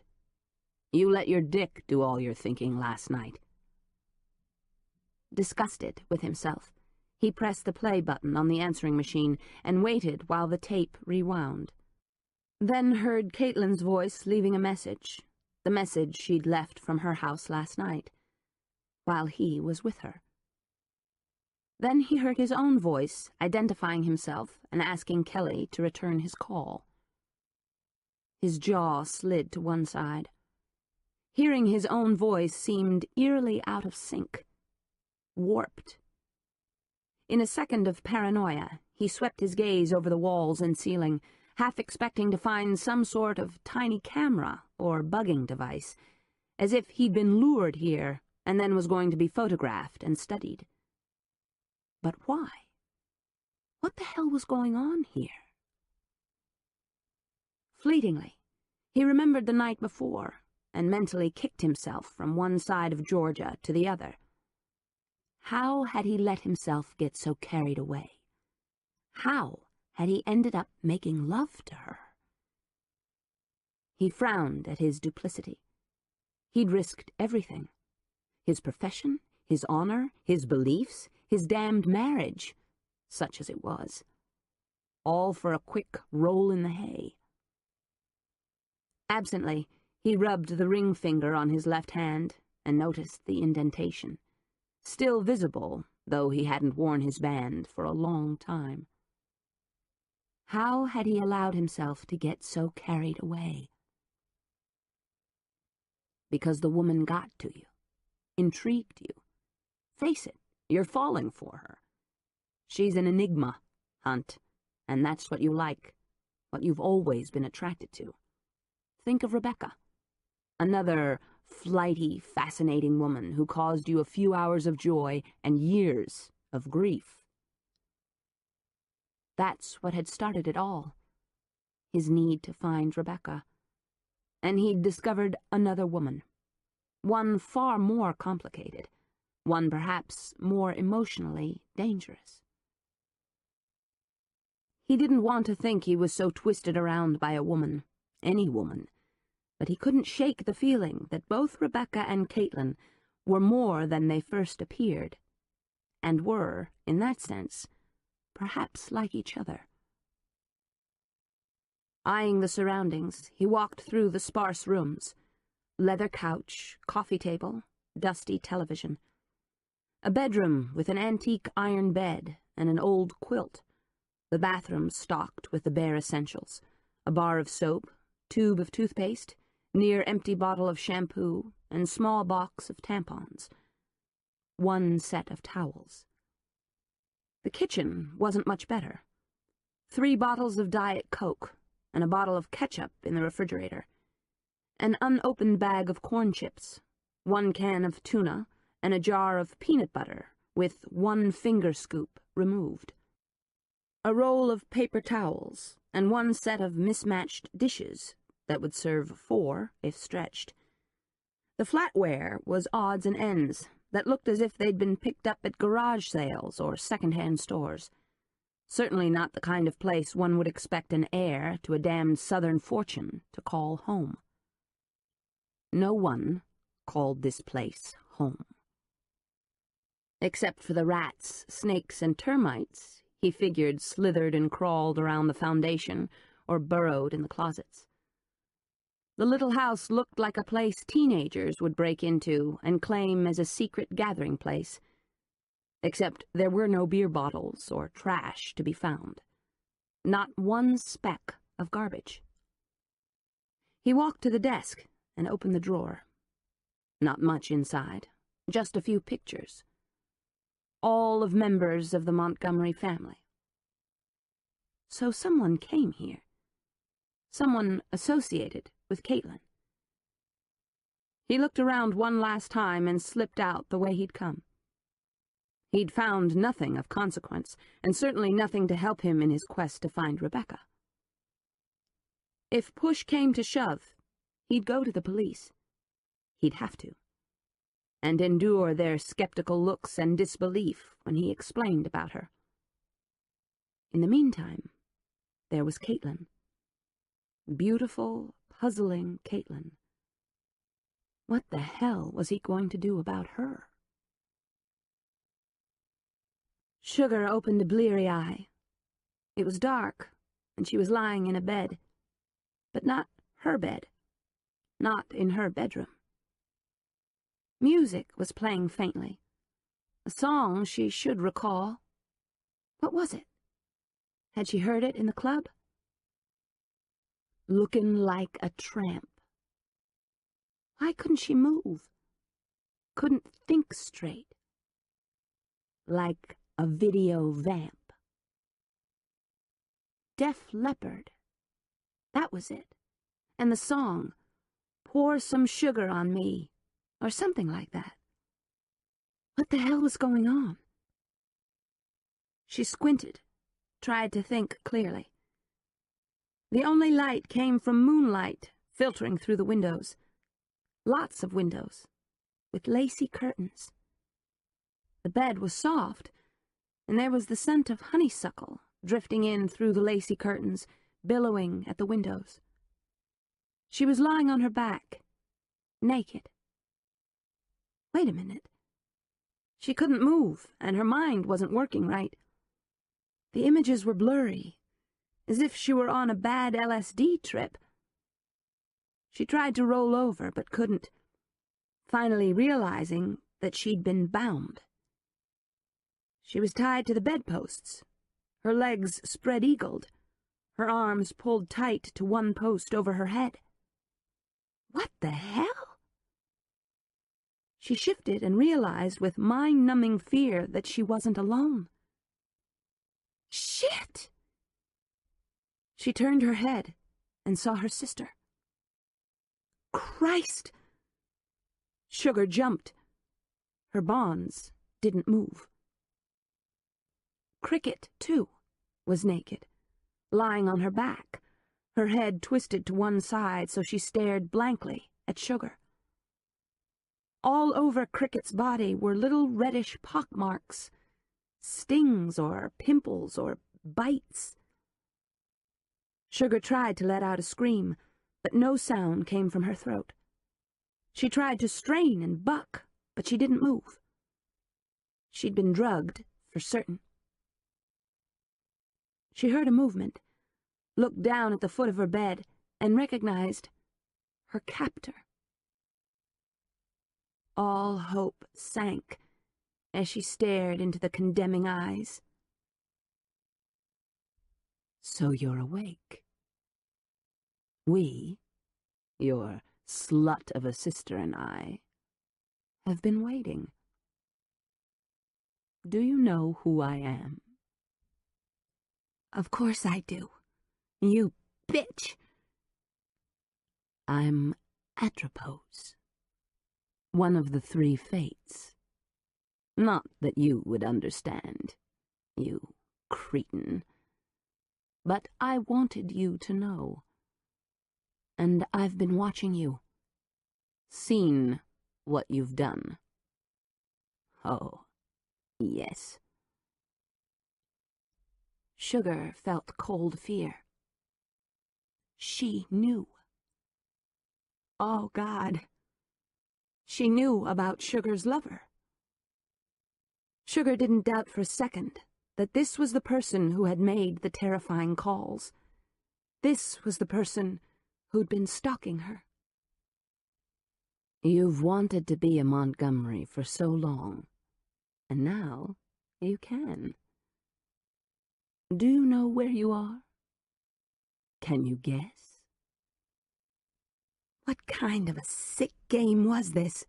Speaker 3: You let your dick do all your thinking last night. Disgusted with himself, he pressed the play button on the answering machine and waited while the tape rewound. Then heard Caitlin's voice leaving a message, the message she'd left from her house last night, while he was with her. Then he heard his own voice identifying himself and asking Kelly to return his call. His jaw slid to one side. Hearing his own voice seemed eerily out of sync, warped. In a second of paranoia, he swept his gaze over the walls and ceiling, half expecting to find some sort of tiny camera or bugging device, as if he'd been lured here and then was going to be photographed and studied. But why? What the hell was going on here? Fleetingly, he remembered the night before and mentally kicked himself from one side of Georgia to the other. How had he let himself get so carried away? How had he ended up making love to her? He frowned at his duplicity. He'd risked everything. His profession, his honor, his beliefs, his damned marriage, such as it was. All for a quick roll in the hay. Absently, he rubbed the ring finger on his left hand and noticed the indentation, still visible, though he hadn't worn his band for a long time. How had he allowed himself to get so carried away? Because the woman got to you, intrigued you. Face it, you're falling for her. She's an enigma, Hunt, and that's what you like, what you've always been attracted to. Think of Rebecca, another flighty, fascinating woman who caused you a few hours of joy and years of grief. That's what had started it all, his need to find Rebecca. And he'd discovered another woman, one far more complicated, one perhaps more emotionally dangerous. He didn't want to think he was so twisted around by a woman, any woman, but he couldn't shake the feeling that both Rebecca and Caitlin were more than they first appeared, and were, in that sense, perhaps like each other. Eyeing the surroundings, he walked through the sparse rooms. Leather couch, coffee table, dusty television. A bedroom with an antique iron bed and an old quilt. The bathroom stocked with the bare essentials. A bar of soap, tube of toothpaste, near-empty bottle of shampoo, and small box of tampons. One set of towels. The kitchen wasn't much better. 3 bottles of Diet Coke and a bottle of ketchup in the refrigerator. An unopened bag of corn chips, 1 can of tuna, and a jar of peanut butter with 1 finger scoop removed. A roll of paper towels and 1 set of mismatched dishes that would serve 4 if stretched. The flatware was odds and ends that looked as if they'd been picked up at garage sales or second-hand stores. Certainly not the kind of place one would expect an heir to a damned southern fortune to call home. No one called this place home. Except for the rats, snakes, and termites he figured slithered and crawled around the foundation or burrowed in the closets. The little house looked like a place teenagers would break into and claim as a secret gathering place, except there were no beer bottles or trash to be found. Not 1 speck of garbage. He walked to the desk and opened the drawer. Not much inside, just a few pictures. All of members of the Montgomery family. So someone came here. Someone associated with Caitlin. He looked around one last time and slipped out the way he'd come. He'd found nothing of consequence, and certainly nothing to help him in his quest to find Rebecca. If push came to shove, he'd go to the police. He'd have to, and endure their skeptical looks and disbelief when he explained about her. In the meantime, there was Caitlin. Beautiful, puzzling Caitlin. What the hell was he going to do about her? Sugar opened a bleary eye. It was dark, and she was lying in a bed. But not her bed. Not in her bedroom. Music was playing faintly. A song she should recall. What was it? Had she heard it in the club? Looking like a tramp. Why couldn't she move? Couldn't think straight. Like a video vamp. Def Leppard. That was it. And the song, Pour Some Sugar on Me, or something like that. What the hell was going on? She squinted, tried to think clearly. The only light came from moonlight filtering through the windows. Lots of windows, with lacy curtains. The bed was soft, and there was the scent of honeysuckle drifting in through the lacy curtains, billowing at the windows. She was lying on her back, naked. Wait a minute. She couldn't move, and her mind wasn't working right. The images were blurry, as if she were on a bad LSD trip. She tried to roll over, but couldn't, finally realizing that she'd been bound. She was tied to the bedposts, her legs spread-eagled, her arms pulled tight to one post over her head. What the hell? She shifted and realized with mind-numbing fear that she wasn't alone. Shit! She turned her head and saw her sister. Christ! Sugar jumped. Her bonds didn't move. Cricket, too, was naked, lying on her back, her head twisted to one side so she stared blankly at Sugar. All over Cricket's body were little reddish pockmarks, stings or pimples or bites. Sugar tried to let out a scream, but no sound came from her throat. She tried to strain and buck, but she didn't move. She'd been drugged, for certain. She heard a movement, looked down at the foot of her bed, and recognized her captor. All hope sank as she stared into the condemning eyes. So you're awake. We, your slut of a sister and I, have been waiting. Do you know who I am?
Speaker 2: Of course I do. You bitch.
Speaker 3: I'm Atropos, one of the three fates. Not that you would understand, you cretin. But I wanted you to know. And I've been watching you. Seen what you've done. Oh, yes. Sugar felt cold fear. She knew. Oh, God. She knew about Sugar's lover. Sugar didn't doubt for a second that this was the person who had made the terrifying calls. This was the person who'd been stalking her. You've wanted to be a Montgomery for so long, and now you can. Do you know where you are? Can you guess?
Speaker 2: What kind of a sick game was this?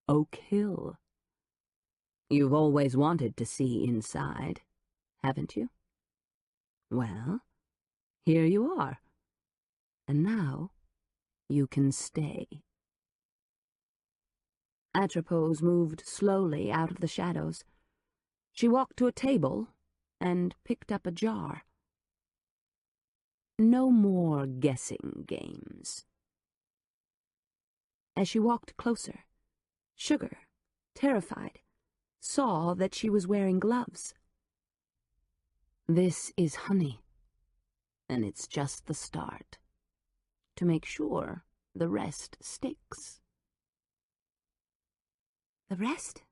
Speaker 3: Oak Hill. You've always wanted to see inside, haven't you? Well, here you are. And now you can stay. Atropos moved slowly out of the shadows. She walked to a table and picked up a jar. No more guessing games. As she walked closer, Sugar, terrified, saw that she was wearing gloves. This is honey, and it's just the start. To make sure the rest sticks.
Speaker 2: The rest?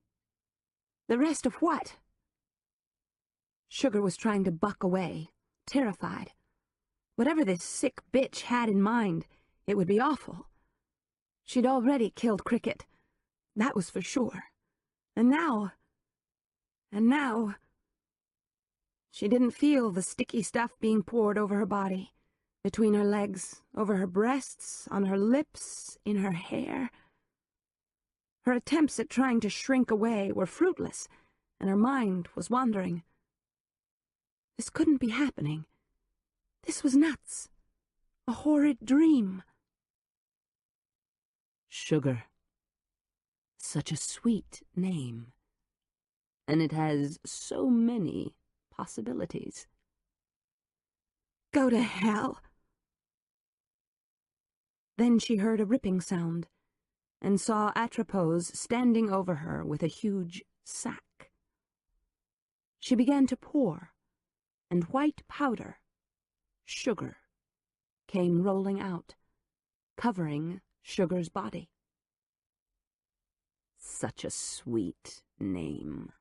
Speaker 2: The rest of what? Sugar was trying to buck away, terrified. Whatever this sick bitch had in mind, it would be awful. She'd already killed Cricket. That was for sure. And now... She didn't feel the sticky stuff being poured over her body, between her legs, over her breasts, on her lips, in her hair. Her attempts at trying to shrink away were fruitless, and her mind was wandering. This couldn't be happening. This was nuts. A horrid dream.
Speaker 3: Sugar. Such a sweet name. And it has so many possibilities.
Speaker 2: Go to hell. Then she heard a ripping sound, and saw Atropos standing over her with a huge sack. She began to pour, and white powder, sugar, came rolling out, covering Sugar's body.
Speaker 3: Such a sweet name,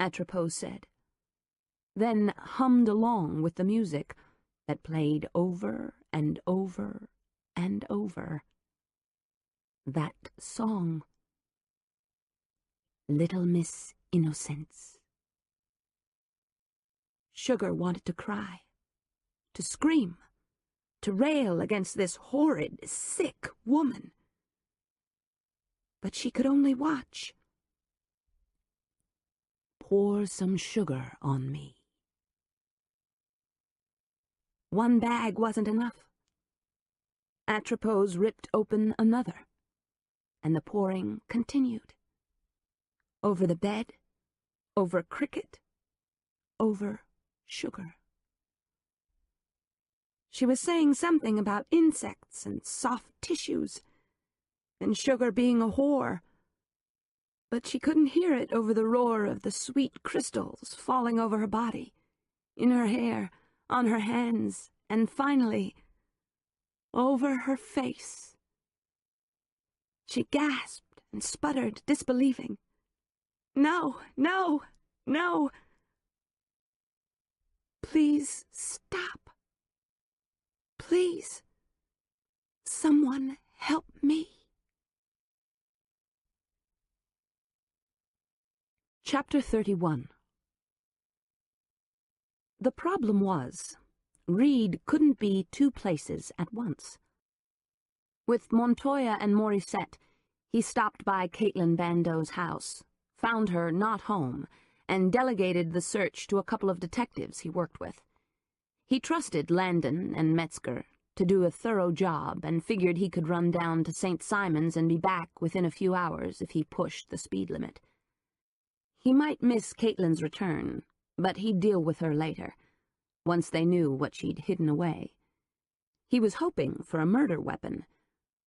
Speaker 2: Atropos said, then hummed along with the music that played over and over and over. That song. Little Miss Innocence. Sugar wanted to cry, to scream, to rail against this horrid, sick woman. But she could only watch. Pour some sugar on me. One bag wasn't enough. Atropos ripped open another, and the pouring continued. Over the bed, over Cricket, over Sugar. She was saying something about insects and soft tissues, and Sugar being a whore, but she couldn't hear it over the roar of the sweet crystals falling over her body, in her hair, on her hands, and finally, over her face. She gasped and sputtered, disbelieving. No, no, no. Please stop. Please. Someone help me. Chapter 31. The problem was, Reed couldn't be two places at once. With Montoya and Morissette, he stopped by Caitlin Bandeau's house, found her not home, and delegated the search to a couple of detectives he worked with. He trusted Landon and Metzger to do a thorough job and figured he could run down to St. Simon's and be back within a few hours if he pushed the speed limit. He might miss Caitlin's return, but he'd deal with her later, once they knew what she'd hidden away. He was hoping for a murder weapon,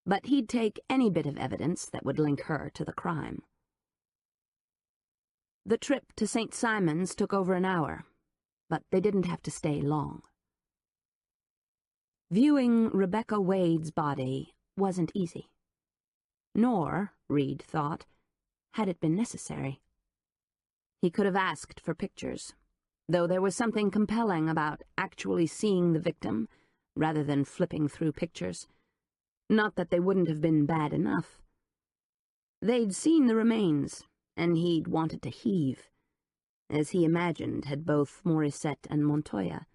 Speaker 2: but he'd take any bit of evidence that would link her to the crime. The trip to St. Simon's took over an hour, but they didn't have to stay long. Viewing Rebecca Wade's body wasn't easy. Nor, Reed thought, had it been necessary. He could have asked for pictures, though there was something compelling about actually seeing the victim rather than flipping through pictures. Not that they wouldn't have been bad enough. They'd seen the remains, and he'd wanted to heave, as he imagined had both Morissette and Montoya.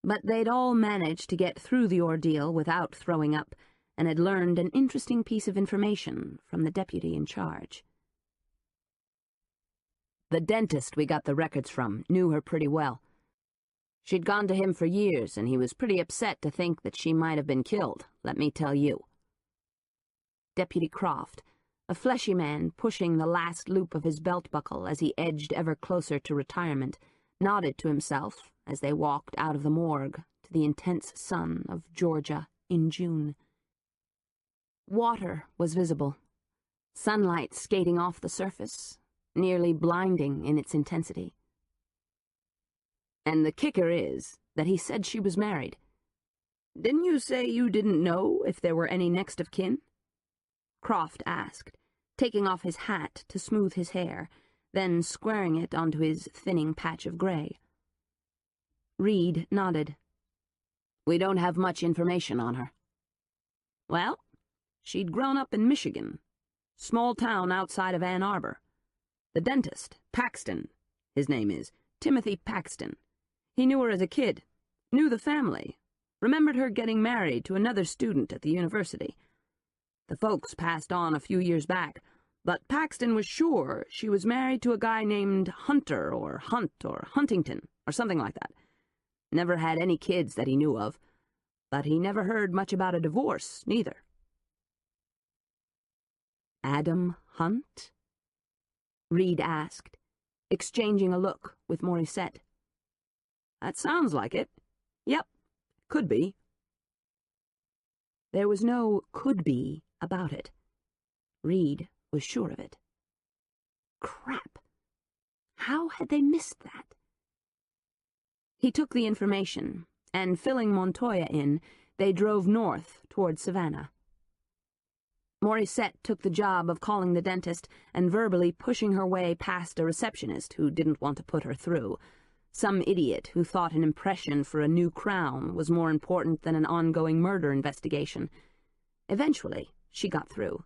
Speaker 2: But they'd all managed to get through the ordeal without throwing up, and had learned an interesting piece of information from the deputy in charge. The dentist we got the records from knew her pretty well.
Speaker 3: She'd gone to him for years, and he was pretty upset to think that she might have been killed, let me tell you. Deputy Croft, a fleshy man pushing the last loop of his belt buckle as he edged ever closer to retirement, nodded to himself as they walked out of the morgue to the intense sun of Georgia in June. Water was visible, sunlight skating off the surface, nearly blinding in its intensity. And the kicker is that he said she was married. Didn't you say you didn't know if there were any next of kin? Croft asked, taking off his hat to smooth his hair, then squaring it onto his thinning patch of gray. Reed nodded. We don't have much information on her. Well, she'd grown up in Michigan, small town outside of Ann Arbor. The dentist, Paxton, his name is, Timothy Paxton. He knew her as a kid, knew the family, remembered her getting married to another student at the university. The folks passed on a few years back, but Paxton was sure she was married to a guy named Hunter or Hunt or Huntington or something like that. Never had any kids that he knew of, but he never heard much about a divorce, neither. Adam Hunt? Reed asked, exchanging a look with Morissette. That sounds like it. Yep, could be. There was no could be about it. Reed was sure of it. Crap! How had they missed that? He took the information, and filling Montoya in, they drove north toward Savannah. Morissette took the job of calling the dentist and verbally pushing her way past a receptionist who didn't want to put her through, some idiot who thought an impression for a new crown was more important than an ongoing murder investigation. Eventually, she got through.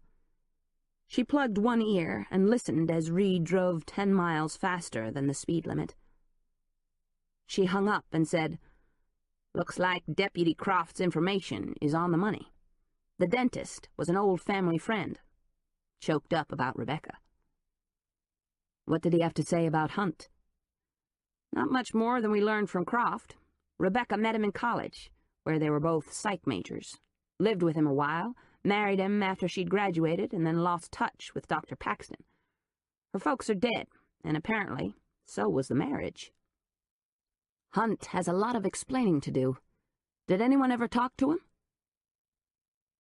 Speaker 3: She plugged one ear and listened as Reed drove 10 miles faster than the speed limit. She hung up and said, "Looks like Deputy Croft's information is on the money. The dentist was an old family friend. Choked up about Rebecca." What did he have to say about Hunt? Not much more than we learned from Croft. Rebecca met him in college, where they were both psych majors. Lived with him a while, married him after she'd graduated, and then lost touch with Dr. Paxton. Her folks are dead, and apparently so was the marriage. Hunt has a lot of explaining to do. Did anyone ever talk to him?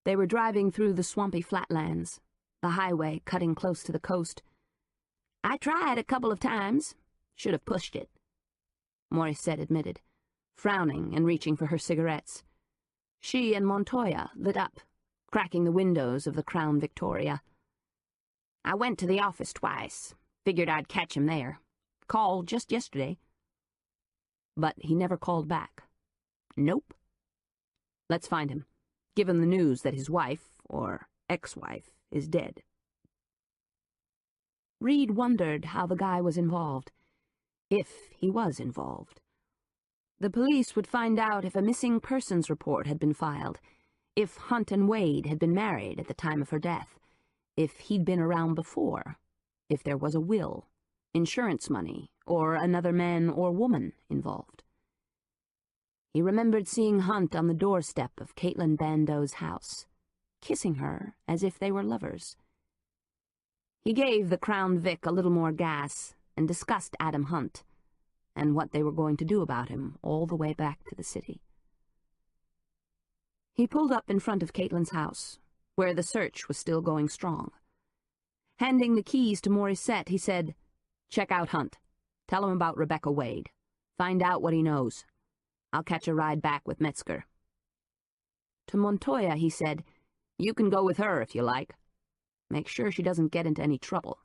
Speaker 3: They were driving through the swampy flatlands, the highway cutting close to the coast. I tried a couple of times. Should have pushed it, Morissette admitted, frowning and reaching for her cigarettes. She and Montoya lit up, cracking the windows of the Crown Victoria. I went to the office twice. Figured I'd catch him there. Called just yesterday. But he never called back. Nope. Let's find him. Give him the news that his wife, or ex-wife, is dead. Reed wondered how the guy was involved. If he was involved. The police would find out if a missing persons report had been filed, if Hunt and Wade had been married at the time of her death, if he'd been around before, if there was a will, insurance money, or another man or woman involved. He remembered seeing Hunt on the doorstep of Caitlin Bandeau's house, kissing her as if they were lovers. He gave the Crown Vic a little more gas and discussed Adam Hunt and what they were going to do about him all the way back to the city. He pulled up in front of Caitlin's house, where the search was still going strong. Handing the keys to Morissette, he said, "Check out Hunt. Tell him about Rebecca Wade. Find out what he knows. I'll catch a ride back with Metzger." To Montoya, he said, "You can go with her if you like. Make sure she doesn't get into any trouble."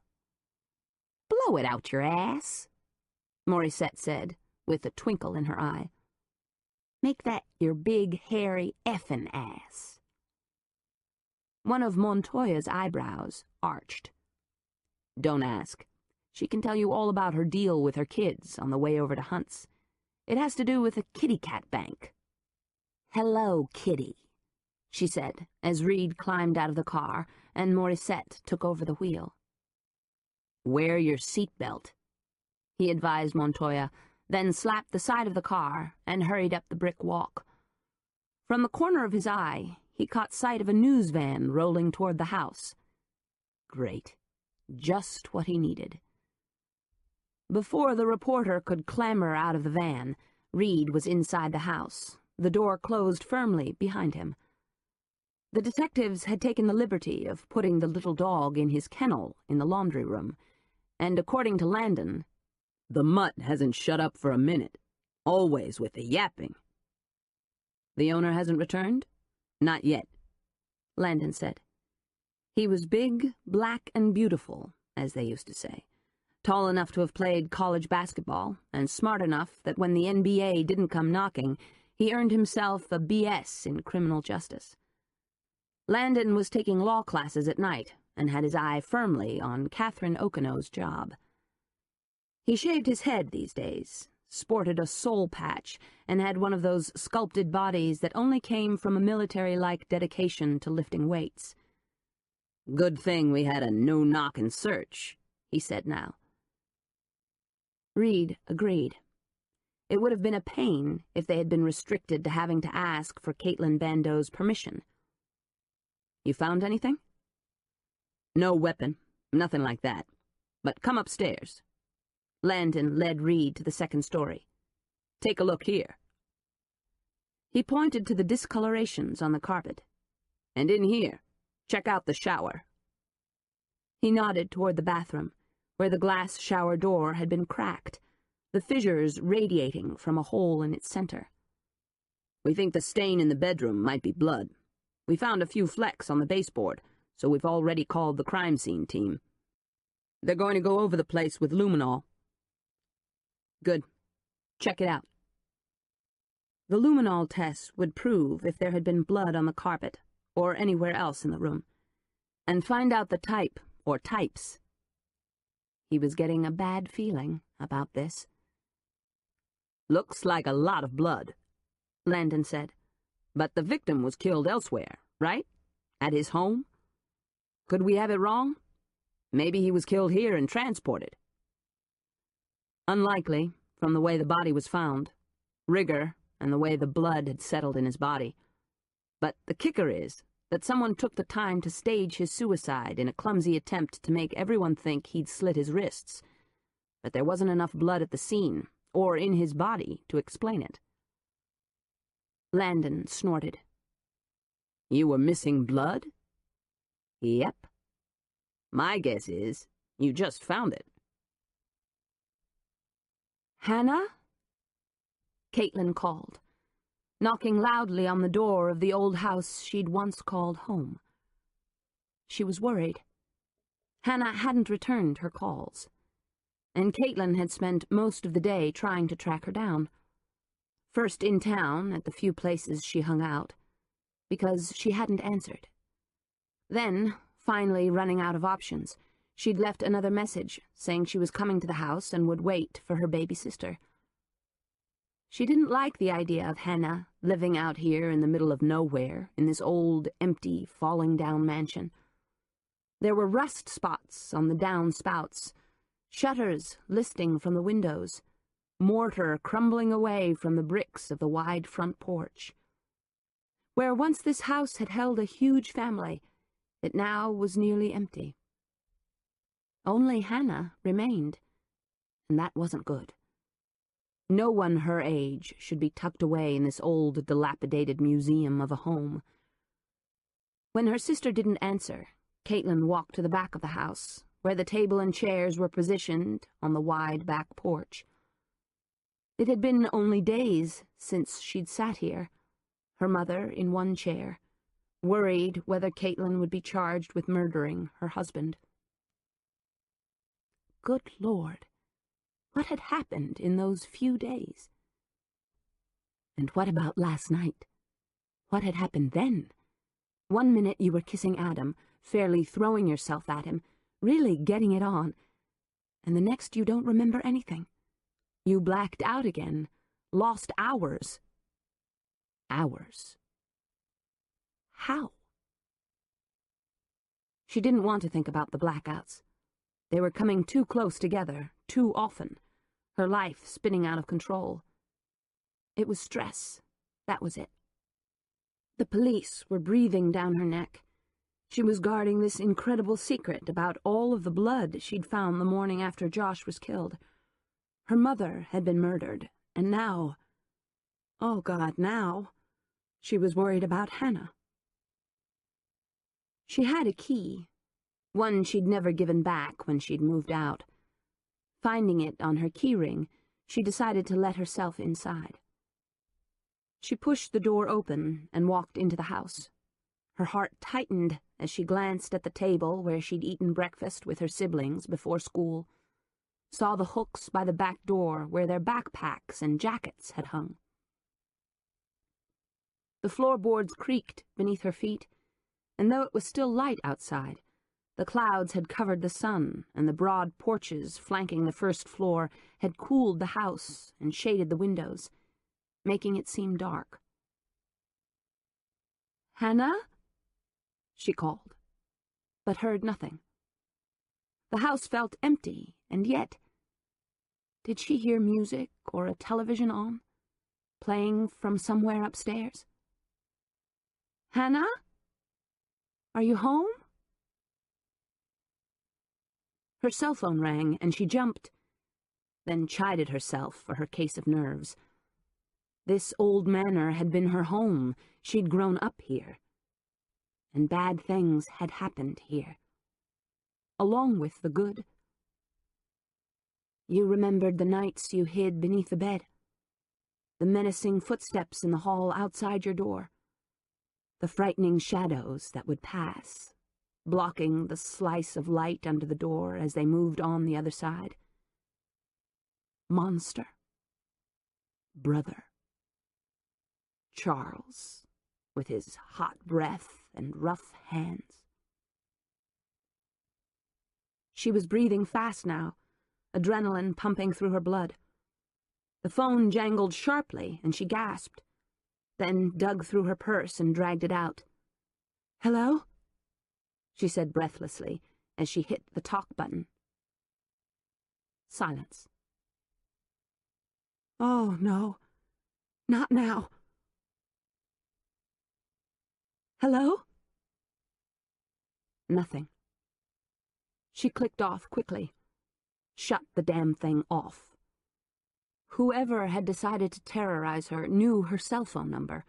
Speaker 3: "Blow it out your ass," Morissette said, with a twinkle in her eye. "Make that your big, hairy, effin' ass." One of Montoya's eyebrows arched. "Don't ask. She can tell you all about her deal with her kids on the way over to Hunt's. It has to do with a kitty cat bank." "Hello, kitty," she said, as Reed climbed out of the car and Morissette took over the wheel. "Wear your seatbelt," he advised Montoya, then slapped the side of the car and hurried up the brick walk. From the corner of his eye, he caught sight of a news van rolling toward the house. Great. Just what he needed. Before the reporter could clamber out of the van, Reed was inside the house, the door closed firmly behind him. The detectives had taken the liberty of putting the little dog in his kennel in the laundry room, and according to Landon,
Speaker 4: "The mutt hasn't shut up for a minute, always with the yapping."
Speaker 3: "The owner hasn't returned?"
Speaker 4: "Not yet,"
Speaker 3: Landon said. He was big, black, and beautiful, as they used to say, tall enough to have played college basketball, and smart enough that when the NBA didn't come knocking, he earned himself a B.S. in criminal justice. Landon was taking law classes at night and had his eye firmly on Catherine Okono's job. He shaved his head these days, sported a soul patch, and had one of those sculpted bodies that only came from a military-like dedication to lifting weights.
Speaker 4: "Good thing we had a no-knockin' search," he said now.
Speaker 3: Reed agreed. It would have been a pain if they had been restricted to having to ask for Caitlin Bandeau's permission. "You found anything?"
Speaker 4: "No weapon, nothing like that. But come upstairs."
Speaker 3: Landon led Reed to the second story.
Speaker 4: "Take a look here."
Speaker 3: He pointed to the discolorations on the carpet.
Speaker 4: "And in here, check out the shower."
Speaker 3: He nodded toward the bathroom, where the glass shower door had been cracked, the fissures radiating from a hole in its center.
Speaker 4: "We think the stain in the bedroom might be blood. We found a few flecks on the baseboard, so we've already called the crime scene team. They're going to go over the place with luminol."
Speaker 3: "Good. Check it out." The luminol test would prove if there had been blood on the carpet or anywhere else in the room, and find out the type or types. He was getting a bad feeling about this.
Speaker 4: "Looks like a lot of blood,"
Speaker 3: Landon said.
Speaker 4: "But the victim was killed elsewhere, right? At his home? Could we have it wrong? Maybe he was killed here and transported."
Speaker 3: "Unlikely, from the way the body was found, rigor, and the way the blood had settled in his body. But the kicker is that someone took the time to stage his suicide in a clumsy attempt to make everyone think he'd slit his wrists. But there wasn't enough blood at the scene, or in his body, to explain it." Landon snorted.
Speaker 4: "You were missing blood?"
Speaker 3: "Yep."
Speaker 4: "My guess is you just found it."
Speaker 3: "Hannah?" Caitlin called, knocking loudly on the door of the old house she'd once called home. She was worried. Hannah hadn't returned her calls, and Caitlin had spent most of the day trying to track her down. First in town, at the few places she hung out, because she hadn't answered. Then, finally running out of options, she'd left another message saying she was coming to the house and would wait for her baby sister. She didn't like the idea of Hannah living out here in the middle of nowhere, in this old, empty, falling-down mansion. There were rust spots on the downspouts, shutters listing from the windows, mortar crumbling away from the bricks of the wide front porch. Where once this house had held a huge family, it now was nearly empty. Only Hannah remained, and that wasn't good. No one her age should be tucked away in this old, dilapidated museum of a home. When her sister didn't answer, Caitlin walked to the back of the house, where the table and chairs were positioned on the wide back porch. It had been only days since she'd sat here, her mother in one chair, worried whether Caitlin would be charged with murdering her husband. Good Lord, what had happened in those few days? And what about last night? What had happened then? One minute you were kissing Adam, fairly throwing yourself at him, really getting it on, and the next you don't remember anything. You blacked out again, lost hours. Hours. How? She didn't want to think about the blackouts. They were coming too close together, too often.
Speaker 1: her life spinning out of control. It was stress, that was it. The police were breathing down her neck. She was guarding this incredible secret about all of the blood she'd found the morning after Josh was killed. Her mother had been murdered, and now, oh God, now, she was worried about Hannah. She had a key, one she'd never given back when she'd moved out. Finding it on her keyring, she decided to let herself inside. She pushed the door open and walked into the house. Her heart tightened as she glanced at the table where she'd eaten breakfast with her siblings before school, saw the hooks by the back door where their backpacks and jackets had hung. The floorboards creaked beneath her feet, and though it was still light outside, the clouds had covered the sun, and the broad porches flanking the first floor had cooled the house and shaded the windows, making it seem dark. "Hannah?" she called, but heard nothing. The house felt empty, and yet, did she hear music or a television on, playing from somewhere upstairs? "Hannah? Are you home?" Her cell phone rang, and she jumped, then chided herself for her case of nerves. This old manor had been her home. She'd grown up here. And bad things had happened here, along with the good. You remembered the nights you hid beneath the bed, the menacing footsteps in the hall outside your door, the frightening shadows that would pass, blocking the slice of light under the door as they moved on the other side. Monster. Brother. Charles, with his hot breath and rough hands. She was breathing fast now, adrenaline pumping through her blood. The phone jangled sharply, and she gasped, then dug through her purse and dragged it out. "Hello?" she said breathlessly as she hit the talk button. Silence. "Oh, no. Not now." "Hello?" Nothing. She clicked off quickly. Shut the damn thing off. Whoever had decided to terrorize her knew her cell phone number.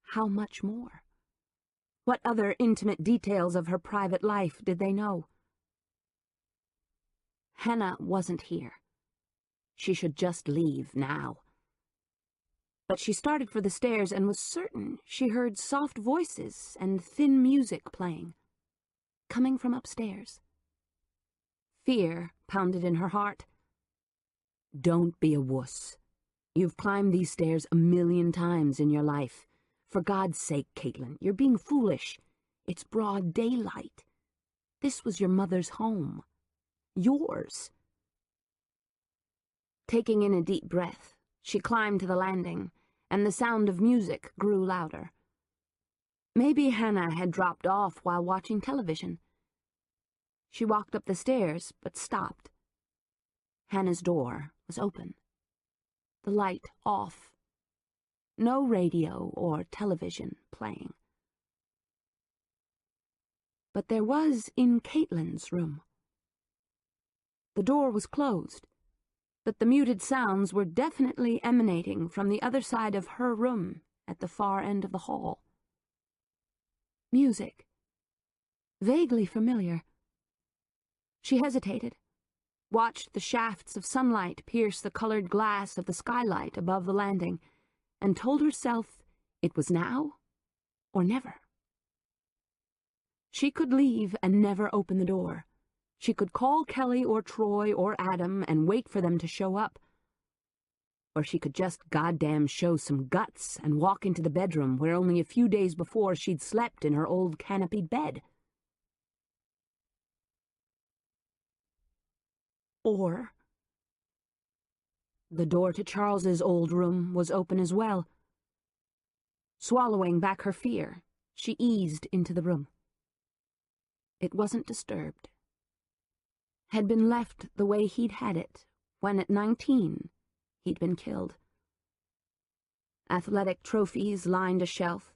Speaker 1: How much more? What other intimate details of her private life did they know? Hannah wasn't here. She should just leave now. But she started for the stairs and was certain she heard soft voices and thin music playing, coming from upstairs. Fear pounded in her heart. Don't be a wuss. You've climbed these stairs 1,000,000 times in your life. For God's sake, Caitlin, you're being foolish. It's broad daylight. This was your mother's home. Yours. Taking in a deep breath, she climbed to the landing, and the sound of music grew louder. Maybe Hannah had dropped off while watching television. She walked up the stairs, but stopped. Hannah's door was open. The light off. No radio or television playing. But there was in Caitlin's room. The door was closed, but the muted sounds were definitely emanating from the other side of her room at the far end of the hall. Music. Vaguely familiar. She hesitated, watched the shafts of sunlight pierce the colored glass of the skylight above the landing, and told herself it was now or never. She could leave and never open the door. She could call Kelly or Troy or Adam and wait for them to show up. Or she could just goddamn show some guts and walk into the bedroom where only a few days before she'd slept in her old canopied bed. Or the door to Charles's old room was open as well. Swallowing back her fear, she eased into the room. It wasn't disturbed. Had been left the way he'd had it when at 19 he'd been killed. Athletic trophies lined a shelf.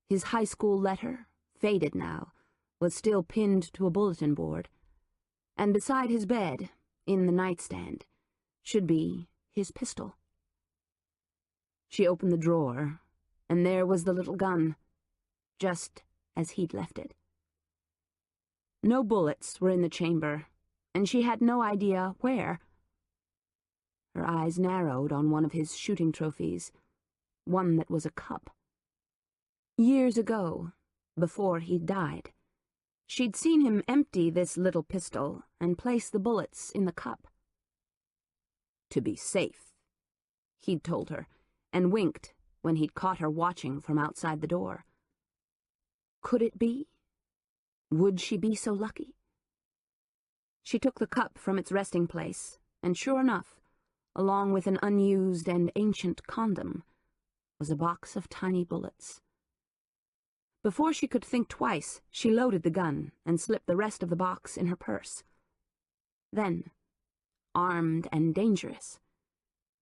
Speaker 1: His high school letter, faded now, was still pinned to a bulletin board, and beside his bed, in the nightstand, should be his pistol. She opened the drawer, and there was the little gun, just as he'd left it. No bullets were in the chamber, and she had no idea where. Her eyes narrowed on one of his shooting trophies, one that was a cup. Years ago, before he'd died, she'd seen him empty this little pistol and place the bullets in the cup. To be safe, he'd told her, and winked when he'd caught her watching from outside the door. Could it be? Would she be so lucky? She took the cup from its resting place, and sure enough, along with an unused and ancient condom, was a box of tiny bullets. Before she could think twice, she loaded the gun and slipped the rest of the box in her purse. Then, armed and dangerous,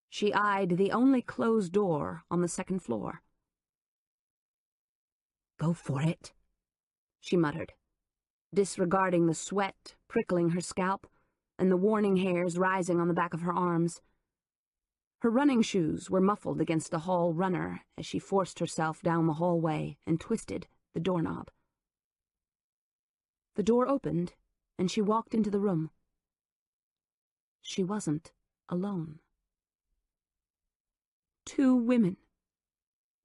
Speaker 1: she eyed the only closed door on the second floor. "Go for it," she muttered, disregarding the sweat prickling her scalp and the warning hairs rising on the back of her arms. Her running shoes were muffled against the hall runner as she forced herself down the hallway and twisted the doorknob. The door opened, and she walked into the room. She wasn't alone. 2 women,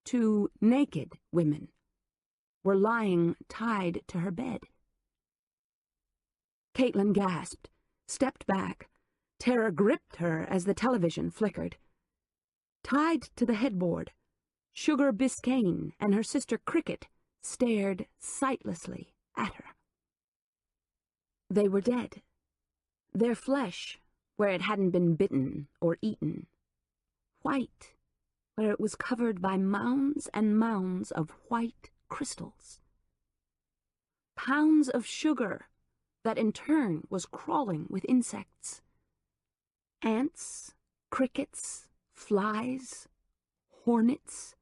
Speaker 1: 2 naked women, were lying tied to her bed. Caitlin gasped, stepped back. Terror gripped her as the television flickered. Tied to the headboard, Sugar Biscayne and her sister Cricket stared sightlessly at her. They were dead. Their flesh, where it hadn't been bitten or eaten, white, where it was covered by mounds and mounds of white crystals. Pounds of sugar that in turn was crawling with insects. Ants, crickets, flies, hornets.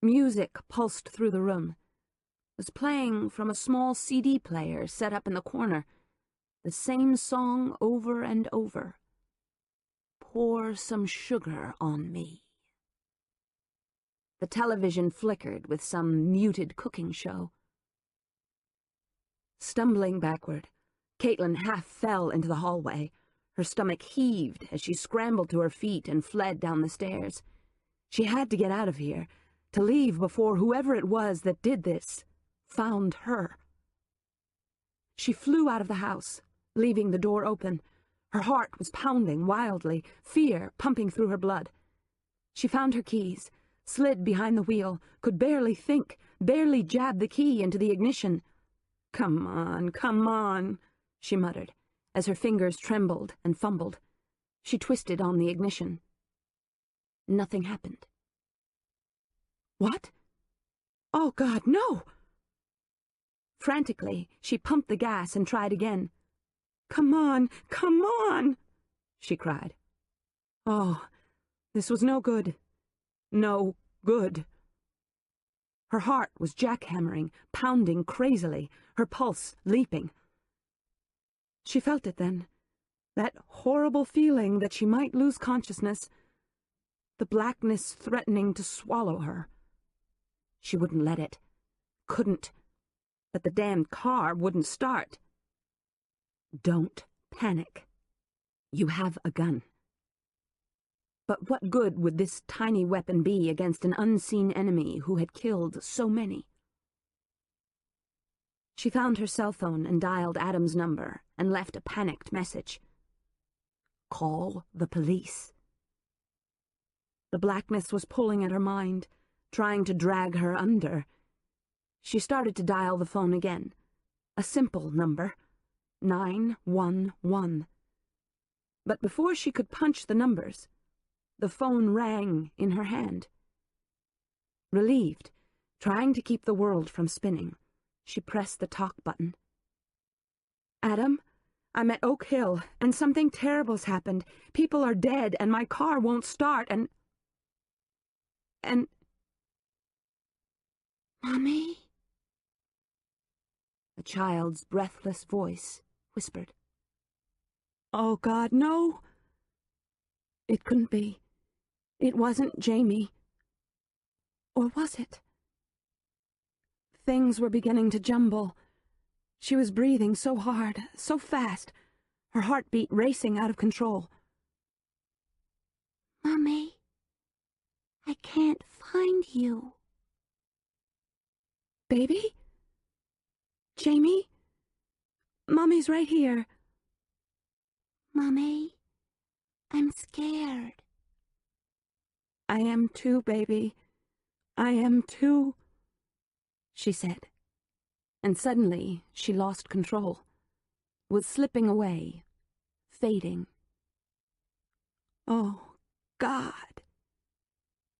Speaker 1: Music pulsed through the room, was playing from a small CD player set up in the corner, the same song over and over. Pour some sugar on me. The television flickered with some muted cooking show. Stumbling backward, Caitlin half fell into the hallway. Her stomach heaved as she scrambled to her feet and fled down the stairs. She had to get out of here, to leave before whoever it was that did this found her. She flew out of the house, leaving the door open. Her heart was pounding wildly, fear pumping through her blood. She found her keys, slid behind the wheel, could barely think, barely jab the key into the ignition. Come on, she muttered, as her fingers trembled and fumbled. She twisted on the ignition. Nothing happened. What? Oh, God, no! Frantically, she pumped the gas and tried again. Come on, she cried. Oh, this was no good. No good. Her heart was jackhammering, pounding crazily, her pulse leaping. She felt it then, that horrible feeling that she might lose consciousness, the blackness threatening to swallow her. She wouldn't let it, couldn't, but the damned car wouldn't start. Don't panic. You have a gun. But what good would this tiny weapon be against an unseen enemy who had killed so many? She found her cell phone and dialed Adam's number and left a panicked message. Call the police. The blackness was pulling at her mind, trying to drag her under. She started to dial the phone again. A simple number, 911. But before she could punch the numbers, the phone rang in her hand. Relieved, trying to keep the world from spinning, she pressed the talk button. Adam,
Speaker 2: I'm at Oak Hill, and something terrible's happened. People are dead, and my car won't start, and...
Speaker 1: Mommy?
Speaker 3: The child's breathless voice whispered.
Speaker 2: Oh, God, no! It couldn't be. It wasn't Jamie. Or was it? Things were beginning to jumble. She was breathing so hard, so fast, her heartbeat racing out of control.
Speaker 1: Mommy, I can't find you.
Speaker 2: Baby? Jamie? Mommy's right here.
Speaker 1: Mommy, I'm scared.
Speaker 2: I am too, baby. I am too, she said. And suddenly she lost control, was slipping away, fading. Oh, God.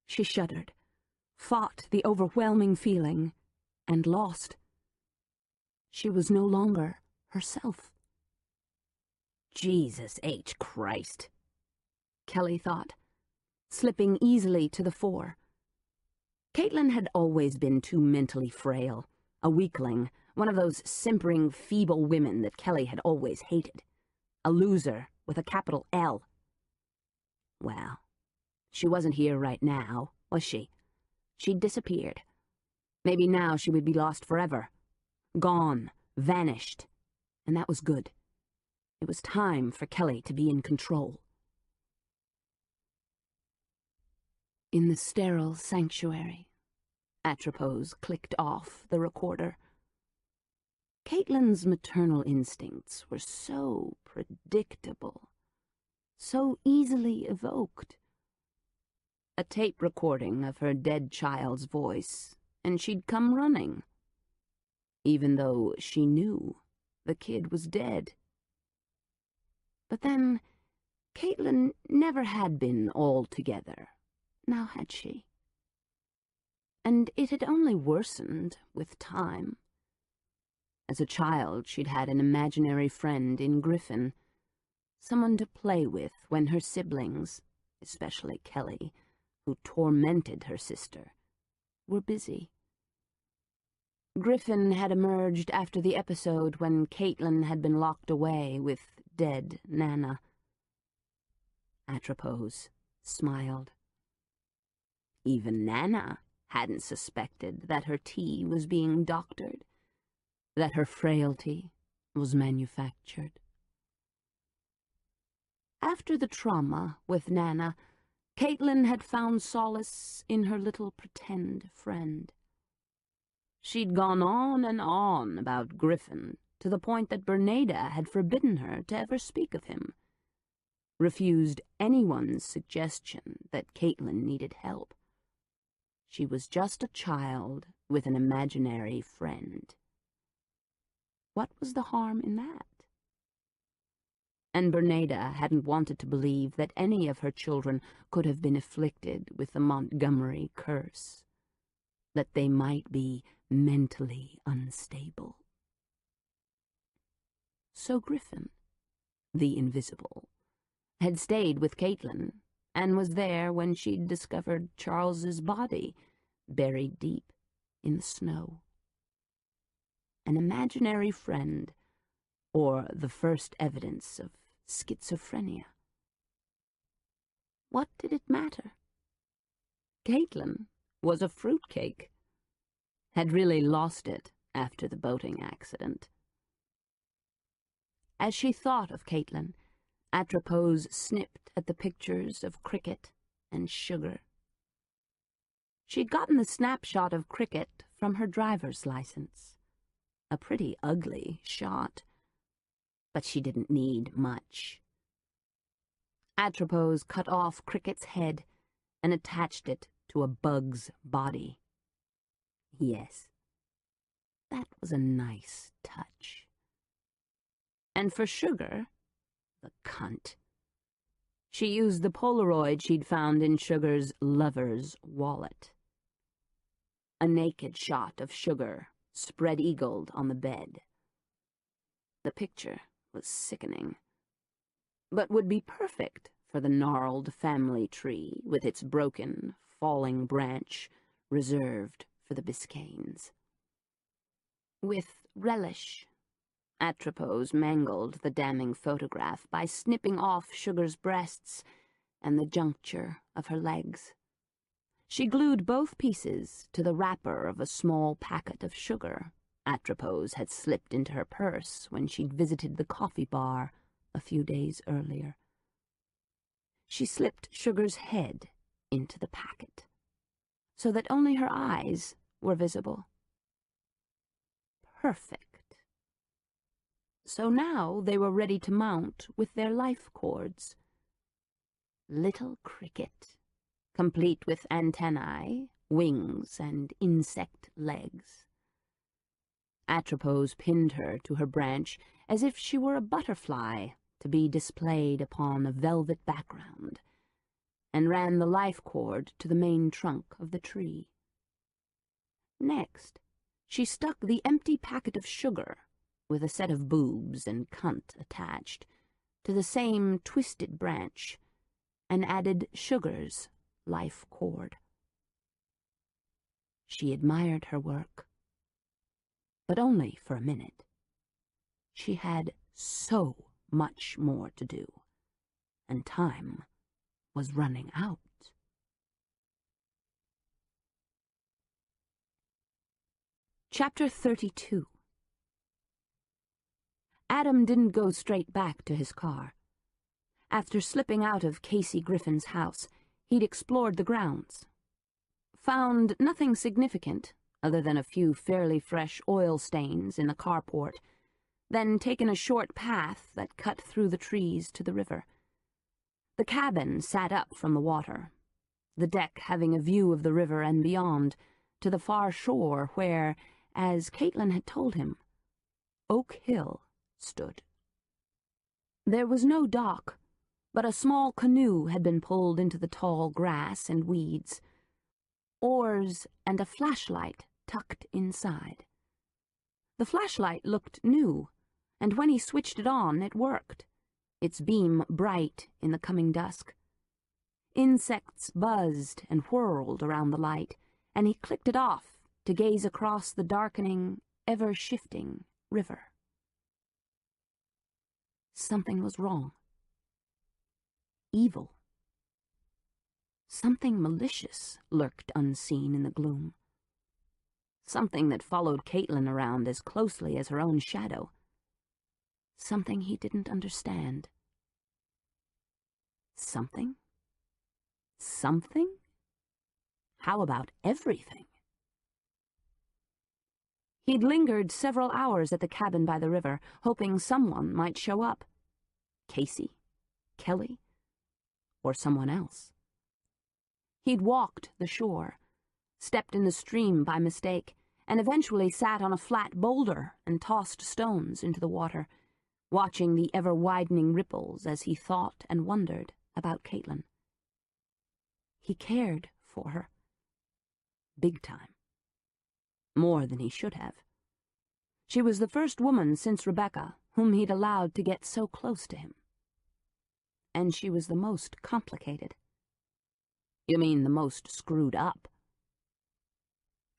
Speaker 2: She shuddered, fought the overwhelming feeling, and lost. She was no longer herself.
Speaker 3: Jesus H. Christ, Kelly thought, slipping easily to the fore. Caitlin had always been too mentally frail, a weakling, one of those simpering, feeble women that Kelly had always hated. A loser with a capital L. Well, she wasn't here right now, was she? She'd disappeared. Maybe now she would be lost forever. Gone, vanished. And that was good. It was time for Kelly to be in control. In the sterile sanctuary, Atropos clicked off the recorder. Caitlin's maternal instincts were so predictable, so easily evoked. A tape recording of her dead child's voice, and she'd come running, even though she knew the kid was dead. But then, Caitlin never had been altogether, now had she? And it had only worsened with time. As a child, she'd had an imaginary friend in Griffin, someone to play with when her siblings, especially Kelly, who tormented her sister, were busy. Griffin had emerged after the episode when Caitlin had been locked away with dead Nana. Atropos smiled. Even Nana hadn't suspected that her tea was being doctored, that her frailty was manufactured. After the trauma with Nana, Caitlin had found solace in her little pretend friend. She'd gone on and on about Griffin, to the point that Bernada had forbidden her to ever speak of him, refused anyone's suggestion that Caitlin needed help. She was just a child with an imaginary friend. What was the harm in that? And Bernada hadn't wanted to believe that any of her children could have been afflicted with the Montgomery curse, that they might be mentally unstable. So Griffin, the invisible, had stayed with Caitlin and was there when she'd discovered Charles's body buried deep in the snow. An imaginary friend, or the first evidence of schizophrenia. What did it matter? Caitlin was a fruitcake, had really lost it after the boating accident. As she thought of Caitlin, Atropos snipped at the pictures of Cricket and Sugar. She'd gotten the snapshot of Cricket from her driver's license. A pretty ugly shot, but she didn't need much. Atropos cut off Cricket's head and attached it to a bug's body. Yes, that was a nice touch. And for Sugar, the cunt, she used the Polaroid she'd found in Sugar's lover's wallet. A naked shot of Sugar spread-eagled on the bed. The picture was sickening, but would be perfect for the gnarled family tree with its broken, falling branch reserved for the Biscaynes. With relish, Atropos mangled the damning photograph by snipping off Sugar's breasts and the juncture of her legs. She glued both pieces to the wrapper of a small packet of sugar Atropos had slipped into her purse when she'd visited the coffee bar a few days earlier. She slipped Sugar's head into the packet, so that only her eyes were visible. Perfect. So now they were ready to mount with their life cords. Little cricket, complete with antennae, wings, and insect legs. Atropos pinned her to her branch as if she were a butterfly to be displayed upon a velvet background, and ran the life cord to the main trunk of the tree. Next, she stuck the empty packet of sugar, with a set of boobs and cunt attached, to the same twisted branch, and added Sugar's life cord. She admired her work, but only for a minute. She had so much more to do, and time was running out. Chapter 32. Adam didn't go straight back to his car. After slipping out of Casey Griffin's house, he'd explored the grounds. Found nothing significant, other than a few fairly fresh oil stains in the carport, then taken a short path that cut through the trees to the river. The cabin sat up from the water, the deck having a view of the river and beyond, to the far shore where, as Caitlin had told him, Oak Hill stood. There was no dock, but a small canoe had been pulled into the tall grass and weeds, oars and a flashlight tucked inside. The flashlight looked new, and when he switched it on, it worked, its beam bright in the coming dusk. Insects buzzed and whirled around the light, and he clicked it off to gaze across the darkening, ever-shifting river. Something was wrong. Evil. Something malicious lurked unseen in the gloom. Something that followed Caitlin around as closely as her own shadow. Something he didn't understand. Something? Something? How about everything? He'd lingered several hours at the cabin by the river, hoping someone might show up. Casey, Kelly, or someone else. He'd walked the shore, stepped in the stream by mistake, and eventually sat on a flat boulder and tossed stones into the water, watching the ever-widening ripples as he thought and wondered about Caitlin. He cared for her. Big time. More than he should have. She was the first woman since Rebecca whom he'd allowed to get so close to him. And she was the most complicated. You mean the most screwed up?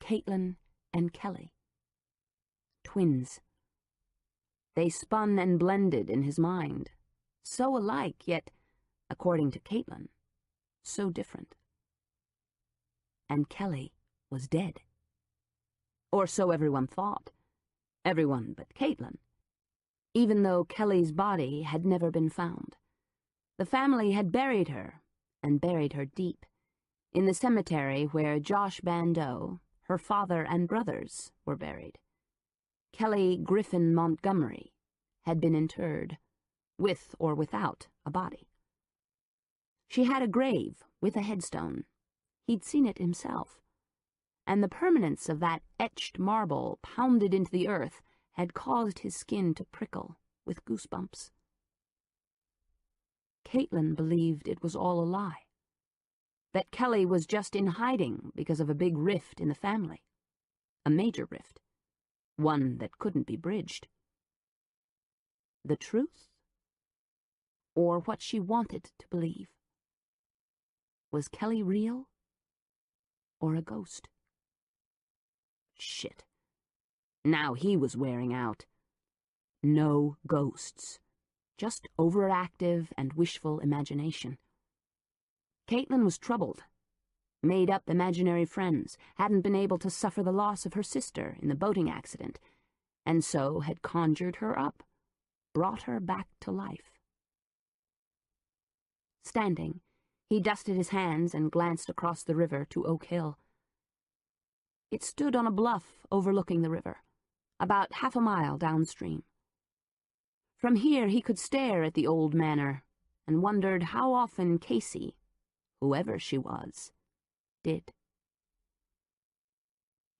Speaker 3: Caitlin and Kelly. Twins. They spun and blended in his mind, so alike, yet, according to Caitlin, so different. And Kelly was dead. Or so everyone thought. Everyone but Caitlin. Even though Kelly's body had never been found. The family had buried her, and buried her deep, in the cemetery where Josh Bandeau, her father and brothers, were buried. Kelly Griffin Montgomery had been interred, with or without a body. She had a grave with a headstone. He'd seen it himself. And the permanence of that etched marble pounded into the earth had caused his skin to prickle with goosebumps. Caitlin believed it was all a lie, that Kelly was just in hiding because of a big rift in the family, a major rift, one that couldn't be bridged. The truth? Or what she wanted to believe? Was Kelly real? Or a ghost? Shit. Now he was wearing out. No ghosts. Just overactive and wishful imagination. Caitlin was troubled. Made up imaginary friends, hadn't been able to suffer the loss of her sister in the boating accident, and so had conjured her up, brought her back to life. Standing, he dusted his hands and glanced across the river to Oak Hill. It stood on a bluff overlooking the river, about half a mile downstream. From here he could stare at the old manor and wondered how often Casey, whoever she was, did.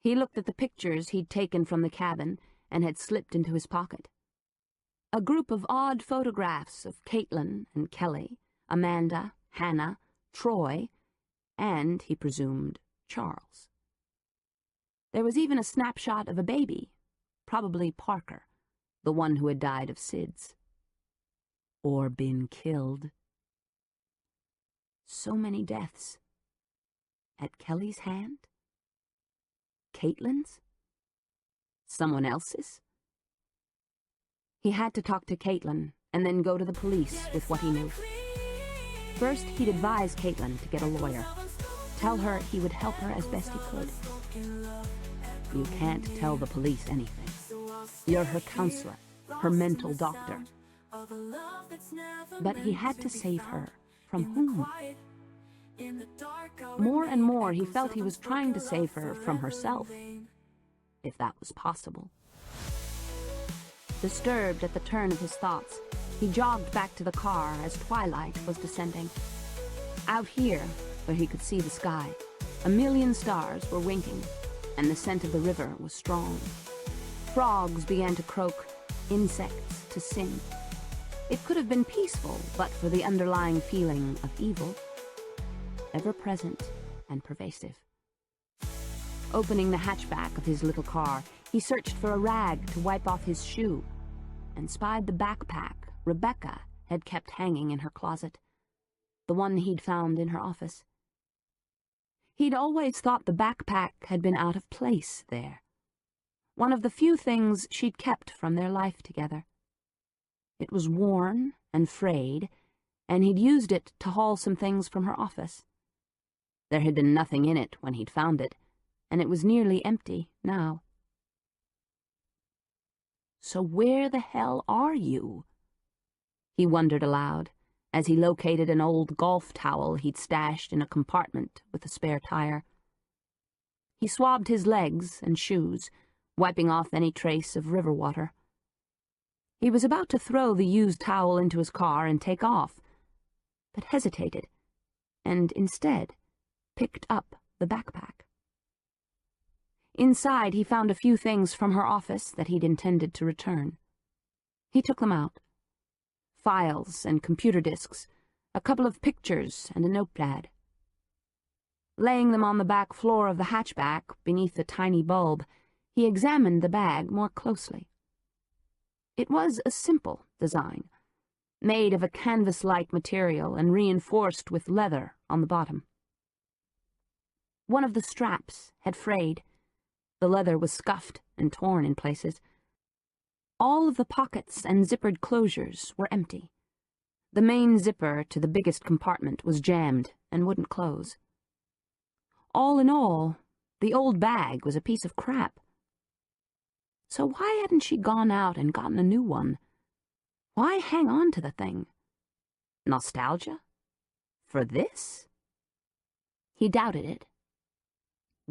Speaker 3: He looked at the pictures he'd taken from the cabin and had slipped into his pocket. A group of odd photographs of Caitlin and Kelly, Amanda, Hannah, Troy, and, he presumed, Charles. There was even a snapshot of a baby, probably Parker, the one who had died of SIDS. Or been killed. So many deaths. At Kelly's hand? Caitlin's? Someone else's? He had to talk to Caitlin and then go to the police with what he knew. First, he'd advise Caitlin to get a lawyer. Tell her he would help her as best he could. You can't tell the police anything. You're her counselor, her mental doctor. But he had to save her. From whom? More and more, he felt he was trying to save her from herself, if that was possible. Disturbed at the turn of his thoughts, he jogged back to the car as twilight was descending. Out here, where he could see the sky, a million stars were winking, and the scent of the river was strong. Frogs began to croak, insects to sing. It could have been peaceful, but for the underlying feeling of evil, ever present and pervasive. Opening the hatchback of his little car, he searched for a rag to wipe off his shoe, and spied the backpack Rebecca had kept hanging in her closet, the one he'd found in her office. He'd always thought the backpack had been out of place there, one of the few things she'd kept from their life together. It was worn and frayed, and he'd used it to haul some things from her office. There had been nothing in it when he'd found it, and it was nearly empty now. So where the hell are you? He wondered aloud, as he located an old golf towel he'd stashed in a compartment with a spare tire. He swabbed his legs and shoes, wiping off any trace of river water. He was about to throw the used towel into his car and take off, but hesitated, and instead picked up the backpack. Inside, he found a few things from her office that he'd intended to return. He took them out. Files and computer disks, a couple of pictures and a notepad. Laying them on the back floor of the hatchback beneath the tiny bulb, he examined the bag more closely. It was a simple design, made of a canvas-like material and reinforced with leather on the bottom. One of the straps had frayed. The leather was scuffed and torn in places. All of the pockets and zippered closures were empty. The main zipper to the biggest compartment was jammed and wouldn't close. All in all, the old bag was a piece of crap. So why hadn't she gone out and gotten a new one? Why hang on to the thing? Nostalgia? For this? He doubted it.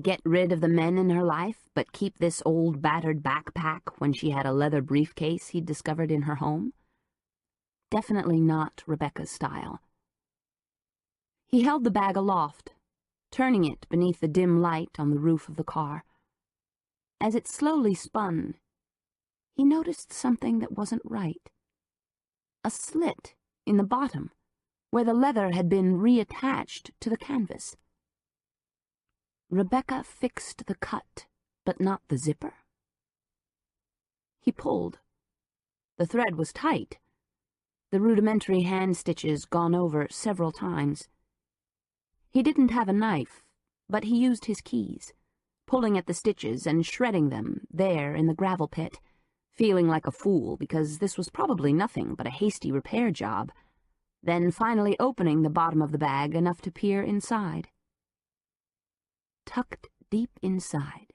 Speaker 3: Get rid of the men in her life, but keep this old battered backpack when she had a leather briefcase he'd discovered in her home? Definitely not Rebecca's style. He held the bag aloft, turning it beneath the dim light on the roof of the car. As it slowly spun, he noticed something that wasn't right. A slit in the bottom, where the leather had been reattached to the canvas. Rebecca fixed the cut, but not the zipper. He pulled. The thread was tight, the rudimentary hand stitches gone over several times. He didn't have a knife, but he used his keys, pulling at the stitches and shredding them there in the gravel pit, feeling like a fool because this was probably nothing but a hasty repair job, then finally opening the bottom of the bag enough to peer inside. Tucked deep inside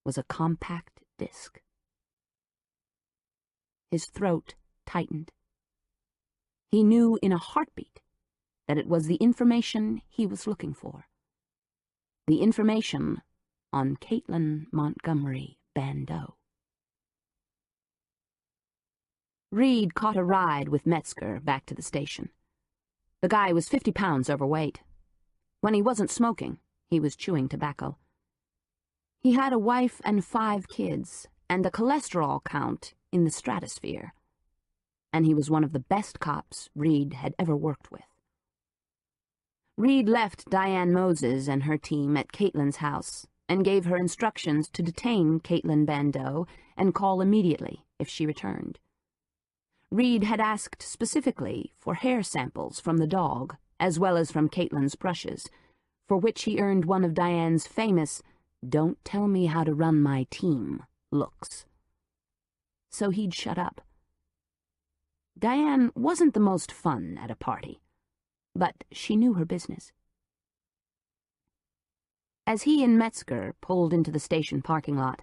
Speaker 3: was a compact disc. His throat tightened. He knew in a heartbeat that it was the information he was looking for. The information on Caitlin Montgomery Bandeau. Reed caught a ride with Metzger back to the station. The guy was 50 pounds overweight. When he wasn't smoking, he was chewing tobacco. He had a wife and 5 kids, and a cholesterol count in the stratosphere. And he was one of the best cops Reed had ever worked with. Reed left Diane Moses and her team at Caitlin's house and gave her instructions to detain Caitlin Bandeau and call immediately if she returned. Reed had asked specifically for hair samples from the dog, as well as from Caitlin's brushes, for which he earned one of Diane's famous "Don't tell me how to run my team" looks. So he'd shut up. Diane wasn't the most fun at a party, but she knew her business. As he and Metzger pulled into the station parking lot,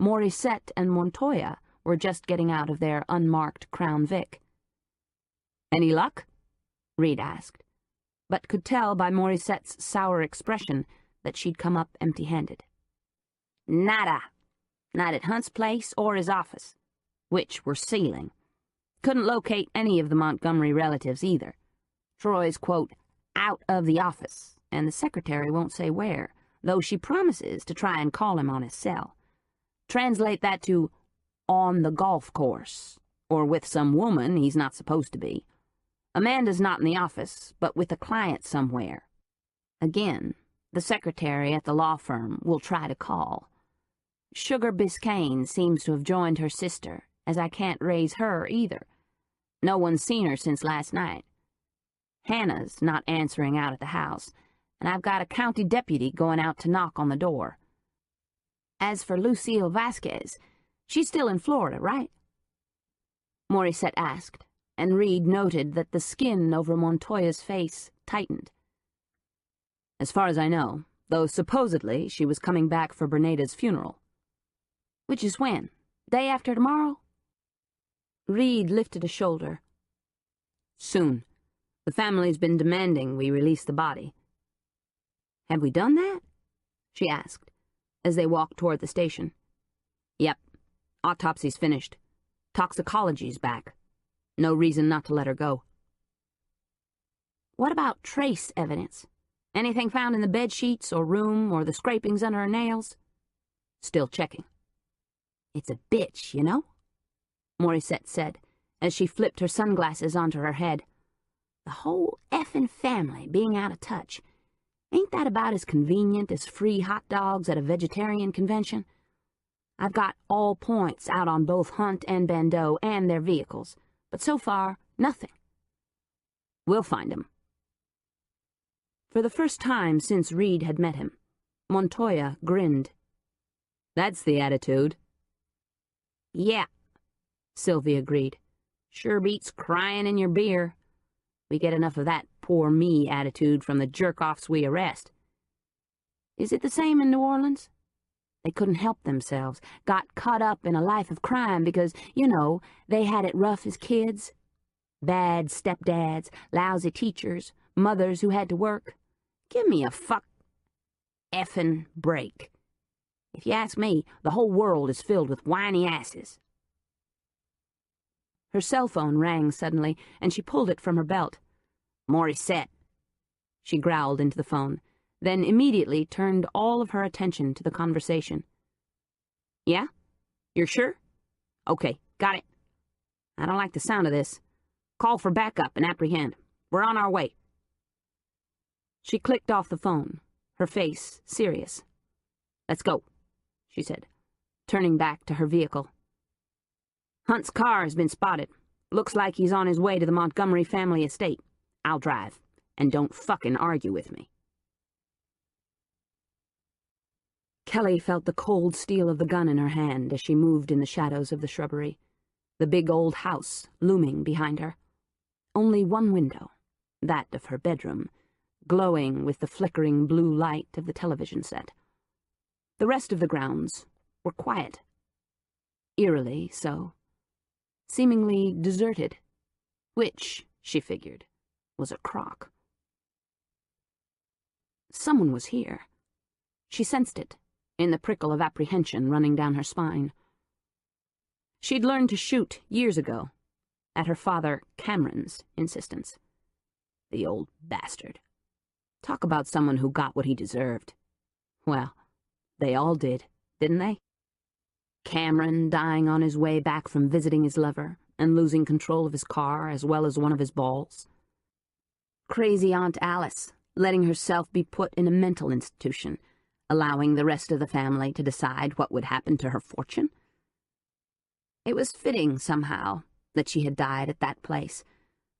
Speaker 3: Morissette and Montoya were just getting out of their unmarked Crown Vic. "Any luck?" Reed asked, but could tell by Morissette's sour expression that she'd come up empty-handed. "Nada. Not at Hunt's place or his office, which we're sealing. Couldn't locate any of the Montgomery relatives either. Troy's, quote, out of the office, and the secretary won't say where, though she promises to try and call him on his cell. Translate that to on the golf course, or with some woman he's not supposed to be. Amanda's not in the office, but with a client somewhere. Again, the secretary at the law firm will try to call. Sugar Biscayne seems to have joined her sister, as I can't raise her either. No one's seen her since last night. Hannah's not answering out at the house, and I've got a county deputy going out to knock on the door. As for Lucille Vasquez, she's still in Florida, right?" Morissette asked, and Reed noted that the skin over Montoya's face tightened. "As far as I know, though supposedly she was coming back for Berneda's funeral." "Which is when? Day after tomorrow?" Reed lifted a shoulder. "Soon. The family's been demanding we release the body." "Have we done that?" she asked, as they walked toward the station. "Yep. Autopsy's finished. Toxicology's back. No reason not to let her go." "What about trace evidence? Anything found in the bed sheets or room or the scrapings under her nails?" "Still checking." "It's a bitch, you know," Morissette said, as she flipped her sunglasses onto her head. "The whole effing family being out of touch. Ain't that about as convenient as free hot dogs at a vegetarian convention? I've got all points out on both Hunt and Bandeau and their vehicles, but so far, nothing." "We'll find him." For the first time since Reed had met him, Montoya grinned. "That's the attitude." "Yeah," Sylvie agreed. "Sure beats crying in your beer. We get enough of that poor me attitude from the jerk-offs we arrest." "Is it the same in New Orleans?" They couldn't help themselves, got caught up in a life of crime because, you know, they had it rough as kids. Bad stepdads, lousy teachers, mothers who had to work. Give me a effing break. If you ask me, the whole world is filled with whiny asses. Her cell phone rang suddenly, and she pulled it from her belt. "Morissette," she growled into the phone, then immediately turned all of her attention to the conversation. "Yeah? You're sure? Okay, got it. I don't like the sound of this. Call for backup and apprehend. We're on our way." She clicked off the phone, her face serious. "Let's go," she said, turning back to her vehicle. Hunt's car has been spotted. Looks like he's on his way to the Montgomery family estate. I'll drive, and don't fucking argue with me. Kelly felt the cold steel of the gun in her hand as she moved in the shadows of the shrubbery, the big old house looming behind her. Only one window, that of her bedroom, glowing with the flickering blue light of the television set. The rest of the grounds were quiet. Eerily so. Seemingly deserted, which, she figured, was a crock. Someone was here. She sensed it, in the prickle of apprehension running down her spine. She'd learned to shoot years ago, at her father Cameron's insistence. The old bastard. Talk about someone who got what he deserved. Well, they all did, didn't they? Cameron dying on his way back from visiting his lover and losing control of his car as well as one of his balls. Crazy Aunt Alice letting herself be put in a mental institution, allowing the rest of the family to decide what would happen to her fortune. It was fitting, somehow, that she had died at that place,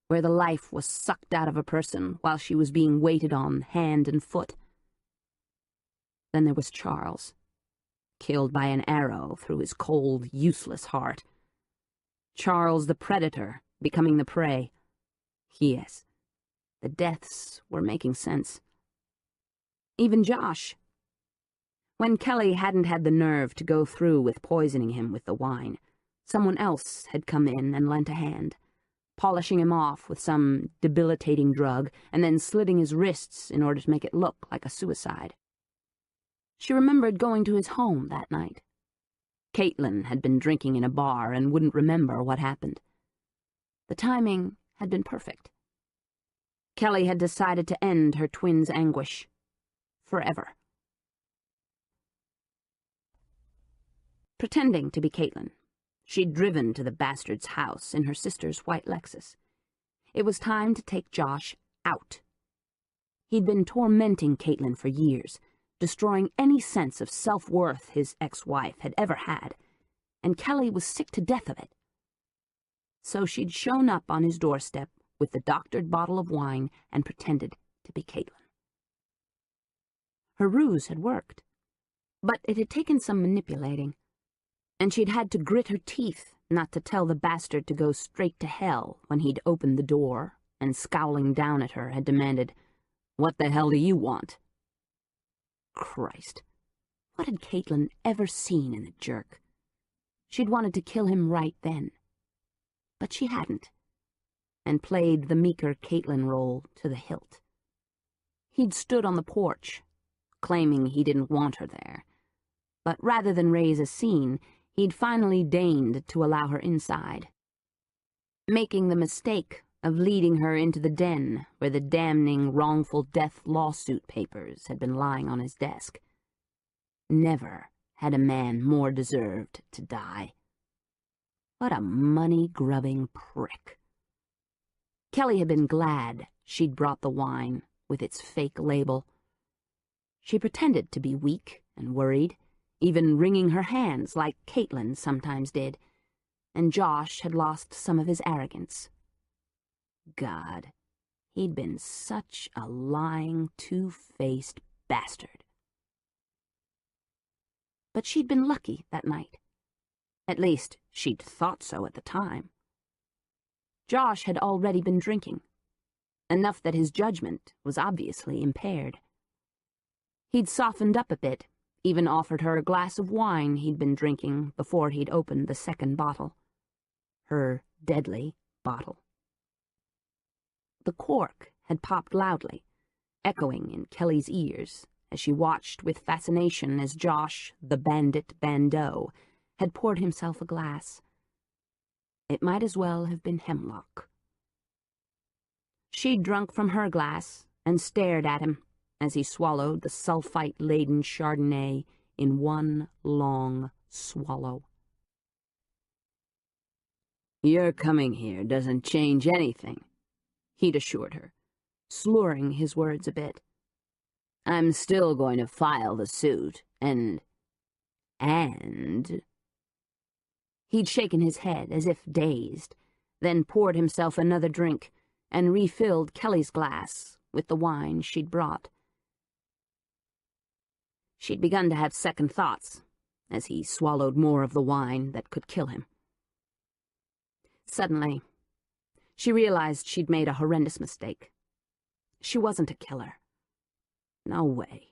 Speaker 3: where the life was sucked out of a person while she was being waited on hand and foot. Then there was Charles, killed by an arrow through his cold, useless heart. Charles the predator, becoming the prey. Yes, the deaths were making sense. Even Josh. When Kelly hadn't had the nerve to go through with poisoning him with the wine, someone else had come in and lent a hand, polishing him off with some debilitating drug and then slitting his wrists in order to make it look like a suicide. She remembered going to his home that night. Caitlin had been drinking in a bar and wouldn't remember what happened. The timing had been perfect. Kelly had decided to end her twins' anguish. Forever. Pretending to be Caitlin, she'd driven to the bastard's house in her sister's white Lexus. It was time to take Josh out. He'd been tormenting Caitlin for years, destroying any sense of self-worth his ex-wife had ever had, and Kelly was sick to death of it. So she'd shown up on his doorstep with the doctored bottle of wine and pretended to be Caitlin. Her ruse had worked, but it had taken some manipulating, and she'd had to grit her teeth not to tell the bastard to go straight to hell when he'd opened the door and, scowling down at her, had demanded, "What the hell do you want?" Christ, what had Caitlin ever seen in the jerk? She'd wanted to kill him right then, but she hadn't, and played the meeker Caitlin role to the hilt. He'd stood on the porch, claiming he didn't want her there, but rather than raise a scene, he'd finally deigned to allow her inside, making the mistake of leading her into the den where the damning wrongful death lawsuit papers had been lying on his desk. Never had a man more deserved to die. What a money-grubbing prick. Kelly had been glad she'd brought the wine with its fake label. She pretended to be weak and worried, even wringing her hands like Caitlin sometimes did, and Josh had lost some of his arrogance. God, he'd been such a lying, two-faced bastard. But she'd been lucky that night. At least, she'd thought so at the time. Josh had already been drinking, enough that his judgment was obviously impaired. He'd softened up a bit, even offered her a glass of wine he'd been drinking before he'd opened the second bottle. Her deadly bottle. The cork had popped loudly, echoing in Kelly's ears as she watched with fascination as Josh, the bandit Bandeau, had poured himself a glass. It might as well have been hemlock. She'd drunk from her glass and stared at him as he swallowed the sulfite-laden Chardonnay in one long swallow.
Speaker 4: "Your coming here doesn't change anything," he'd assured her, slurring his words a bit. "I'm still going to file the suit, and...
Speaker 3: He'd shaken his head, as if dazed, then poured himself another drink and refilled Kelly's glass with the wine she'd brought. She'd begun to have second thoughts as he swallowed more of the wine that could kill him. Suddenly, she realized she'd made a horrendous mistake. She wasn't a killer. No way.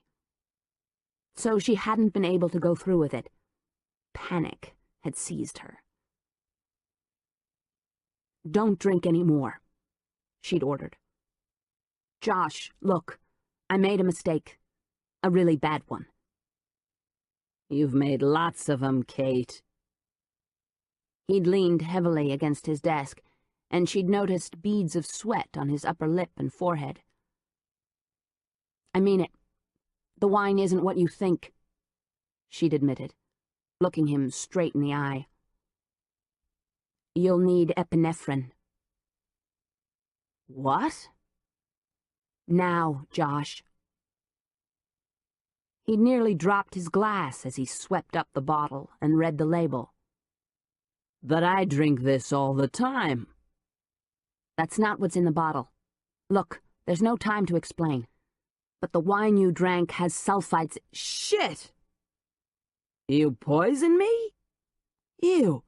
Speaker 3: So she hadn't been able to go through with it. Panic had seized her. "Don't drink any more," she'd ordered. "Josh, look, I made a mistake. A really bad one."
Speaker 4: "You've made lots of them, Kate."
Speaker 3: He'd leaned heavily against his desk, and she'd noticed beads of sweat on his upper lip and forehead. "I mean it. The wine isn't what you think," she'd admitted, looking him straight in the eye. "You'll need epinephrine."
Speaker 4: "What?"
Speaker 3: "Now, Josh." He'd nearly dropped his glass as he swept up the bottle and read the label.
Speaker 4: "But I drink this all the time."
Speaker 3: "That's not what's in the bottle. Look, there's no time to explain. But the wine you drank has sulfites."
Speaker 4: "Shit! You poison me? You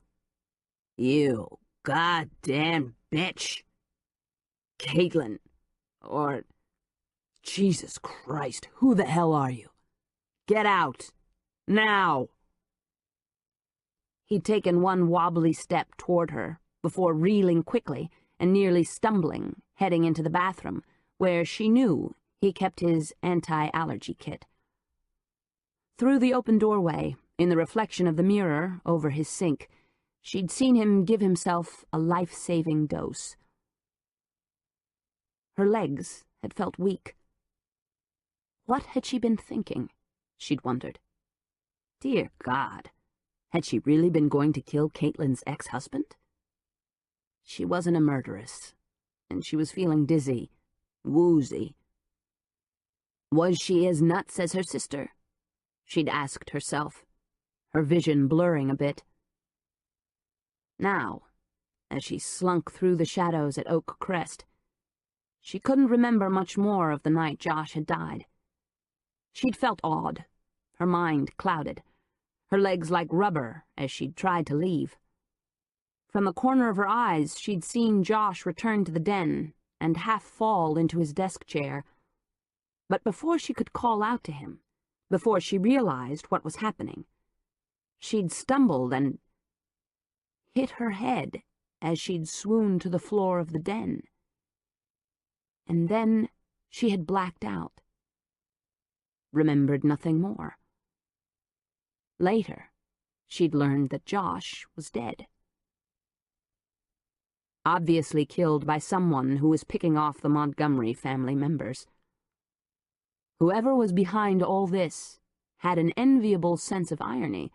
Speaker 4: goddamn bitch. Caitlin, or Jesus Christ, who the hell are you? Get out, now."
Speaker 3: He'd taken one wobbly step toward her before reeling quickly and nearly stumbling, heading into the bathroom, where she knew he kept his anti-allergy kit. Through the open doorway, in the reflection of the mirror over his sink, she'd seen him give himself a life-saving dose. Her legs had felt weak. What had she been thinking? She'd wondered. Dear God, had she really been going to kill Caitlin's ex-husband? She wasn't a murderess, and she was feeling dizzy, woozy. Was she as nuts as her sister? She'd asked herself, her vision blurring a bit. Now, as she slunk through the shadows at Oak Crest, she couldn't remember much more of the night Josh had died. She'd felt odd, her mind clouded, her legs like rubber as she'd tried to leave. From the corner of her eyes, she'd seen Josh return to the den and half fall into his desk chair. But before she could call out to him, before she realized what was happening, she'd stumbled and hit her head as she'd swooned to the floor of the den. And then she had blacked out, remembered nothing more. Later, she'd learned that Josh was dead. Obviously killed by someone who was picking off the Montgomery family members. Whoever was behind all this had an enviable sense of irony,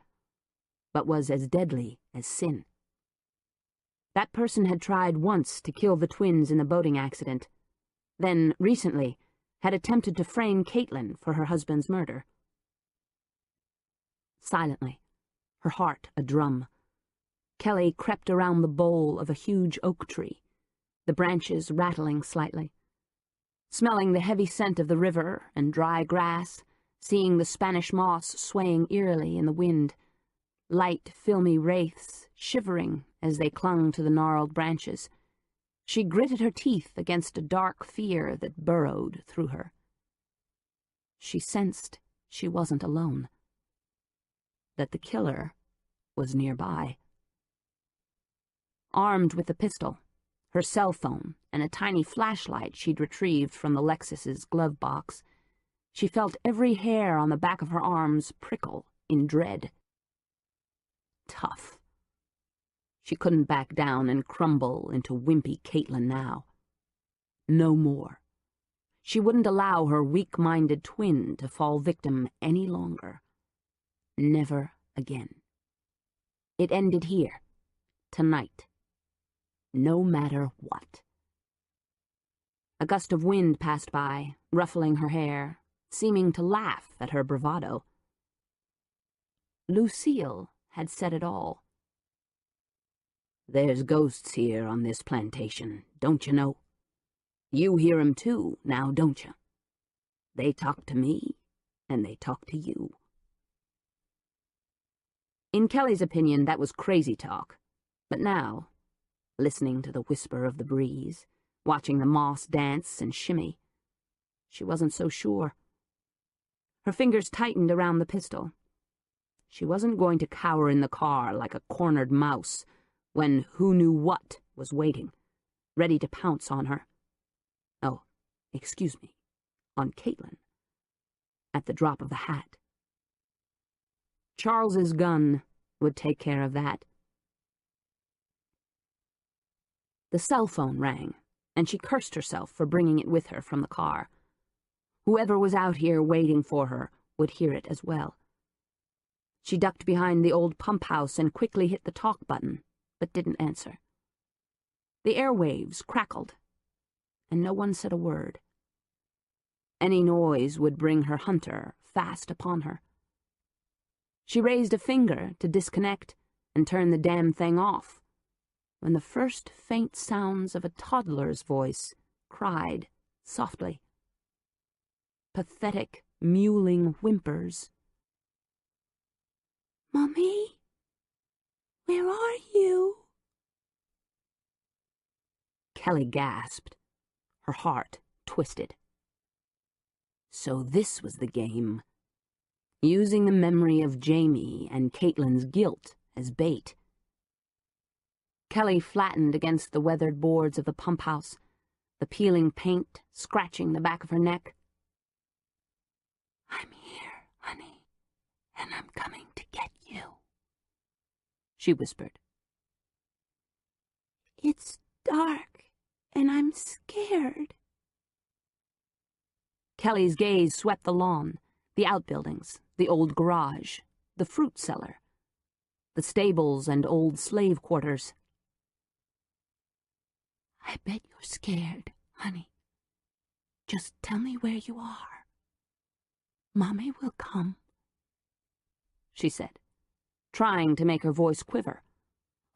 Speaker 3: but was as deadly as sin. That person had tried once to kill the twins in the boating accident, then, recently, had attempted to frame Caitlin for her husband's murder. Silently, her heart a drum, Kelly crept around the bole of a huge oak tree, the branches rattling slightly. Smelling the heavy scent of the river and dry grass, seeing the Spanish moss swaying eerily in the wind, light, filmy wraiths shivering as they clung to the gnarled branches, she gritted her teeth against a dark fear that burrowed through her. She sensed she wasn't alone, that the killer was nearby. Armed with the pistol, her cell phone, and a tiny flashlight she'd retrieved from the Lexus's glove box, she felt every hair on the back of her arms prickle in dread. Tough. She couldn't back down and crumble into wimpy Caitlin now. No more. She wouldn't allow her weak-minded twin to fall victim any longer. Never again. It ended here, tonight. No matter what. A gust of wind passed by, ruffling her hair, seeming to laugh at her bravado. Lucille had said it all.
Speaker 4: There's ghosts here on this plantation, don't you know? You hear 'em too, now don't you? They talk to me, and they talk to you. In Kelly's opinion, that was crazy talk. But now, listening to the whisper of the breeze, watching the moss dance and shimmy, she wasn't so sure. Her fingers tightened around the pistol. She wasn't going to cower in the car like a cornered mouse when who knew what was waiting, ready to pounce on her. Oh, excuse me, on Caitlin. At the drop of the hat. Charles's gun would take care of that. The cell phone rang, and she cursed herself for bringing it with her from the car. Whoever was out here waiting for her would hear it as well. She ducked behind the old pump house and quickly hit the talk button, but didn't answer. The airwaves crackled, and no one said a word. Any noise would bring her hunter fast upon her. She raised a finger to disconnect and turn the damn thing off, when the first faint sounds of a toddler's voice cried softly. Pathetic, mewling whimpers.
Speaker 2: "Mommy? Where are you?"
Speaker 4: Kelly gasped, her heart twisted. So this was the game. Using the memory of Jamie and Caitlin's guilt as bait. Kelly flattened against the weathered boards of the pump house, the peeling paint scratching the back of her neck.
Speaker 2: "I'm here, honey, and I'm coming to get you,"
Speaker 4: she whispered.
Speaker 2: "It's dark, and I'm scared."
Speaker 4: Kelly's gaze swept the lawn, the outbuildings, the old garage, the fruit cellar, the stables and old slave quarters.
Speaker 2: "I bet you're scared, honey. Just tell me where you are. Mommy will come,"
Speaker 4: she said, trying to make her voice quiver,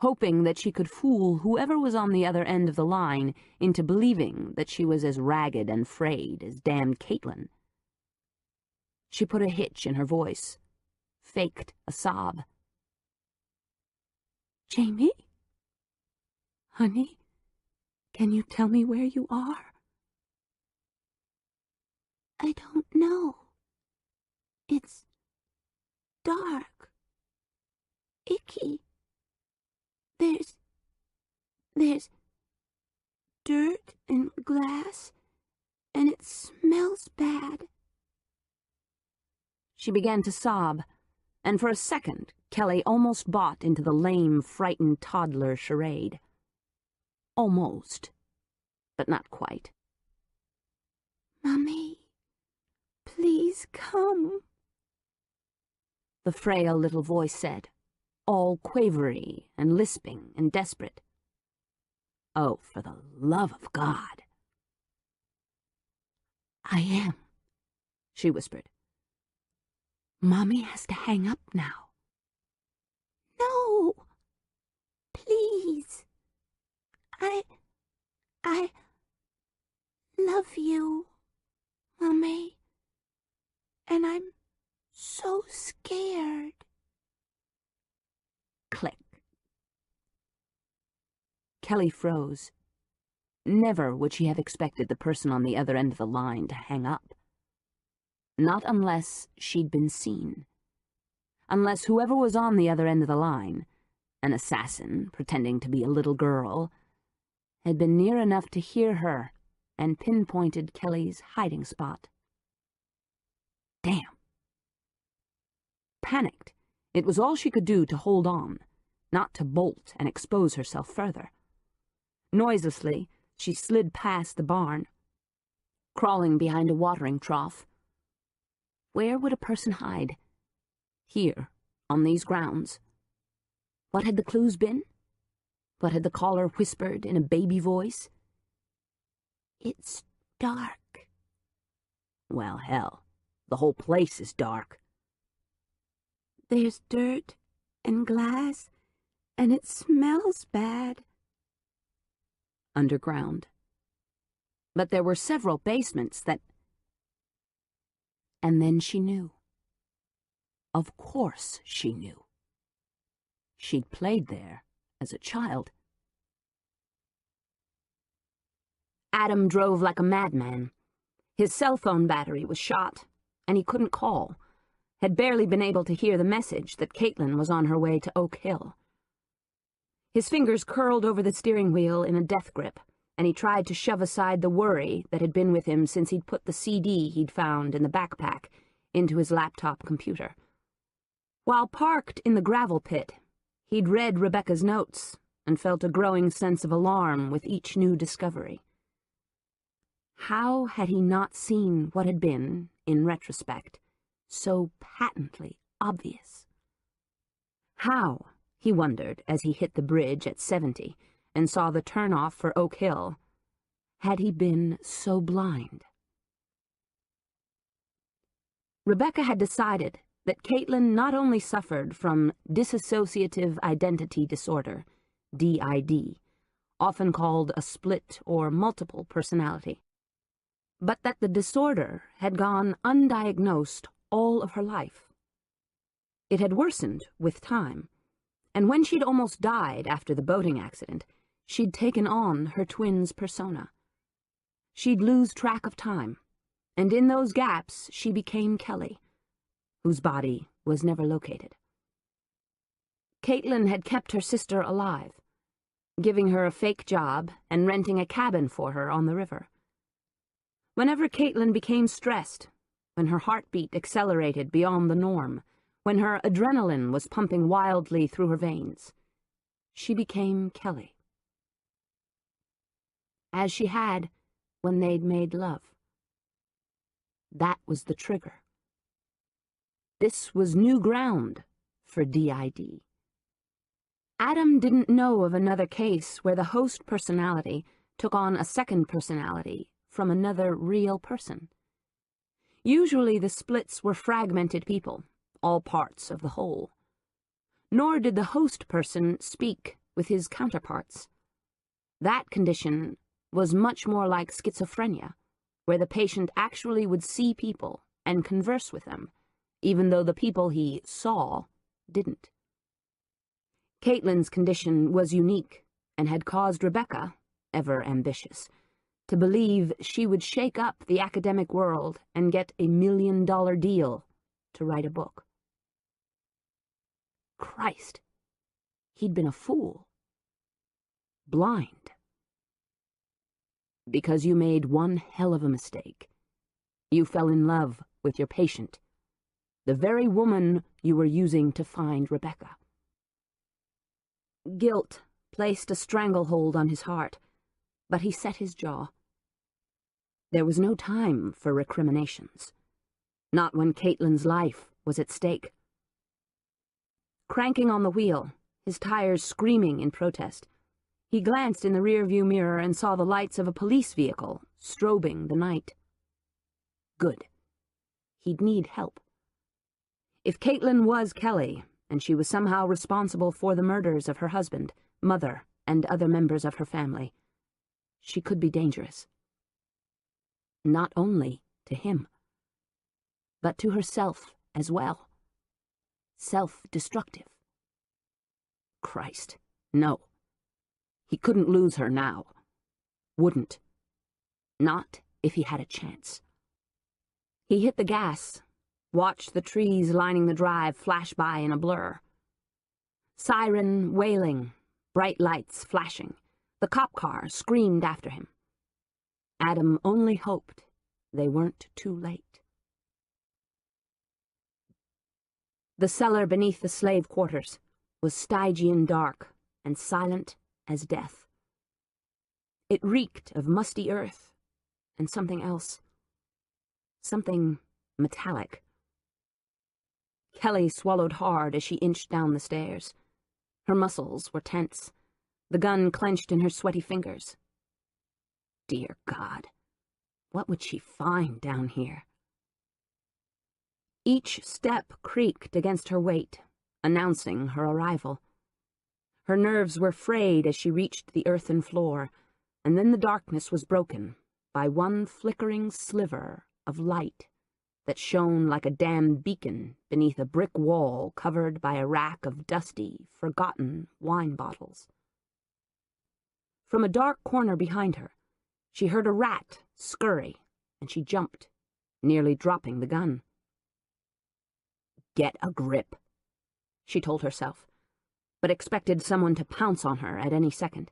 Speaker 4: hoping that she could fool whoever was on the other end of the line into believing that she was as ragged and frayed as damned Caitlin. She put a hitch in her voice, faked a sob.
Speaker 2: "Jamie? Honey, can you tell me where you are?" "I don't know. It's dark. Icky. There's dirt and glass, and it smells bad."
Speaker 4: She began to sob, and for a second Kelly almost bought into the lame, frightened toddler charade. Almost, but not quite.
Speaker 2: "Mommy, please come,"
Speaker 4: the frail little voice said, all quavery and lisping and desperate. Oh, for the love of God.
Speaker 2: "I am,"
Speaker 4: she whispered.
Speaker 2: "Mommy has to hang up now." "No, please. I love you, Mommy, and I'm so scared."
Speaker 4: Click. Kelly froze. Never would she have expected the person on the other end of the line to hang up. Not unless she'd been seen. Unless whoever was on the other end of the line, an assassin pretending to be a little girl, had been near enough to hear her and pinpointed Kelly's hiding spot. Damn. Panicked, it was all she could do to hold on, not to bolt and expose herself further. Noiselessly, she slid past the barn, crawling behind a watering trough. Where would a person hide? Here, on these grounds. What had the clues been? What had the caller whispered in a baby voice?
Speaker 2: "It's dark."
Speaker 4: Well, hell, the whole place is dark.
Speaker 2: "There's dirt and glass, And it smells bad.
Speaker 3: Underground. But there were several basements that... And then she knew. Of course she knew. She'd played there as a child. Adam drove like a madman. His cell phone battery was shot, and he couldn't call, had barely been able to hear the message that Caitlin was on her way to Oak Hill. His fingers curled over the steering wheel in a death grip, and he tried to shove aside the worry that had been with him since he'd put the CD he'd found in the backpack into his laptop computer. While parked in the gravel pit, he'd read Rebecca's notes and felt a growing sense of alarm with each new discovery. How had he not seen what had been, in retrospect, so patently obvious? How, he wondered as he hit the bridge at 70 and saw the turnoff for Oak Hill, had he been so blind? Rebecca had decided that Caitlin not only suffered from dissociative identity disorder, DID, often called a split or multiple personality, but that the disorder had gone undiagnosed all of her life. It had worsened with time, and when she'd almost died after the boating accident, she'd taken on her twin's persona. She'd lose track of time, and in those gaps she became Kelly, whose body was never located. Caitlin had kept her sister alive, giving her a fake job and renting a cabin for her on the river. Whenever Caitlin became stressed, when her heartbeat accelerated beyond the norm, when her adrenaline was pumping wildly through her veins, she became Kelly. As she had when they'd made love. That was the trigger. This was new ground for DID. Adam didn't know of another case where the host personality took on a second personality from another real person. Usually the splits were fragmented people, all parts of the whole. Nor did the host person speak with his counterparts. That condition was much more like schizophrenia, where the patient actually would see people and converse with them, even though the people he saw didn't. Caitlin's condition was unique and had caused Rebecca, ever ambitious, to believe she would shake up the academic world and get $1 million deal to write a book. Christ, he'd been a fool. Blind. Because you made one hell of a mistake. You fell in love with your patient, the very woman you were using to find Rebecca. Guilt placed a stranglehold on his heart, but he set his jaw. There was no time for recriminations, not when Caitlin's life was at stake. Cranking on the wheel, his tires screaming in protest, he glanced in the rearview mirror and saw the lights of a police vehicle strobing the night. Good. He'd need help. If Caitlin was Kelly, and she was somehow responsible for the murders of her husband, mother, and other members of her family, she could be dangerous. Not only to him, but to herself as well. Self-destructive. Christ, no. He couldn't lose her now. Wouldn't. Not if he had a chance. He hit the gas, watched the trees lining the drive flash by in a blur. Siren wailing, bright lights flashing. The cop car screamed after him. Adam only hoped they weren't too late. The cellar beneath the slave quarters was Stygian dark and silent as death. It reeked of musty earth and something else. Something metallic. Kelly swallowed hard as she inched down the stairs. Her muscles were tense, the gun clenched in her sweaty fingers. Dear God, what would she find down here? Each step creaked against her weight, announcing her arrival. Her nerves were frayed as she reached the earthen floor, and then the darkness was broken by one flickering sliver of light that shone like a damned beacon beneath a brick wall covered by a rack of dusty, forgotten wine bottles. From a dark corner behind her, she heard a rat scurry, and she jumped, nearly dropping the gun. "Get a grip," she told herself, but expected someone to pounce on her at any second.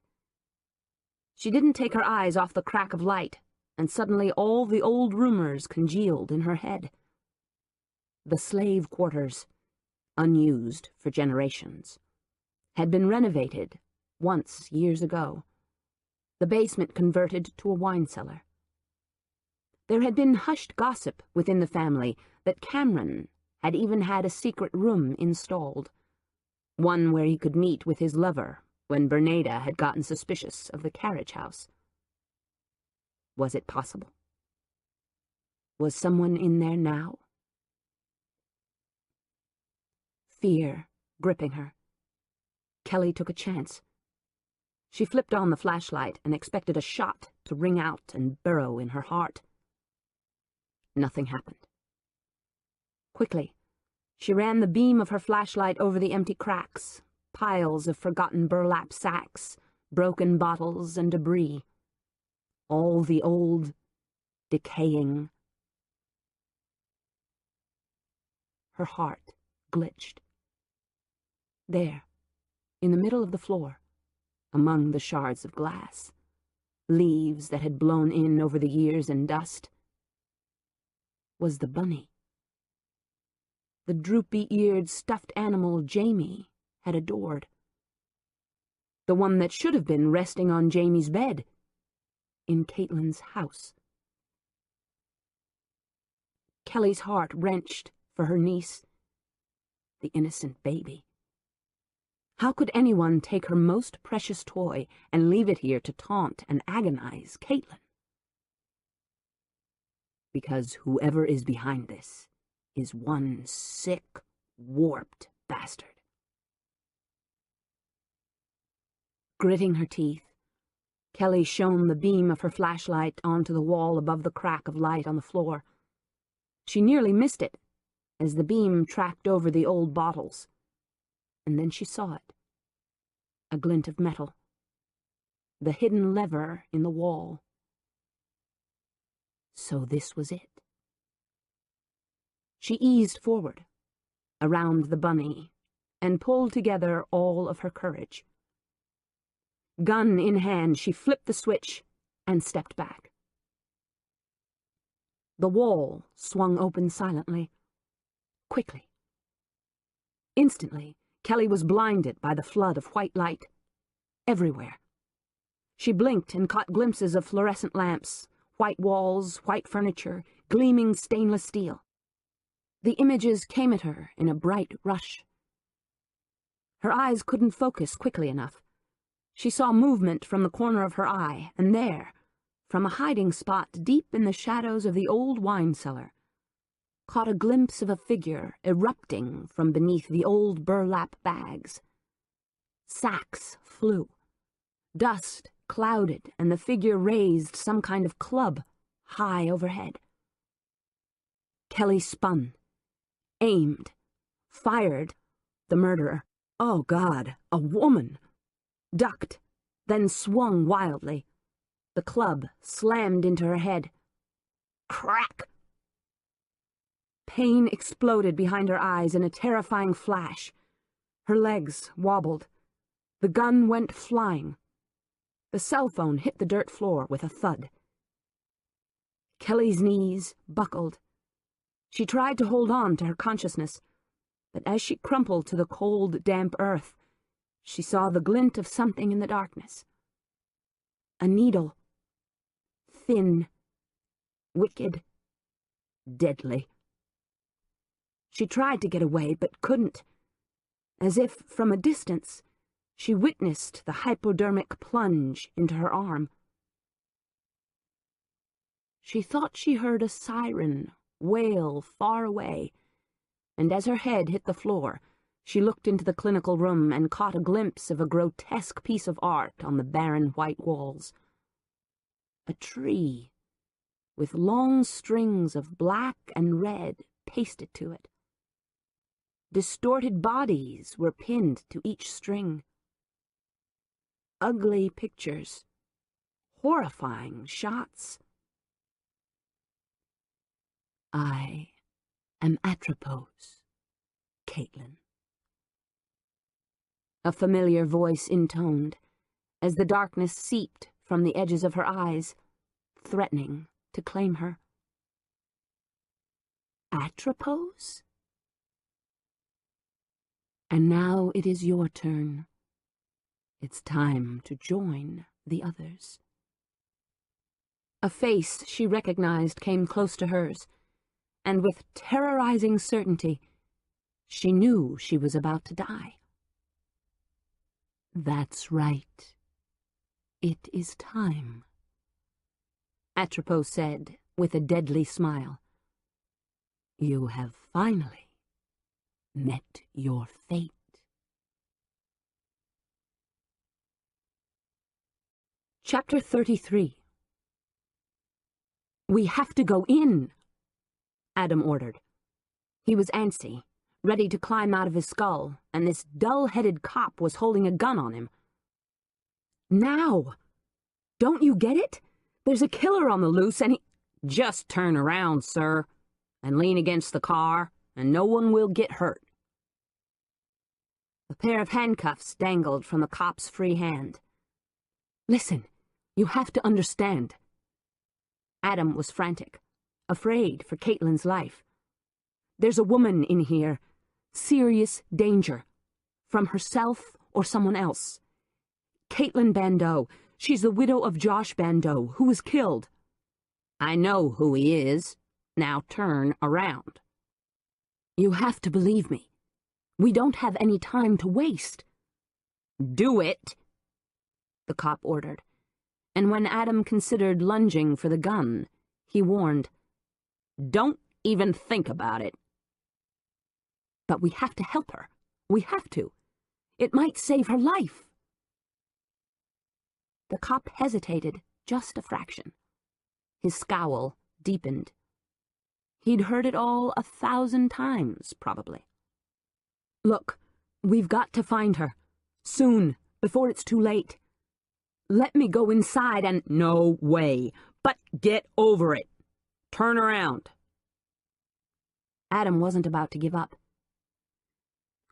Speaker 3: She didn't take her eyes off the crack of light, and suddenly all the old rumors congealed in her head. The slave quarters, unused for generations, had been renovated once years ago, the basement converted to a wine cellar. There had been hushed gossip within the family that Cameron had even had a secret room installed, one where he could meet with his lover when Bernada had gotten suspicious of the carriage house. Was it possible? Was someone in there now? Fear gripping her, Kelly took a chance. She flipped on the flashlight and expected a shot to ring out and burrow in her heart. Nothing happened. Quickly, she ran the beam of her flashlight over the empty cracks, piles of forgotten burlap sacks, broken bottles, and debris. All the old, decaying. Her heart glitched. There, in the middle of the floor, among the shards of glass, leaves that had blown in over the years and dust, was the bunny. The droopy-eared stuffed animal Jamie had adored. The one that should have been resting on Jamie's bed in Caitlin's house. Kelly's heart wrenched for her niece, the innocent baby. How could anyone take her most precious toy and leave it here to taunt and agonize Caitlin? Because whoever is behind this is one sick, warped bastard. Gritting her teeth, Kelly shone the beam of her flashlight onto the wall above the crack of light on the floor. She nearly missed it as the beam tracked over the old bottles, and then she saw it. A glint of metal. The hidden lever in the wall. So this was it. She eased forward, around the bunny, and pulled together all of her courage. Gun in hand, she flipped the switch and stepped back. The wall swung open silently, quickly. Instantly, Kelly was blinded by the flood of white light. Everywhere. She blinked and caught glimpses of fluorescent lamps, white walls, white furniture, gleaming stainless steel. The images came at her in a bright rush. Her eyes couldn't focus quickly enough. She saw movement from the corner of her eye, and there, from a hiding spot deep in the shadows of the old wine cellar, caught a glimpse of a figure erupting from beneath the old burlap bags. Sacks flew. Dust clouded, and the figure raised some kind of club high overhead. Kelly spun, aimed, fired. The murderer, oh God, a woman, ducked, then swung wildly. The club slammed into her head. Crack! Pain exploded behind her eyes in a terrifying flash. Her legs wobbled. The gun went flying. The cell phone hit the dirt floor with a thud. Kelly's knees buckled. She tried to hold on to her consciousness, but as she crumpled to the cold, damp earth, she saw the glint of something in the darkness. A needle. Thin. Wicked. Deadly. She tried to get away, but couldn't. As if, from a distance, she witnessed the hypodermic plunge into her arm. She thought she heard a siren wail far away, and as her head hit the floor, She looked into the clinical room and caught a glimpse of a grotesque piece of art on the barren white walls. A tree, with long strings of black and red pasted to it. Distorted bodies were pinned to each string. Ugly pictures, horrifying shots. I am Atropos, Caitlin. A familiar voice intoned, as the darkness seeped from the edges of her eyes, threatening to claim her. Atropos? And now it is your turn. It's time to join the others. A face she recognized came close to hers, and with terrorizing certainty, she knew she was about to die. That's right. It is time, Atropos said with a deadly smile. You have finally met your fate. Chapter 33. We have to go in, Adam ordered. He was antsy, ready to climb out of his skull, and this dull-headed cop was holding a gun on him. Now! Don't you get it? There's a killer on the loose and he— Just turn around, sir, and lean against the car, and no one will get hurt. A pair of handcuffs dangled from the cop's free hand. Listen, you have to understand. Adam was frantic, afraid for Caitlin's life. There's a woman in here. Serious danger. From herself or someone else. Caitlin Bandeau. She's the widow of Josh Bandeau, who was killed. I know who he is. Now turn around. You have to believe me. We don't have any time to waste. Do it, the cop ordered. And when Adam considered lunging for the gun, he warned, Don't even think about it. But we have to help her. We have to. It might save her life. The cop hesitated just a fraction. His scowl deepened. He'd heard it all 1,000 times, probably. Look, we've got to find her. Soon, before it's too late. Let me go inside and— No way. But get over it. Turn around. Adam wasn't about to give up.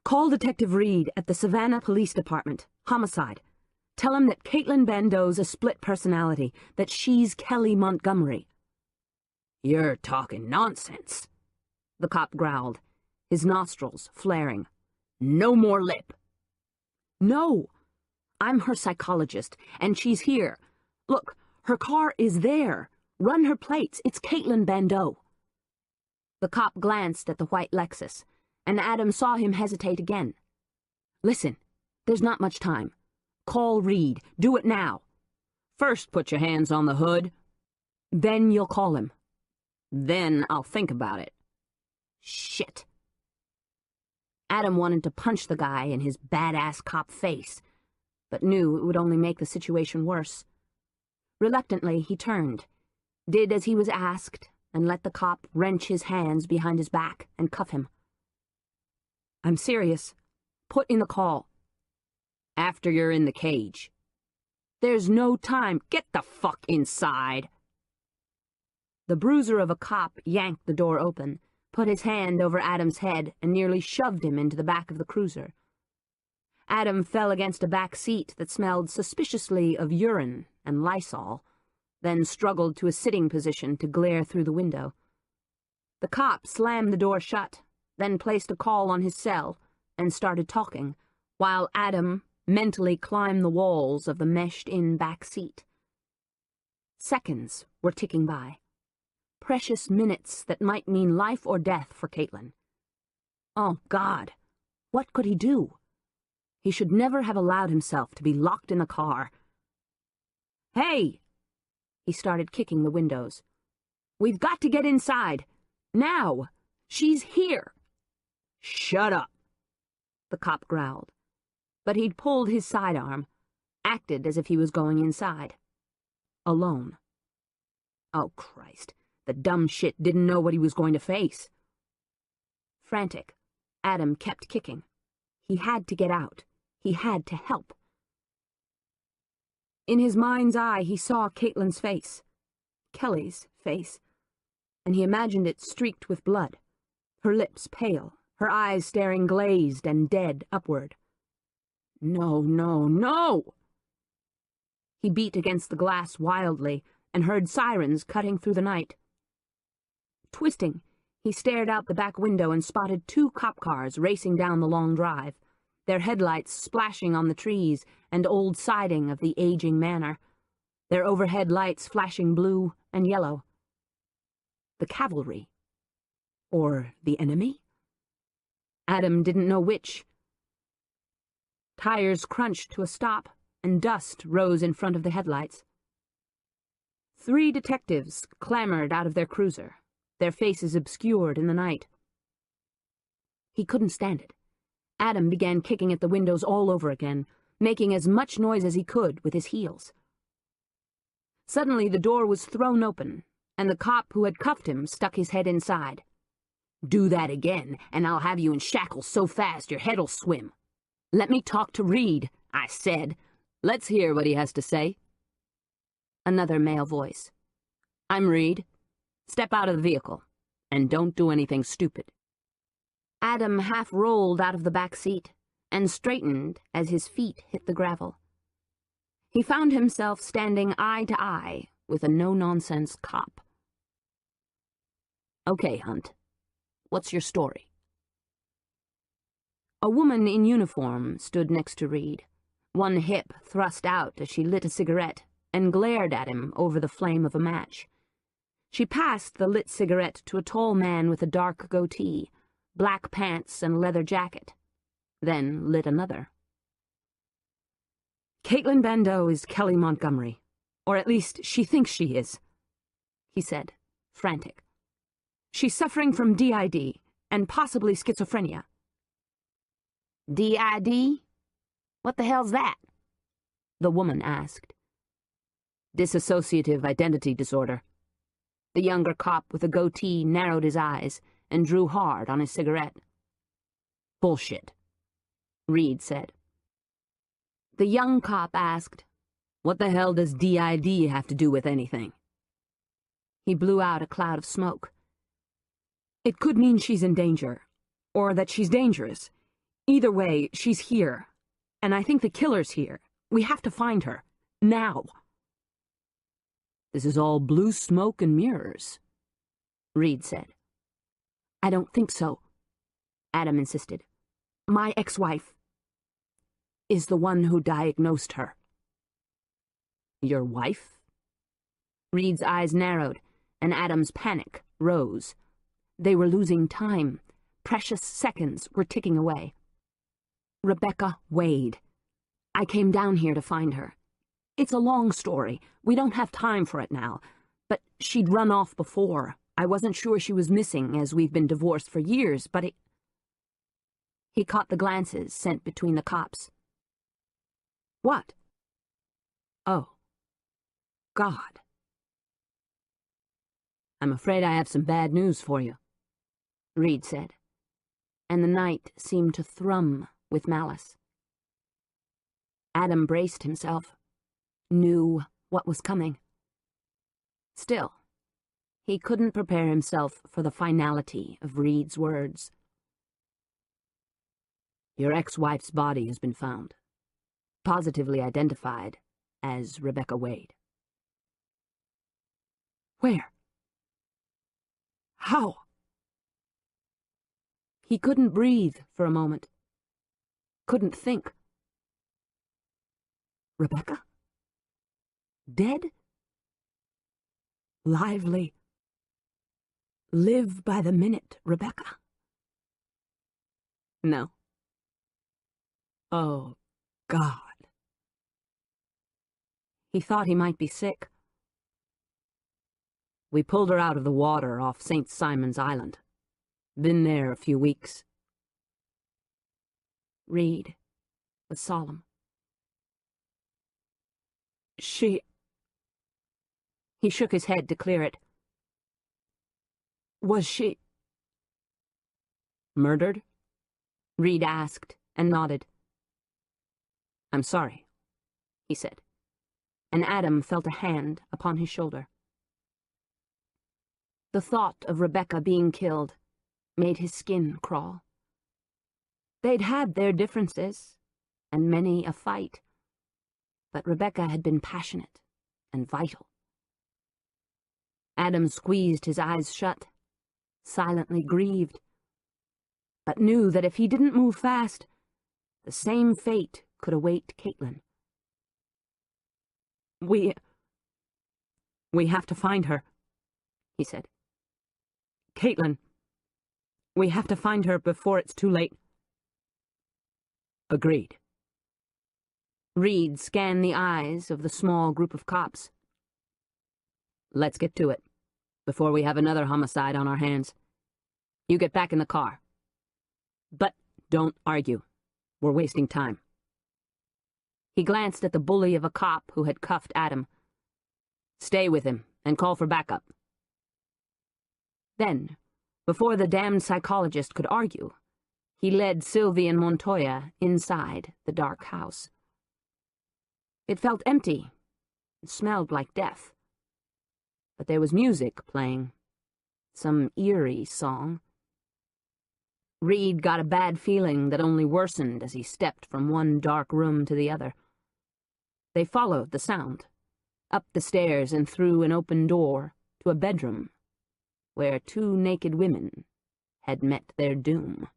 Speaker 3: Call Detective Reed at the Savannah Police Department. Homicide. Tell him that Caitlin Bandeau's a split personality, that she's Kelly Montgomery. You're talking nonsense, the cop growled, his nostrils flaring. No more lip. No. I'm her psychologist, and she's here. Look, her car is there. Run her plates. It's Caitlin Bandeau. The cop glanced at the white Lexus, and Adam saw him hesitate again. Listen, there's not much time. Call Reed. Do it now. First put your hands on the hood. Then you'll call him. Then I'll think about it. Shit. Adam wanted to punch the guy in his badass cop face, but knew it would only make the situation worse. Reluctantly, he turned, did as he was asked, and let the cop wrench his hands behind his back and cuff him. I'm serious. Put in the call. After you're in the cage. There's no time. Get the fuck inside. The bruiser of a cop yanked the door open, put his hand over Adam's head, and nearly shoved him into the back of the cruiser. Adam fell against a back seat that smelled suspiciously of urine and Lysol, then struggled to a sitting position to glare through the window. The cop slammed the door shut, then placed a call on his cell and started talking, while Adam mentally climbed the walls of the meshed-in back seat. Seconds were ticking by. Precious minutes that might mean life or death for Caitlin. Oh, God, what could he do? He should never have allowed himself to be locked in the car. Hey! He started kicking the windows. We've got to get inside. Now! She's here! Shut up! the cop growled. But he'd pulled his sidearm, acted as if he was going inside. Alone. Oh, Christ, the dumb shit didn't know what he was going to face. Frantic, Adam kept kicking. He had to get out. He had to help. In his mind's eye, he saw Caitlin's face, Kelly's face, and he imagined it streaked with blood, her lips pale, her eyes staring glazed and dead upward. No, no, no! He beat against the glass wildly and heard sirens cutting through the night. Twisting, he stared out the back window and spotted 2 cop cars racing down the long drive, their headlights splashing on the trees and old siding of the aging manor, their overhead lights flashing blue and yellow. The cavalry. Or the enemy? Adam didn't know which. Tires crunched to a stop, and dust rose in front of the headlights. 3 detectives clambered out of their cruiser, their faces obscured in the night. He couldn't stand it. Adam began kicking at the windows all over again, making as much noise as he could with his heels. Suddenly the door was thrown open, and the cop who had cuffed him stuck his head inside. "Do that again, and I'll have you in shackles so fast your head'll swim." "Let me talk to Reed," I said. "Let's hear what he has to say." Another male voice. "I'm Reed. Step out of the vehicle, and don't do anything stupid." Adam half rolled out of the back seat and straightened as his feet hit the gravel. He found himself standing eye to eye with a no-nonsense cop. "Okay, Hunt. What's your story?" A woman in uniform stood next to Reed, one hip thrust out as she lit a cigarette and glared at him over the flame of a match. She passed the lit cigarette to a tall man with a dark goatee, black pants and leather jacket, then lit another. "Caitlin Bandeau is Kelly Montgomery, or at least she thinks she is," he said, frantic. "She's suffering from DID and possibly schizophrenia." "DID? What the hell's that?" the woman asked. "Dissociative identity disorder." The younger cop with a goatee narrowed his eyes and drew hard on his cigarette. "Bullshit," Reed said. The young cop asked, "What the hell does DID have to do with anything?" He blew out a cloud of smoke. "It could mean she's in danger, or that she's dangerous. Either way, she's here, and I think the killer's here. We have to find her. Now." "This is all blue smoke and mirrors," Reed said. "I don't think so," Adam insisted. "My ex-wife is the one who diagnosed her." "Your wife?" Reed's eyes narrowed, and Adam's panic rose. They were losing time. Precious seconds were ticking away. "Rebecca Wade. I came down here to find her. It's a long story. We don't have time for it now. But she'd run off before. I wasn't sure she was missing, as we've been divorced for years, but He caught the glances sent between the cops. "What?" "Oh. God. I'm afraid I have some bad news for you," Reed said, and the night seemed to thrum with malice. Adam braced himself, knew what was coming. Still, he couldn't prepare himself for the finality of Reed's words. "Your ex-wife's body has been found, positively identified as Rebecca Wade." "Where? How?" He couldn't breathe for a moment. Couldn't think. Rebecca? Dead? Lively. Live by the minute, Rebecca? No. Oh, God. He thought he might be sick. "We pulled her out of the water off St. Simon's Island. Been there a few weeks." Reed was solemn.
Speaker 2: She...
Speaker 3: He shook his head to clear it.
Speaker 2: Was she...
Speaker 3: Murdered? Reed asked and nodded. I'm sorry, he said, and Adam felt a hand upon his shoulder. The thought of Rebecca being killed made his skin crawl. They'd had their differences, and many a fight, but Rebecca had been passionate and vital. Adam squeezed his eyes shut, silently grieved, but knew that if he didn't move fast, the same fate could await Caitlin.
Speaker 2: We have to find her,
Speaker 3: he said.
Speaker 2: Caitlin, we have to find her before it's too late.
Speaker 4: Agreed.
Speaker 3: Reed scanned the eyes of the small group of cops.
Speaker 4: Let's get to it, before we have another homicide on our hands. You get back in the car. But don't argue. We're wasting time.
Speaker 3: He glanced at the bully of a cop who had cuffed Adam.
Speaker 4: Stay with him and call for backup.
Speaker 3: Then, before the damned psychologist could argue, he led Sylvie and Montoya inside the dark house. It felt empty and smelled like death. But there was music playing, some eerie song. Reed got a bad feeling that only worsened as he stepped from one dark room to the other. They followed the sound, up the stairs and through an open door to a bedroom where two naked women had met their doom.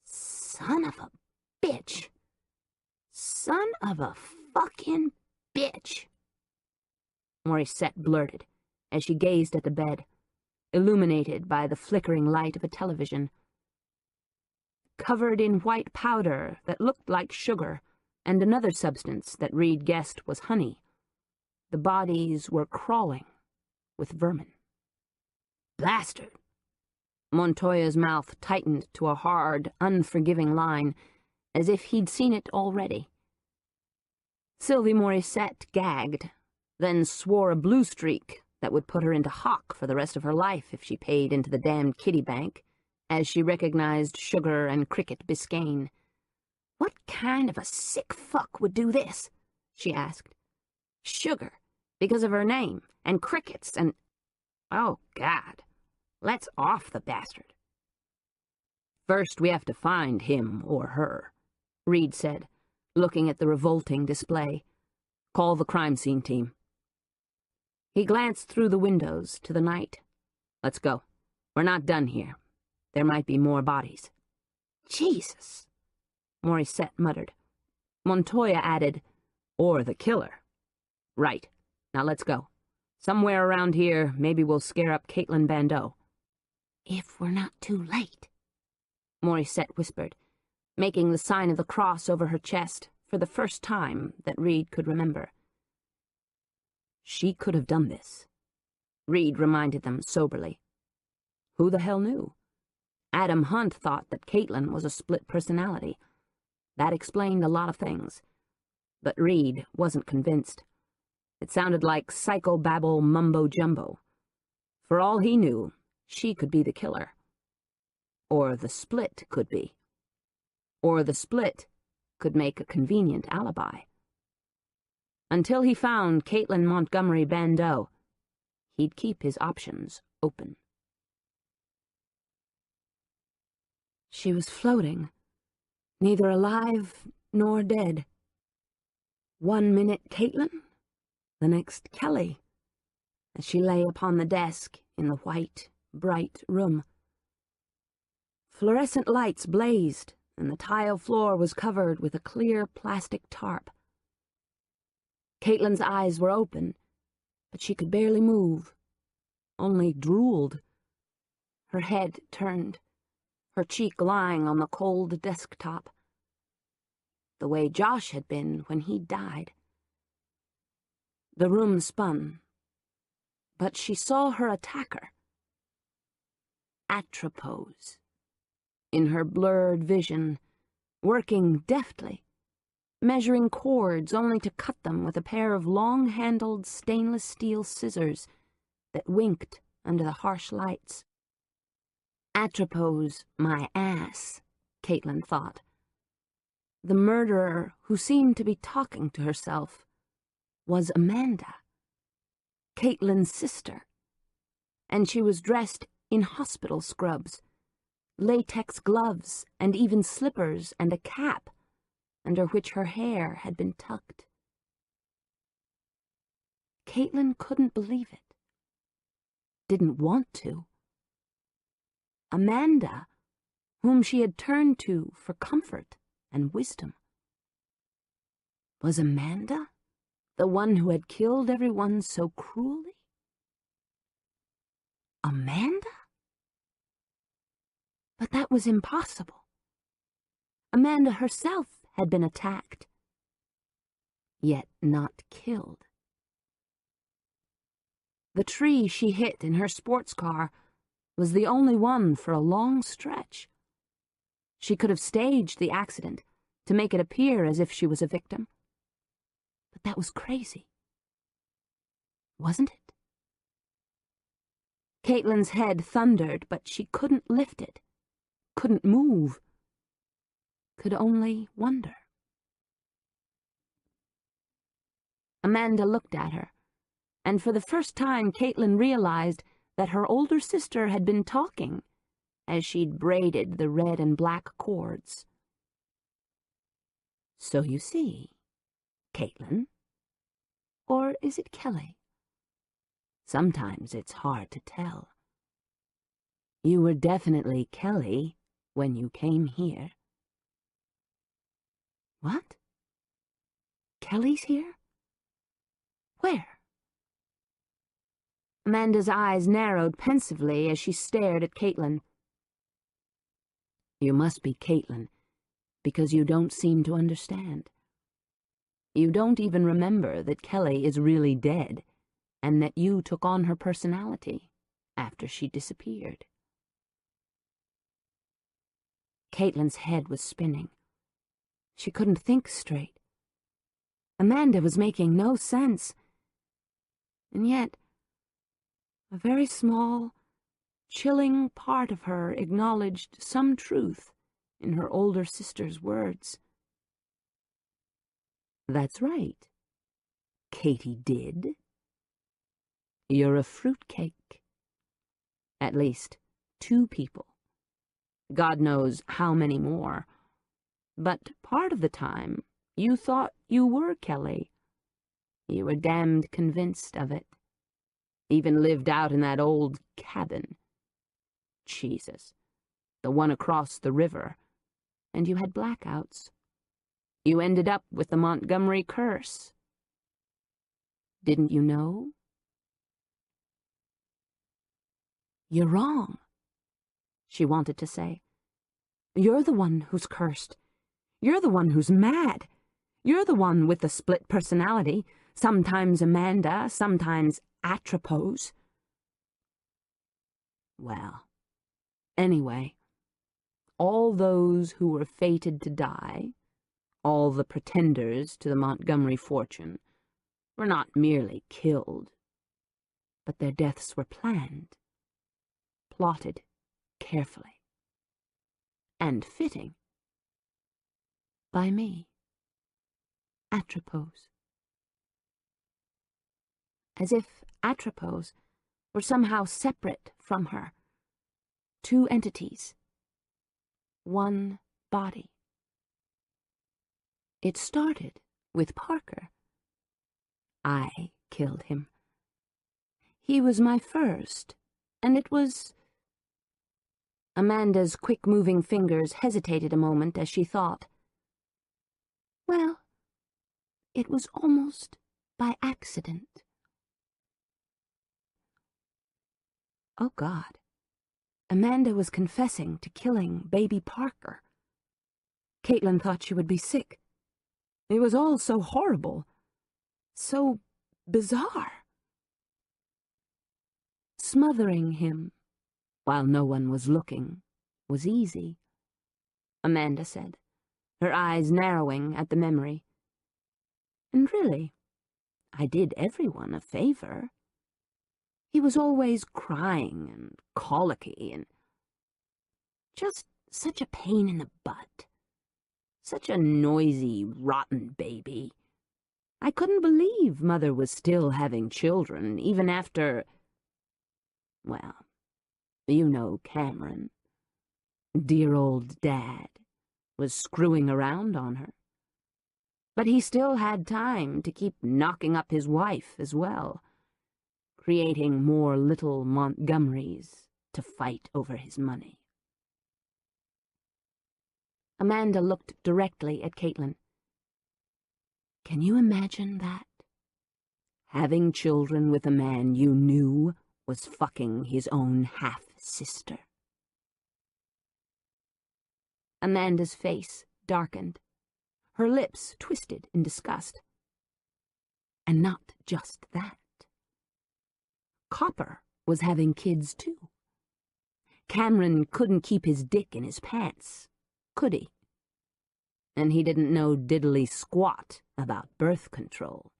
Speaker 1: Son of a bitch. Son of a fucking bitch.
Speaker 3: Morissette blurted as she gazed at the bed, illuminated by the flickering light of a television. Covered in white powder that looked like sugar and another substance that Reed guessed was honey, the bodies were crawling with vermin.
Speaker 1: Bastard!
Speaker 3: Montoya's mouth tightened to a hard, unforgiving line, as if he'd seen it already. Sylvie Morissette gagged, then swore a blue streak that would put her into hock for the rest of her life if she paid into the damned kitty bank, as she recognized Sugar and Cricket Biscayne.
Speaker 1: What kind of a sick fuck would do this? She asked. Sugar, because of her name, and crickets, and... Oh, God. Let's off the bastard.
Speaker 4: First, we have to find him or her,
Speaker 3: Reed said, looking at the revolting display.
Speaker 4: Call the crime scene team.
Speaker 3: He glanced through the windows to the night.
Speaker 4: Let's go. We're not done here. There might be more bodies.
Speaker 1: Jesus,
Speaker 3: Morissette muttered. Montoya added,
Speaker 4: or the killer. Right. Now let's go. Somewhere around here, maybe we'll scare up Caitlin Bandeau.
Speaker 1: If we're not too late,
Speaker 3: Morissette whispered, making the sign of the cross over her chest for the first time that Reed could remember.
Speaker 4: She could have done this,
Speaker 3: Reed reminded them soberly. Who the hell knew? Adam Hunt thought that Caitlin was a split personality. That explained a lot of things. But Reed wasn't convinced. It sounded like psychobabble mumbo-jumbo. For all he knew, she could be the killer. Or the split could be. Or the split could make a convenient alibi. Until he found Caitlin Montgomery Bandeau, he'd keep his options open. She was floating, neither alive nor dead. 1 minute Caitlin, the next Kelly, as she lay upon the desk in the white, bright room. Fluorescent lights blazed, and the tile floor was covered with a clear plastic tarp. Caitlin's eyes were open, but she could barely move, only drooled. Her head turned, her cheek lying on the cold desktop, the way Josh had been when he died. The room spun, but she saw her attacker. Atropos. in her blurred vision, working deftly, measuring chords only to cut them with a pair of long-handled stainless steel scissors that winked under the harsh lights. Atropos my ass, Caitlin thought. The murderer who seemed to be talking to herself was Amanda, Caitlin's sister, and she was dressed in hospital scrubs, latex gloves, and even slippers and a cap, under which her hair had been tucked. Caitlin couldn't believe it. Didn't want to. Amanda, whom she had turned to for comfort and wisdom. Was Amanda the one who had killed everyone so cruelly? Amanda? But that was impossible. Amanda herself had been attacked, yet not killed. The tree she hit in her sports car was the only one for a long stretch. She could have staged the accident to make it appear as if she was a victim. But that was crazy. Wasn't it? Caitlin's head thundered, but she couldn't lift it, couldn't move, could only wonder. Amanda looked at her, and for the first time Caitlin realized that her older sister had been talking as she'd braided the red and black cords. So you see, Caitlin, or is it Kelly? Sometimes it's hard to tell. You were definitely Kelly when you came here. What? Kelly's here? Where? Amanda's eyes narrowed pensively as she stared at Caitlin. You must be Caitlin, because you don't seem to understand. You don't even remember that Kelly is really dead, and that you took on her personality after she disappeared. Caitlin's head was spinning. She couldn't think straight. Amanda was making no sense. And yet, a very small, chilling part of her acknowledged some truth in her older sister's words. That's right, Katie did. You're a fruitcake. At least 2 people. God knows how many more. But part of the time, you thought you were Kelly. You were damned convinced of it. Even lived out in that old cabin. Jesus, the one across the river. And you had blackouts. You ended up with the Montgomery curse. Didn't you know? You're wrong, she wanted to say. You're the one who's cursed. You're the one who's mad. You're the one with the split personality, sometimes Amanda, sometimes Atropos. Well, anyway, all those who were fated to die, all the pretenders to the Montgomery fortune, were not merely killed, but their deaths were planned, plotted carefully, and fitting, by me, Atropos. As if Atropos were somehow separate from her. 2 entities. 1 body. It started with Parker. I killed him. He was my first, and it was... Amanda's quick-moving fingers hesitated a moment as she thought. Well, it was almost by accident. Oh, God. Amanda was confessing to killing baby Parker. Caitlin thought she would be sick. It was all so horrible, so bizarre. Smothering him, while no one was looking, was easy. Amanda said, her eyes narrowing at the memory. And really, I did everyone a favor. He was always crying and colicky and just such a pain in the butt. Such a noisy, rotten baby. I couldn't believe Mother was still having children, even after... Well, you know Cameron. Dear old Dad was screwing around on her. But he still had time to keep knocking up his wife as well, creating more little Montgomerys to fight over his money. Amanda looked directly at Caitlin. Can you imagine that? Having children with a man you knew was fucking his own half-sister. Amanda's face darkened. Her lips twisted in disgust. And not just that. Copper was having kids too. Cameron couldn't keep his dick in his pants, could he? And he didn't know diddly squat about birth control.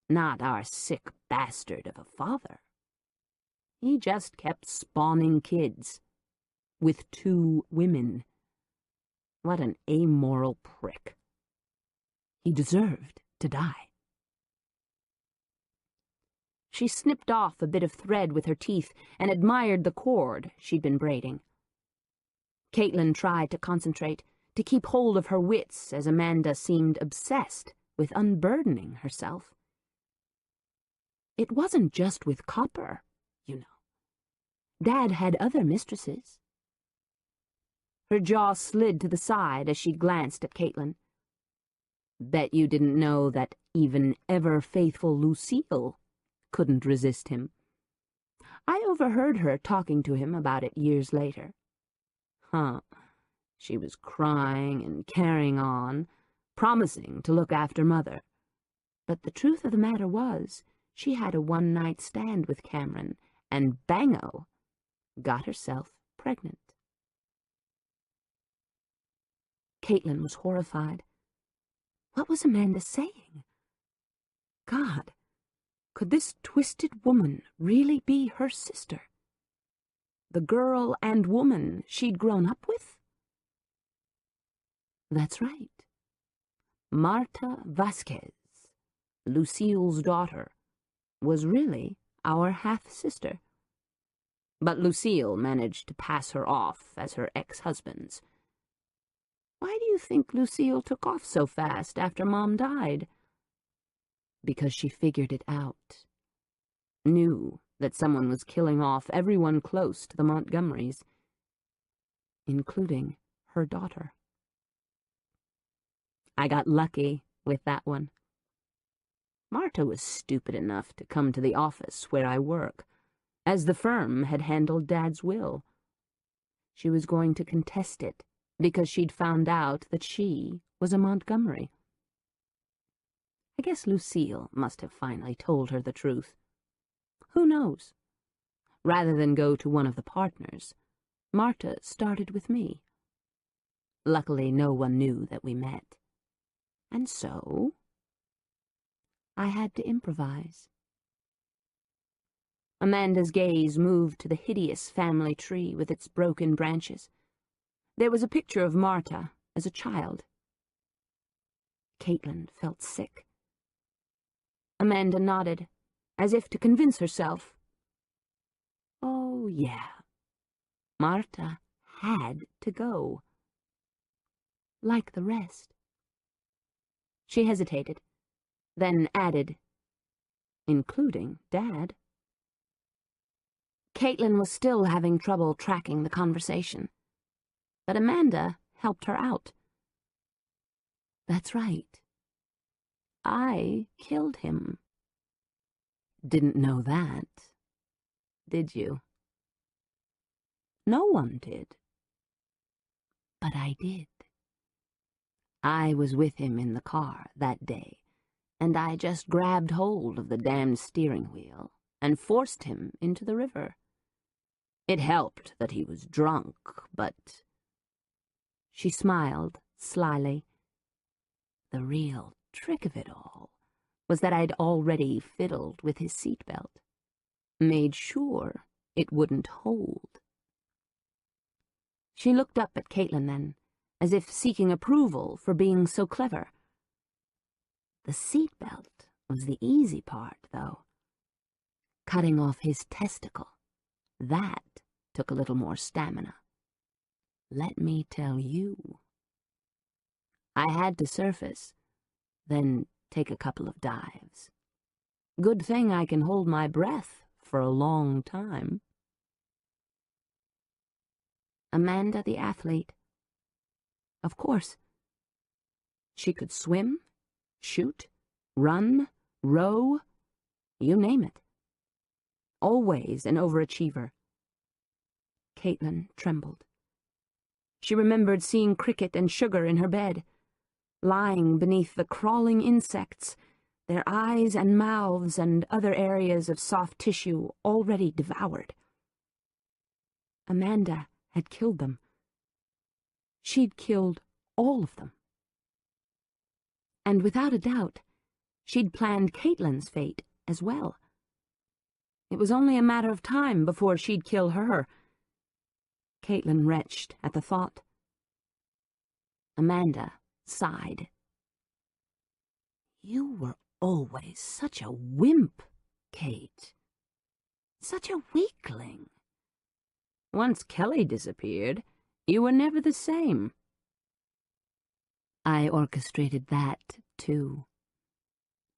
Speaker 3: Not our sick bastard of a father. He just kept spawning kids. With 2 women. What an amoral prick. He deserved to die. She snipped off a bit of thread with her teeth and admired the cord she'd been braiding. Caitlin tried to concentrate, to keep hold of her wits as Amanda seemed obsessed with unburdening herself. It wasn't just with Copper, you know. Dad had other mistresses. Her jaw slid to the side as she glanced at Caitlin. Bet you didn't know that even ever-faithful Lucille couldn't resist him. I overheard her talking to him about it years later. Huh. She was crying and carrying on, promising to look after Mother. But the truth of the matter was, she had a one-night stand with Cameron, and bango, got herself pregnant. Caitlin was horrified. What was Amanda saying? God, could this twisted woman really be her sister? The girl and woman she'd grown up with? That's right. Marta Vasquez, Lucille's daughter, was really our half-sister. But Lucille managed to pass her off as her ex-husband's. Why do you think Lucille took off so fast after Mom died? Because she figured it out. Knew that someone was killing off everyone close to the Montgomerys, including her daughter. I got lucky with that one. Marta was stupid enough to come to the office where I work, as the firm had handled Dad's will. She was going to contest it because she'd found out that she was a Montgomery. I guess Lucille must have finally told her the truth. Who knows? Rather than go to one of the partners, Marta started with me. Luckily, no one knew that we met. And so, I had to improvise. Amanda's gaze moved to the hideous family tree with its broken branches. There was a picture of Marta as a child. Caitlin felt sick. Amanda nodded, as if to convince herself. Oh, yeah. Marta had to go. Like the rest. She hesitated, then added, including Dad. Caitlin was still having trouble tracking the conversation, but Amanda helped her out. That's right. I killed him. Didn't know that, did you? No one did. But I did. I was with him in the car that day, and I just grabbed hold of the damned steering wheel and forced him into the river. It helped that he was drunk, but... She smiled slyly. The real trick of it all was that I'd already fiddled with his seatbelt, made sure it wouldn't hold. She looked up at Caitlin then, as if seeking approval for being so clever. The seatbelt was the easy part, though. Cutting off his testicle, that took a little more stamina. Let me tell you. I had to surface, then take a couple of dives. Good thing I can hold my breath for a long time. Amanda the athlete. Of course. She could swim, shoot, run, row, you name it. Always an overachiever. Caitlin trembled. She remembered seeing Cricket and Sugar in her bed, lying beneath the crawling insects, their eyes and mouths and other areas of soft tissue already devoured. Amanda had killed them. She'd killed all of them. And without a doubt, she'd planned Caitlin's fate as well. It was only a matter of time before she'd kill her. Caitlin retched at the thought. Amanda sighed. You were always such a wimp, Kate. Such a weakling. Once Kelly disappeared, you were never the same. I orchestrated that, too.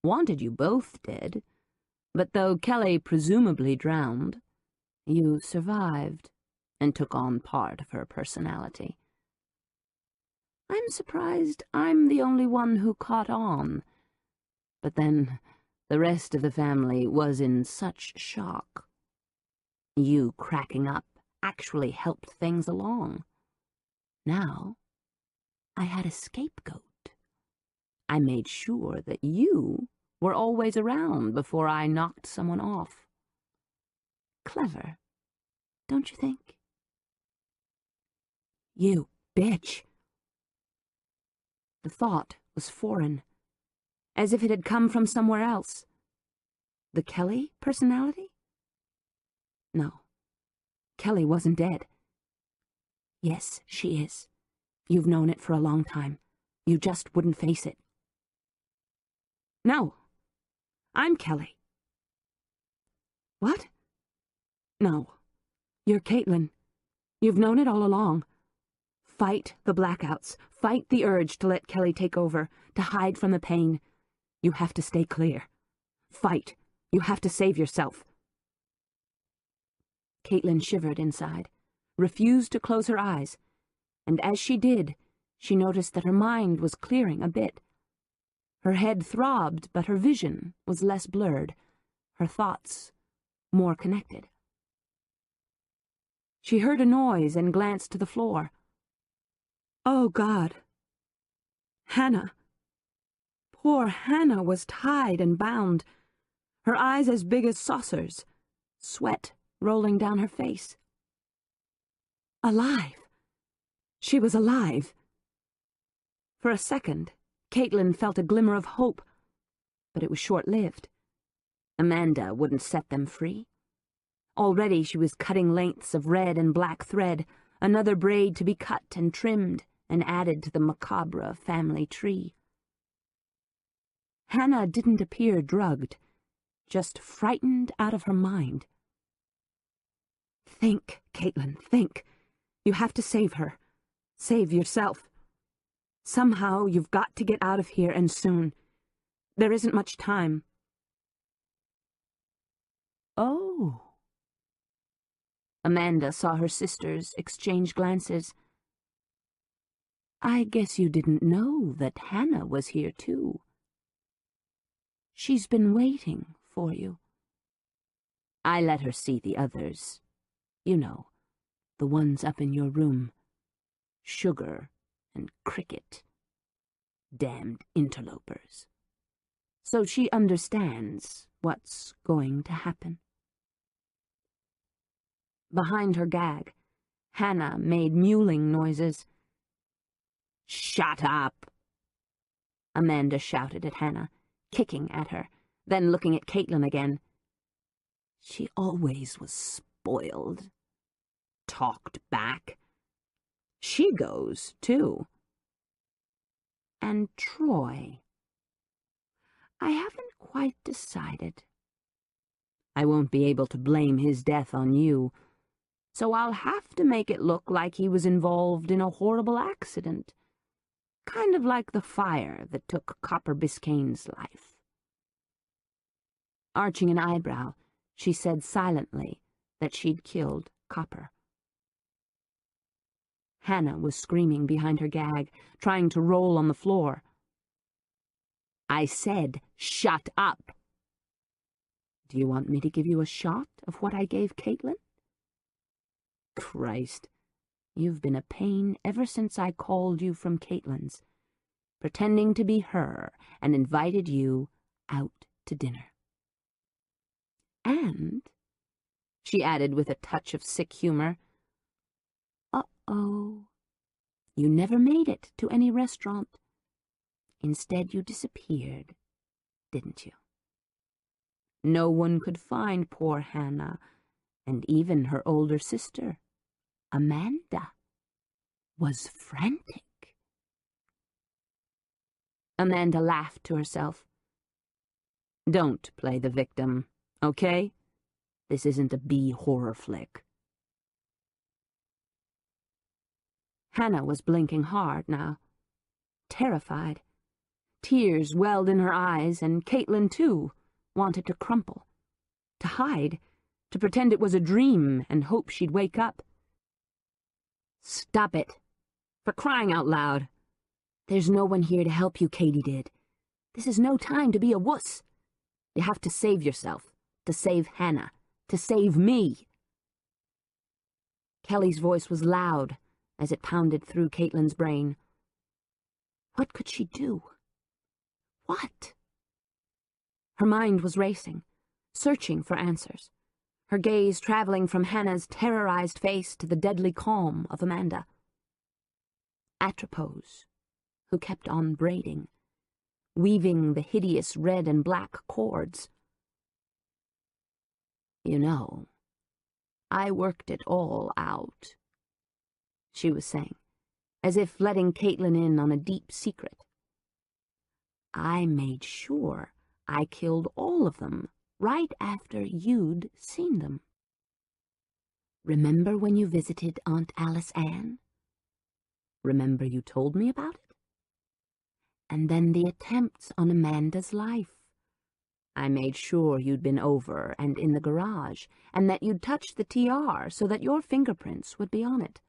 Speaker 3: Wanted you both dead, but though Kelly presumably drowned, you survived and took on part of her personality. I'm surprised I'm the only one who caught on. But then, the rest of the family was in such shock. You cracking up actually helped things along. Now, I had a scapegoat. I made sure that you were always around before I knocked someone off. Clever, don't you think? You bitch. The thought was foreign, as if it had come from somewhere else. The Kelly personality? No, Kelly wasn't dead. Yes, she is. You've known it for a long time. You just wouldn't face it. No, I'm Kelly. What? No, you're Caitlin. You've known it all along. Fight the blackouts. Fight the urge to let Kelly take over, to hide from the pain. You have to stay clear. Fight. You have to save yourself. Caitlin shivered inside, refused to close her eyes, and as she did, she noticed that her mind was clearing a bit. Her head throbbed, but her vision was less blurred, her thoughts more connected. She heard a noise and glanced to the floor. Oh, God. Hannah. Poor Hannah was tied and bound, her eyes as big as saucers, sweat rolling down her face. Alive. She was alive. For a second, Caitlin felt a glimmer of hope, but it was short-lived. Amanda wouldn't set them free. Already she was cutting lengths of red and black thread, another braid to be cut and trimmed and added to the macabre family tree. Hannah didn't appear drugged, just frightened out of her mind. Think, Caitlin, think. You have to save her. Save yourself. Somehow you've got to get out of here, and soon. There isn't much time. Oh. Amanda saw her sisters exchange glances. I guess you didn't know that Hannah was here, too. She's been waiting for you. I let her see the others. You know, the ones up in your room. Sugar and Cricket. Damned interlopers. So she understands what's going to happen. Behind her gag, Hannah made mewling noises. Shut up! Amanda shouted at Hannah, kicking at her, then looking at Caitlin again. She always was spoiled. Talked back. She goes, too. And Troy. I haven't quite decided. I won't be able to blame his death on you, so I'll have to make it look like he was involved in a horrible accident, kind of like the fire that took Copper Biscayne's life. Arching an eyebrow, she said silently that she'd killed Copper. Hannah was screaming behind her gag, trying to roll on the floor. I said, shut up! Do you want me to give you a shot of what I gave Caitlin? Christ, you've been a pain ever since I called you from Caitlin's, pretending to be her, and invited you out to dinner. And, she added with a touch of sick humor, uh-oh, you never made it to any restaurant. Instead, you disappeared, didn't you? No one could find poor Hannah, and even her older sister, Amanda, was frantic. Amanda laughed to herself. Don't play the victim, okay? This isn't a B horror flick. Hannah was blinking hard now, terrified. Tears welled in her eyes, and Caitlin, too, wanted to crumple, to hide, to pretend it was a dream and hope she'd wake up. Stop it. For crying out loud. There's no one here to help you, Katie did. This is no time to be a wuss. You have to save yourself, to save Hannah, to save me. Kelly's voice was loud as it pounded through Caitlin's brain. What could she do? What? Her mind was racing, searching for answers, her gaze traveling from Hannah's terrorized face to the deadly calm of Amanda. Atropos, who kept on braiding, weaving the hideous red and black cords. You know, I worked it all out, she was saying, as if letting Caitlin in on a deep secret. I made sure I killed all of them right after you'd seen them. Remember when you visited Aunt Alice Ann? Remember you told me about it? And then the attempts on Amanda's life. I made sure you'd been over and in the garage, and that you'd touched the TR so that your fingerprints would be on it.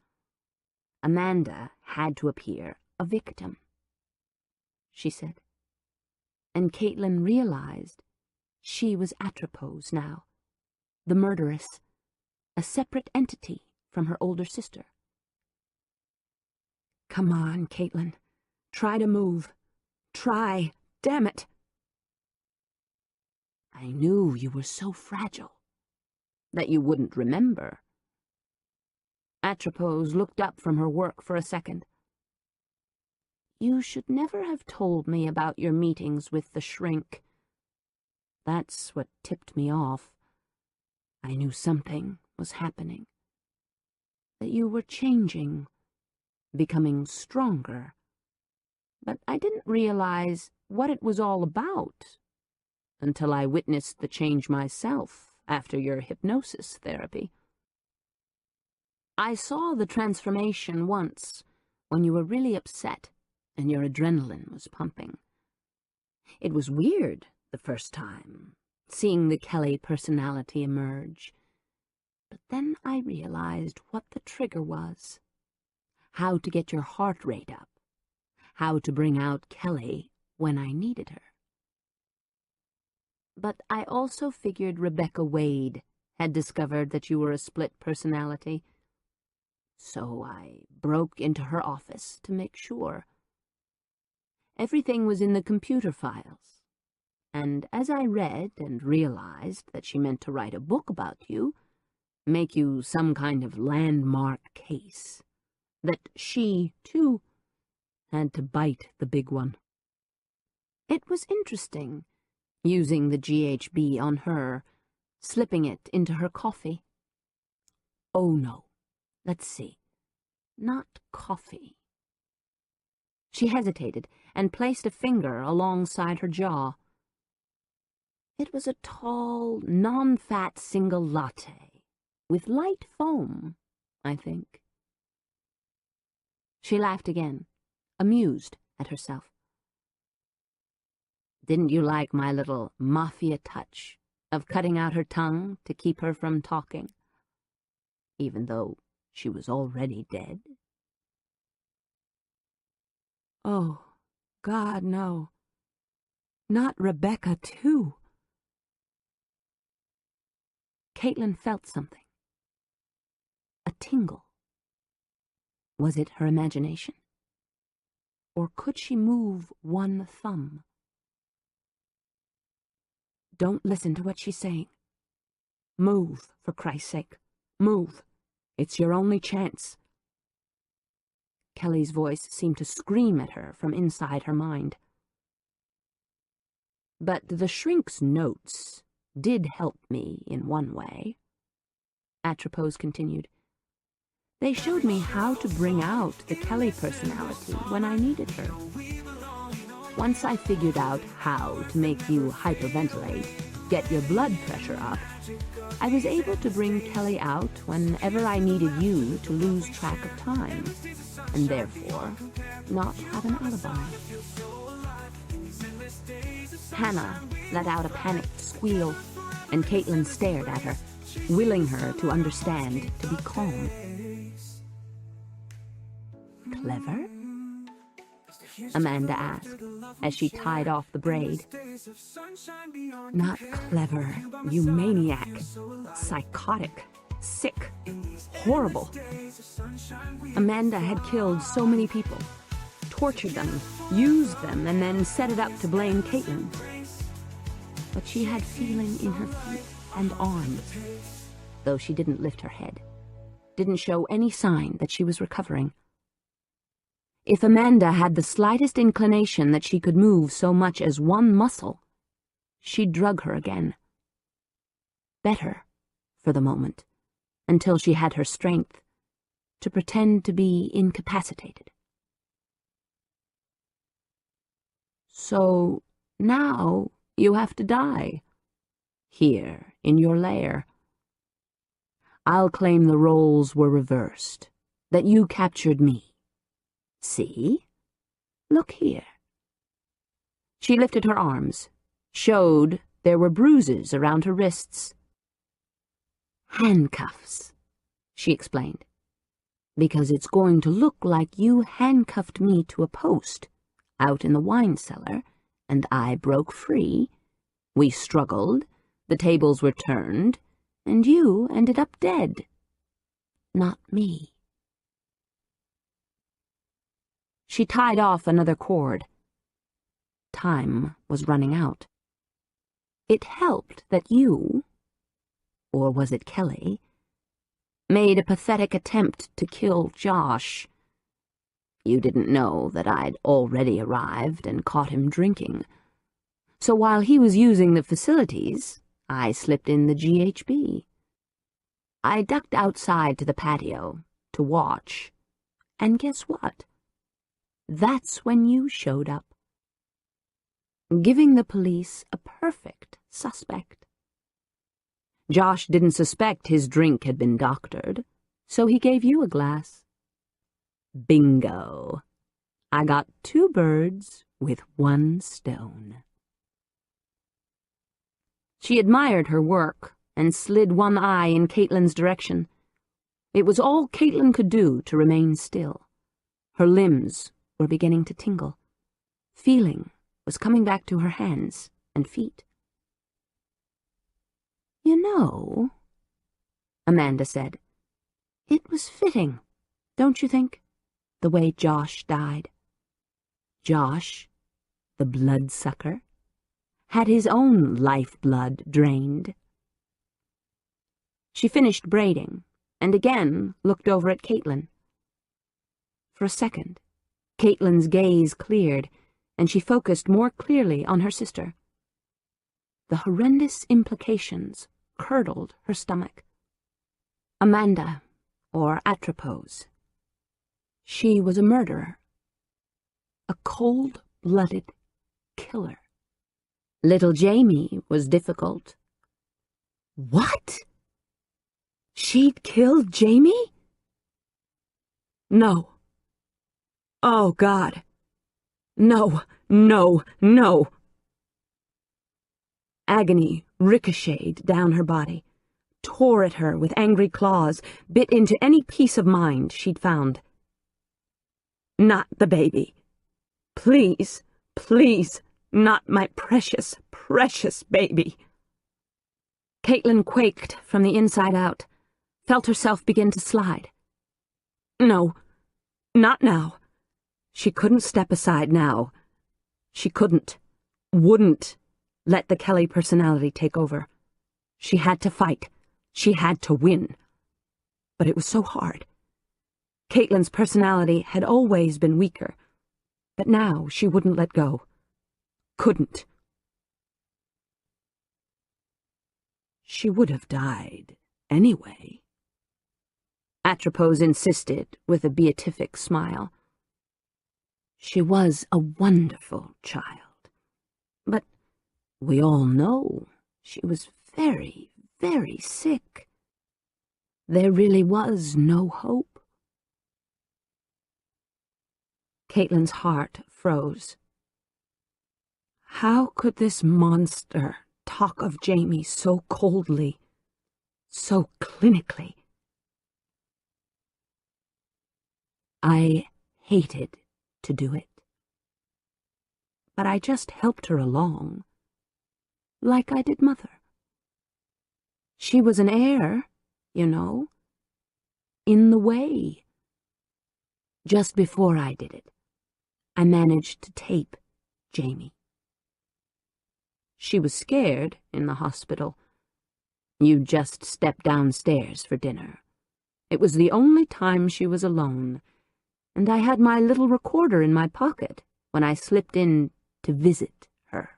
Speaker 3: Amanda had to appear a victim, she said. And Caitlin realized she was Atropos now, the murderess, a separate entity from her older sister. Come on, Caitlin. Try to move. Try. Damn it. I knew you were so fragile that you wouldn't remember. Atropos looked up from her work for a second. You should never have told me about your meetings with the shrink. That's what tipped me off. I knew something was happening. That you were changing, becoming stronger. But I didn't realize what it was all about until I witnessed the change myself after your hypnosis therapy. I saw the transformation once when you were really upset and your adrenaline was pumping. It was weird the first time, seeing the Kelly personality emerge. But then I realized what the trigger was, how to get your heart rate up, how to bring out Kelly when I needed her. But I also figured Rebecca Wade had discovered that you were a split personality, so I broke into her office to make sure. Everything was in the computer files, and as I read and realized that she meant to write a book about you, make you some kind of landmark case, that she, too, had to bite the big one. It was interesting, using the GHB on her, slipping it into her coffee. Oh no, let's see, not coffee. She hesitated and placed a finger alongside her jaw. It was a tall, non-fat single latte, with light foam, I think. She laughed again, amused at herself. Didn't you like my little mafia touch of cutting out her tongue to keep her from talking, even though she was already dead?
Speaker 2: Oh, God, no. Not Rebecca, too.
Speaker 3: Caitlin felt something. A tingle. Was it her imagination? Or could she move one thumb? Don't listen to what she's saying. Move, for Christ's sake. Move. It's your only chance. Kelly's voice seemed to scream at her from inside her mind. But the shrink's notes did help me in one way, Atropos continued. They showed me how to bring out the Kelly personality when I needed her. Once I figured out how to make you hyperventilate, get your blood pressure up, I was able to bring Kelly out whenever I needed you to lose track of time, and therefore not have an alibi. Hannah let out a panicked squeal, and Caitlin stared at her, willing her to understand, to be calm. Clever? Amanda asked, as she tied off the braid.
Speaker 2: Not clever, you maniac. Psychotic. Sick. Horrible.
Speaker 3: Amanda had killed so many people, tortured them, used them, and then set it up to blame Caitlin. But she had feeling in her feet and arms, though she didn't lift her head, didn't show any sign that she was recovering. If Amanda had the slightest inclination that she could move so much as one muscle, she'd drug her again. Better, for the moment, until she had her strength, to pretend to be incapacitated. So now you have to die, here in your lair. I'll claim the roles were reversed, that you captured me. See? Look here. She lifted her arms, showed there were bruises around her wrists. Handcuffs, she explained, because it's going to look like you handcuffed me to a post out in the wine cellar, and I broke free. We struggled, the tables were turned, and you ended up dead. Not me. She tied off another cord. Time was running out. It helped that you, or was it Kelly, made a pathetic attempt to kill Josh. You didn't know that I'd already arrived and caught him drinking. So while he was using the facilities, I slipped in the GHB. I ducked outside to the patio to watch, and guess what? That's when you showed up, giving the police a perfect suspect. Josh didn't suspect his drink had been doctored, so he gave you a glass. Bingo! I got 2 birds with 1 stone. She admired her work and slid one eye in Caitlin's direction. It was all Caitlin could do to remain still. Her limbs were beginning to tingle. Feeling was coming back to her hands and feet. You know, Amanda said, it was fitting, don't you think, the way Josh died? Josh, the bloodsucker, had his own lifeblood drained. She finished braiding and again looked over at Caitlin. For a second, Caitlin's gaze cleared, and she focused more clearly on her sister. The horrendous implications curdled her stomach. Amanda, or Atropos. She was a murderer. A cold-blooded killer. Little Jamie was difficult.
Speaker 2: What? She'd killed Jamie? No. Oh, God. No, no, no. Agony ricocheted down her body, tore at her with angry claws, bit into any piece of mind she'd found. Not the baby. Please, please, not my precious, precious baby. Caitlin quaked from the inside out, felt herself begin to slide. No, not now. She couldn't step aside now. She wouldn't let the Kelly personality take over. She had to fight. She had to win. But it was so hard. Caitlin's personality had always been weaker, but now she wouldn't let go. Couldn't. She would have died anyway. Atropos insisted with a beatific smile. She was a wonderful child, but we all know she was very, very sick. There really was no hope. Caitlin's heart froze. How could this monster talk of Jamie so coldly, so clinically? I hated to do it, but I just helped her along, like I did Mother. She was an heir, you know, in the way. Just before I did it, I managed to tape Jamie. She was scared in the hospital. You just stepped downstairs for dinner. It was the only time she was alone, and I had my little recorder in my pocket when I slipped in to visit her.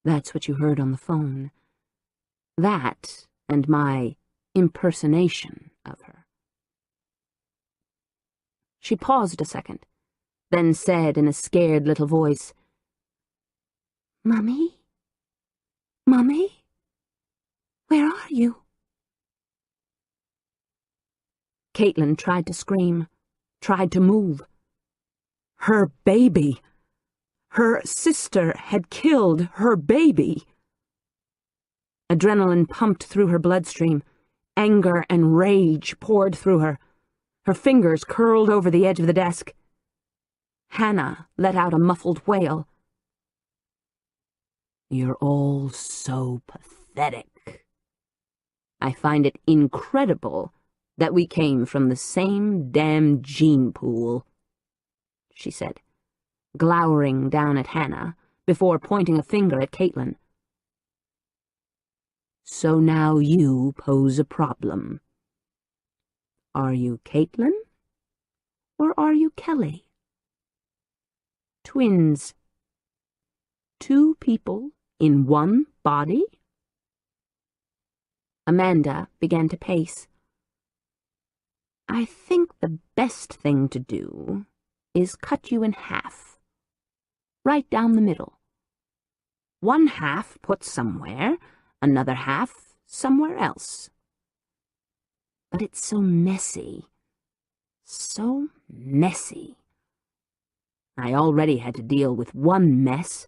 Speaker 2: That's what you heard on the phone. That and my impersonation of her. She paused a second, then said in a scared little voice, "Mummy? Mummy? Where are you?" Caitlin tried to scream, tried to move. Her baby! Her sister had killed her baby! Adrenaline pumped through her bloodstream. Anger and rage poured through her. Her fingers curled over the edge of the desk. Hannah let out a muffled wail. "You're all so pathetic. I find it incredible that we came from the same damn gene pool," she said, glowering down at Hannah before pointing a finger at Caitlin. "So now you pose a problem. Are you Caitlin, or are you Kelly? Twins. Two people in one body?" Amanda began to pace. "I think the best thing to do is cut you in half, right down the middle. One half put somewhere, another half somewhere else. But it's so messy, so messy. I already had to deal with one mess.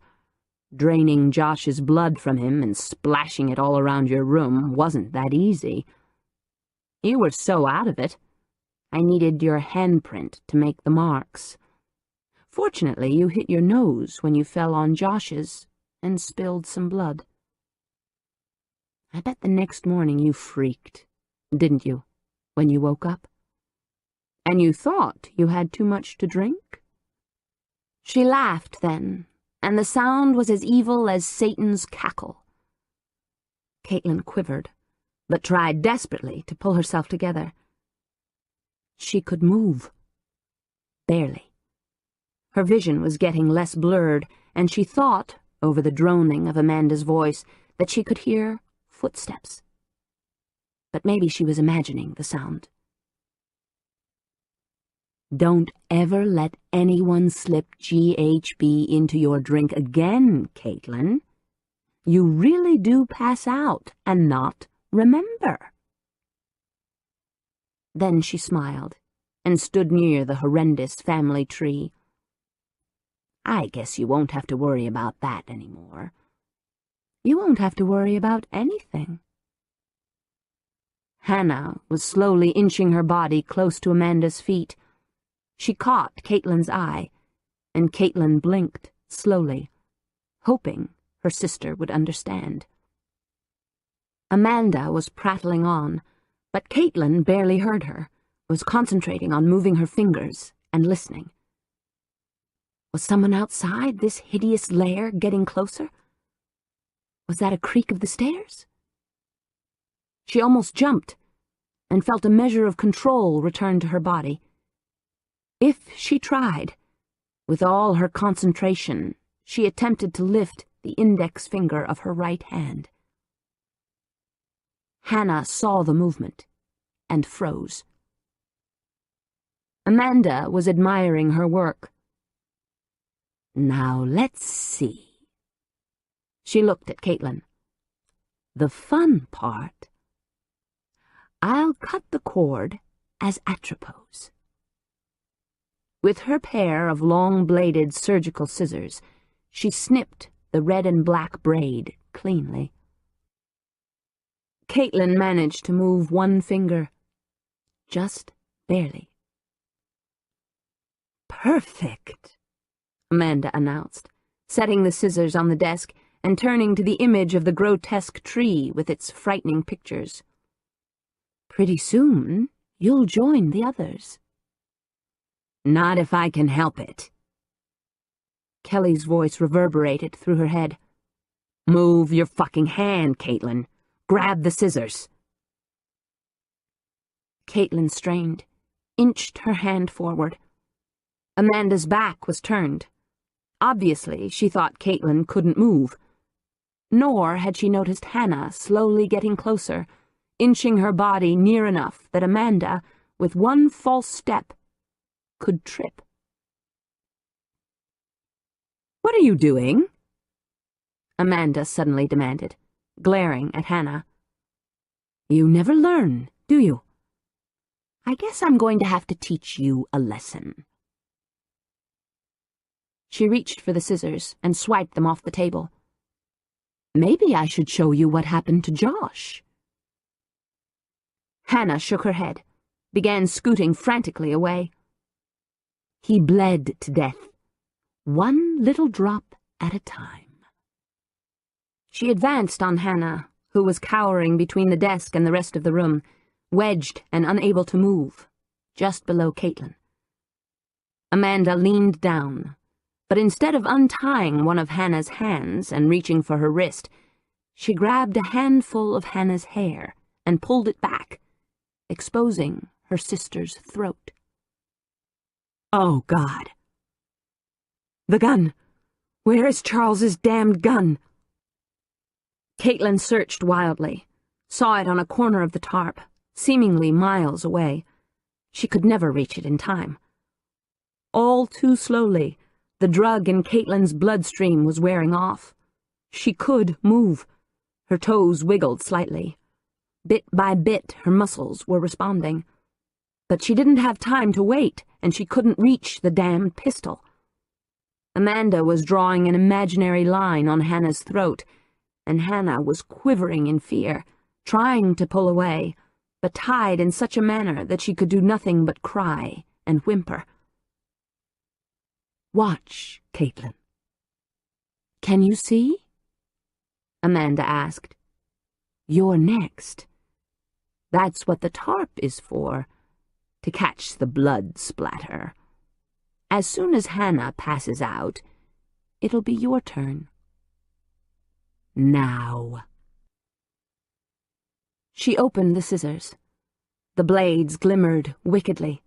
Speaker 2: Draining Josh's blood from him and splashing it all around your room wasn't that easy. You were so out of it, I needed your handprint to make the marks. Fortunately, you hit your nose when you fell on Josh's and spilled some blood. I bet the next morning you freaked, didn't you, when you woke up? And you thought you had too much to drink?" She laughed then, and the sound was as evil as Satan's cackle. Caitlin quivered, but tried desperately to pull herself together. She could move.
Speaker 3: barely. Her vision was getting less blurred, and she thought, over the droning of Amanda's voice, that she could hear footsteps. But maybe she was imagining the sound. "Don't ever let anyone slip GHB into your drink again, Caitlin. You really do pass out and not remember." Then she smiled and stood near the horrendous family tree. "I guess you won't have to worry about that anymore. You won't have to worry about anything." Hannah was slowly inching her body close to Amanda's feet. She caught Caitlin's eye, and Caitlin blinked slowly, hoping her sister would understand. Amanda was prattling on, but Caitlin barely heard her, was concentrating on moving her fingers and listening. Was someone outside this hideous lair getting closer? Was that a creak of the stairs? She almost jumped and felt a measure of control return to her body. If she tried, with all her concentration, she attempted to lift the index finger of her right hand. Hannah saw the movement and froze. Amanda was admiring her work. "Now let's see." She looked at Caitlin. "The fun part. I'll cut the cord as Atropos." With her pair of long-bladed surgical scissors, she snipped the red and black braid cleanly. Caitlin managed to move one finger, just barely. "Perfect," Amanda announced, setting the scissors on the desk and turning to the image of the grotesque tree with its frightening pictures. "Pretty soon, you'll join the others." "Not if I can help it." Kelly's voice reverberated through her head. "Move your fucking hand, Caitlin. Grab the scissors." Caitlin strained, inched her hand forward. Amanda's back was turned. Obviously, she thought Caitlin couldn't move. Nor had she noticed Hannah slowly getting closer, inching her body near enough that Amanda, with one false step, could trip. "What are you doing?" Amanda suddenly demanded, glaring at Hannah. "You never learn, do you? I guess I'm going to have to teach you a lesson." She reached for the scissors and swiped them off the table. "Maybe I should show you what happened to Josh." Hannah shook her head, began scooting frantically away. "He bled to death, one little drop at a time." She advanced on Hannah, who was cowering between the desk and the rest of the room, wedged and unable to move, just below Caitlin. Amanda leaned down, but instead of untying one of Hannah's hands and reaching for her wrist, she grabbed a handful of Hannah's hair and pulled it back, exposing her sister's throat. "Oh, God. The gun. Where is Charles's damned gun?" Caitlin searched wildly, saw it on a corner of the tarp, seemingly miles away. She could never reach it in time. All too slowly, the drug in Caitlin's bloodstream was wearing off. She could move. Her toes wiggled slightly. Bit by bit, her muscles were responding. But she didn't have time to wait, and she couldn't reach the damned pistol. Amanda was drawing an imaginary line on Hannah's throat, and Hannah was quivering in fear, trying to pull away, but tied in such a manner that she could do nothing but cry and whimper. "Watch, Caitlin." "Can you see?" Amanda asked. "You're next. That's what the tarp is for, to catch the blood splatter. As soon as Hannah passes out, it'll be your turn. Now." She opened the scissors. The blades glimmered wickedly.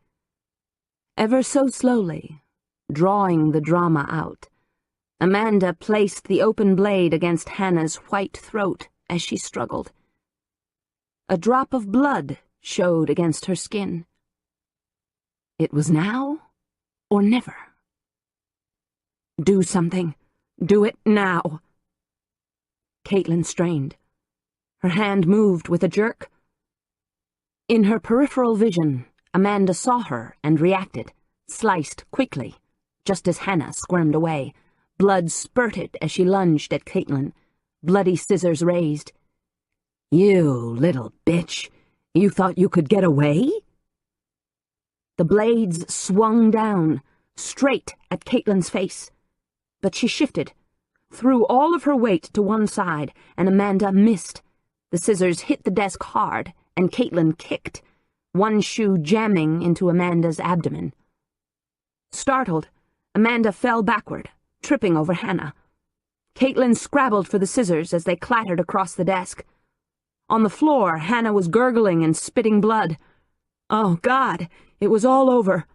Speaker 3: Ever so slowly, drawing the drama out, Amanda placed the open blade against Hannah's white throat as she struggled. A drop of blood showed against her skin. It was now or never. Do something. Do it now. Caitlin strained. Her hand moved with a jerk. In her peripheral vision, Amanda saw her and reacted, sliced quickly, just as Hannah squirmed away. Blood spurted as she lunged at Caitlin, bloody scissors raised. You little bitch, you thought you could get away? The blades swung down, straight at Caitlin's face, but she shifted, threw all of her weight to one side, and Amanda missed. The scissors hit the desk hard, and Caitlin kicked, one shoe jamming into Amanda's abdomen. Startled, Amanda fell backward, tripping over Hannah. Caitlin scrabbled for the scissors as they clattered across the desk. On the floor, Hannah was gurgling and spitting blood. Oh, God, it was all over.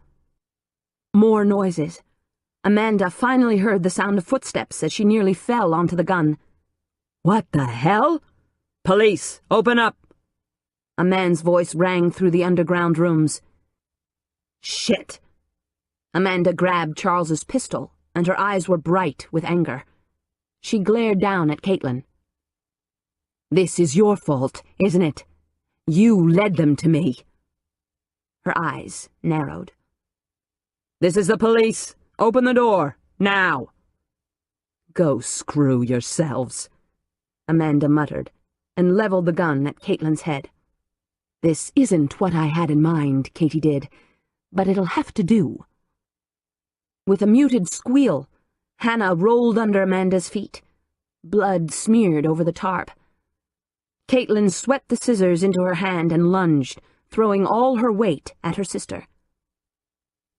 Speaker 3: More noises. Amanda finally heard the sound of footsteps as she nearly fell onto the gun. What the hell? Police, open up! A man's voice rang through the underground rooms. Shit! Amanda grabbed Charles's pistol, and her eyes were bright with anger. She glared down at Caitlin. This is your fault, isn't it? You led them to me. Her eyes narrowed. This is the police. Open the door, now. Go screw yourselves, Amanda muttered, and leveled the gun at Caitlin's head. This isn't what I had in mind, Katie did, but it'll have to do. With a muted squeal, Hannah rolled under Amanda's feet. Blood smeared over the tarp. Caitlin swept the scissors into her hand and lunged, throwing all her weight at her sister.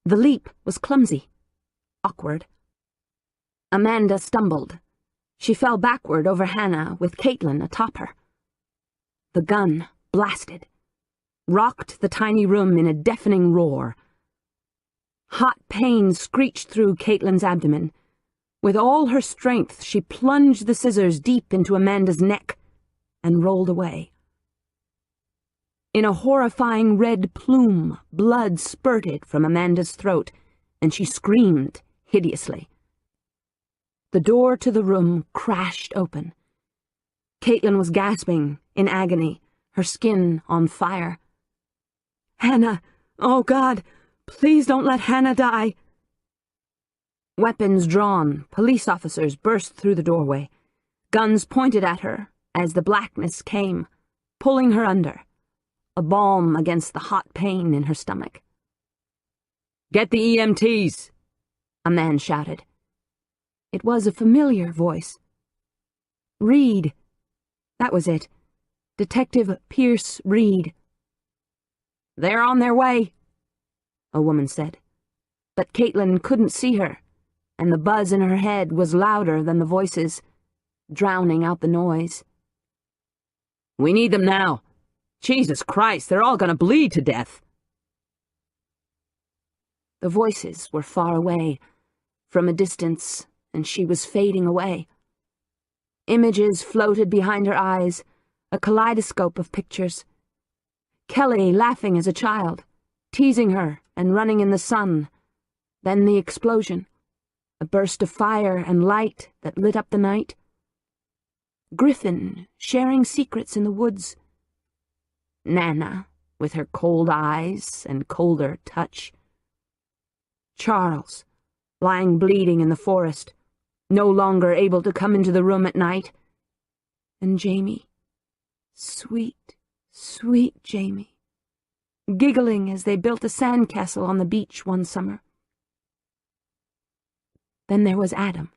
Speaker 3: The leap was clumsy, awkward. Amanda stumbled. She fell backward over Hannah with Caitlin atop her. The gun blasted, rocked the tiny room in a deafening roar. Hot pain screeched through Caitlin's abdomen. With all her strength, she plunged the scissors deep into Amanda's neck and rolled away. In a horrifying red plume, blood spurted from Amanda's throat, and she screamed hideously. The door to the room crashed open. Caitlin was gasping in agony, her skin on fire. Hannah! Oh, God! Please don't let Hannah die! Weapons drawn, police officers burst through the doorway. Guns pointed at her as the blackness came, pulling her under, a balm against the hot pain in her stomach. Get the EMTs! A man shouted. It was a familiar voice. Reed. That was it. Detective Pierce Reed. They're on their way, a woman said. But Caitlin couldn't see her, and the buzz in her head was louder than the voices, drowning out the noise. We need them now. Jesus Christ, they're all gonna bleed to death. The voices were far away, from a distance, and she was fading away. Images floated behind her eyes, a kaleidoscope of pictures. Kelly laughing as a child, teasing her and running in the sun. Then the explosion, a burst of fire and light that lit up the night. Griffin sharing secrets in the woods. Nana, with her cold eyes and colder touch. Charles, lying bleeding in the forest, no longer able to come into the room at night. And Jamie, sweet, sweet Jamie, giggling as they built a sandcastle on the beach one summer. Then there was Adam,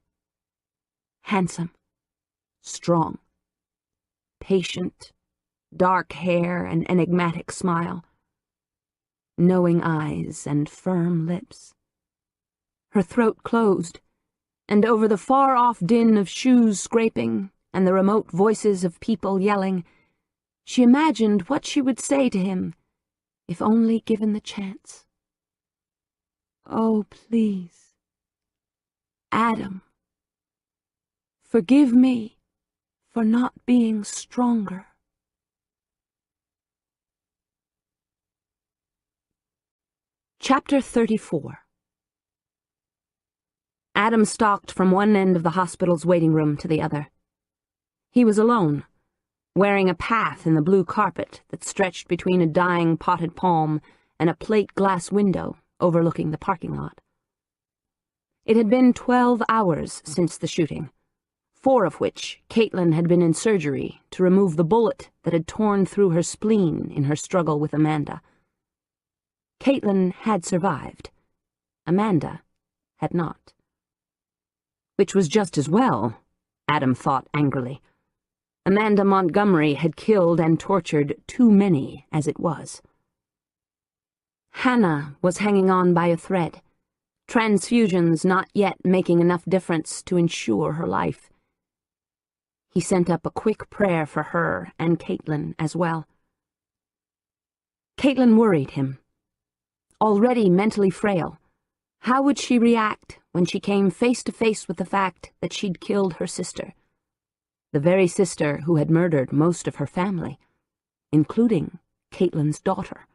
Speaker 3: handsome, strong, patient, dark hair and enigmatic smile, knowing eyes and firm lips. Her throat closed, and over the far-off din of shoes scraping and the remote voices of people yelling, she imagined what she would say to him if only given the chance.
Speaker 2: Oh, please. Adam, forgive me for not being stronger.
Speaker 3: Chapter 34. Adam stalked from one end of the hospital's waiting room to the other. He was alone, wearing a path in the blue carpet that stretched between a dying potted palm and a plate glass window overlooking the parking lot. It had been 12 hours since the shooting, 4 of which Caitlin had been in surgery to remove the bullet that had torn through her spleen in her struggle with Amanda. Caitlin had survived. Amanda had not. Which was just as well, Adam thought angrily. Amanda Montgomery had killed and tortured too many as it was. Hannah was hanging on by a thread, transfusions not yet making enough difference to ensure her life. He sent up a quick prayer for her and Caitlin as well. Caitlin worried him. Already mentally frail, how would she react when she came face to face with the fact that she'd killed her sister, the very sister who had murdered most of her family, including Caitlin's daughter?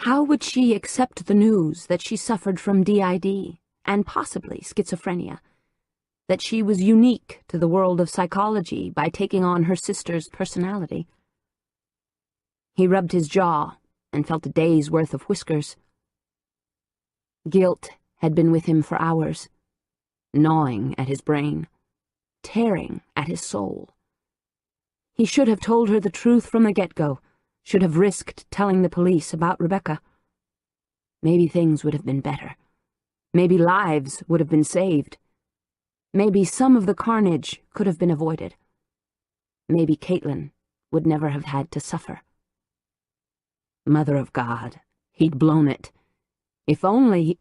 Speaker 3: How would she accept the news that she suffered from DID and possibly schizophrenia, that she was unique to the world of psychology by taking on her sister's personality? He rubbed his jaw and felt a day's worth of whiskers. Guilt had been with him for hours, gnawing at his brain, tearing at his soul. He should have told her the truth from the get-go, should have risked telling the police about Rebecca. Maybe things would have been better. Maybe lives would have been saved. Maybe some of the carnage could have been avoided. Maybe Caitlin would never have had to suffer. Mother of God, he'd blown it. If only...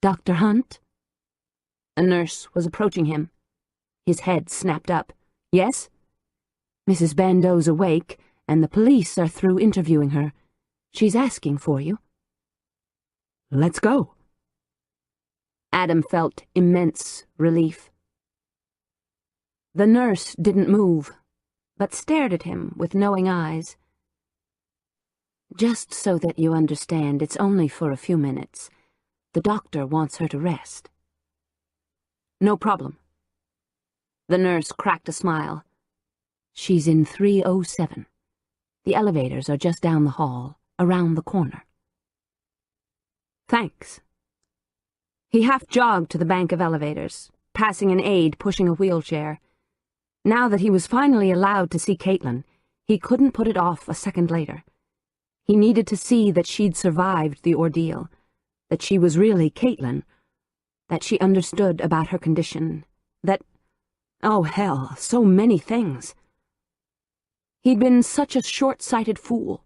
Speaker 3: Dr. Hunt? A nurse was approaching him. His head snapped up. Yes? Mrs. Bandeau's awake, and the police are through interviewing her. She's asking for you. Let's go. Adam felt immense relief. The nurse didn't move, but stared at him with knowing eyes. Just so that you understand, it's only for a few minutes. The doctor wants her to rest. No problem. The nurse cracked a smile. She's in 307. The elevators are just down the hall, around the corner. Thanks. He half-jogged to the bank of elevators, passing an aide pushing a wheelchair. Now that he was finally allowed to see Caitlin, he couldn't put it off a second later. He needed to see that she'd survived the ordeal, that she was really Caitlin, that she understood about her condition, that... oh, hell, so many things. He'd been such a short-sighted fool.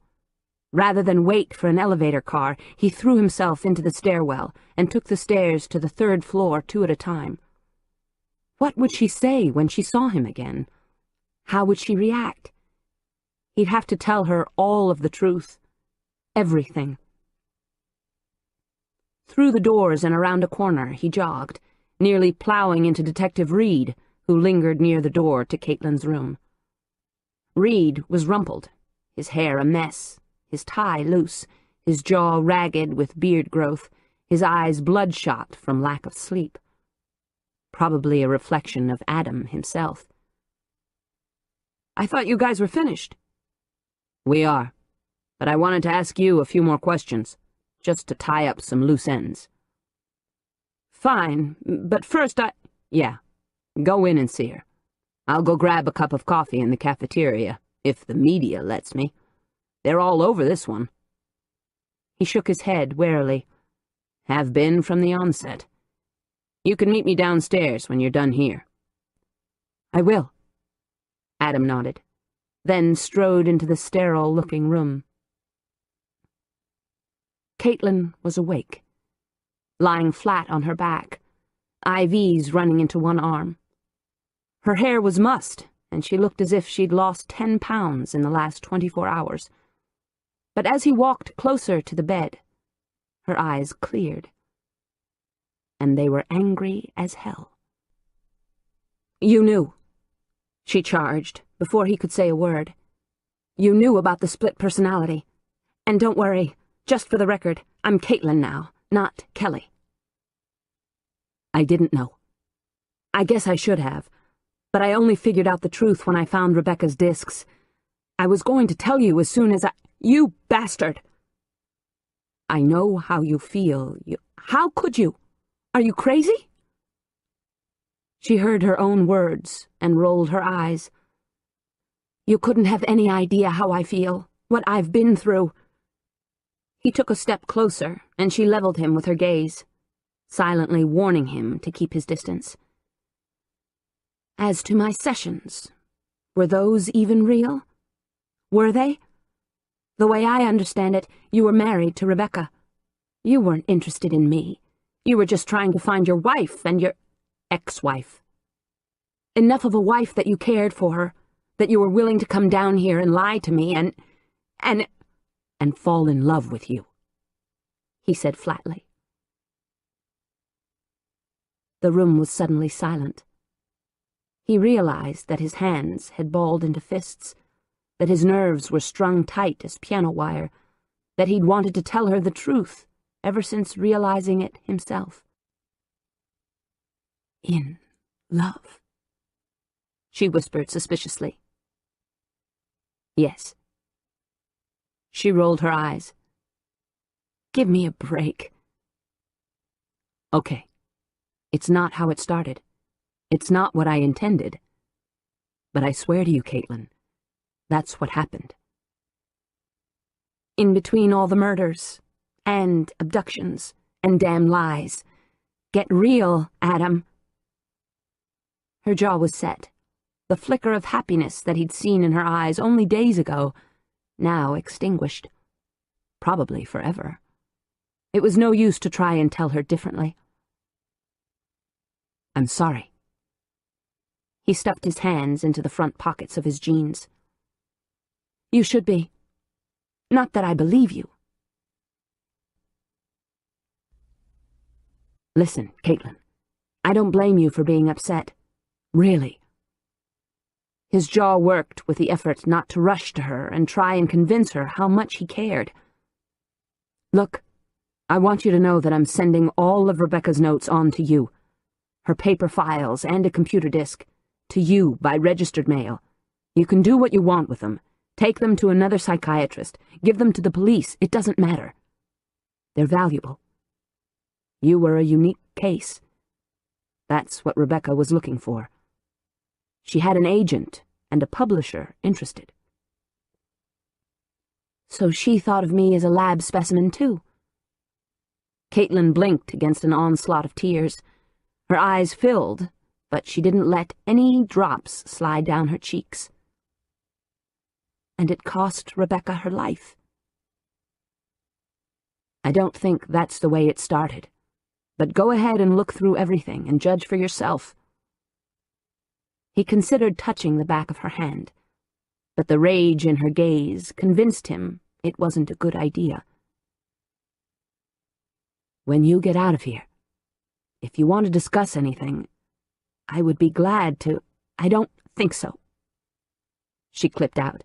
Speaker 3: Rather than wait for an elevator car, he threw himself into the stairwell and took the stairs to the 3rd floor 2 at a time. What would she say when she saw him again? How would she react? He'd have to tell her all of the truth. Everything. Through the doors and around a corner he jogged, nearly plowing into Detective Reed, who lingered near the door to Caitlin's room. Reed was rumpled, his hair a mess, his tie loose, his jaw ragged with beard growth, his eyes bloodshot from lack of sleep. Probably a reflection of Adam himself. I thought you guys were finished. We are, but I wanted to ask you a few more questions, just to tie up some loose ends. Fine, but first Yeah, go in and see her. I'll go grab a cup of coffee in the cafeteria, if the media lets me. They're all over this one. He shook his head warily. Have been from the onset. You can meet me downstairs when you're done here. I will. Adam nodded, then strode into the sterile-looking room. Caitlin was awake, lying flat on her back, IVs running into one arm. Her hair was mussed, and she looked as if she'd lost 10 pounds in the last 24 hours. But as he walked closer to the bed, Her eyes cleared, and they were angry as hell. "You knew," she charged, before he could say a word. "You knew about the split personality. And don't worry, just for the record, I'm Caitlin now, not Kelly." "I didn't know. I guess I should have, but I only figured out the truth when I found Rebecca's discs. I was going to tell you as soon as You bastard! I know how you feel. How could you? Are you crazy?" She heard her own words and rolled her eyes. "You couldn't have any idea how I feel, what I've been through." He took a step closer, and she leveled him with her gaze, silently warning him to keep his distance. "As to my sessions, were those even real? Were they? The way I understand it, you were married to Rebecca. You weren't interested in me. You were just trying to find your wife and your ex-wife. Enough of a wife that you cared for her, that you were willing to come down here and lie to me and fall in love with you," he said flatly. The room was suddenly silent. He realized that his hands had balled into fists, that his nerves were strung tight as piano wire, that he'd wanted to tell her the truth ever since realizing it himself. "In love?" she whispered suspiciously. "Yes." She rolled her eyes. "Give me a break." "Okay. It's not how it started. It's not what I intended. But I swear to you, Caitlin, that's what happened." "In between all the murders, and abductions, and damn lies. Get real, Adam." Her jaw was set. The flicker of happiness that he'd seen in her eyes only days ago, now extinguished. Probably forever. It was no use to try and tell her differently. "I'm sorry." He stuffed his hands into the front pockets of his jeans. "You should be. Not that I believe you." "Listen, Caitlin, I don't blame you for being upset. Really." His jaw worked with the effort not to rush to her and try and convince her how much he cared. "Look, I want you to know that I'm sending all of Rebecca's notes on to you. Her paper files and a computer disk. To you by registered mail. You can do what you want with them. Take them to another psychiatrist. Give them to the police. It doesn't matter. They're valuable. You were a unique case. That's what Rebecca was looking for. She had an agent and a publisher interested. So she thought of me as a lab specimen, too." Caitlin blinked against an onslaught of tears. Her eyes filled, but she didn't let any drops slide down her cheeks. "And it cost Rebecca her life." "I don't think that's the way it started. But go ahead and look through everything and judge for yourself." He considered touching the back of her hand, but the rage in her gaze convinced him it wasn't a good idea. "When you get out of here, if you want to discuss anything, I would be glad to—" "I don't think so," she clipped out,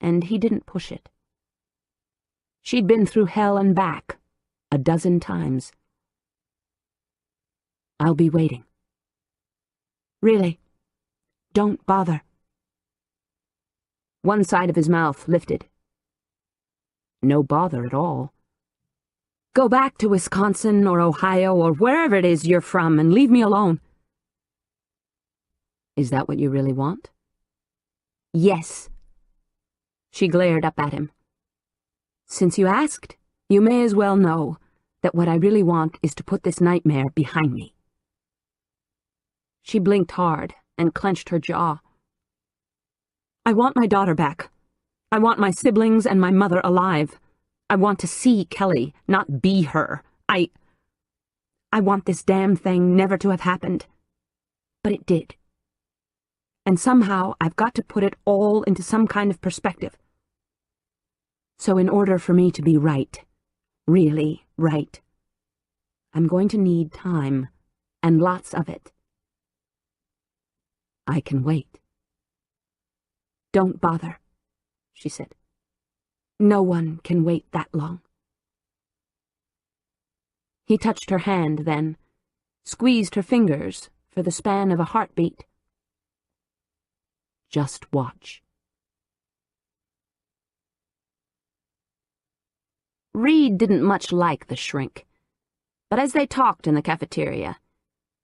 Speaker 3: and he didn't push it. She'd been through hell and back 12 times. "I'll be waiting." "Really? Don't bother." One side of his mouth lifted. "No bother at all. Go back to Wisconsin or Ohio or wherever it is you're from and leave me alone." "Is that what you really want?" "Yes." She glared up at him. "Since you asked, you may as well know that what I really want is to put this nightmare behind me." She blinked hard and clenched her jaw. "I want my daughter back. I want my siblings and my mother alive. I want to see Kelly, not be her. I want this damn thing never to have happened. But it did. And somehow I've got to put it all into some kind of perspective. So in order for me to be right, really
Speaker 1: Right. I'm going to need time, and lots of it.
Speaker 4: I can wait.
Speaker 1: Don't bother, she said. No one can wait that long. He touched her hand then, squeezed her fingers for the span of a heartbeat.
Speaker 4: Just watch.
Speaker 3: Reed didn't much like the shrink, but as they talked in the cafeteria,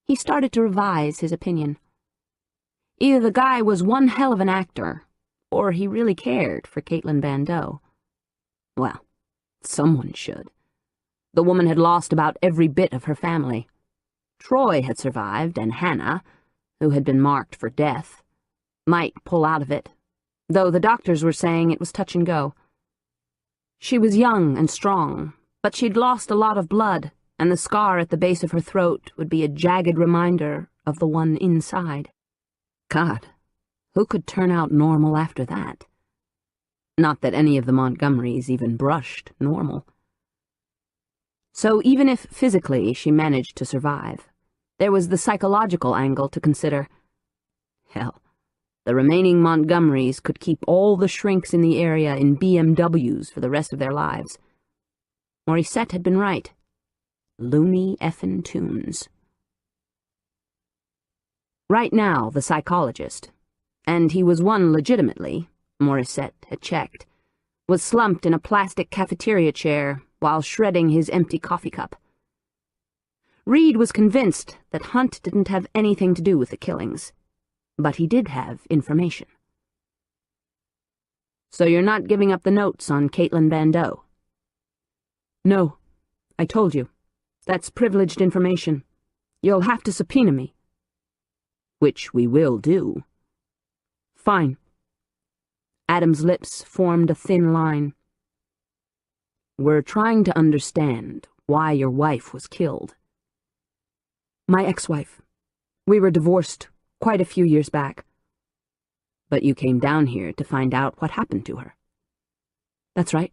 Speaker 3: he started to revise his opinion. Either the guy was one hell of an actor, or he really cared for Caitlin Bandeau. Well, someone should. The woman had lost about every bit of her family. Troy had survived, and Hannah, who had been marked for death, might pull out of it, though the doctors were saying it was touch and go. She was young and strong, but she'd lost a lot of blood, and the scar at the base of her throat would be a jagged reminder of the one inside.
Speaker 4: God, who could turn out normal after that? Not that any of the Montgomerys even brushed normal.
Speaker 3: So even if physically she managed to survive, there was the psychological angle to consider.
Speaker 4: Hell, the remaining Montgomerys could keep all the shrinks in the area in BMWs for the rest of their lives.
Speaker 3: Morissette had been right.
Speaker 4: Looney effin' tunes.
Speaker 3: Right now, the psychologist, and he was one legitimately, Morissette had checked, was slumped in a plastic cafeteria chair while shredding his empty coffee cup. Reed was convinced that Hunt didn't have anything to do with the killings, but he did have information.
Speaker 4: So you're not giving up the notes on Caitlin Bandeau?
Speaker 1: No, I told you. That's privileged information. You'll have to subpoena me.
Speaker 4: Which we will do.
Speaker 1: Fine. Adam's lips formed a thin line.
Speaker 4: We're trying to understand why your wife was killed.
Speaker 1: My ex-wife. We were divorced quite a few years back.
Speaker 4: But you came down here to find out what happened to her.
Speaker 1: That's right.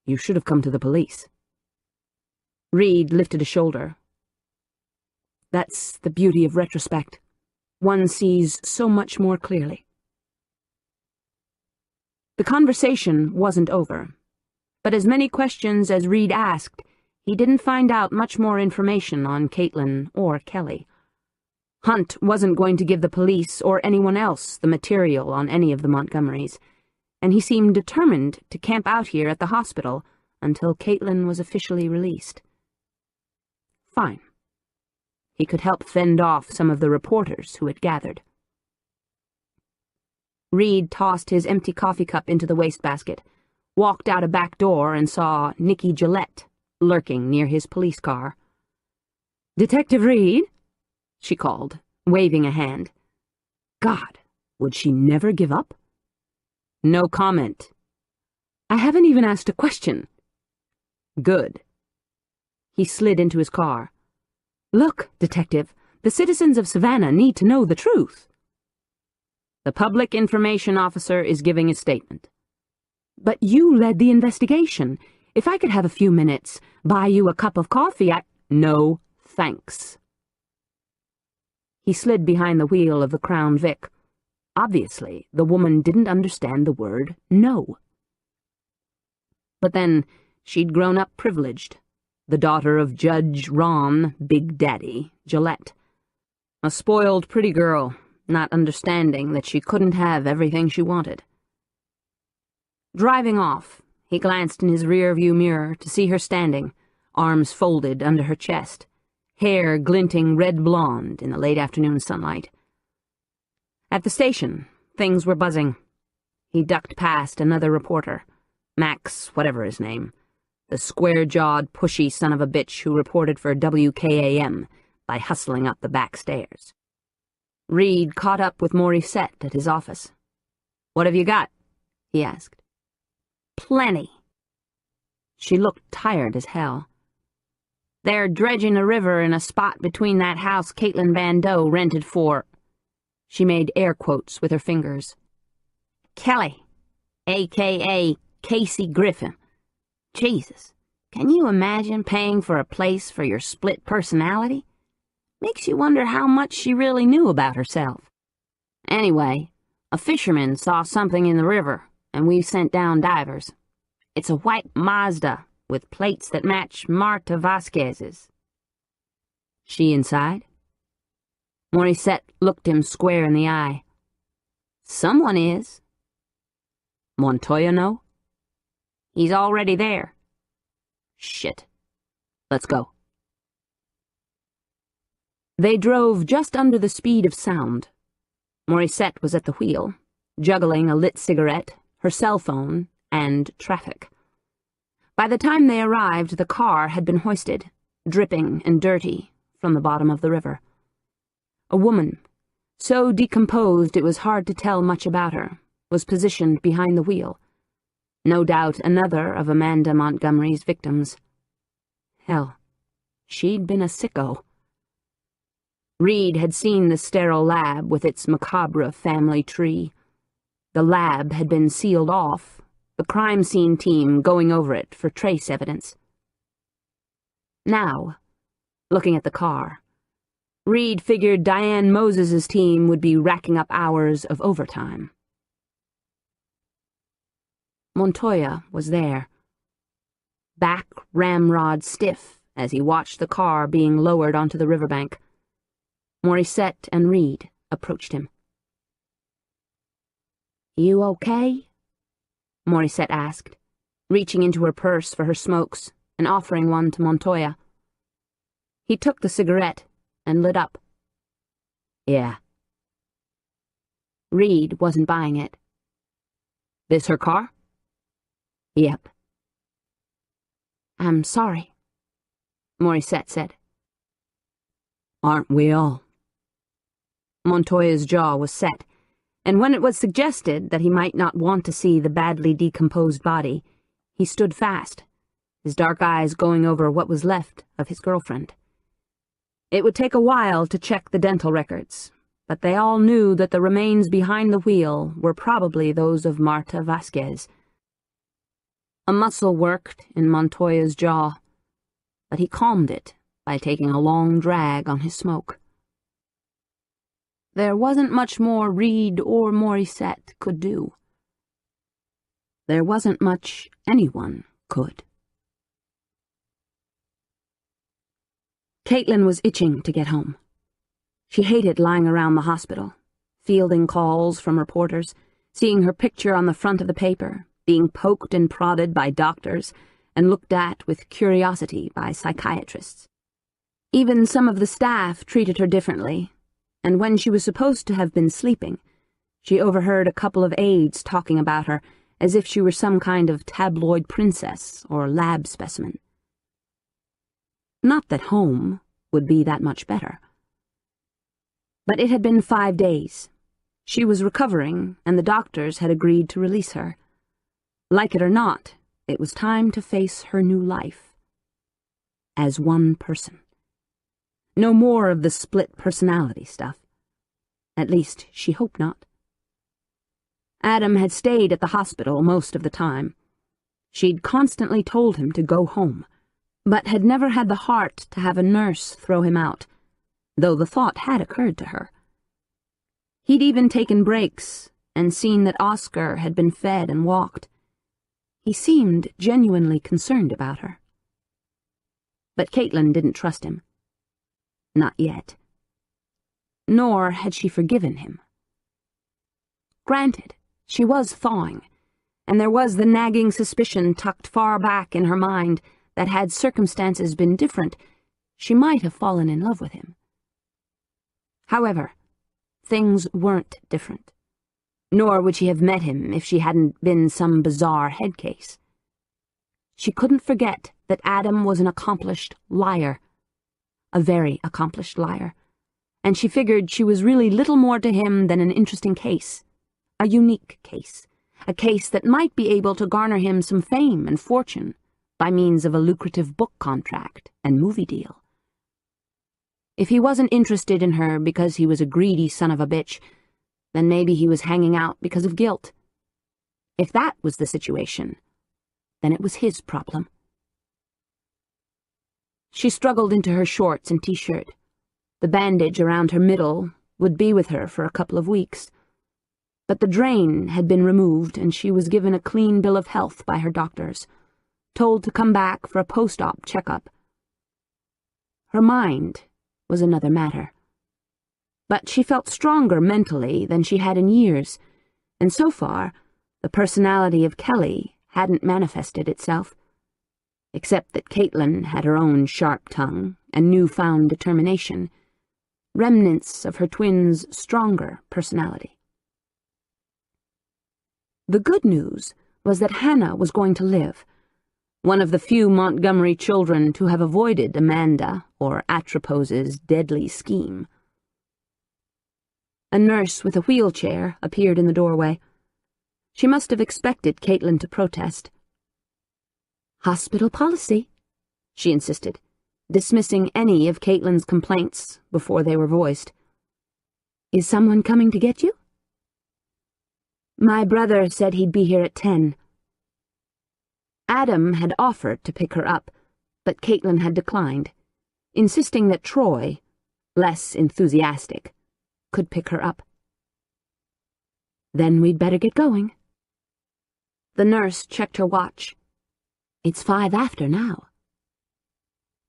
Speaker 4: You should have come to the police.
Speaker 1: Reed lifted a shoulder. That's the beauty of retrospect. One sees so much more clearly. The conversation wasn't over, but as many questions as Reed asked, he didn't find out much more information on Caitlin or Kelly. Hunt wasn't going to give the police or anyone else the material on any of the Montgomerys, and he seemed determined to camp out here at the hospital until Caitlin was officially released. Fine. He could help fend off some of the reporters who had gathered. Reed tossed his empty coffee cup into the wastebasket, walked out a back door and saw Nicky Gillette lurking near his police car. "Detective Reed?" she called, waving a hand.
Speaker 4: God, would she never give up?
Speaker 1: No comment. I haven't even asked a question.
Speaker 4: Good.
Speaker 1: He slid into his car. Look, Detective, the citizens of Savannah need to know the truth.
Speaker 4: The public information officer is giving a statement.
Speaker 1: But you led the investigation. If I could have a few minutes, buy you a cup of coffee,
Speaker 4: No, thanks.
Speaker 1: He slid behind the wheel of the Crown Vic.
Speaker 4: Obviously, the woman didn't understand the word no. But then, she'd grown up privileged, the daughter of Judge Ron Big Daddy Gillette. A spoiled pretty girl, not understanding that she couldn't have everything she wanted.
Speaker 3: Driving off, he glanced in his rear-view mirror to see her standing, arms folded under her chest, hair glinting red-blonde in the late afternoon sunlight. At the station, things were buzzing. He ducked past another reporter, Max whatever his name, the square-jawed, pushy son of a bitch who reported for WKAM by hustling up the back stairs. Reed caught up with Morissette at his office. "What have you got?" he asked.
Speaker 1: "Plenty."
Speaker 3: She looked tired as hell. "They're dredging a river in a spot between that house Caitlin Bandeau rented for," she made air quotes with her fingers, "Kelly, a.k.a. Casey Griffin. Jesus, Can you imagine paying for a place for your split personality? Makes you wonder how much she really knew about herself. Anyway, a fisherman saw something in the river, and we sent down divers. It's a white Mazda with plates that match Marta Vasquez's. She inside? Morissette looked him square in the eye. Someone is. Montoya know? He's already there. Shit. Let's go. They drove just under the speed of sound. Morissette was at the wheel, juggling a lit cigarette, her cell phone, and traffic. By the time they arrived, the car had been hoisted, dripping and dirty, from the bottom of the river. A woman, so decomposed it was hard to tell much about her, was positioned behind the wheel. No doubt another of Amanda Montgomery's victims. Hell, she'd been a sicko. Reed had seen the sterile lab with its macabre family tree. The lab had been sealed off, the crime scene team going over it for trace evidence. Now, looking at the car, Reed figured Diane Moses's team would be racking up hours of overtime. Montoya was there, back ramrod stiff as he watched the car being lowered onto the riverbank. Morissette and Reed approached him. "You okay?" Morissette asked, reaching into her purse for her smokes and offering one to Montoya. He took the cigarette and lit up. "Yeah." Reed wasn't buying it. "This her car?" "Yep." "I'm sorry," Morissette said. "Aren't we all?" Montoya's jaw was set, and when it was suggested that he might not want to see the badly decomposed body, he stood fast, his dark eyes going over what was left of his girlfriend. It would take a while to check the dental records, but they all knew that the remains behind the wheel were probably those of Marta Vasquez. A muscle worked in Montoya's jaw, but he calmed it by taking a long drag on his smoke. There wasn't much more Reed or Morissette could do. There wasn't much anyone could. Caitlin was itching to get home. She hated lying around the hospital, fielding calls from reporters, seeing her picture on the front of the paper, being poked and prodded by doctors, and looked at with curiosity by psychiatrists. Even some of the staff treated her differently, and when she was supposed to have been sleeping, she overheard a couple of aides talking about her as if she were some kind of tabloid princess or lab specimen. Not that home would be that much better. But it had been 5 days. She was recovering, and the doctors had agreed to release her. Like it or not, it was time to face her new life. As one person. No more of the split personality stuff. At least, she hoped not. Adam had stayed at the hospital most of the time. She'd constantly told him to go home, but had never had the heart to have a nurse throw him out, though the thought had occurred to her. He'd even taken breaks and seen that Oscar had been fed and walked. He seemed genuinely concerned about her. But Caitlin didn't trust him. Not yet. Nor had she forgiven him. Granted, she was thawing, and there was the nagging suspicion tucked far back in her mind that had circumstances been different, she might have fallen in love with him. However, things weren't different. Nor would she have met him if she hadn't been some bizarre head case. She couldn't forget that Adam was an accomplished liar. A very accomplished liar. And she figured she was really little more to him than an interesting case. A unique case. A case that might be able to garner him some fame and fortune by means of a lucrative book contract and movie deal. If he wasn't interested in her because he was a greedy son of a bitch, then maybe he was hanging out because of guilt. If that was the situation, then it was his problem. She struggled into her shorts and t-shirt. The bandage around her middle would be with her for a couple of weeks. But the drain had been removed, and she was given a clean bill of health by her doctors, told to come back for a post-op checkup. Her mind was another matter. But she felt stronger mentally than she had in years, and so far, the personality of Kelly hadn't manifested itself, except that Caitlin had her own sharp tongue and newfound determination, remnants of her twin's stronger personality. The good news was that Hannah was going to live, one of the few Montgomery children to have avoided Amanda or Atropose's deadly scheme. A nurse with a wheelchair appeared in the doorway. She must have expected Caitlin to protest. "Hospital policy," she insisted, dismissing any of Caitlin's complaints before they were voiced. "Is someone coming to get you?" "My brother said he'd be here at 10. Adam had offered to pick her up, but Caitlin had declined, insisting that Troy, less enthusiastic, could pick her up. "Then we'd better get going." The nurse checked her watch. "It's 5 after now."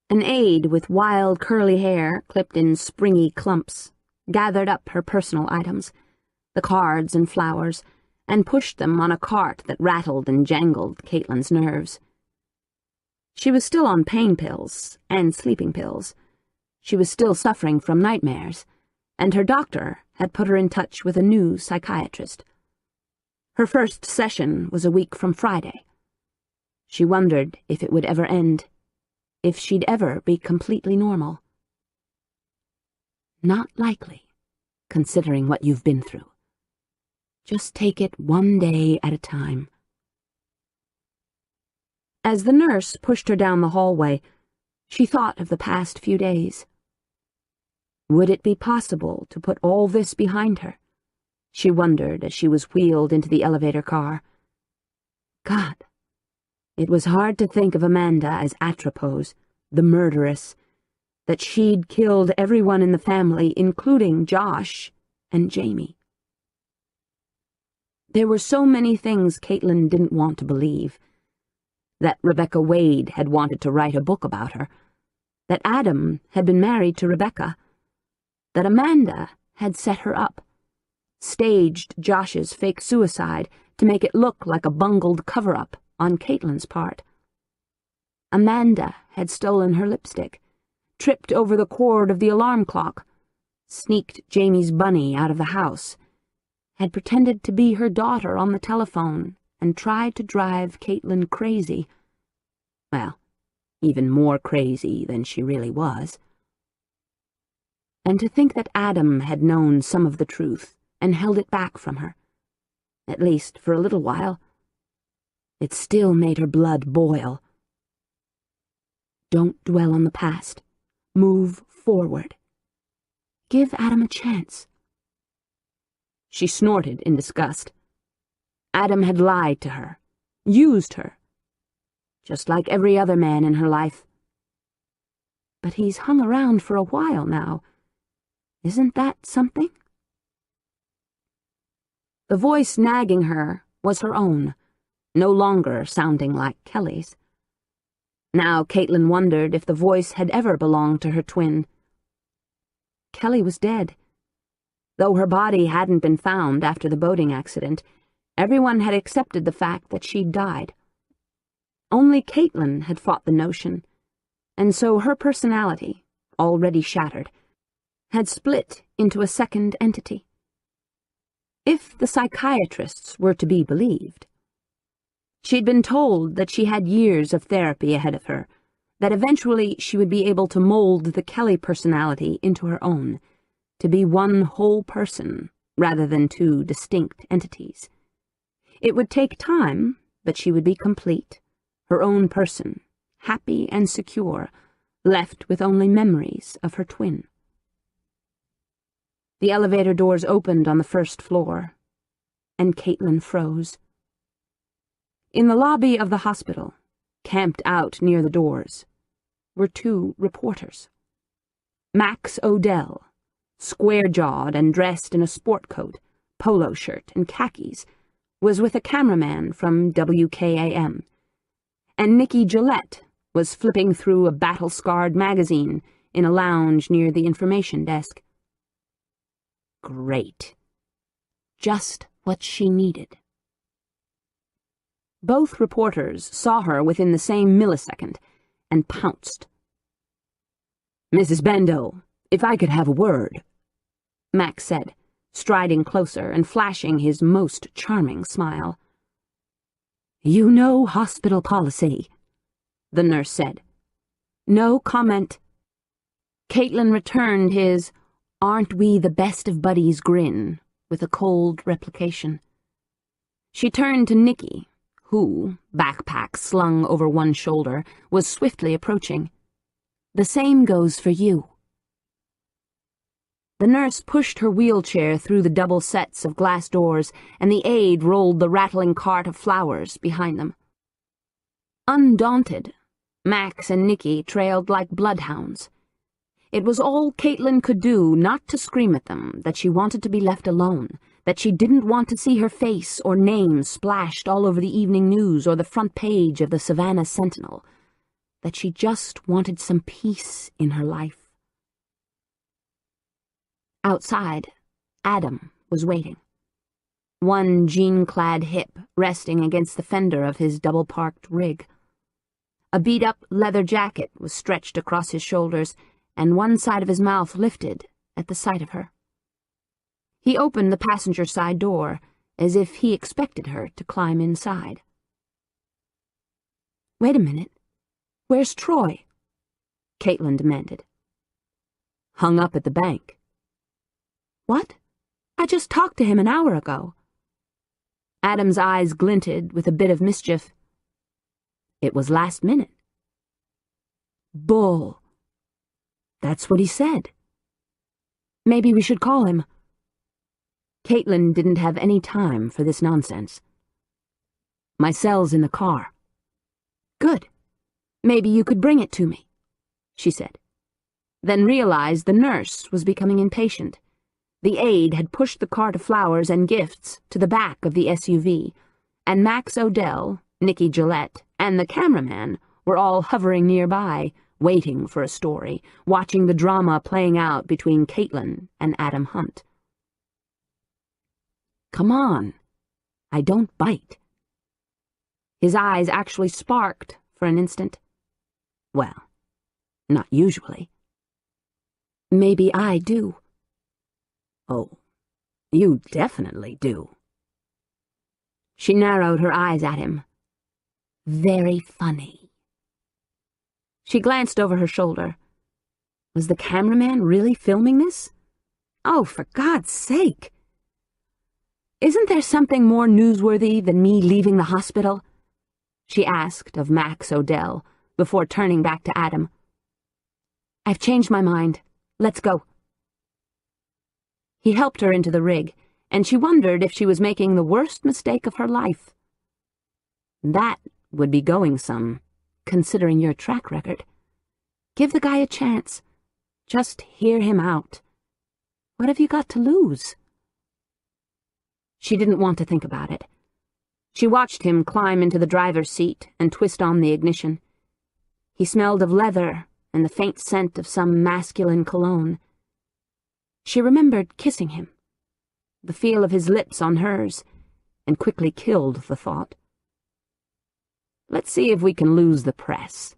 Speaker 3: An aide with wild curly hair clipped in springy clumps gathered up her personal items, the cards and flowers, and pushed them on a cart that rattled and jangled Caitlin's nerves. She was still on pain pills and sleeping pills. She was still suffering from nightmares, and her doctor had put her in touch with a new psychiatrist. Her first session was a week from Friday. She wondered if it would ever end, if she'd ever be completely normal. "Not likely, considering what you've been through. Just take it one day at a time." As the nurse pushed her down the hallway, she thought of the past few days. Would it be possible to put all this behind her? She wondered as she was wheeled into the elevator car. God, it was hard to think of Amanda as Atropos, the murderess, that she'd killed everyone in the family, including Josh and Jamie. There were so many things Caitlin didn't want to believe. That Rebecca Wade had wanted to write a book about her, that Adam had been married to Rebecca, that Amanda had set her up, staged Josh's fake suicide to make it look like a bungled cover-up on Caitlin's part. Amanda had stolen her lipstick, tripped over the cord of the alarm clock, sneaked Jamie's bunny out of the house, had pretended to be her daughter on the telephone and tried to drive Caitlin crazy. Well, even more crazy than she really was. And to think that Adam had known some of the truth and held it back from her, at least for a little while, it still made her blood boil. Don't dwell on the past. Move forward. Give Adam a chance. She snorted in disgust. Adam had lied to her, used her, just like every other man in her life. But he's hung around for a while now. Isn't that something? The voice nagging her was her own, no longer sounding like Kelly's. Now Caitlin wondered if the voice had ever belonged to her twin. Kelly was dead. Though her body hadn't been found after the boating accident, everyone had accepted the fact that she'd died. Only Caitlin had fought the notion, and so her personality, already shattered, had split into a second entity. If the psychiatrists were to be believed, she'd been told that she had years of therapy ahead of her, that eventually she would be able to mold the Kelly personality into her own, to be one whole person rather than two distinct entities. It would take time, but she would be complete, her own person, happy and secure, left with only memories of her twin. The elevator doors opened on the first floor, and Caitlin froze. In the lobby of the hospital, camped out near the doors, were two reporters. Max Odell, square-jawed and dressed in a sport coat, polo shirt, and khakis, was with a cameraman from WKAM, and Nikki Gillette was flipping through a battle-scarred magazine in a lounge near the information desk. Great. Just what she needed. Both reporters saw her within the same millisecond and pounced. "Mrs. Bendel, if I could have a word," Max said, striding closer and flashing his most charming smile. "You know hospital policy," the nurse said. No comment. Caitlin returned his "aren't we the best of buddies" grin with a cold replication. She turned to Nikki, who, backpack slung over one shoulder, was swiftly approaching. "The same goes for you." The nurse pushed her wheelchair through the double sets of glass doors, and the aide rolled the rattling cart of flowers behind them. Undaunted, Max and Nikki trailed like bloodhounds. It was all Caitlin could do not to scream at them that she wanted to be left alone, that she didn't want to see her face or name splashed all over the evening news or the front page of the Savannah Sentinel, that she just wanted some peace in her life. Outside, Adam was waiting, one jean-clad hip resting against the fender of his double-parked rig. A beat-up leather jacket was stretched across his shoulders, and one side of his mouth lifted at the sight of her. He opened the passenger side door, as if he expected her to climb inside. "Wait a minute. Where's Troy?" Caitlin demanded. "Hung up at the bank." "What? I just talked to him an hour ago." Adam's eyes glinted with a bit of mischief. "It was last minute." "Bull." "That's what he said." "Maybe we should call him." Caitlin didn't have any time for this nonsense. "My cell's in the car." "Good. Maybe you could bring it to me," she said, then realized the nurse was becoming impatient. The aide had pushed the cart of flowers and gifts to the back of the SUV, and Max Odell, Nikki Gillette, and the cameraman were all hovering nearby, waiting for a story, watching the drama playing out between Caitlin and Adam Hunt. "Come on. I don't bite." His eyes actually sparked for an instant. "Well, not usually." "Maybe I do." "Oh, you definitely do." She narrowed her eyes at him. "Very funny." She glanced over her shoulder. Was the cameraman really filming this? Oh, for God's sake! "Isn't there something more newsworthy than me leaving the hospital?" she asked of Max Odell, before turning back to Adam. "I've changed my mind. Let's go." He helped her into the rig, and she wondered if she was making the worst mistake of her life. That would be going some, considering your track record. Give the guy a chance. Just hear him out. What have you got to lose? She didn't want to think about it. She watched him climb into the driver's seat and twist on the ignition. He smelled of leather and the faint scent of some masculine cologne. She remembered kissing him, the feel of his lips on hers, and quickly killed the thought. "Let's see if we can lose the press,"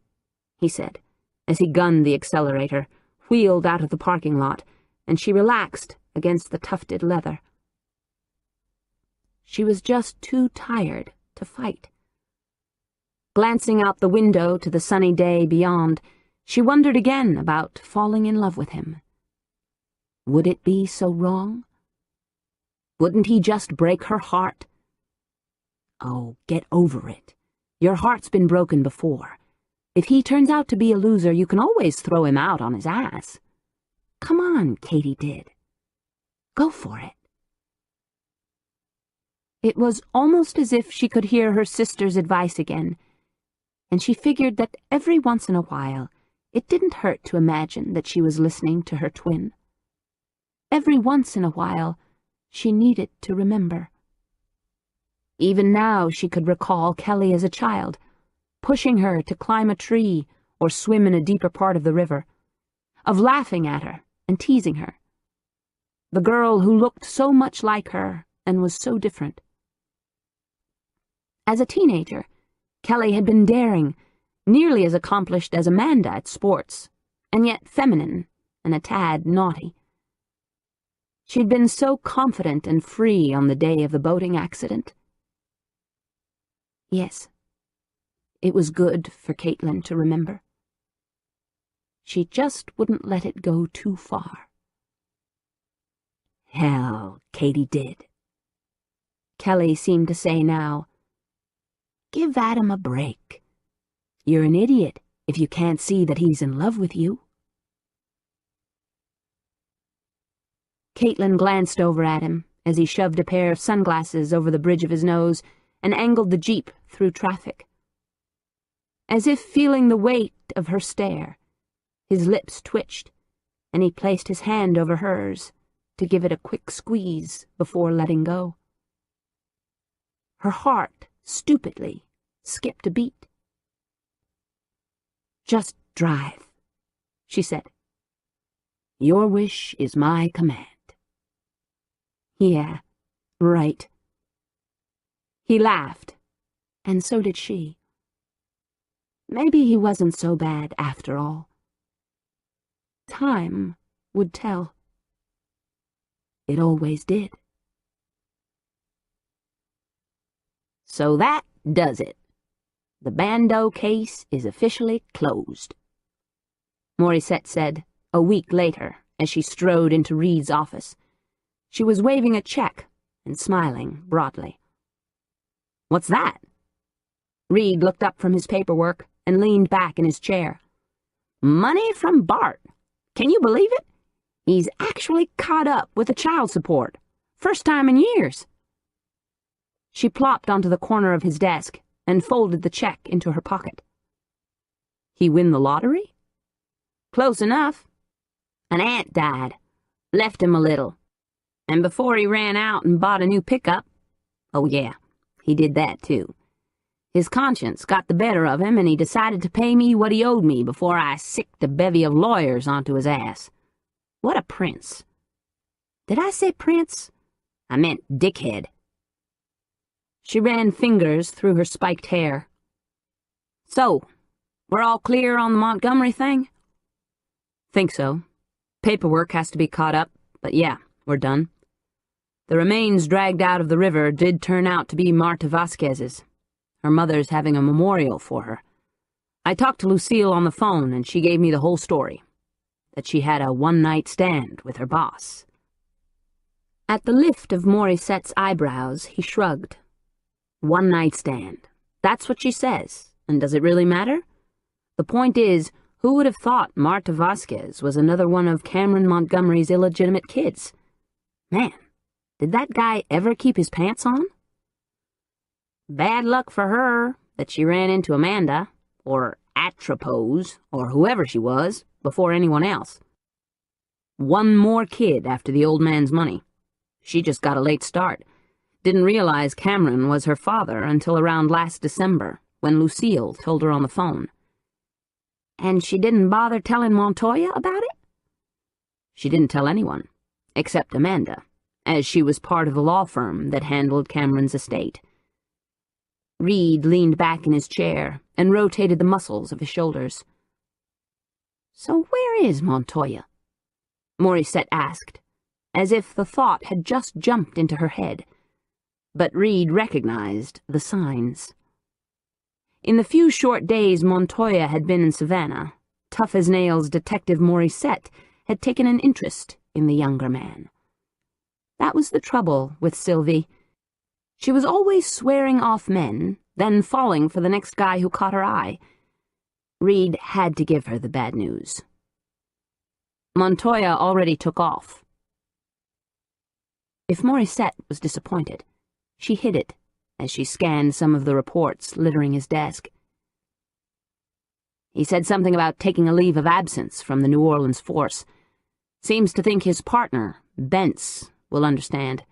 Speaker 3: he said, as he gunned the accelerator, wheeled out of the parking lot, and she relaxed against the tufted leather. She was just too tired to fight. Glancing out the window to the sunny day beyond, she wondered again about falling in love with him. Would it be so wrong? Wouldn't he just break her heart? Oh, get over it. Your heart's been broken before. If he turns out to be a loser, you can always throw him out on his ass. Come on, Katie did. Go for it. It was almost as if she could hear her sister's advice again, and she figured that every once in a while
Speaker 1: It didn't hurt to imagine that she was listening to her twin. Every once in a while, she needed to remember. Even now she could recall Kelly as a child, pushing her to climb a tree or swim in a deeper part of the river, of laughing at her and teasing her. The girl who looked so much like her and was so different. As a teenager, Kelly had been daring, nearly as accomplished as Amanda at sports, and yet feminine and a tad naughty. She'd been so confident and free on the day of the boating accident. Yes, it was good for Caitlin to remember. She just wouldn't let it go too far. Hell, Katie did. Kelly seemed to say now, "Give Adam a break. You're an idiot if you can't see that he's in love with you." Caitlin glanced over at him as he shoved a pair of sunglasses over the bridge of his nose and angled the Jeep through traffic. As if feeling the weight of her stare, his lips twitched, and he placed his hand over hers to give it a quick squeeze before letting go. Her heart, stupidly, skipped a beat. "Just drive," she said. "Your wish is my command." Yeah, right. He laughed, and so did she. Maybe he wasn't so bad after all. Time would tell. It always did. So that does it. The Bando case is officially closed, Morissette said a week later as she strode into Reed's office. She was waving a check and smiling broadly. "What's that?" Reed looked up from his paperwork and leaned back in his chair. "Money from Bart. Can you believe it? He's actually caught up with the child support. First time in years." She plopped onto the corner of his desk and folded the check into her pocket. "He win the lottery?" "Close enough. An aunt died. Left him a little. And before he ran out and bought a new pickup, oh yeah, he did that too, his conscience got the better of him and he decided to pay me what he owed me before I sicked a bevy of lawyers onto his ass. What a prince. Did I say prince? I meant dickhead." She ran fingers through her spiked hair. "So, we're all clear on the Montgomery thing?" "Think so. Paperwork has to be caught up, but yeah, we're done. The remains dragged out of the river did turn out to be Marta Vasquez's. Her mother's having a memorial for her. I talked to Lucille on the phone, and she gave me the whole story. That she had a one-night stand with her boss." At the lift of Morissette's eyebrows, he shrugged. "One-night stand. That's what she says, and does it really matter? The point is, who would have thought Marta Vasquez was another one of Cameron Montgomery's illegitimate kids? Man, did that guy ever keep his pants on?" "Bad luck for her that she ran into Amanda, or Atropos, or whoever she was, before anyone else. One more kid after the old man's money. She just got a late start. Didn't realize Cameron was her father until around last December, when Lucille told her on the phone." "And she didn't bother telling Montoya about it?" "She didn't tell anyone, except Amanda, as she was part of the law firm that handled Cameron's estate." Reed leaned back in his chair and rotated the muscles of his shoulders. "So where is Montoya?" Morissette asked, as if the thought had just jumped into her head. But Reed recognized the signs. In the few short days Montoya had been in Savannah, tough-as-nails Detective Morissette had taken an interest in the younger man. That was the trouble with Sylvie. She was always swearing off men, then falling for the next guy who caught her eye. Reed had to give her the bad news. Montoya already took off. If Morissette was disappointed, she hid it as she scanned some of the reports littering his desk.
Speaker 3: He said something about taking a leave of absence from the New Orleans force. Seems to think his partner, Bence, will understand.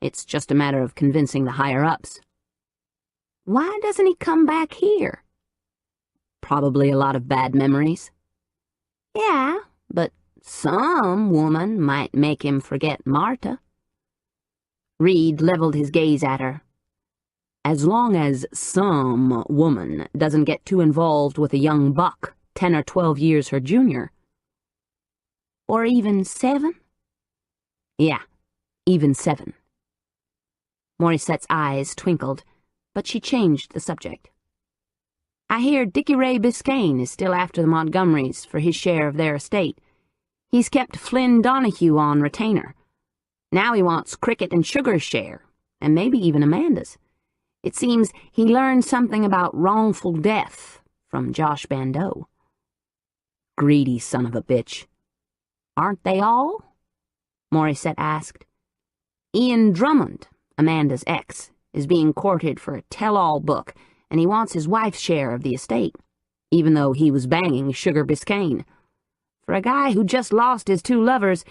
Speaker 3: It's just a matter of convincing the higher-ups.
Speaker 1: Why doesn't he come back here?
Speaker 3: Probably a lot of bad memories.
Speaker 1: Yeah, but some woman might make him forget Marta.
Speaker 3: Reed leveled his gaze at her. As long as some woman doesn't get too involved with a young buck 10 or 12 years her junior.
Speaker 1: Or even 7?
Speaker 3: Yeah, even 7.
Speaker 1: Morissette's eyes twinkled, but she changed the subject.
Speaker 3: I hear Dickie Ray Biscayne is still after the Montgomerys for his share of their estate. He's kept Flynn Donahue on retainer. Now he wants Cricket and Sugar's share, and maybe even Amanda's. It seems he learned something about wrongful death from Josh Bandeau.
Speaker 4: Greedy son of a bitch.
Speaker 1: Aren't they all? Morissette asked.
Speaker 3: Ian Drummond, Amanda's ex, is being courted for a tell-all book, and he wants his wife's share of the estate, even though he was banging Sugar Biscayne. For a guy who just lost his 2 lovers,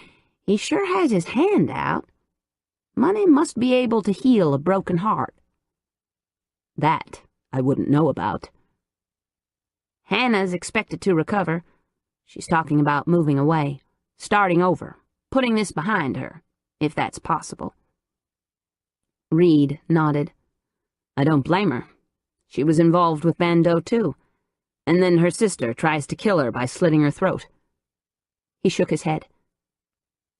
Speaker 3: he sure has his hand out. Money must be able to heal a broken heart.
Speaker 4: That I wouldn't know about.
Speaker 3: Hannah's expected to recover. She's talking about moving away, starting over, putting this behind her, if that's possible.
Speaker 1: Reed nodded.
Speaker 3: I don't blame her. She was involved with Bandeau, too. And then her sister tries to kill her by slitting her throat.
Speaker 1: He shook his head.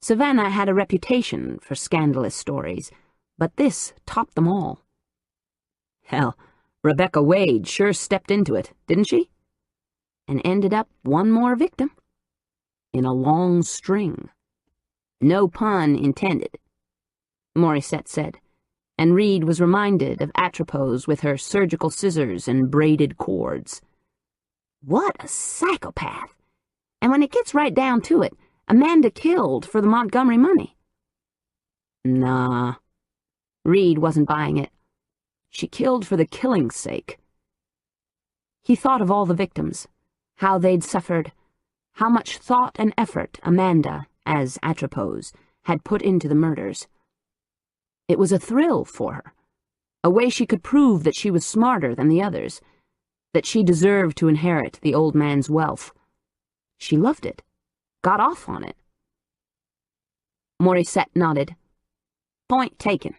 Speaker 3: Savannah had a reputation for scandalous stories, but this topped them all.
Speaker 4: Hell, Rebecca Wade sure stepped into it, didn't she?
Speaker 3: And ended up one more victim.
Speaker 4: In a long string.
Speaker 3: No pun intended, Morissette said, and Reed was reminded of Atropos with her surgical scissors and braided cords. What a psychopath! And when it gets right down to it, Amanda killed for the Montgomery money.
Speaker 4: Nah.
Speaker 3: Reed wasn't buying it. She killed for the killing's sake. He thought of all the victims, how they'd suffered, how much thought and effort Amanda, as Atropos, had put into the murders. It was a thrill for her, a way she could prove that she was smarter than the others, that she deserved to inherit the old man's wealth. She loved it, got off on it.
Speaker 1: Morissette nodded.
Speaker 3: Point taken.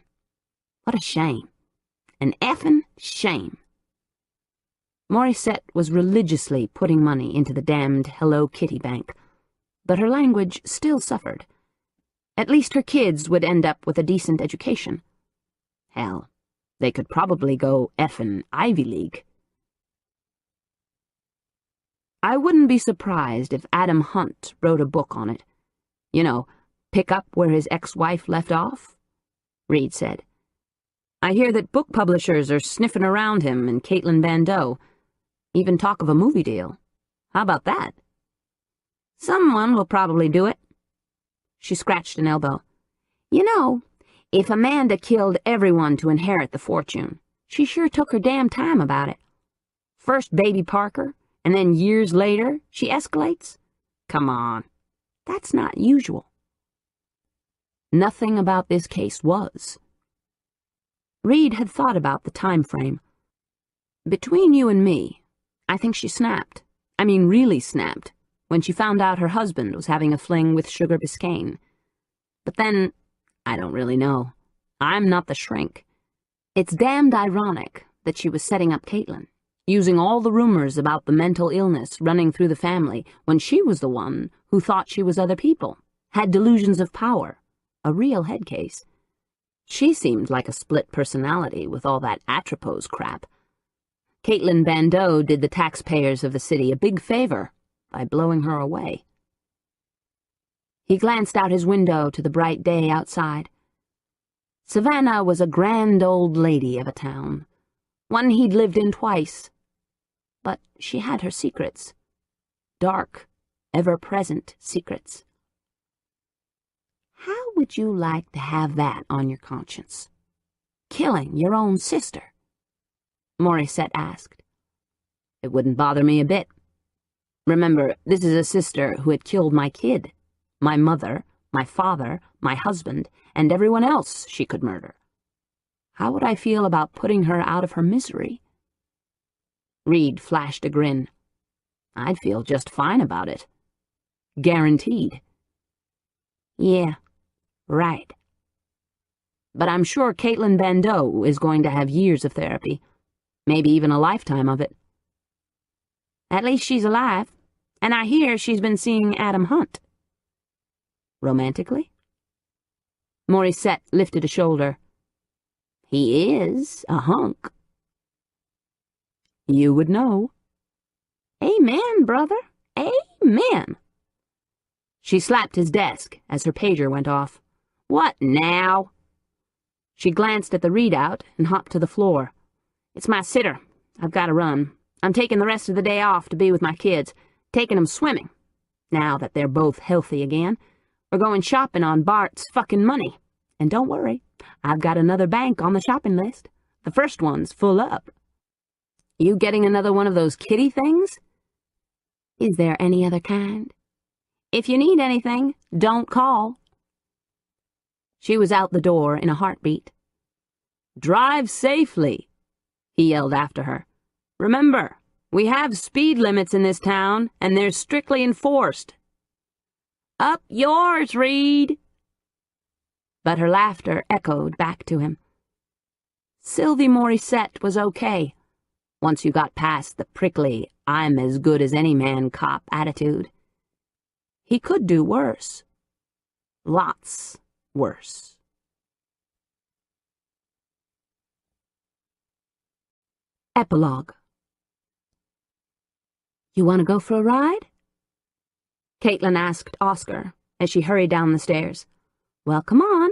Speaker 3: What a shame. An effing shame. Morissette was religiously putting money into the damned Hello Kitty bank, but her language still suffered. At least her kids would end up with a decent education. Hell, they could probably go effing Ivy League. I wouldn't be surprised if Adam Hunt wrote a book on it. You know, pick up where his ex-wife left off, Reed said. I hear that book publishers are sniffing around him and Caitlin Bandeau. Even talk of a movie deal. How about that? Someone will probably do it. She scratched an elbow. You know, if Amanda killed everyone to inherit the fortune, she sure took her damn time about it. First baby Parker, and then years later, she escalates? Come on. That's not usual. Nothing about this case was. Reed had thought about the time frame. Between you and me, I think she snapped. I mean really snapped, when she found out her husband was having a fling with Sugar Biscayne. But then, I don't really know. I'm not the shrink. It's damned ironic that she was setting up Caitlin, using all the rumors about the mental illness running through the family when she was the one who thought she was other people, had delusions of power, a real head case. She seemed like a split personality with all that Atropos crap. Caitlin Bandeau did the taxpayers of the city a big favor by blowing her away. He glanced out his window to the bright day outside. Savannah was a grand old lady of a town, one he'd lived in twice. But she had her secrets. Dark, ever-present secrets. How would you like to have that on your conscience? Killing your own sister? Morissette asked.
Speaker 4: It wouldn't bother me a bit.
Speaker 3: Remember, this is a sister who had killed my kid, my mother, my father, my husband, and everyone else she could murder. How would I feel about putting her out of her misery? Reed flashed a grin. I'd feel just fine about it. Guaranteed. Yeah, right. But I'm sure Caitlin Bandeau is going to have years of therapy, maybe even a lifetime of it. At least she's alive, and I hear she's been seeing Adam Hunt. Romantically? Morissette lifted a shoulder. He is a hunk. You would know. Amen, brother. Amen. She slapped his desk as her pager went off. What now? She glanced at the readout and hopped to the floor. It's my sitter. I've got to run. I'm taking the rest of the day off to be with my kids, taking them swimming. Now that they're both healthy again, we're going shopping on Bart's fucking money. And don't worry, I've got another bank on the shopping list. The first one's full up. You getting another one of those kitty things? Is there any other kind? If you need anything, don't call. She was out the door in a heartbeat. Drive safely, he yelled after her. Remember, we have speed limits in this town, and they're strictly enforced. Up yours, Reed. But her laughter echoed back to him. Sylvie Morissette was okay, once you got past the prickly, I'm as good as any man cop attitude. He could do worse. Lots worse. Epilogue. You want to go for a ride? Caitlin asked Oscar as she hurried down the stairs. Well, come on.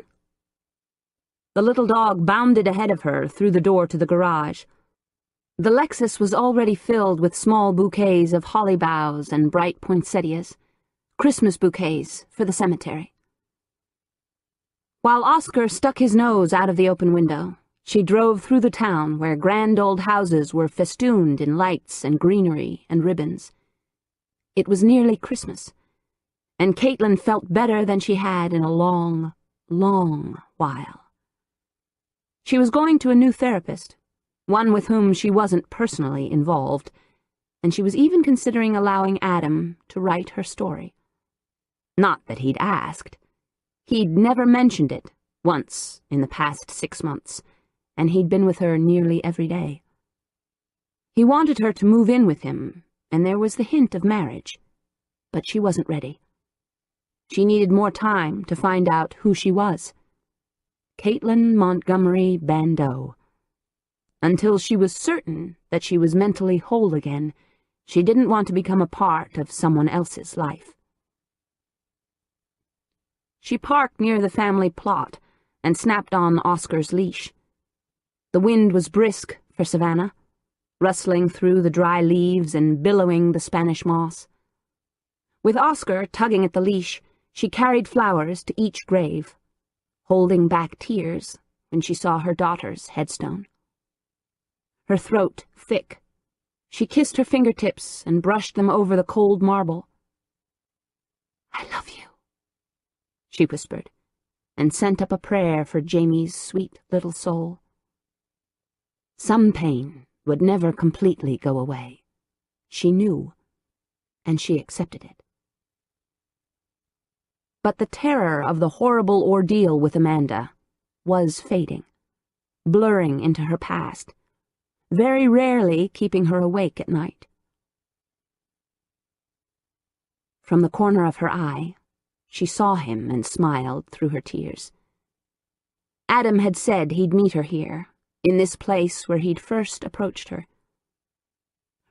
Speaker 3: The little dog bounded ahead of her through the door to the garage. The Lexus was already filled with small bouquets of holly boughs and bright poinsettias, Christmas bouquets for the cemetery. While Oscar stuck his nose out of the open window, she drove through the town where grand old houses were festooned in lights and greenery and ribbons. It was nearly Christmas, and Caitlin felt better than she had in a long, long while. She was going to a new therapist, one with whom she wasn't personally involved, and she was even considering allowing Adam to write her story. Not that he'd asked. He'd never mentioned it once in the past 6 months, and he'd been with her nearly every day. He wanted her to move in with him, and there was the hint of marriage, but she wasn't ready. She needed more time to find out who she was. Caitlin Montgomery Bandeau. Until she was certain that she was mentally whole again, she didn't want to become a part of someone else's life. She parked near the family plot and snapped on Oscar's leash. The wind was brisk for Savannah, rustling through the dry leaves and billowing the Spanish moss. With Oscar tugging at the leash, she carried flowers to each grave, holding back tears when she saw her daughter's headstone. Her throat thick, she kissed her fingertips and brushed them over the cold marble. I love you, she whispered, and sent up a prayer for Jamie's sweet little soul. Some pain would never completely go away. She knew, and she accepted it. But the terror of the horrible ordeal with Amanda was fading, blurring into her past, very rarely keeping her awake at night. From the corner of her eye, she saw him and smiled through her tears. Adam had said he'd meet her here, in this place where he'd first approached her.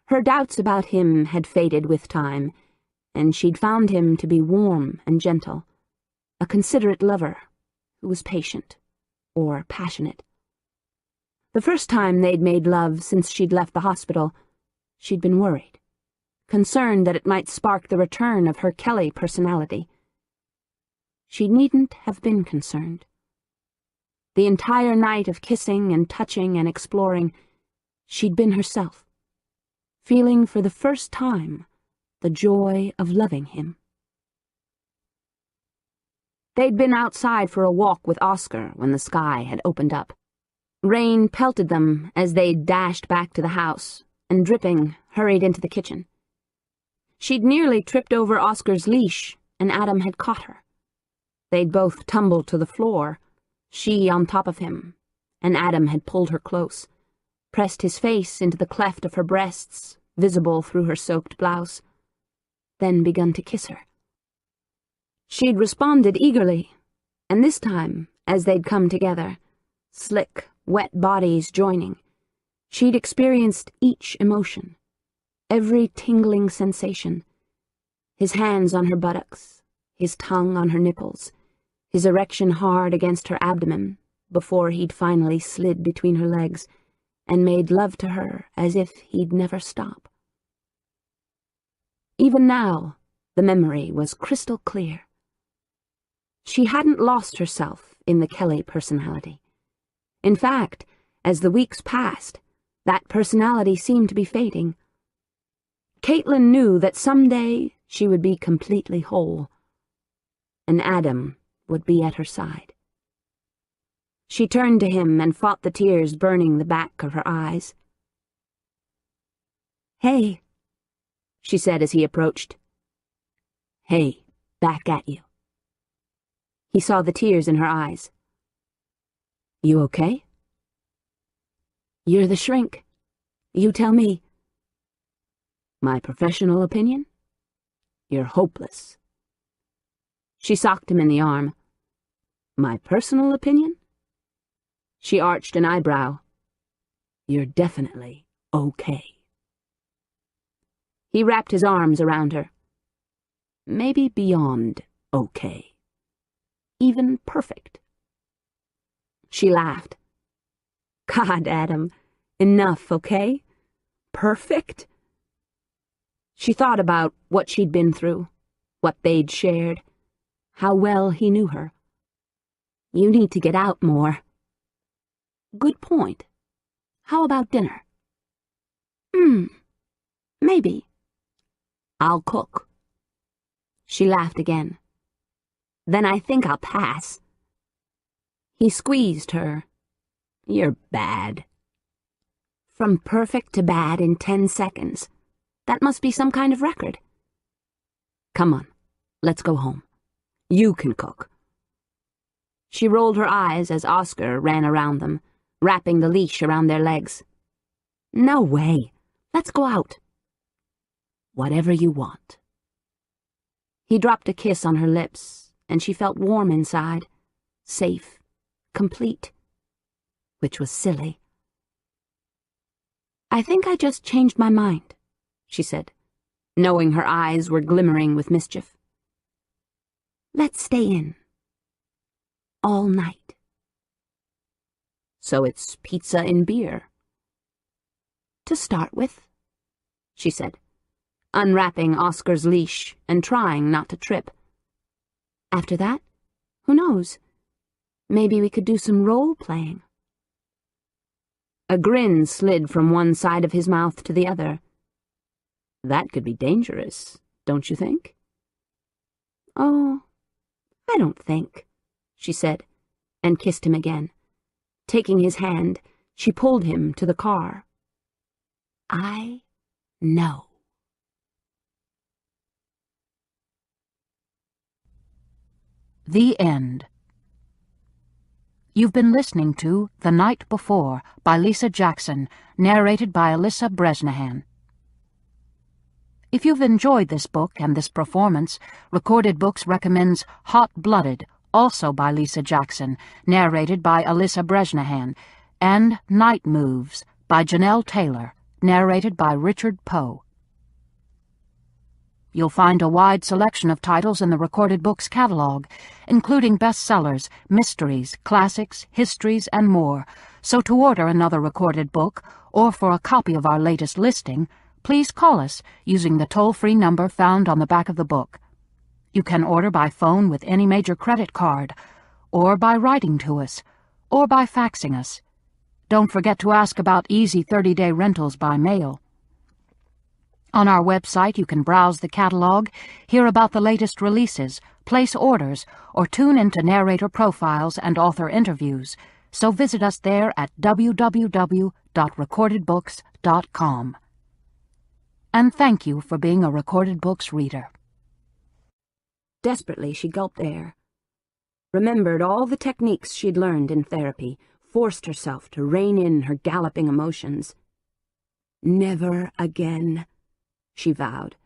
Speaker 3: Her doubts about him had faded with time, and she'd found him to be warm and gentle, a considerate lover who was patient, or passionate. The first time they'd made love since she'd left the hospital, she'd been worried, concerned that it might spark the return of her Kelly personality. She needn't have been concerned. The entire night of kissing and touching and exploring, she'd been herself, feeling for the first time
Speaker 1: the joy of loving him. They'd been outside for a walk with Oscar when the sky had opened up. Rain pelted them as they dashed back to the house, and dripping, hurried into the kitchen. She'd nearly tripped over Oscar's leash, and Adam had caught her. They'd both tumbled to the floor, she on top of him, and Adam had pulled her close, pressed his face into the cleft of her breasts, visible through her soaked blouse, then begun to kiss her. She'd responded eagerly, and this time, as they'd come together, slick, wet bodies joining, she'd experienced each emotion, every tingling sensation, his hands on her buttocks, his tongue on her nipples, his erection hard against her abdomen before he'd finally slid between her legs and made love to her as if he'd never stop. Even now, the memory was crystal clear. She hadn't lost herself in the Kelly personality. In fact, as the weeks passed, that personality seemed to be fading. Caitlin knew that someday she would be completely whole, and Adam would be at her side. She turned to him and fought the tears burning the back of her eyes. "Hey," she said as he approached. "Hey, back at you." He saw the tears in her eyes. "You okay?" "You're the shrink. You tell me." "My professional opinion? You're hopeless." She socked him in the arm. "My personal opinion?" She arched an eyebrow. "You're definitely okay." He wrapped his arms around her. "Maybe beyond okay. Even perfect." She laughed. "God, Adam, enough, okay? Perfect?" She thought about what she'd been through, what they'd shared, how well he knew her. "You need to get out more." "Good point. How about dinner?" Maybe." "I'll cook." She laughed again. "Then I think I'll pass." He squeezed her. "You're bad." "From perfect to bad in 10 seconds. That must be some kind of record." "Come on, let's go home. You can cook." She rolled her eyes as Oscar ran around them, wrapping the leash around their legs. "No way. Let's go out." "Whatever you want." He dropped a kiss on her lips, and she felt warm inside, safe, complete, which was silly. "I think I just changed my mind," she said, knowing her eyes were glimmering with mischief. "Let's stay in. All night." "So it's pizza and beer?" "To start with," she said, unwrapping Oscar's leash and trying not to trip. "After that, who knows? Maybe we could do some role-playing." A grin slid from one side of his mouth to the other. "That could be dangerous, don't you think?" "Oh, I don't think," she said, and kissed him again. Taking his hand, she pulled him to the car. "I know."
Speaker 5: The End. You've been listening to The Night Before by Lisa Jackson, narrated by Alyssa Bresnahan. If you've enjoyed this book and this performance, Recorded Books recommends Hot-Blooded, also by Lisa Jackson, narrated by Alyssa Bresnahan, and Night Moves by Janelle Taylor, narrated by Richard Poe. You'll find a wide selection of titles in the Recorded Books catalog, including bestsellers, mysteries, classics, histories, and more. So to order another recorded book, or for a copy of our latest listing, please call us using the toll-free number found on the back of the book. You can order by phone with any major credit card, or by writing to us, or by faxing us. Don't forget to ask about easy 30-day rentals by mail. On our website, you can browse the catalog, hear about the latest releases, place orders, or tune into narrator profiles and author interviews. So visit us there at www.recordedbooks.com. And thank you for being a Recorded Books reader.
Speaker 1: Desperately, she gulped air, remembered all the techniques she'd learned in therapy, forced herself to rein in her galloping emotions. Never again, she vowed.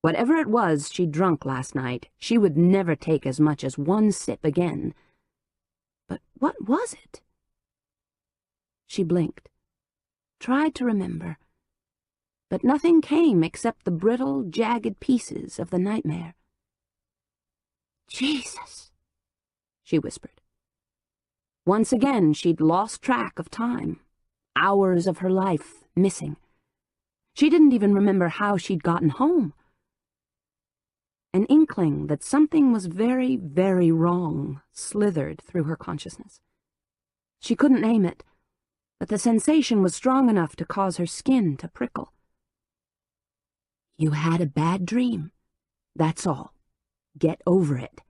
Speaker 1: Whatever it was she'd drunk last night, she would never take as much as one sip again. But what was it? She blinked, tried to remember, but nothing came except the brittle, jagged pieces of the nightmare. Jesus, she whispered. Once again, she'd lost track of time, hours of her life missing. She didn't even remember how she'd gotten home. An inkling that something was very, very wrong slithered through her consciousness. She couldn't name it, but the sensation was strong enough to cause her skin to prickle. You had a bad dream. That's all. Get over it.